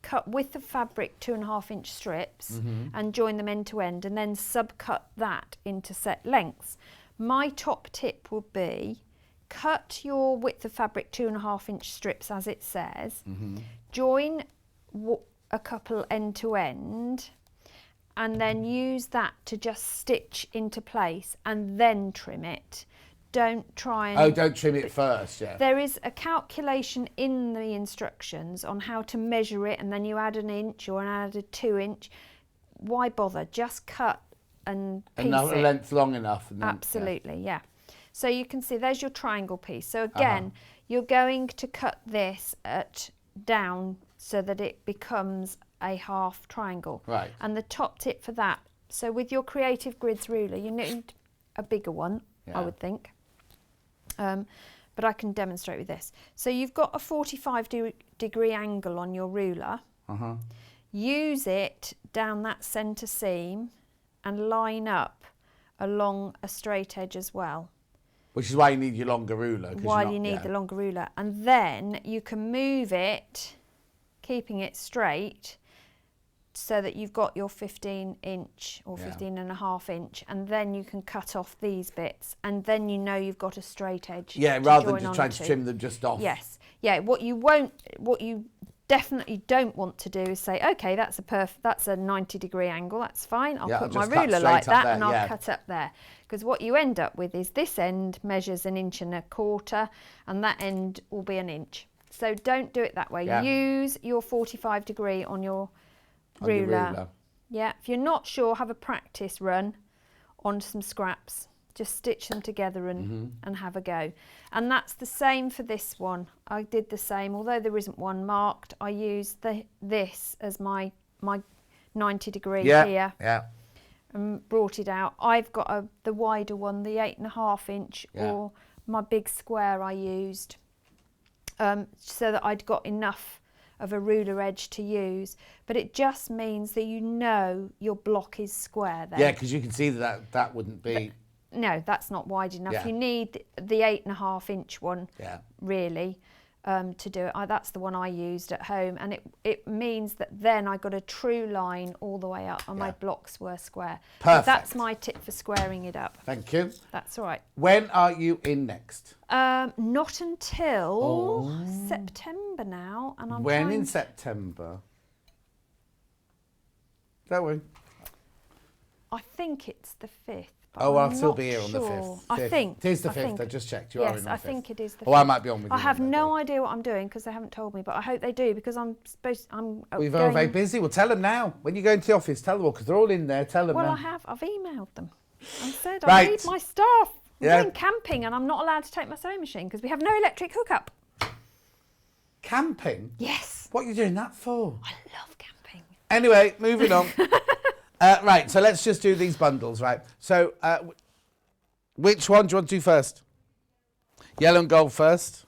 cut with the fabric 2.5-inch strips and join them end to end, and then subcut that into set lengths. My top tip would be cut your width of fabric 2.5-inch strips as it says, join a couple end to end, and then use that to just stitch into place and then trim it. Don't try and... Oh, don't trim it first, yeah. There is a calculation in the instructions on how to measure it, and then you add 1 inch or add a 2-inch. Why bother? Just cut and piece Enough it. length long enough. And then, Absolutely, yeah. So you can see there's your triangle piece. So again, you're going to cut this down so that it becomes a half triangle. Right. And the top tip for that, so with your Creative Grids ruler, you need a bigger one, I would think. But I can demonstrate with this. So you've got a 45-degree angle on your ruler. Use it down that centre seam and line up along a straight edge as well. Which is why you need your longer ruler. Why you need the longer ruler. And then you can move it, keeping it straight, so that you've got your 15-inch or 15.5-inch, and then you can cut off these bits, and then you know you've got a straight edge. Yeah, rather than just trying to trim them just off. Yes. Yeah, what you definitely don't want to do is say, okay, that's a 90-degree angle, that's fine. I'll Yeah, put I'll my just cut ruler straight like up that there, and I'll yeah. cut up there. Because what you end up with is this end measures 1.25 inches and that end will be 1 inch. So don't do it that way. Yeah. Use your 45-degree on your ruler. Yeah, if you're not sure, have a practice run on some scraps. Just stitch them together and have a go. And that's the same for this one. I did the same, although there isn't one marked, I used this as my 90-degree here. Yeah. And brought it out. I've got the wider one, the 8.5 inch, or my big square I used, so that I'd got enough of a ruler edge to use. But it just means that you know your block is square there. Yeah, because you can see that wouldn't be... No, that's not wide enough. Yeah. You need the 8.5 inch one, Yeah. really, to do it. That's the one I used at home, and it means that then I got a true line all the way up, and my blocks were square. Perfect. So that's my tip for squaring it up. Thank you. That's all right. When are you in next? Not until September now, and I'm When trying in September? Don't worry. I think it's the 5th. But Oh, I'm I'll still not be here on the sure. 5th. I think. It is the I 5th, think. I just checked. You are Yes, in on I the 5th. think it is the 5th. Oh, I might be on with you. I have on that no day. idea what I'm doing because they haven't told me, but I hope they do because I'm We're very, very busy. Well, tell them now. When you go into the office, tell them all, because they're all in there. Tell them Well, now. I've emailed them and said I Right. need my stuff. I'm Yeah. going camping and I'm not allowed to take my sewing machine because we have no electric hookup. Camping? Yes. What are you doing that for? I love camping. Anyway, moving on. Right, so let's just do these bundles, right? So, which one do you want to do first? Yellow and gold first.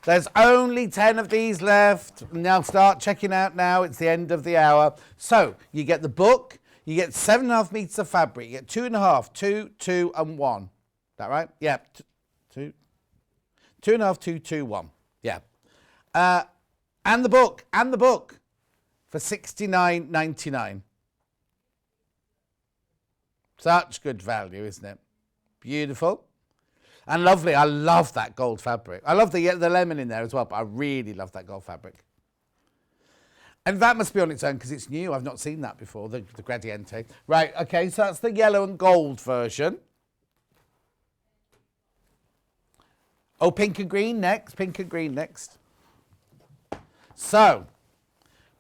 There's only 10 of these left. Now start checking out now. It's the end of the hour. So, you get the book. You get 7.5 meters of fabric. You get 2.5, 2, 2, and 1. Is that right? Yeah. 2, 2.5, 2, 2, 1. Yeah. And the book. For $69.99. Such good value, isn't it? Beautiful. And lovely. I love that gold fabric. I love the lemon in there as well, but I really love that gold fabric. And that must be on its own because it's new. I've not seen that before, the gradiente. Right, okay, so that's the yellow and gold version. Oh, pink and green next. So,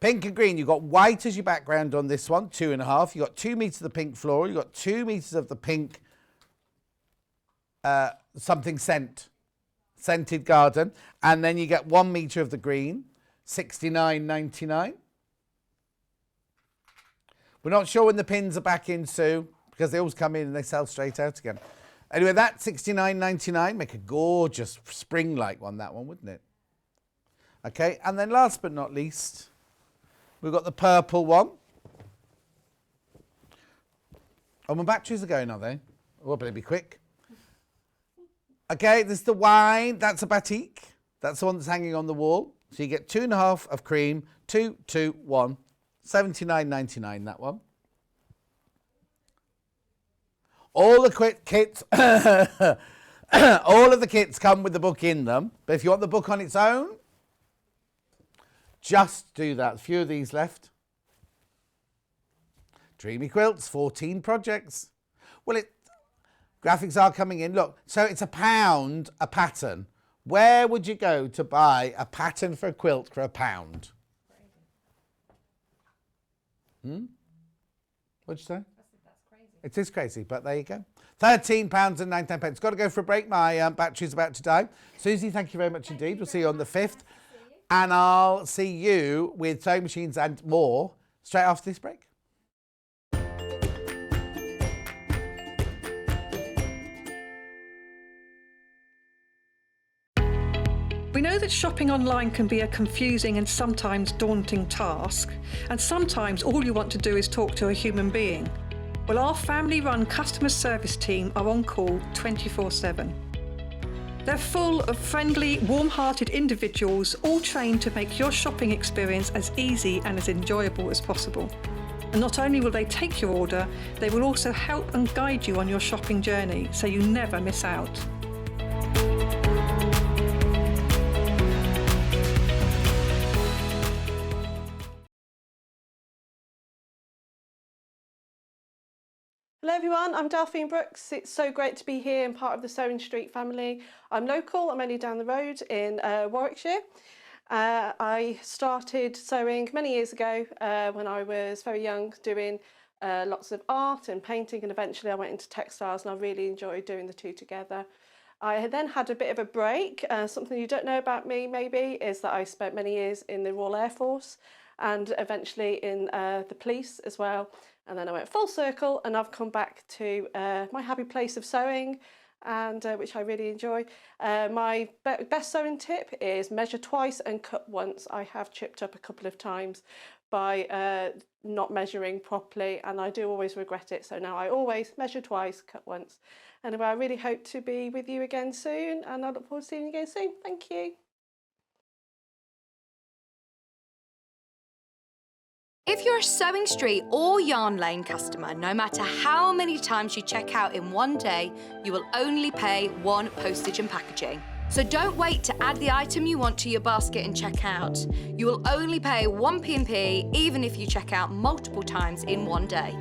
pink and green, you've got white as your background on this one, 2.5. You've got 2 meters of the pink floral. You've got 2 meters of the pink scented garden. And then you get 1 meter of the green, $69.99. We're not sure when the pins are back in, Sue, because they always come in and they sell straight out again. Anyway, that's $69.99. Make a gorgeous spring-like one, that one, wouldn't it? Okay, and then last but not least, we've got the purple one. Oh, my batteries are going, are they? Oh, better be quick. Okay, this is the wine. That's a batik. That's the one that's hanging on the wall. So you get 2.5 of cream, 2, 2, 1. $79.99, that one. All the kits, all of the kits come with the book in them. But if you want the book on its own, just do that. A few of these left. Dreamy Quilts, 14 projects. Well, graphics are coming in. Look, so it's £1 a pattern. Where would you go to buy a pattern for a quilt for £1? What'd you say? That's crazy. It is crazy, but there you go. £13.99. Got to go for a break. My battery's about to die. Susie, thank you very much indeed. We'll see you on the 5th. And I'll see you with sewing machines and more straight after this break. We know that shopping online can be a confusing and sometimes daunting task, and sometimes all you want to do is talk to a human being. Well, our family-run customer service team are on call 24/7. They're full of friendly, warm-hearted individuals, all trained to make your shopping experience as easy and as enjoyable as possible. And not only will they take your order, they will also help and guide you on your shopping journey, so you never miss out. Hello everyone, I'm Delphine Brooks. It's so great to be here and part of the Sewing Street family. I'm local, I'm only down the road in Warwickshire. I started sewing many years ago when I was very young, doing lots of art and painting, and eventually I went into textiles and I really enjoyed doing the two together. I then had a bit of a break. Something you don't know about me maybe is that I spent many years in the Royal Air Force and eventually in the police as well. And then I went full circle and I've come back to my happy place of sewing, and which I really enjoy. My best sewing tip is measure twice and cut once. I have chipped up a couple of times by not measuring properly, and I do always regret it. So now I always measure twice, cut once. Anyway, I really hope to be with you again soon, and I look forward to seeing you again soon. Thank you. If you're a Sewing Street or Yarn Lane customer, no matter how many times you check out in one day, you will only pay one postage and packaging. So don't wait to add the item you want to your basket and check out. You will only pay one P&P even if you check out multiple times in one day.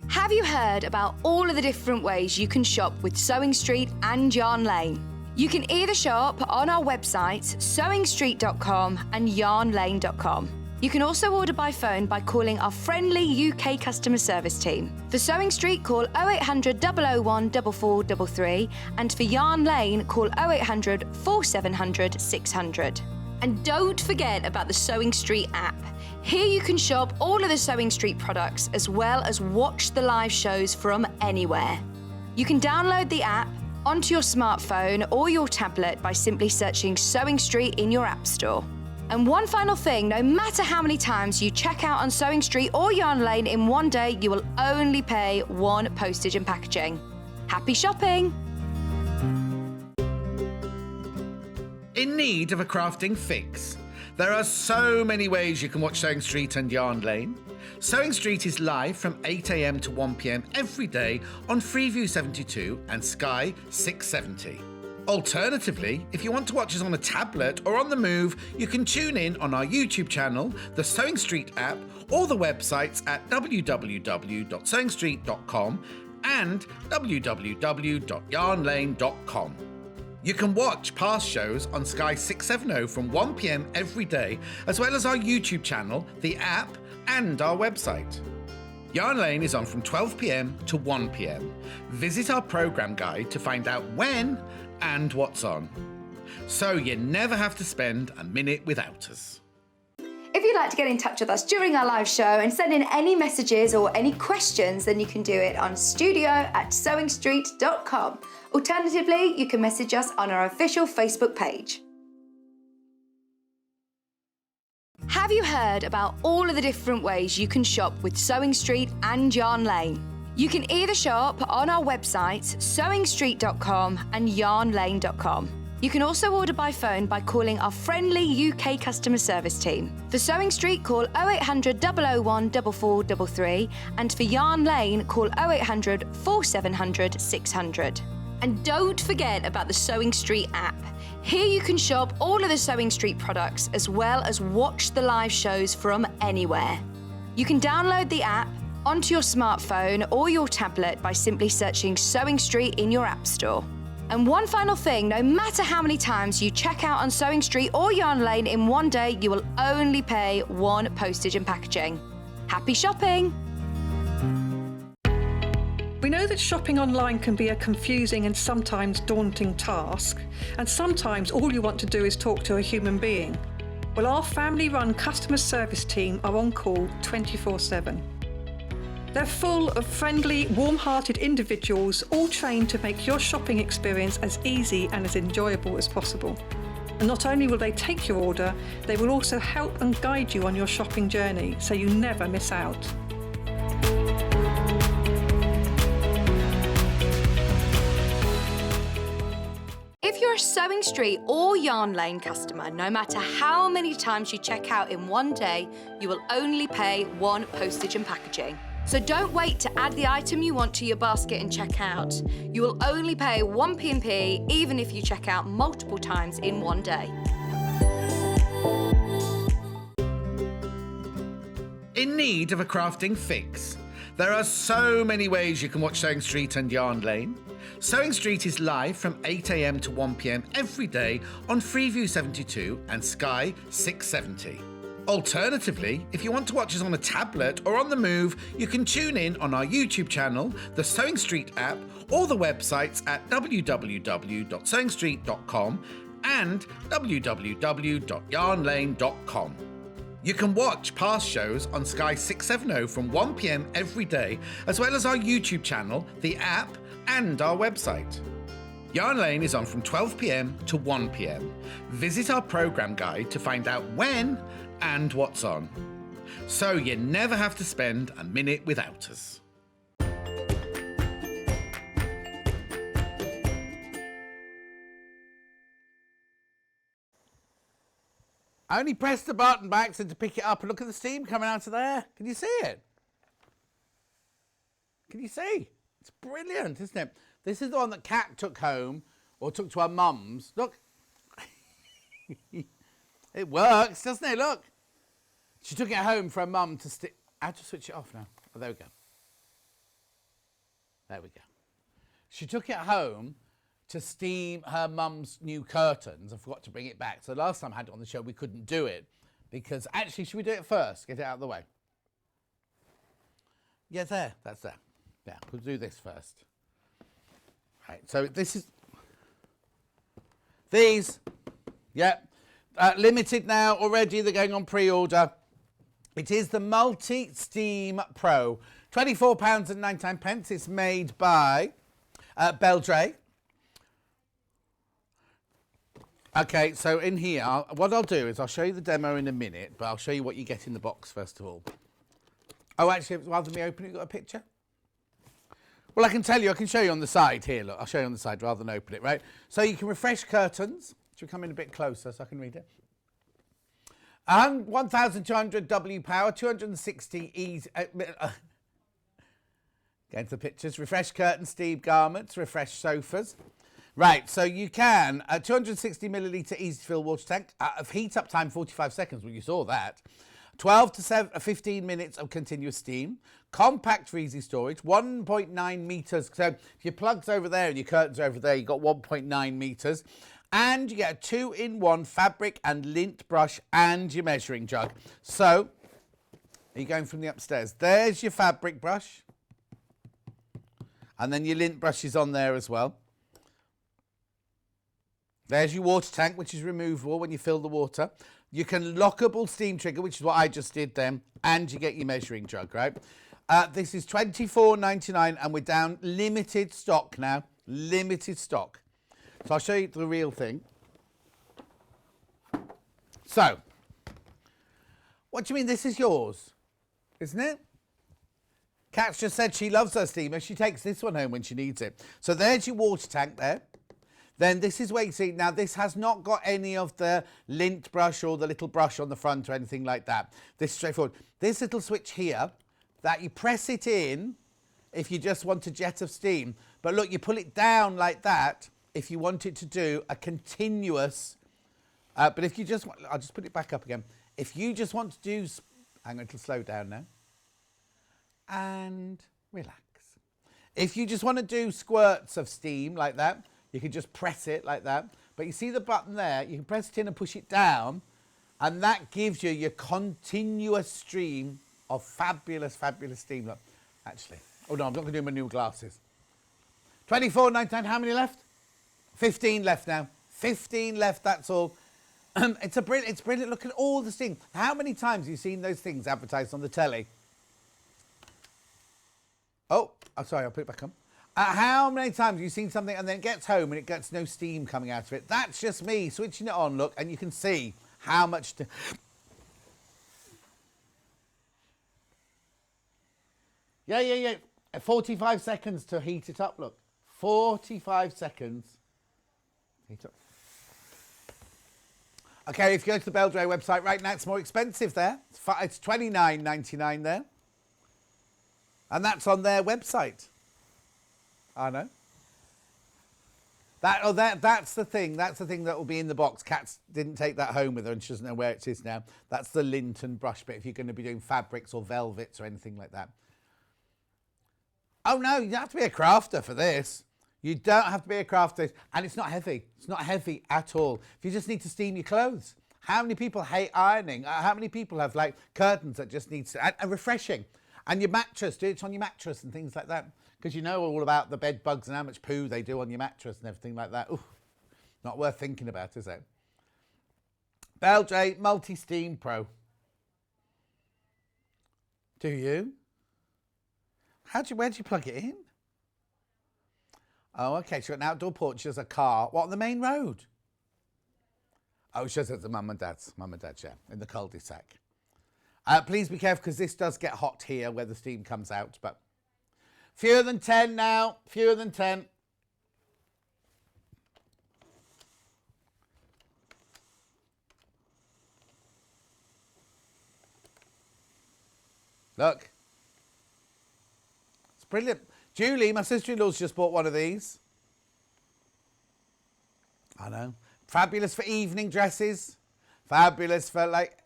Have you heard about all of the different ways you can shop with Sewing Street and Yarn Lane? You can either shop on our websites, sewingstreet.com and yarnlane.com. You can also order by phone by calling our friendly UK customer service team. For Sewing Street, call 0800 001 4433, and for Yarn Lane, call 0800 4700 600. And don't forget about the Sewing Street app. Here you can shop all of the Sewing Street products as well as watch the live shows from anywhere. You can download the app onto your smartphone or your tablet by simply searching Sewing Street in your app store. And one final thing, no matter how many times you check out on Sewing Street or Yarn Lane in one day, you will only pay one postage and packaging. Happy shopping! In need of a crafting fix? There are so many ways you can watch Sewing Street and Yarn Lane. Sewing Street is live from 8 AM to 1 PM every day on Freeview 72 and Sky 670. Alternatively, if you want to watch us on a tablet or on the move, you can tune in on our YouTube channel, the Sewing Street app, or the websites at www.sewingstreet.com and www.yarnlane.com. You can watch past shows on Sky 670 from 1 PM every day, as well as our YouTube channel, the app, and our website. Yarn Lane is on from 12 PM to 1 PM. Visit our programme guide to find out when and what's on. So you never have to spend a minute without us. If you'd like to get in touch with us during our live show and send in any messages or any questions, then you can do it on studio@sewingstreet.com. Alternatively, you can message us on our official Facebook page. Have you heard about all of the different ways you can shop with Sewing Street and Yarn Lane? You can either shop on our websites, sewingstreet.com and yarnlane.com. You can also order by phone by calling our friendly UK customer service team. For Sewing Street, call 0800 001 4433, and for Yarn Lane, call 0800 4700 600. And don't forget about the Sewing Street app. Here you can shop all of the Sewing Street products as well as watch the live shows from anywhere. You can download the app onto your smartphone or your tablet by simply searching Sewing Street in your app store. And one final thing, no matter how many times you check out on Sewing Street or Yarn Lane in one day, you will only pay one postage and packaging. Happy shopping! We know that shopping online can be a confusing and sometimes daunting task, and sometimes all you want to do is talk to a human being. Well, our family-run customer service team are on call 24/7. They're full of friendly, warm-hearted individuals, all trained to make your shopping experience as easy and as enjoyable as possible. And not only will they take your order, they will also help and guide you on your shopping journey, so you never miss out. If you're a Sewing Street or Yarn Lane customer, no matter how many times you check out in one day, you will only pay one postage and packaging. So don't wait to add the item you want to your basket and check out. You will only pay one P&P even if you check out multiple times in one day. In need of a crafting fix? There are so many ways you can watch Sewing Street and Yarn Lane. Sewing Street is live from 8 a.m. to 1 p.m. every day on Freeview 72 and Sky 670. Alternatively, if you want to watch us on a tablet or on the move, you can tune in on our YouTube channel, the Sewing Street app, or the websites at www.sewingstreet.com and www.yarnlane.com. You can watch past shows on Sky 670 from 1 p.m. every day, as well as our YouTube channel, the app, and our website. Yarn Lane is on from 12 p.m. to 1 p.m. Visit our programme guide to find out when and what's on. So you never have to spend a minute without us. I only pressed the button by accident to pick it up and look at the steam coming out of there. Can you see it? Can you see? It's brilliant, isn't it? This is the one that Kat took home or took to her mum's. Look. It works, doesn't it? Look. She took it home for her mum to stick. I have to switch it off now. Oh, there we go. There we go. She took it home to steam her mum's new curtains. I forgot to bring it back. So last time I had it on the show, we couldn't do it because actually, should we do it first? Get it out of the way. Yeah, there. That's there. Yeah, we'll do this first. Right, so this is these. Yeah, limited now already. They're going on pre-order. It is the Multi Steam Pro, £24.99. It's made by Beldray. Okay, so in here, what I'll do is I'll show you the demo in a minute, but I'll show you what you get in the box first of all. Oh, actually, rather than me opening it, got a picture? Well, I can tell you, I can show you on the side here. Look, I'll show you on the side rather than open it, right? So you can refresh curtains. Should we come in a bit closer so I can read it? 1,200 W power, 260 easy. Get to the pictures. Refresh curtains, steam garments, refresh sofas. Right, so you can, 260 millilitre easy to fill water tank, of heat up time 45 seconds, well you saw that. 12 to 15 minutes of continuous steam. Compact for easy storage, 1.9 metres. So if your plug's over there and your curtains are over there, you've got 1.9 metres. And you get a 2-in-1 fabric and lint brush and your measuring jug. So, are you going from the upstairs? There's your fabric brush. And then your lint brush is on there as well. There's your water tank, which is removable when you fill the water. You can lockable steam trigger, which is what I just did then, and you get your measuring jug, right? This is £24.99, and we're down limited stock now. Limited stock. So I'll show you the real thing. So, what do you mean this is yours? Isn't it? Kat's just said she loves her steamer. She takes this one home when she needs it. So there's your water tank there. Then this is where you see, now this has not got any of the lint brush or the little brush on the front or anything like that. This is straightforward. This little switch here, that you press it in if you just want a jet of steam. But look, you pull it down like that if you want it to do a continuous, but if you just want, I'll just put it back up again. If you just want to do, hang on, it'll slow down now. And relax. If you just want to do squirts of steam like that, you can just press it like that. But you see the button there, you can press it in and push it down, and that gives you your continuous stream of fabulous, fabulous steam. Look, actually, oh no, I'm not going to do my new glasses. £24.99, how many left? 15 left now. 15 left, that's all. It's brilliant. Look at all the steam. How many times have you seen those things advertised on the telly? Oh, I'm sorry, I'll put it back on. How many times have you seen something and then it gets home and it gets no steam coming out of it? That's just me switching it on, look, and you can see how much... Yeah. 45 seconds to heat it up, look. 45 seconds. Heat up. Okay, if you go to the Beldray website right now, it's more expensive there. It's $29.99 there. And that's on their website. I know. That's the thing. That's the thing that will be in the box. Kat didn't take that home with her and she doesn't know where it is now. That's the lint and brush bit if you're going to be doing fabrics or velvets or anything like that. Oh no, you don't have to be a crafter for this. You don't have to be a crafter. And it's not heavy. It's not heavy at all. If you just need to steam your clothes. How many people hate ironing? How many people have like curtains that just need to, and refreshing. And your mattress, do it on your mattress and things like that. Because you know all about the bed bugs and how much poo they do on your mattress and everything like that. Ooh, not worth thinking about, is it? Belj Multi-Steam Pro. Do you? Where do you plug it in? Oh, okay. So an outdoor porch, there's a car. What, on the main road? Oh, it's just at the mum and dad's, yeah, in the cul-de-sac. Please be careful because this does get hot here where the steam comes out, but fewer than 10 now, fewer than 10. Look. It's brilliant. Julie, my sister-in-law's just bought one of these. I know. Fabulous for evening dresses. Fabulous for like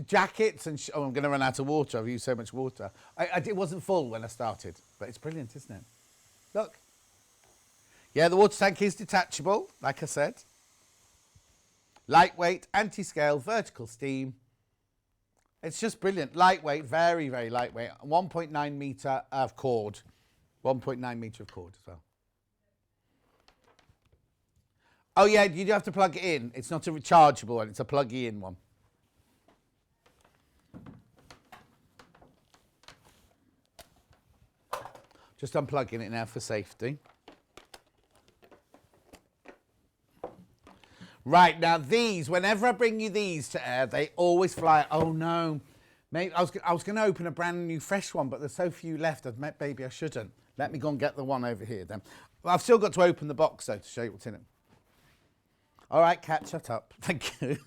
jackets and oh, I'm going to run out of water. I've used so much water. It wasn't full when I started, but it's brilliant, isn't it? Look. Yeah, the water tank is detachable, like I said. Lightweight, anti-scale, vertical steam. It's just brilliant. Lightweight, very, very lightweight. 1.9 metre of cord. 1.9 metre of cord as well. Oh, yeah, you do have to plug it in. It's not a rechargeable one. It's a plug-in one. Just unplugging it now for safety. Right, now these, whenever I bring you these to air, they always fly. Oh, no. Maybe I was going to open a brand new fresh one, but there's so few left. Maybe I shouldn't. Let me go and get the one over here then. Well, I've still got to open the box, though, to show you what's in it. All right, Kat, shut up. Thank you.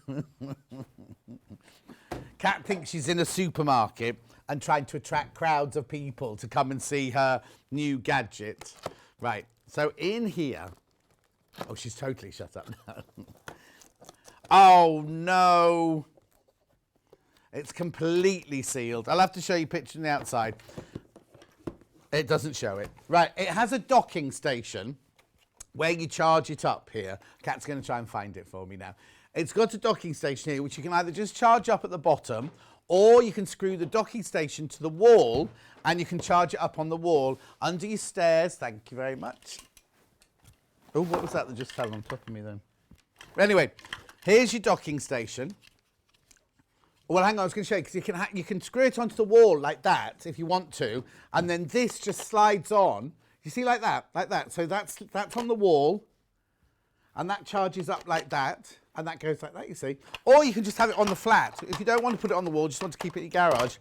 Kat thinks she's in a supermarket and trying to attract crowds of people to come and see her new gadget. Right, so in here... Oh, she's totally shut up now. Oh, no. It's completely sealed. I'll have to show you a picture on the outside. It doesn't show it. Right, it has a docking station where you charge it up here. Kat's going to try and find it for me now. It's got a docking station here, which you can either just charge up at the bottom, or you can screw the docking station to the wall, and you can charge it up on the wall under your stairs. Thank you very much. Oh, what was that just fell on top of me then? Anyway, here's your docking station. Well, hang on, I was going to show you, because you can screw it onto the wall like that, if you want to, and then this just slides on. You see, like that. So that's on the wall, and that charges up like that, and that goes like that, you see. Or you can just have it on the flat. If you don't want to put it on the wall, just want to keep it in your garage,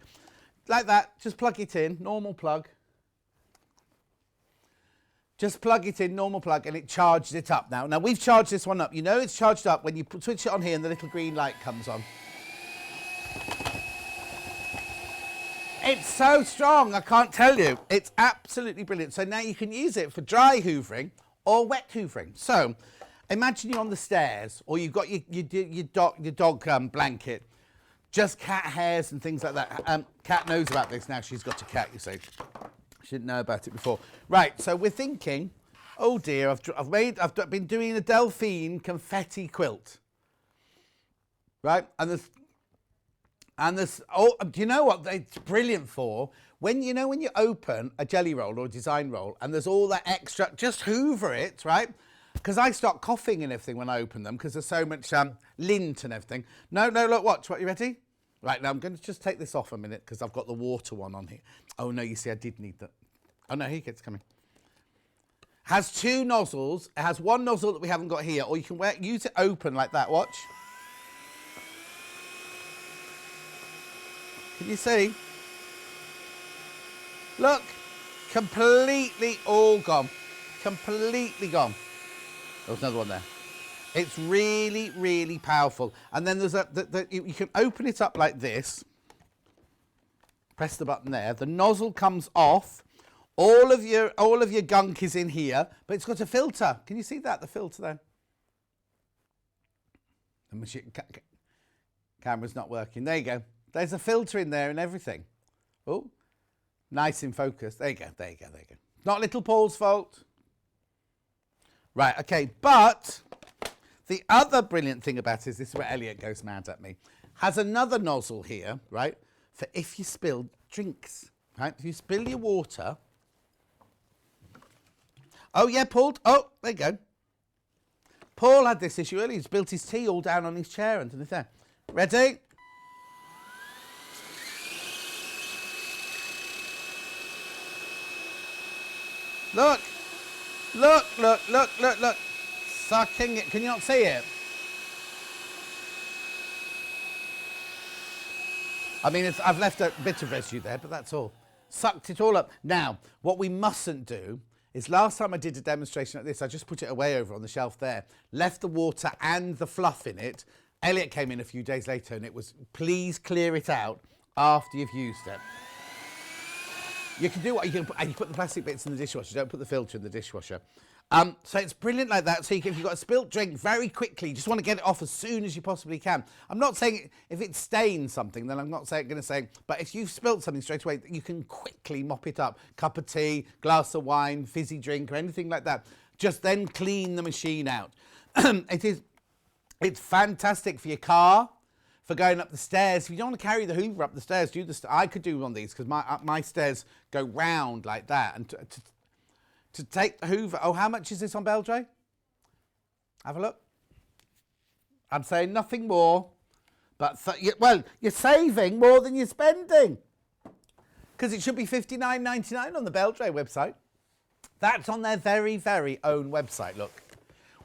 like that, just plug it in, normal plug. Just plug it in, normal plug, and it charges it up now. Now, we've charged this one up. You know it's charged up when you switch it on here and the little green light comes on. It's so strong, I can't tell you. It's absolutely brilliant. So now you can use it for dry hoovering or wet hoovering. So imagine you're on the stairs, or you've got your dog blanket, just cat hairs and things like that. Kat knows about this now. She's got a cat, you see. She didn't know about it before. Right, so we're thinking, oh dear, I've been doing a Delphine confetti quilt. Right, and there's, oh, do you know what it's brilliant for? When you open a jelly roll or a design roll and there's all that extra, just hoover it, right? Because I start coughing and everything when I open them because there's so much lint and everything. No, look, watch. What, you ready? Right, now I'm going to just take this off a minute because I've got the water one on here. Oh, no, you see, I did need that. Oh, no, here it's coming. Has two nozzles. It has one nozzle that we haven't got here, or you can use it open like that. Watch. Can you see? Look, completely all gone. Completely gone. There was another one there. It's really, really powerful. And then there's you can open it up like this. Press the button there. The nozzle comes off, All of your gunk is in here, but it's got a filter. Can you see that? The filter there. The machine camera's not working. There you go. There's a filter in there and everything. Oh, nice in focus. There you go. There you go. There you go. Not little Paul's fault. Right. Okay. But the other brilliant thing about it is this is where Elliot goes mad at me. Has another nozzle here, right? For if you spill drinks, right? If you spill your water. Oh, yeah, Paul. Oh, there you go. Paul had this issue earlier. He's built his tea all down on his chair underneath there. Ready? Look. Look, look, look, look, look. Sucking it. Can you not see it? I mean, I've left a bit of residue there, but that's all. Sucked it all up. Now, what we mustn't do is last time I did a demonstration like this, I just put it away over on the shelf there, left the water and the fluff in it. Elliot came in a few days later and it was, please clear it out after you've used it. You can do what you can put, and you put the plastic bits in the dishwasher, don't put the filter in the dishwasher. So it's brilliant like that. So if you've got a spilt drink very quickly, you just want to get it off as soon as you possibly can. I'm not saying if it stains something, then I'm not going to say, but if you've spilt something straight away, you can quickly mop it up. Cup of tea, glass of wine, fizzy drink, or anything like that. Just then clean the machine out. It's fantastic for your car, for going up the stairs. If you don't want to carry the Hoover up the stairs, I could do one of these because my stairs go round like that. And to take the Hoover, oh, how much is this on Beldray? Have a look. I'm saying nothing more, but well, you're saving more than you're spending because it should be $59.99 on the Beldray website. That's on their very, very own website. Look.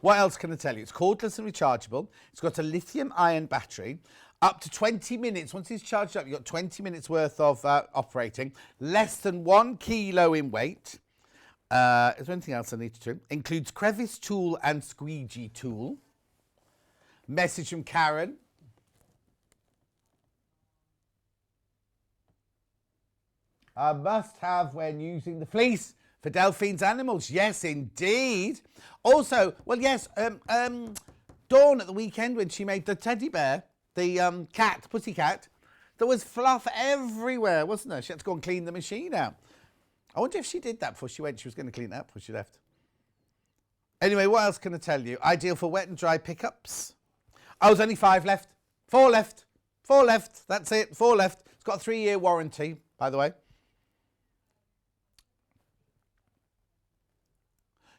What else can I tell you? It's cordless and rechargeable. It's got a lithium-ion battery. Up to 20 minutes. Once it's charged up, you've got 20 minutes worth of operating. Less than 1 kilo in weight. Is there anything else I need to do? Includes crevice tool and squeegee tool. Message from Karen. A must-have when using the fleece for Delphine's animals. Yes, indeed. Also, well, yes, Dawn at the weekend when she made the teddy bear, the pussy cat, there was fluff everywhere, wasn't there? She had to go and clean the machine out. I wonder if she did that before she went. She was going to clean it up before she left. Anyway, what else can I tell you? Ideal for wet and dry pickups. Oh, there's only 5 left. 4 left. 4 left. That's it. 4 left. It's got a 3-year warranty, by the way.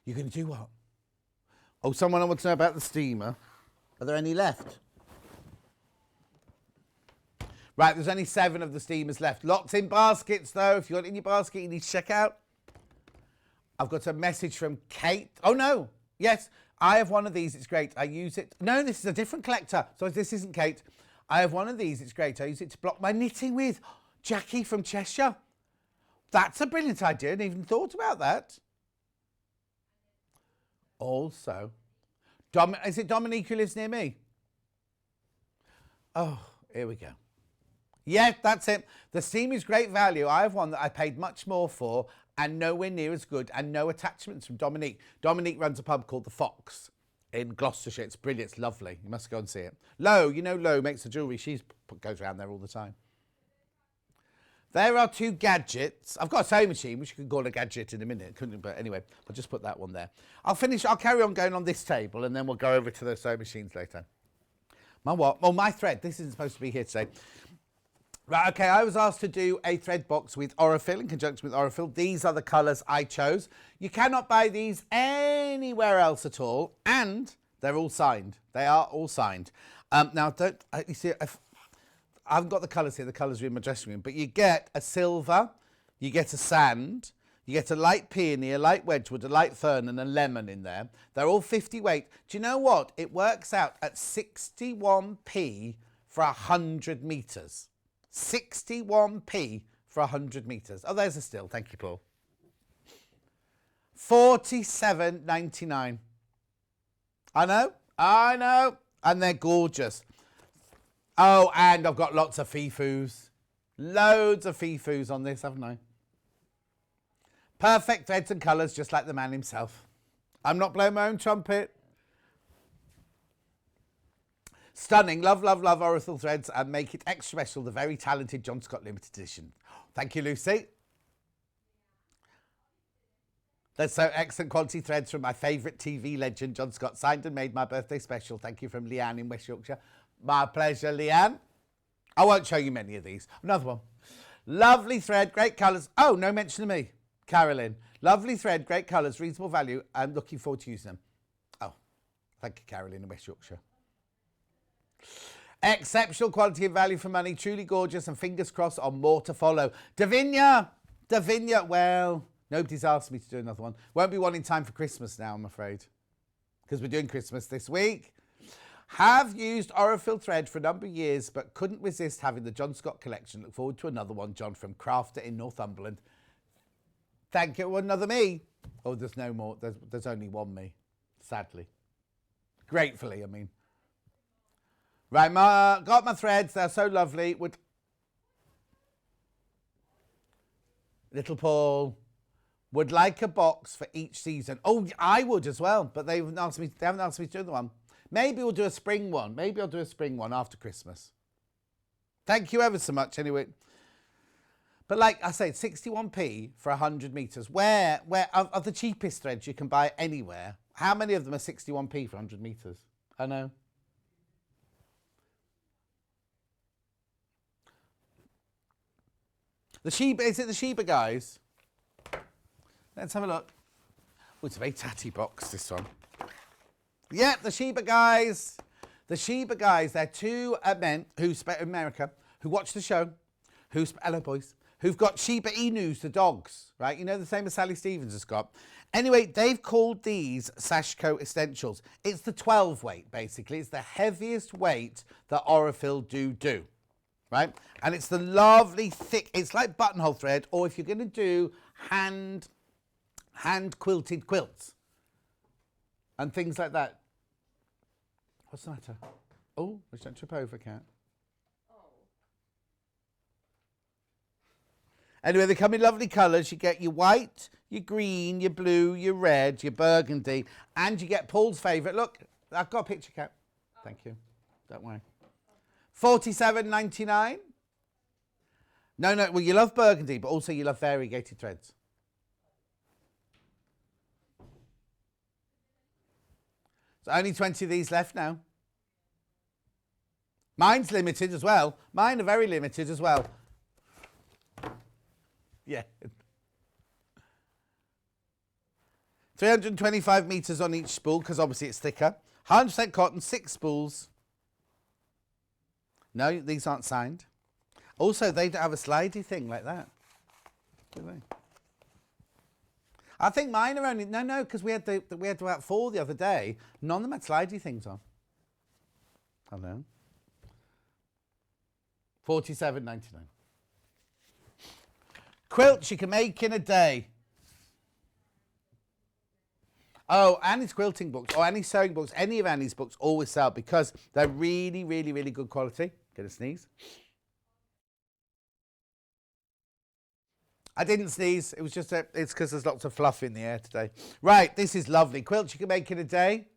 You're going to do what? Oh, someone wants to know about the steamer. Are there any left? Right, there's only 7 of the steamers left. Lots in baskets, though. If you've got it in your basket, you need to check out. I've got a message from Kate. Oh, no. Yes, I have one of these. It's great. I use it. No, this is a different collector. So this isn't Kate. I have one of these. It's great. I use it to block my knitting with. Jackie from Cheshire. That's a brilliant idea. I hadn't even thought about that. Also, is it Dominique who lives near me? Oh, here we go. Yeah, that's it. The steam is great value. I have one that I paid much more for and nowhere near as good and no attachments from Dominique. Dominique runs a pub called The Fox in Gloucestershire. It's brilliant. It's lovely. You must go and see it. Lo, you know Lo makes the jewellery. She goes around there all the time. There are 2 gadgets. I've got a sewing machine, which you can call a gadget in a minute, couldn't? But anyway, I'll just put that one there. I'll carry on going on this table, and then we'll go over to the sewing machines later. My what? Oh, my thread. This isn't supposed to be here today. Right, okay, I was asked to do a thread box with Orifil in conjunction with Orifil. These are the colours I chose. You cannot buy these anywhere else at all, and they're all signed. They are all signed. Now, you see, I haven't got the colours here. The colours are in my dressing room. But you get a silver, you get a sand, you get a light peony, a light wedgwood, a light fern, and a lemon in there. They're all 50 weight. Do you know what? It works out at 61p for 100 metres. 61p for 100 metres. Oh, there's a still. Thank you, Paul. $47.99. I know. And they're gorgeous. Oh, and I've got lots of fifus. Loads of fifus on this, haven't I? Perfect threads and colours, just like the man himself. I'm not blowing my own trumpet. Stunning. Love, love, love Oracle threads and make it extra special. The very talented John Scott Limited Edition. Thank you, Lucy. There's so excellent quality threads from my favourite TV legend, John Scott. Signed and made my birthday special. Thank you from Leanne in West Yorkshire. My pleasure, Leanne. I won't show you many of these. Another one. Lovely thread, great colours. Oh, no mention of me. Carolyn. Lovely thread, great colours, reasonable value. I'm looking forward to using them. Oh, thank you, Carolyn in West Yorkshire. Exceptional quality and value for money. Truly gorgeous and fingers crossed on more to follow. Davinia. Well, nobody's asked me to do another one. Won't be one in time for Christmas now, I'm afraid. Because we're doing Christmas this week. Have used Oracle thread for a number of years, but couldn't resist having the John Scott collection. Look forward to another one, John, from Crafter in Northumberland. Thank you. Another me. Oh, there's no more. There's only one me, sadly. Gratefully, I mean. Right, got my threads. They're so lovely. Little Paul would like a box for each season. Oh, I would as well, but they haven't asked me to do the one. Maybe we'll do a spring one. Maybe I'll do a spring one after Christmas. Thank you ever so much anyway. But like I say, 61p for 100 metres. Where are the cheapest threads you can buy anywhere? How many of them are 61p for 100 metres? I know. The Sheba, is it the Sheba guys? Let's have a look. Oh, it's a very tatty box, this one. Yeah, the Sheba guys. The Sheba guys, they're two men who spent in America, who watch the show, hello boys, who've got Shiba Inus, the dogs, right? You know, the same as Sally Stevens has got. Anyway, they've called these Sashco Essentials. It's the 12 weight, basically. It's the heaviest weight that Oracle do, right? And it's the lovely thick, it's like buttonhole thread, or if you're going to do hand quilted quilts and things like that. What's the matter? Oh, let's don't trip over, Cat. Anyway, they come in lovely colours. You get your white, your green, your blue, your red, your burgundy, and you get Paul's favourite. Look, I've got a picture, Cat. Thank you. Don't worry. $47.99. No, well, you love burgundy, but also you love variegated threads. So only 20 of these left now. Mine's limited as well. Mine are very limited as well. Yeah. 325 metres on each spool, because obviously it's thicker. 100% cotton, 6 spools. No, these aren't signed. Also, they don't have a slidey thing like that, do they? I think mine are only... No, because we had about 4 the other day. None of them had slidey things on. I know. $47.99. Quilts you can make in a day. Oh, Annie's quilting books or Annie's sewing books, any of Annie's books always sell because they're really, really, really good quality. Get a sneeze. I didn't sneeze. It was just it's because there's lots of fluff in the air today. Right, this is lovely. Quilts you can make in a day.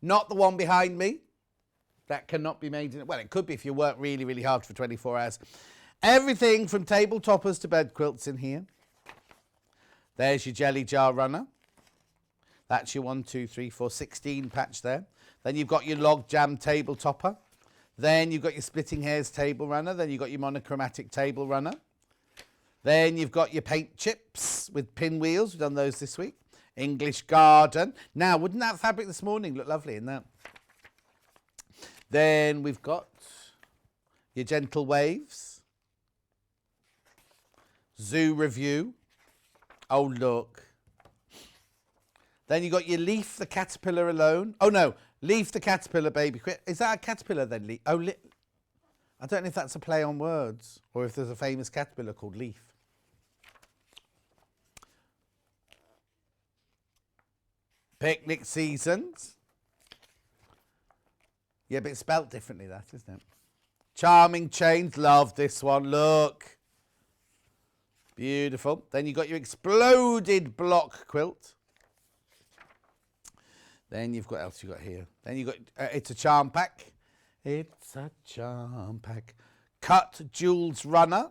Not the one behind me. That cannot be made in... Well, it could be if you work really, really hard for 24 hours. Everything from table toppers to bed quilts in here. There's your jelly jar runner. That's your 1, 2, 3, 4, 16 patch there. Then you've got your log jam table topper. Then you've got your splitting hairs table runner. Then you've got your monochromatic table runner. Then you've got your paint chips with pinwheels. We've done those this week. English garden. Now, wouldn't that fabric this morning look lovely in that? Then we've got your gentle waves. Zoo review. Oh, look. Then you got your Leaf the Caterpillar alone. Oh, no. Leaf the Caterpillar, baby. Is that a caterpillar then, Leaf? Oh, I don't know if that's a play on words or if there's a famous caterpillar called Leaf. Picnic seasons. Yeah, but it's spelt differently, that, isn't it? Charming chains. Love this one. Look. Beautiful. Then you've got your exploded block quilt. Then you've got, what else you got here? Then you've got, it's a charm pack. It's a charm pack. Cut Jules Runner.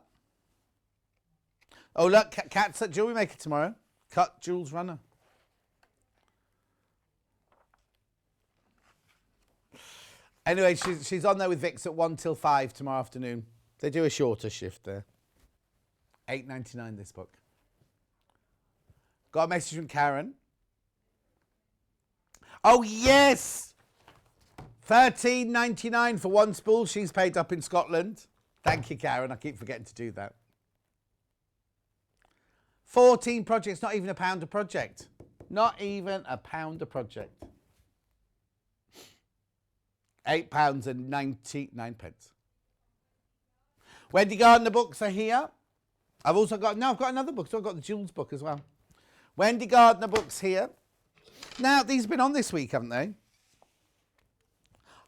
Oh, look, Cat's at Jewelry Maker tomorrow. Cut Jules Runner. Anyway, she's on there with Vix at 1 till 5 tomorrow afternoon. They do a shorter shift there. $8.99 this book. Got a message from Karen. Oh, yes! $13.99 for one spool she's paid up in Scotland. Thank you, Karen. I keep forgetting to do that. 14 projects, not even £1 a project. Not even £1 a project. £8.99. Wendy Gardner books are here. I've got another book. So I've got the Jules book as well. Wendy Gardner books here. Now, these have been on this week, haven't they?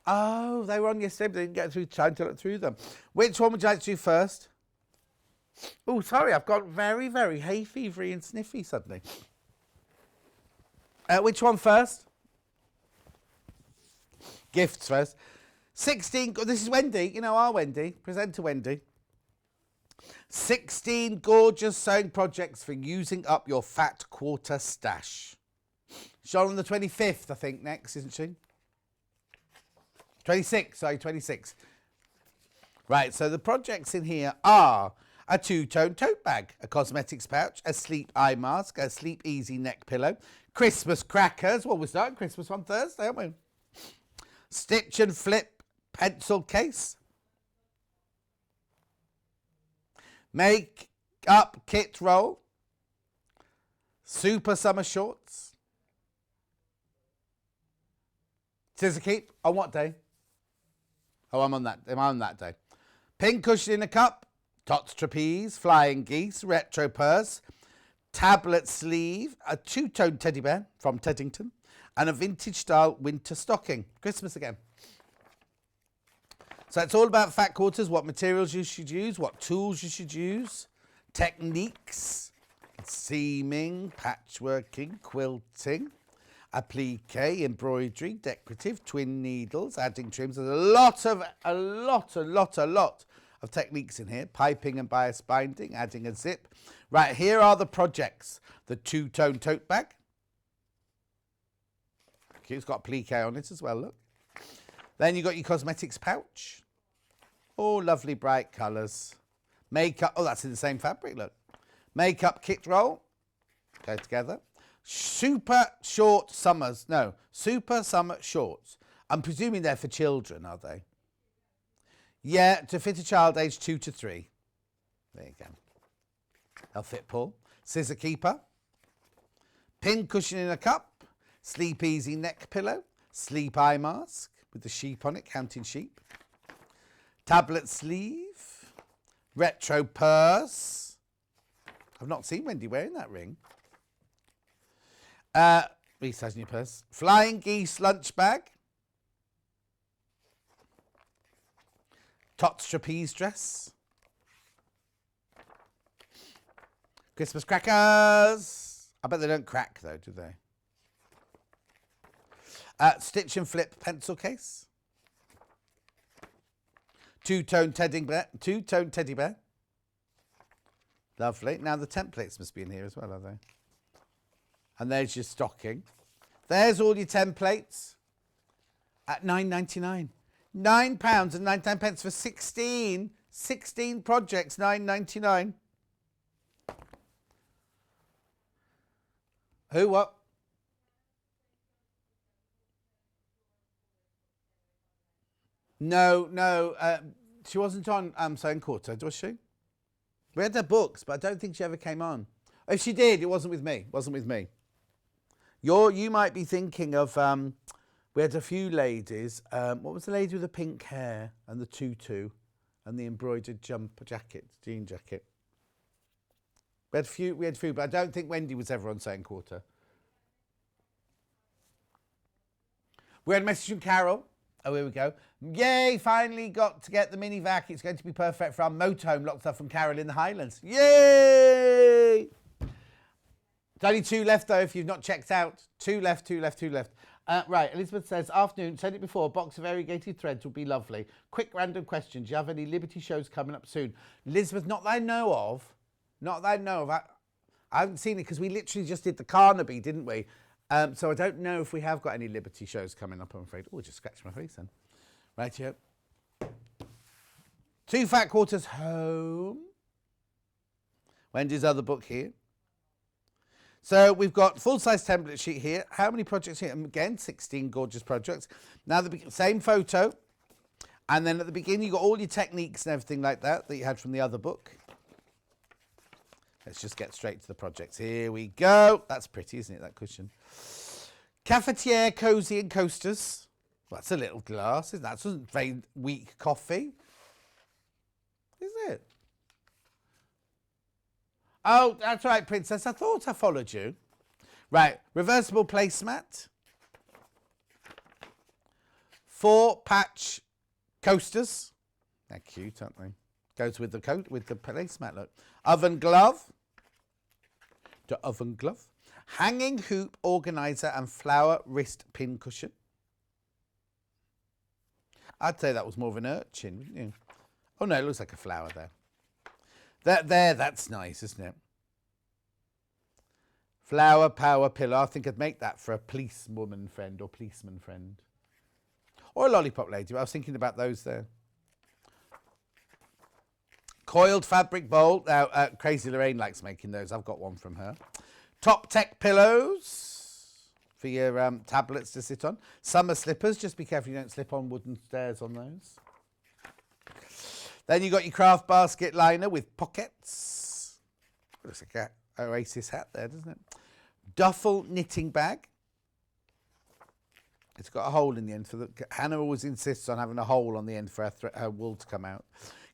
Oh, they were on yesterday, but they didn't get through time to look through them. Which one would you like to do first? Oh, sorry, I've got very, very hay fevery and sniffy suddenly. Which one first? Gifts first. 16, this is Wendy, you know our Wendy, presenter Wendy. 16 gorgeous sewing projects for using up your fat quarter stash. She's on the 25th, I think, next, isn't she? 26. Right, so the projects in here are a two-tone tote bag, a cosmetics pouch, a sleep eye mask, a sleep easy neck pillow, Christmas crackers. Well, we're starting Christmas on Thursday, aren't we? Stitch and flip pencil case. Make up kit roll. Super summer shorts. Scissor keep. On what day? Oh, I'm on that day. Pink cushion in a cup. Tots trapeze. Flying geese. Retro purse. Tablet sleeve. A two-tone teddy bear from Teddington. And a vintage style winter stocking. Christmas again. So it's all about fat quarters, what materials you should use, what tools you should use, techniques, seaming, patchworking, quilting, applique, embroidery, decorative, twin needles, adding trims. There's a lot of techniques in here. Piping and bias binding, adding a zip. Right, here are the projects. The two-tone tote bag. It's got applique on it as well, look. Then you've got your cosmetics pouch. Oh, lovely bright colours. Makeup, oh, that's in the same fabric, look. Makeup kit roll. Go together. Super summer shorts. I'm presuming they're for children, are they? Yeah, to fit a child aged 2 to 3. There you go. They'll fit Paul. Scissor keeper. Pin cushion in a cup. Sleep easy neck pillow. Sleep eye mask with the sheep on it, counting sheep. Tablet sleeve. Retro purse. I've not seen Wendy wearing that ring. Resizing your purse. Flying geese lunch bag. Tots trapeze dress. Christmas crackers. I bet they don't crack though, do they? Stitch and flip pencil case. Two-tone teddy bear. Lovely. Now the templates must be in here as well, are they? And there's your stocking. There's all your templates at £9.99. £9.99 for 16 projects, £9.99. Who, what? No, she wasn't on Sewing Quarter, was she? We had her books, but I don't think she ever came on. If she did, it wasn't with me. You might be thinking of, we had a few ladies. What was the lady with the pink hair and the tutu and the embroidered jumper jacket, jean jacket? We had a few, but I don't think Wendy was ever on Sewing Quarter. We had a message from Carol. Oh, here we go. Yay, finally got to get the mini vac. It's going to be perfect for our motorhome locked up from Carol in the Highlands. Yay! There's only 2 left, though, if you've not checked out. 2 left, 2 left, 2 left. Right, Elizabeth says, afternoon, said it before, a box of variegated threads would be lovely. Quick random question, do you have any Liberty shows coming up soon? Elizabeth, not that I know of. Not that I know of. I haven't seen it because we literally just did the Carnaby, didn't we? So I don't know if we have got any Liberty shows coming up, I'm afraid. Oh, I just scratched my face then. Right here. 2 Fat Quarters Home. Wendy's other book here. So we've got full-size template sheet here. How many projects here? Again, 16 gorgeous projects. Now, the same photo. And then at the beginning, you got all your techniques and everything like that you had from the other book. Let's just get straight to the projects. Here we go. That's pretty, isn't it, that cushion? Cafetiere, Cozy and Coasters. Well, that's a little glass, isn't that? That doesn't very weak coffee. Is it? Oh, that's right, Princess. I thought I followed you. Right, reversible placemat. 4 patch coasters. They're cute, aren't they? Goes with the coat, with the placemat, look. Oven glove. The oven glove. Hanging hoop organizer and flower wrist pin cushion. I'd say that was more of an urchin, wouldn't you? Oh, no, it looks like a flower there. That's nice, isn't it? Flower power pillow. I think I'd make that for a policewoman friend or policeman friend. Or a lollipop lady. I was thinking about those there. Coiled fabric bowl. Now, Crazy Lorraine likes making those. I've got one from her. Top Tech pillows for your tablets to sit on. Summer slippers. Just be careful you don't slip on wooden stairs on those. Then you got your craft basket liner with pockets. Looks like an Oasis hat there, doesn't it? Duffel knitting bag. It's got a hole in the end. Hannah always insists on having a hole on the end for her wool to come out.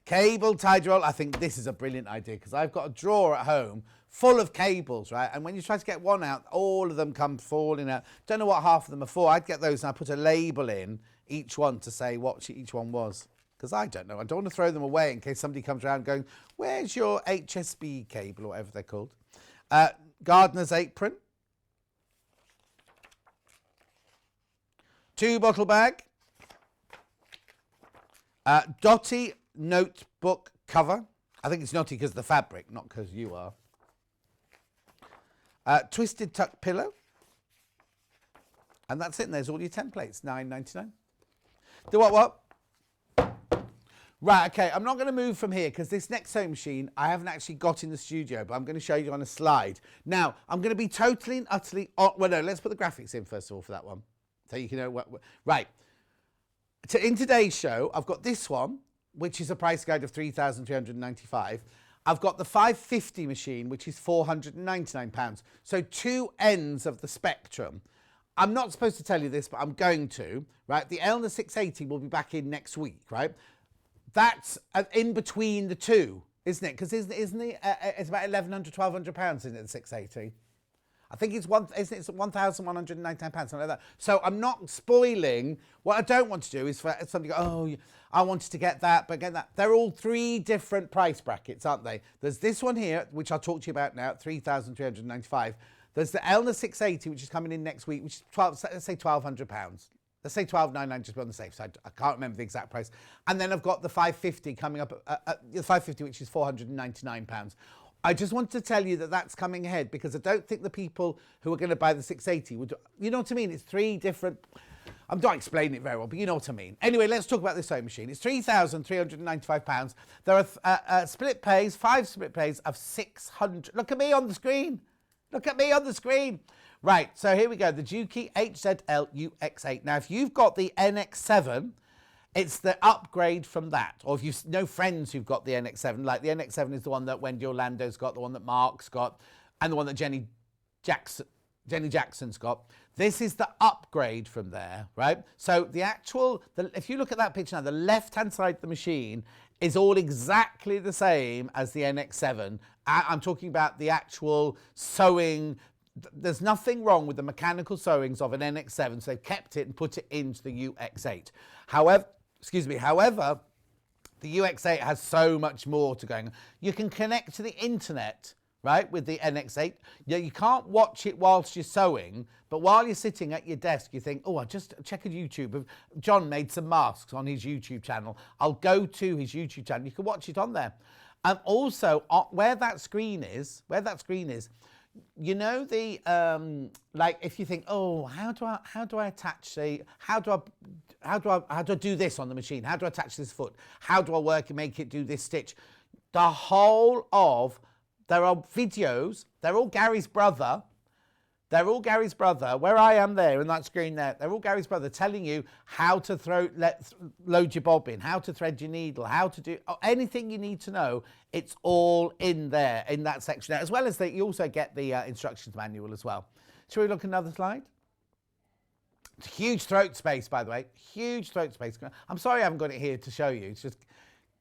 Cable tidy roll. I think this is a brilliant idea because I've got a drawer at home full of cables, right? And when you try to get one out, all of them come falling out. Don't know what half of them are for. I'd get those and I'd put a label in each one to say what each one was. Because I don't know. I don't want to throw them away in case somebody comes around going, where's your HSB cable or whatever they're called? Gardener's apron. 2 bottle bag. Dotty notebook cover. I think it's Notty because of the fabric, not because you are. Twisted tuck pillow. And that's it. And there's all your templates. $9.99. Do what? Right, okay, I'm not going to move from here because this next sewing machine I haven't actually got in the studio, but I'm going to show you on a slide. Now, I'm going to be totally and utterly... well, no, let's put the graphics in first of all for that one. So you can know what... Right. In today's show, I've got this one, which is a price guide of £3,395. I've got the 550 machine, which is £499. So 2 ends of the spectrum. I'm not supposed to tell you this, but I'm going to, right? The Elna 680 will be back in next week, right? That's in between the two, isn't it? Because isn't it? It's about £1,100, £1,200, isn't it? The 680. I think it's £1,199, something like that. So I'm not spoiling. What I don't want to do is for somebody to go, oh, I wanted to get that, but get that. They're all 3 different price brackets, aren't they? There's this one here, which I'll talk to you about now, at £3,395. There's the Elna 680, which is coming in next week, which is let's say £1,200. Let's say $12.99 just to be on the safe side. I can't remember the exact price. And then I've got the 550 coming up, the 550, which is £499. I just want to tell you that that's coming ahead because I don't think the people who are going to buy the 680 would, you know what I mean? It's 3 different, I'm not explaining it very well, but you know what I mean. Anyway, let's talk about this sewing machine. It's £3,395. There are split pays, 5 split pays of 600. Look at me on the screen. Look at me on the screen. Right, so here we go, the Juki HZL-UX8. Now, if you've got the NX7, it's the upgrade from that. Or if you know friends who've got the NX7, like the NX7 is the one that Wendy Orlando's got, the one that Mark's got, and the one that Jenny Jackson's got. This is the upgrade from there, right? So if you look at that picture now, the left-hand side of the machine is all exactly the same as the NX7. I'm talking about the actual sewing there's nothing wrong with the mechanical sewings of an NX7, so they've kept it and put it into the UX8. However, the UX8 has so much more to going on. You can connect to the internet, right, with the NX8. You can't watch it whilst you're sewing, but while you're sitting at your desk, you think, oh, I'll just check a YouTube. John made some masks on his YouTube channel. I'll go to his YouTube channel. You can watch it on there. And also, where that screen is, you know, the like if you think, oh, how do I attach how do I do this on the machine? How do I attach this foot? How do I work and make it do this stitch? There are videos. They're all Gary's brother. Where I am there in that screen there, they're all Gary's brother telling you how to load your bobbin, how to thread your needle, how to do anything you need to know. It's all in there, in that section there, as well as that you also get the instructions manual as well. Shall we look at another slide? It's a huge throat space, by the way. Huge throat space. I'm sorry I haven't got it here to show you. It's just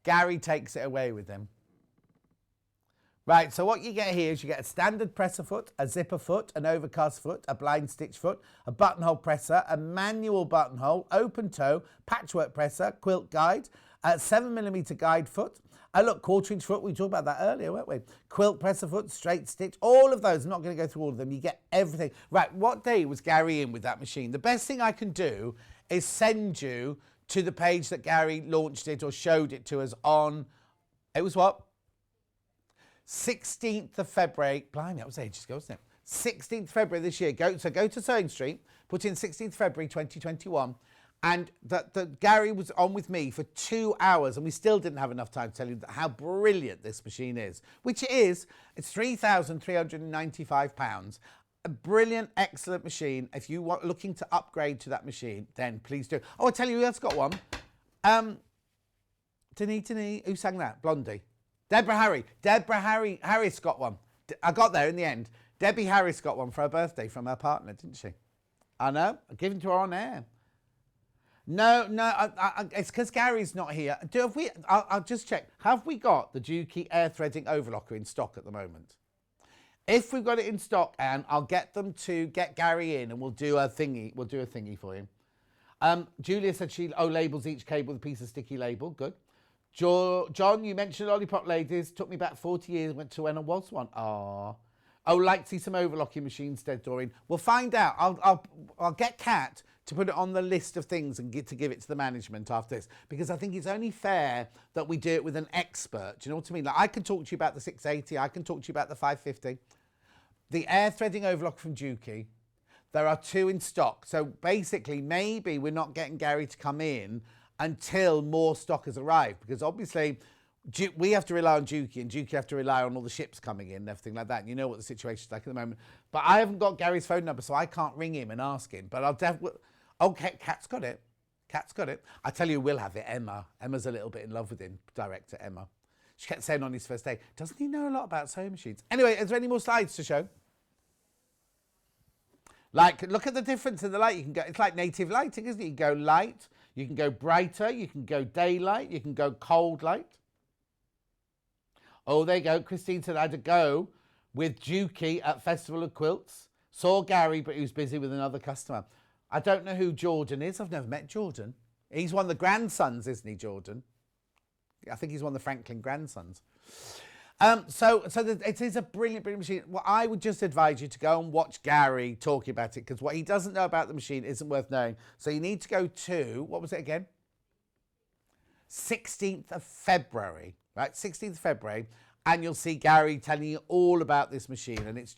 Gary takes it away with him. Right, so what you get here is you get a standard presser foot, a zipper foot, an overcast foot, a blind stitch foot, a buttonhole presser, a manual buttonhole, open toe, patchwork presser, quilt guide, a 7mm guide foot. Look, 1/4-inch foot, we talked about that earlier, weren't we? Quilt presser foot, straight stitch, all of those. I'm not going to go through all of them. You get everything. Right, what day was Gary in with that machine? The best thing I can do is send you to the page that Gary launched it or showed it to us on, it was what? 16th of February, blimey, that was ages ago, wasn't it? 16th February this year. Go to Sewing Street, put in 16th February 2021, and Gary was on with me for 2 hours, and we still didn't have enough time to tell you how brilliant this machine is, which it is. It's £3,395. A brilliant, excellent machine. If you are looking to upgrade to that machine, then please do. Oh, I tell you who else got one. Denny, who sang that? Blondie. Deborah Harris got one. I got there in the end. Debbie Harris got one for her birthday from her partner, didn't she? I know. I gave it to her on air. No, it's because Gary's not here. I'll just check. Have we got the Dukey air threading overlocker in stock at the moment? If we've got it in stock, Anne, I'll get them to get Gary in and we'll do a thingy. We'll do a thingy for him. Julia said she labels each cable with a piece of sticky label. Good. John, you mentioned Lollipop Ladies. Took me back 40 years, went to when I was one. Oh, like to see some overlocking machines, said Doreen. We'll find out. I'll get Kat to put it on the list of things and give it to the management after this, because I think it's only fair that we do it with an expert. Do you know what I mean? Like, I can talk to you about the 680. I can talk to you about the 550. The air threading overlock from Dukey. There are 2 in stock. So basically, maybe we're not getting Gary to come in until more stock has arrived, because obviously we have to rely on Dukey and Dukey have to rely on all the ships coming in and everything like that. And you know what the situation's like at the moment. But I haven't got Gary's phone number, so I can't ring him and ask him. But I'll definitely... Okay, Kat's got it. I tell you, we'll have it, Emma. Emma's a little bit in love with him, director Emma. She kept saying on his first day, doesn't he know a lot about sewing machines? Anyway, is there any more slides to show? Like, look at the difference in the light. You can go, it's like native lighting, isn't it? You can go light, you can go brighter, you can go daylight, you can go cold light. Oh, there you go. Christine said I had to go with Dukey at Festival of Quilts. Saw Gary, but he was busy with another customer. I don't know who Jordan is. I've never met Jordan. He's one of the grandsons, isn't he, Jordan? I think he's one of the Franklin grandsons. It is a brilliant machine. Well, I would just advise you to go and watch Gary talking about it, because what he doesn't know about the machine isn't worth knowing. So you need to go to, what was it again? 16th of February, right? 16th of February. And you'll see Gary telling you all about this machine. And it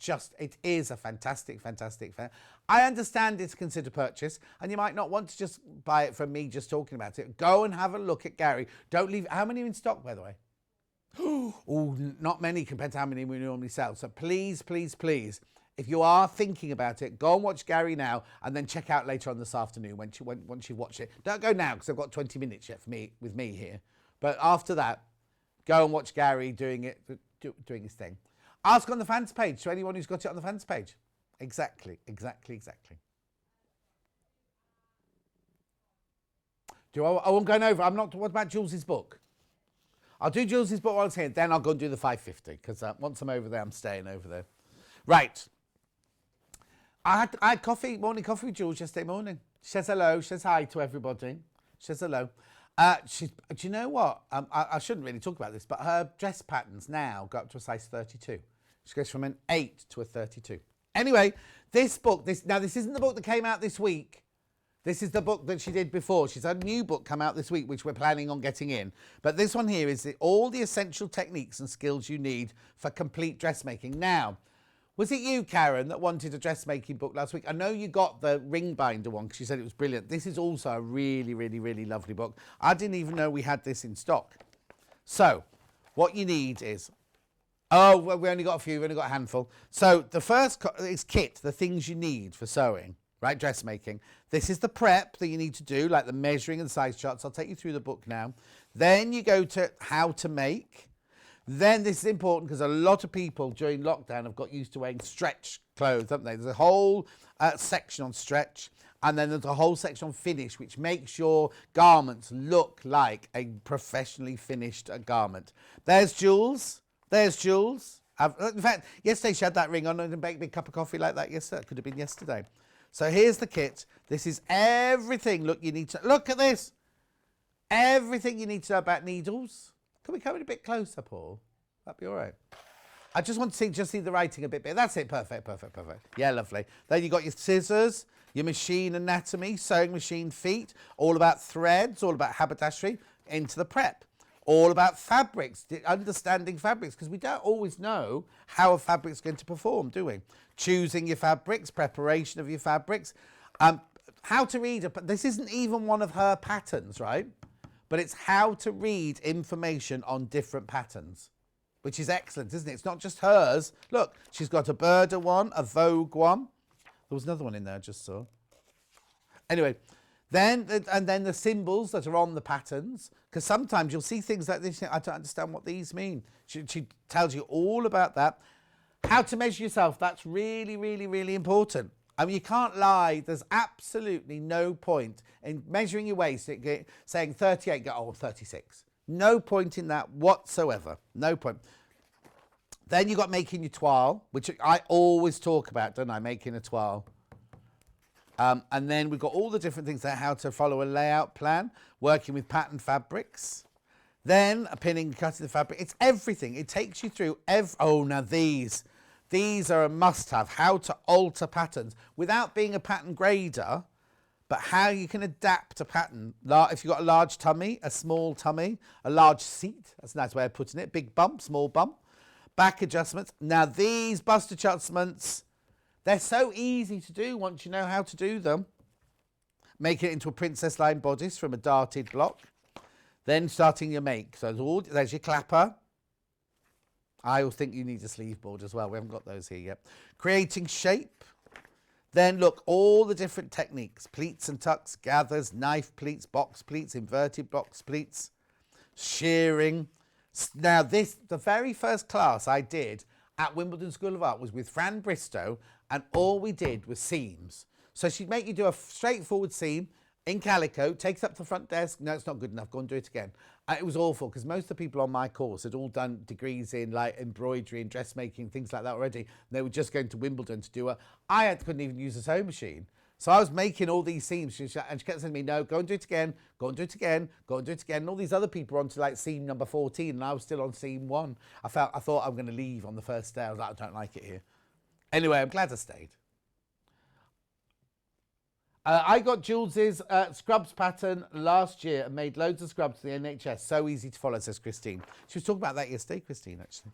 is a fantastic fair. I understand it's considered purchase, and you might not want to just buy it from me just talking about it. Go and have a look at Gary. Don't leave. How many are in stock, by the way? Oh, not many compared to how many we normally sell. So please, if you are thinking about it, go and watch Gary now, and then check out later on this afternoon once you've watched it. Don't go now, because I've got 20 minutes yet with me here. But after that, go and watch Gary doing his thing. Ask on the fans page to anyone who's got it on the fans page. Exactly. I'm going over. What about Jules's book? I'll do Jules's book while it's here. Then I'll go and do the 550, because once I'm over there, I'm staying over there. Right. I had coffee, morning coffee with Jules yesterday morning. She says hello. She says hi to everybody. She says hello. Do you know what? I shouldn't really talk about this, but her dress patterns now go up to a size 32. She goes from an 8 to a 32. Anyway, this book, this isn't the book that came out this week. This is the book that she did before. She's had a new book come out this week, which we're planning on getting in. But this one here is all the essential techniques and skills you need for complete dressmaking. Now, was it you, Karen, that wanted a dressmaking book last week? I know you got the ring binder one because you said it was brilliant. This is also a really, really, really lovely book. I didn't even know we had this in stock. So, what you need is... Oh, well, we only got a few. We only got a handful. So, the first is kit, the things you need for sewing. Right, dressmaking. This is the prep that you need to do, like the measuring and size charts. I'll take you through the book now. Then you go to how to make. Then this is important because a lot of people during lockdown have got used to wearing stretch clothes, haven't they? There's a whole section on stretch, and then there's a whole section on finish, which makes your garments look like a professionally finished garment. There's Jules. There's Jules. In fact, yesterday she had that ring on and baked me a cup of coffee like that yesterday. It could have been yesterday. So here's the kit. This is everything. Look, you need to look at this. Everything you need to know about needles. Can we come in a bit closer, Paul? That'd be all right. I just want to see the writing a bit. That's it. Perfect. Yeah, lovely. Then you got your scissors, your machine anatomy, sewing machine feet, all about threads, all about haberdashery, into the prep. All about fabrics, understanding fabrics, because we don't always know how a fabric's going to perform, do we? Choosing your fabrics, preparation of your fabrics, how to read. This isn't even one of her patterns, right? But it's how to read information on different patterns, which is excellent, isn't it? It's not just hers. Look, she's got a Burda one, a Vogue one. There was another one in there I just saw. Anyway. Then the symbols that are on the patterns, because sometimes you'll see things like this. I don't understand what these mean. She tells you all about that. How to measure yourself. That's really, really, really important. I mean, you can't lie. There's absolutely no point in measuring your waist, saying 38, go, oh, 36. No point in that whatsoever. No point. Then you've got making your toile, which I always talk about, don't I? Making a toile. And then we've got all the different things like how to follow a layout plan, working with pattern fabrics, then a pinning and cutting the fabric. It's everything. It takes you through oh, now these are a must-have. How to alter patterns without being a pattern grader, but how you can adapt a pattern. If you've got a large tummy, a small tummy, a large seat, that's a nice way of putting it, big bump, small bump, back adjustments. Now these bust adjustments, they're so easy to do once you know how to do them. Make it into a princess line bodice from a darted block. Then starting your make. So there's your clapper. I always think you need a sleeve board as well. We haven't got those here yet. Creating shape. Then look, all the different techniques. Pleats and tucks, gathers, knife pleats, box pleats, inverted box pleats, shearing. Now the very first class I did at Wimbledon School of Art was with Fran Bristow, and all we did was seams. So she'd make you do a straightforward seam in calico, takes up to the front desk. No, it's not good enough. Go and do it again. It was awful because most of the people on my course had all done degrees in like embroidery and dressmaking, things like that already. They were just going to Wimbledon to do couldn't even use a sewing machine. So I was making all these seams and she kept saying to me, no, go and do it again, go and do it again, go and do it again. And all these other people were on to like seam number 14 and I was still on seam 1. I thought I'm going to leave on the first day. I was like, I don't like it here. Anyway, I'm glad I stayed. I got Jules's scrubs pattern last year and made loads of scrubs for the NHS. So easy to follow, says Christine. She was talking about that yesterday, Christine, actually.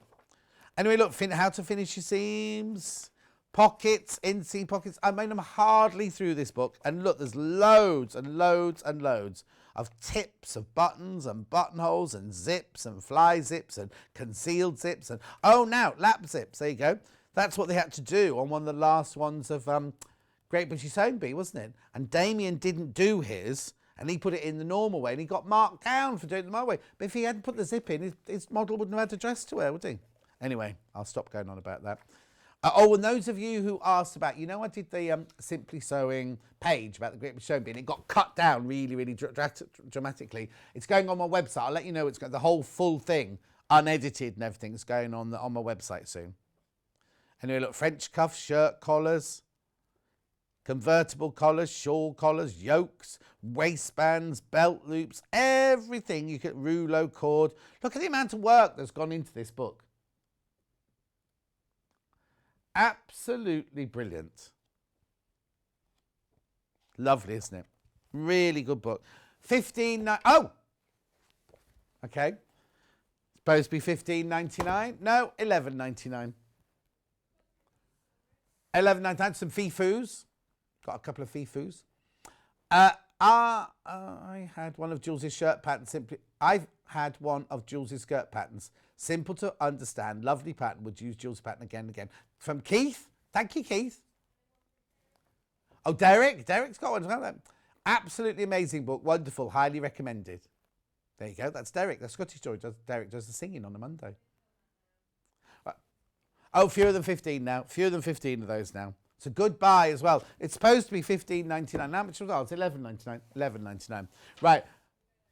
Anyway, look, how to finish your seams. Pockets, inseam pockets. I made them hardly through this book. And look, there's loads and loads and loads of tips of buttons and buttonholes and zips and fly zips and concealed zips. And oh, now, lap zips. There you go. That's what they had to do on one of the last ones of Great British Sewing Bee, wasn't it? And Damien didn't do his, and he put it in the normal way, and he got marked down for doing it the my way. But if he hadn't put the zip in, his model wouldn't have had a dress to wear, would he? Anyway, I'll stop going on about that. And those of you who asked about, I did the Simply Sewing page about the Great British Sewing Bee, and it got cut down really, really dramatically. It's going on my website. I'll let you know it's got the whole full thing, unedited and everything. It's going on my website soon. Anyway, look, French cuffs, shirt collars. Convertible collars, shawl collars, yokes, waistbands, belt loops, everything you can, rouleau cord. Look at the amount of work that's gone into this book. Absolutely brilliant. Lovely, isn't it? Really good book. Oh! Okay. Supposed to be $15.99. No, $11.99. $11.99. Some fifus. Got a couple of fifus. I had one of Jules's shirt patterns. I've had one of Jules's skirt patterns. Simple to understand. Lovely pattern. Would use Jules' pattern again and again. From Keith. Thank you, Keith. Oh, Derek. Derek's got one as well. Absolutely amazing book. Wonderful. Highly recommended. There you go. That's Derek. That's Scottish story. Derek does the singing on a Monday. Right. Oh, fewer than 15 now. Fewer than 15 of those now. It's a good buy as well. It's supposed to be $15.99. How much was it? It's $11.99. $11.99. Right.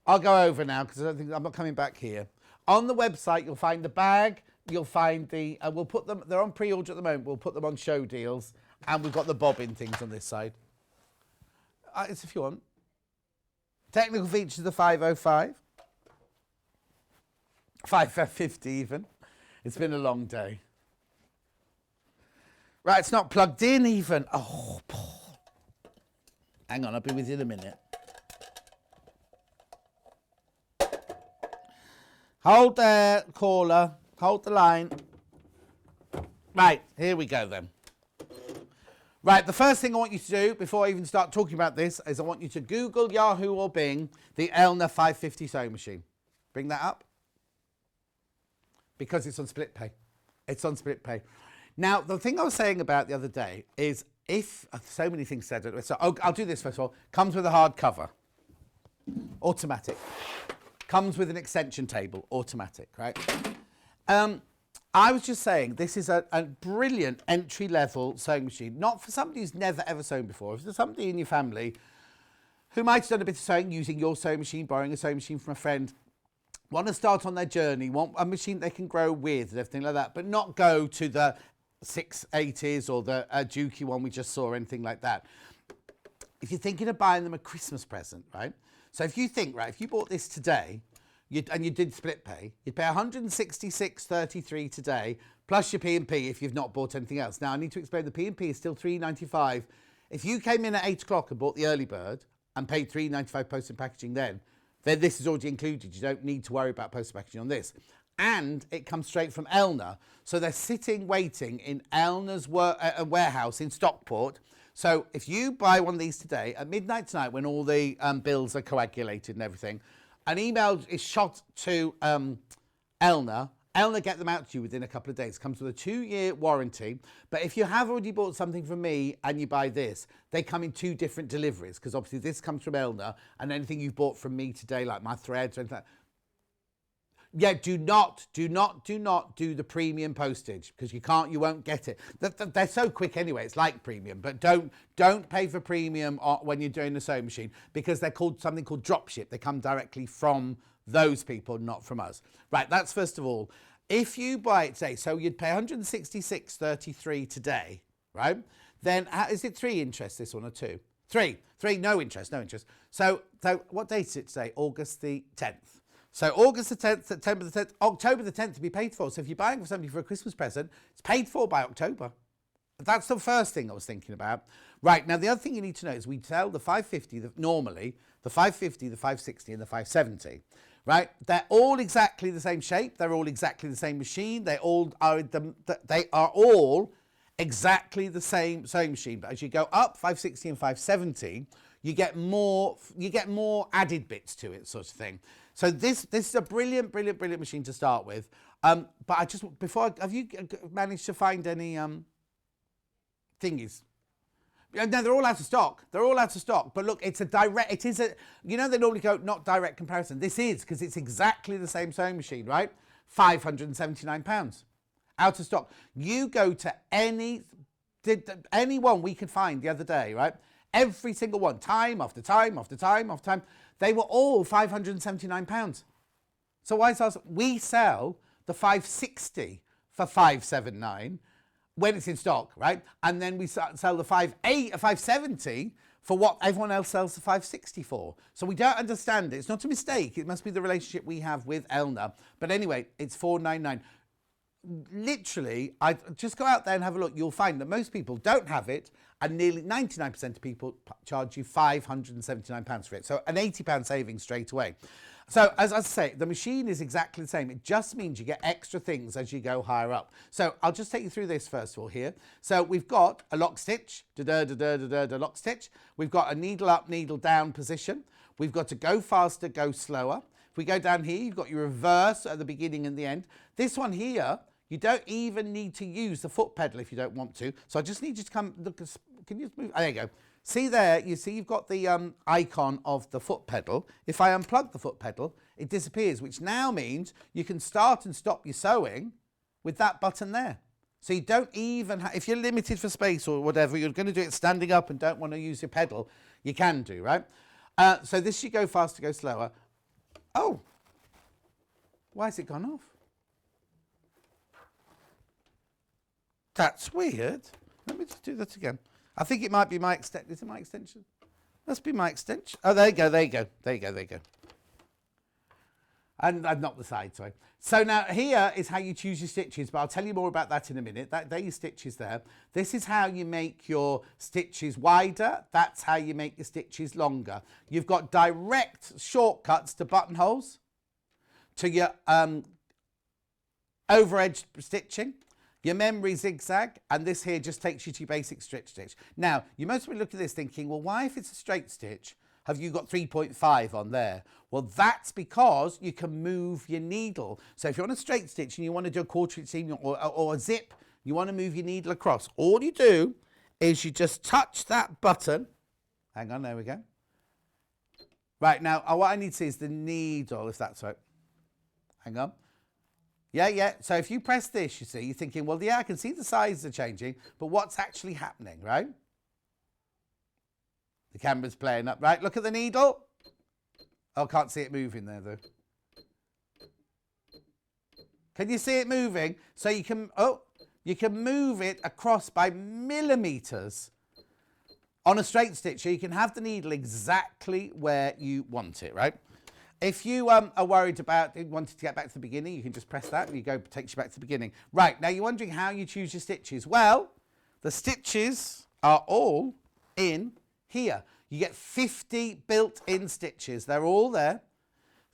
I'll go over now because I'm not coming back here. On the website, you'll find the bag. You'll find the... we'll put them... They're on pre-order at the moment. We'll put them on show deals. And we've got the bobbin things on this side. It's if you want. Technical features of the 505. 550 even. It's been a long day. Right, it's not plugged in even. Oh, Paul. Hang on, I'll be with you in a minute. Hold there, caller. Hold the line. Right, here we go then. Right, the first thing I want you to do before I even start talking about this is I want you to Google, Yahoo or Bing the Elna 550 sewing machine. Bring that up. Because it's on split pay. It's on split pay. Now, the thing I was saying about the other day is if, so many things said, so I'll do this first of all. Comes with a hard cover. Automatic. Comes with an extension table. Automatic, right? I was just saying, this is a brilliant entry-level sewing machine. Not for somebody who's never, ever sewn before. If there's somebody in your family who might have done a bit of sewing using your sewing machine, borrowing a sewing machine from a friend, want to start on their journey, want a machine they can grow with and everything like that, but not go to the 680s or the Dukey one we just saw or anything like that. If you're thinking of buying them a Christmas present, right? So if you think, right, if you bought this today, and you did split pay, you'd pay $166.33 today, plus your P&P if you've not bought anything else. Now, I need to explain the P&P is still $3.95. If you came in at 8 o'clock and bought the early bird and paid $3.95 post and packaging then this is already included. You don't need to worry about post and packaging on this. And it comes straight from Elna. So they're sitting waiting in Elna's warehouse in Stockport. So if you buy one of these today, at midnight tonight when all the bills are coagulated and everything, an email is shot to Elna. Elna get them out to you within a couple of days. Comes with a 2-year warranty. But if you have already bought something from me and you buy this, they come in 2 different deliveries because obviously this comes from Elna and anything you've bought from me today, like my threads or anything like that. Yeah, do not do the premium postage because you won't get it. They're so quick anyway. It's like premium, but don't pay for premium when you're doing the sewing machine because they're called something called dropship. They come directly from those people, not from us. Right, that's first of all. If you buy it today, so you'd pay $166.33 today, right? Then is it 3 interest this one or 2? 3, no interest. So what date is it today? August the 10th. So August the 10th, September the 10th, October the 10th to be paid for. So if you're buying for somebody for a Christmas present, it's paid for by October. That's the first thing I was thinking about. Right, now the other thing you need to know is we sell the 550, normally, the 550, the 560 and the 570, right? They're all exactly the same shape. They're all exactly the same machine. They are all exactly the same sewing machine. But as you go up 560 and 570, you get more added bits to it, sort of thing. So this is a brilliant machine to start with. But have you managed to find any thingies? No, they're all out of stock. But look, they normally go not direct comparison. This is because it's exactly the same sewing machine, right? £579 out of stock. You go to any one we could find the other day, right? Every single one, time after time after time after time, they were all £579. So why is us? We sell the 560 for 579, when it's in stock, right? And then we sell the 570 for what everyone else sells the 560 for. So we don't understand it. It's not a mistake. It must be the relationship we have with Elna. But anyway, it's £4.99. Literally, I just go out there and have a look. You'll find that most people don't have it, and nearly 99% of people charge you £579 for it. So an £80 saving straight away. So as I say, the machine is exactly the same. It just means you get extra things as you go higher up. So I'll just take you through this first of all here. So we've got a lock stitch, lock stitch. We've got a needle up, needle down position. We've got to go faster, go slower. If we go down here, you've got your reverse at the beginning and the end. This one here, you don't even need to use the foot pedal if you don't want to. So I just need you to come look. Can you just move? Oh, there you go. See there, you see you've got the icon of the foot pedal. If I unplug the foot pedal, it disappears, which now means you can start and stop your sewing with that button there. So you don't even, if you're limited for space or whatever, you're going to do it standing up and don't want to use your pedal, you can do, right? So this you go faster, go slower. Oh, why has it gone off? That's weird. Let me just do that again. I think it might be my extension. Is it my extension? Must be my extension. Oh, there you go, there you go, there you go, there you go. And not the side, sorry. So now here is how you choose your stitches, but I'll tell you more about that in a minute. There are your stitches there. This is how you make your stitches wider. That's how you make your stitches longer. You've got direct shortcuts to buttonholes, to your over edge stitching, your memory zigzag, and this here just takes you to your basic stitch. Now, you must be looking at this thinking, well, why if it's a straight stitch, have you got 3.5 on there? Well, that's because you can move your needle. So if you're on a straight stitch and you want to do a quarter inch seam or a zip, you want to move your needle across, all you do is you just touch that button. Hang on, there we go. Right, now, what I need to see is the needle, if that's right. Hang on. Yeah. So if you press this, you see, you're thinking, well, yeah, I can see the sizes are changing, but what's actually happening, right? The camera's playing up, right? Look at the needle. Oh, can't see it moving there, though. Can you see it moving? So you can move it across by millimeters on a straight stitch, so you can have the needle exactly where you want it, right? If you are worried about wanting to get back to the beginning, you can just press that and takes you back to the beginning. Right, now you're wondering how you choose your stitches. Well, the stitches are all in here. You get 50 built-in stitches. They're all there,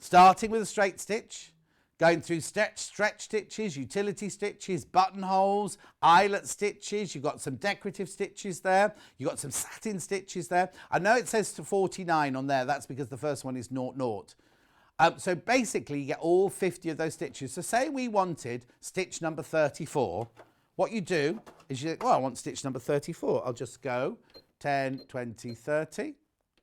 starting with a straight stitch, going through stretch stitches, utility stitches, buttonholes, eyelet stitches. You've got some decorative stitches there. You've got some satin stitches there. I know it says to 49 on there. That's because the first one is 00. So basically, you get all 50 of those stitches. So say we wanted stitch number 34. What you do is you think, well, I want stitch number 34. I'll just go 10, 20, 30.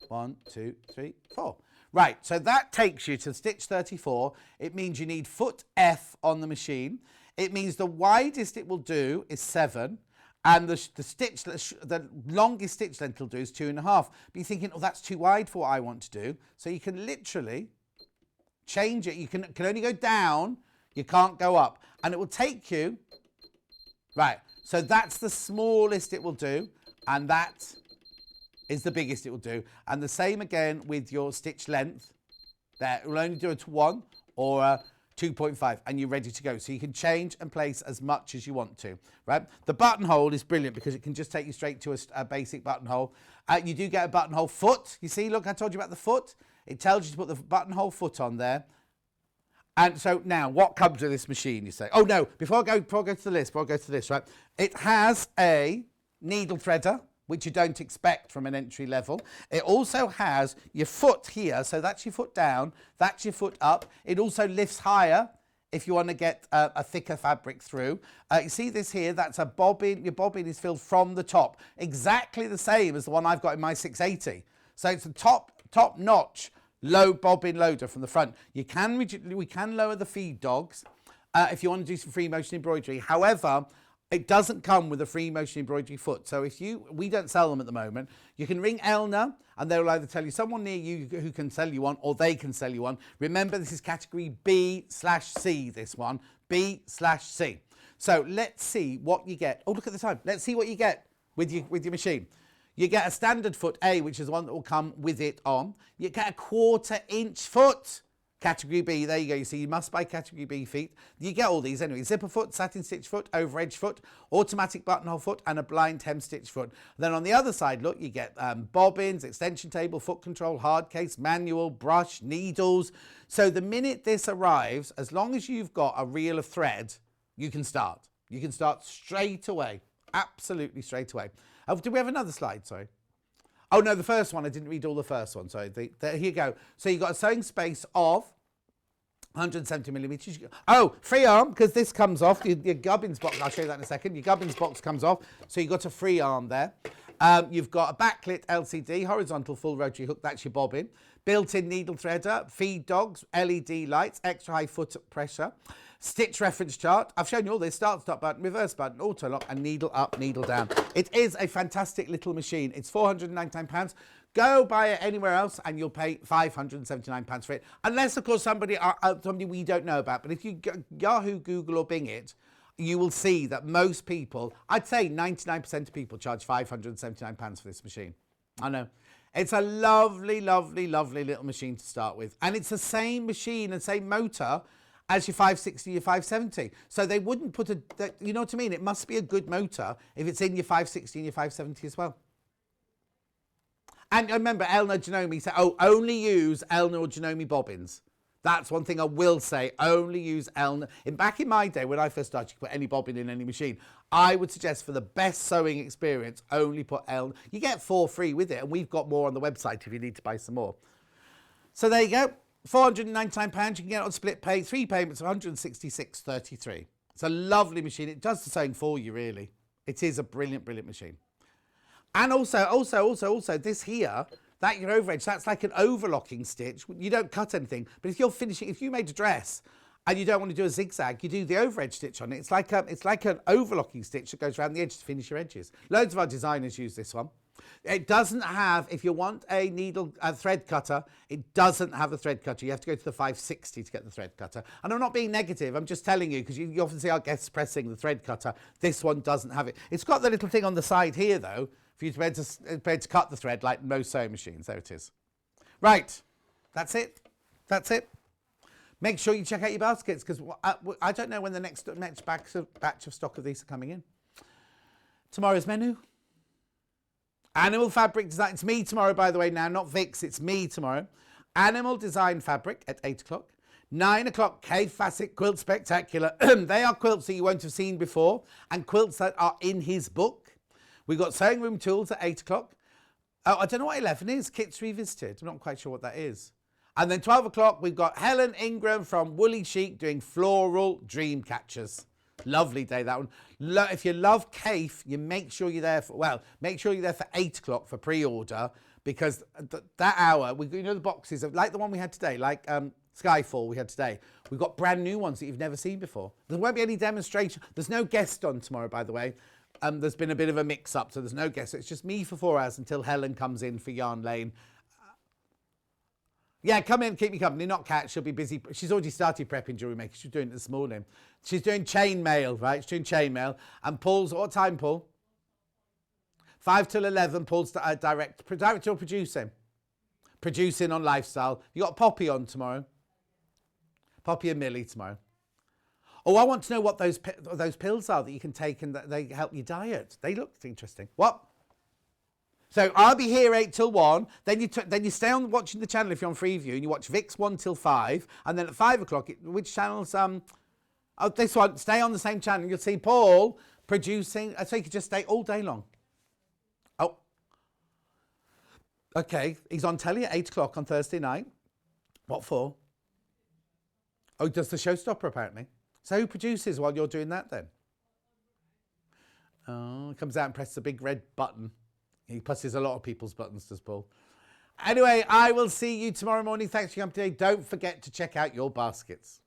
1, 2, 3, 4. Right, so that takes you to stitch 34. It means you need foot F on the machine. It means the widest it will do is 7. And the longest stitch length it'll do is 2.5. But you're thinking, oh, that's too wide for what I want to do. So you can literally change it. You can only go down, you can't go up. And it will take you, right, so that's the smallest it will do, and that is the biggest it will do. And the same again with your stitch length. There, it will only do a 1 or a 2.5, and you're ready to go. So you can change and place as much as you want to, right? The buttonhole is brilliant because it can just take you straight to a basic buttonhole. You do get a buttonhole foot. You see, look, I told you about the foot. It tells you to put the buttonhole foot on there. And so now, what comes with this machine, you say? Oh, no, before I go to the list, right? It has a needle threader, which you don't expect from an entry level. It also has your foot here, so that's your foot down, that's your foot up. It also lifts higher if you want to get a thicker fabric through. You see this here, that's a bobbin. Your bobbin is filled from the top, exactly the same as the one I've got in my 680. So it's a top-notch low bobbin loader from the front. We can lower the feed dogs if you want to do some free motion embroidery. However, it doesn't come with a free motion embroidery foot. So we don't sell them at the moment. You can ring Elna and they'll either tell you someone near you who can sell you one, or they can sell you one. Remember, this is category B/C, this one, B/C. So let's see what you get. Oh, look at the time. Let's see what you get with your machine. You get a standard foot A, which is the one that will come with it on. You get a 1/4 inch foot. Category B, there you go. You see, you must buy category B feet. You get all these anyway. Zipper foot, satin stitch foot, over edge foot, automatic buttonhole foot, and a blind hem stitch foot. Then on the other side, look, you get bobbins, extension table, foot control, hard case, manual, brush, needles. So the minute this arrives, as long as you've got a reel of thread, you can start. You can start straight away. Absolutely straight away. Do we have another slide? Sorry. Oh, no, the first one. I didn't read all the first one. Sorry. Here you go. So you've got a sewing space of 170 millimeters. Oh, free arm, because this comes off. Your gubbins box, I'll show you that in a second. Your gubbins box comes off. So you've got a free arm there. You've got a backlit LCD, horizontal full rotary hook. That's your bobbin. Built-in needle threader, feed dogs, LED lights, extra high foot pressure. Stitch reference chart. I've shown you all this. Start, stop button, reverse button, auto lock, and needle up, needle down. It is a fantastic little machine. It's £499. Go buy it anywhere else and you'll pay £579 for it. Unless, of course, somebody we don't know about. But if you Yahoo, Google or Bing it, you will see that most people, I'd say 99% of people charge £579 for this machine. I know. It's a lovely, lovely, lovely little machine to start with. And it's the same machine and same motor as your 560, your 570. So they wouldn't put you know what I mean? It must be a good motor if it's in your 560 and your 570 as well. And remember, Elna Janome said, oh, only use Elna or Janome bobbins. That's one thing I will say, only use Elna. Back in my day, when I first started, you could put any bobbin in any machine. I would suggest for the best sewing experience, only put Elna. You get 4 free with it, and we've got more on the website if you need to buy some more. So there you go. £499, you can get it on split pay, 3 payments of £166.33. It's a lovely machine. It does the sewing for you, really. It is a brilliant, brilliant machine. And also, this here, that your over edge, that's like an overlocking stitch. You don't cut anything, but if you're finishing, if you made a dress and you don't want to do a zigzag, you do the over edge stitch on it. It's like an overlocking stitch that goes around the edge to finish your edges. Loads of our designers use this one. It doesn't have, if you want a thread cutter, it doesn't have a thread cutter. You have to go to the 560 to get the thread cutter. And I'm not being negative, I'm just telling you, because you often see our guests pressing the thread cutter. This one doesn't have it. It's got the little thing on the side here, though, for you to be able to cut the thread like most sewing machines. There it is. Right, that's it. That's it. Make sure you check out your baskets, because I don't know when the next batch of stock of these are coming in. Tomorrow's menu. Animal fabric design. It's me tomorrow, by the way, now, not Vix. It's me tomorrow. Animal design fabric at 8 o'clock. 9 o'clock, Kay Fassett Quilt Spectacular. They are quilts that you won't have seen before and quilts that are in his book. We've got sewing room tools at 8 o'clock. Oh, I don't know what 11 is. Kits Revisited. I'm not quite sure what that is. And then 12 o'clock, we've got Helen Ingram from Woolly Chic doing floral dream catchers. Lovely day, that one. If you love Kafe, you make sure you're there for, make sure you're there for 8 o'clock for pre-order, because that hour, you know the boxes, like the one we had today, like Skyfall we had today, we've got brand new ones that you've never seen before. There won't be any demonstration. There's no guest on tomorrow, by the way. There's been a bit of a mix-up, so there's no guest. It's just me for 4 hours until Helen comes in for Yarn Lane. Yeah, come in, keep me company, not Kat. She'll be busy. She's already started prepping jewellery making. She's doing it this morning. She's doing chainmail, right? She's doing chainmail. And Paul's, what time, Paul? 5 till 11, Paul's director or producing? Producing on Lifestyle. You got Poppy on tomorrow. Poppy and Millie tomorrow. Oh, I want to know what those pills are that you can take and that they help your diet. They look interesting. What? So I'll be here 8 till 1. Then you stay on watching the channel if you're on Freeview, and you watch Vix 1 till 5. And then at 5 o'clock, which channel's oh, this one. Stay on the same channel. You'll see Paul producing. So you can just stay all day long. Oh, okay. He's on telly at 8 o'clock on Thursday night. What for? Oh, he does the showstopper apparently. So who produces while you're doing that then? Oh, he comes out and presses a big red button. He presses a lot of people's buttons, does Paul. Anyway, I will see you tomorrow morning. Thanks for coming today. Don't forget to check out your baskets.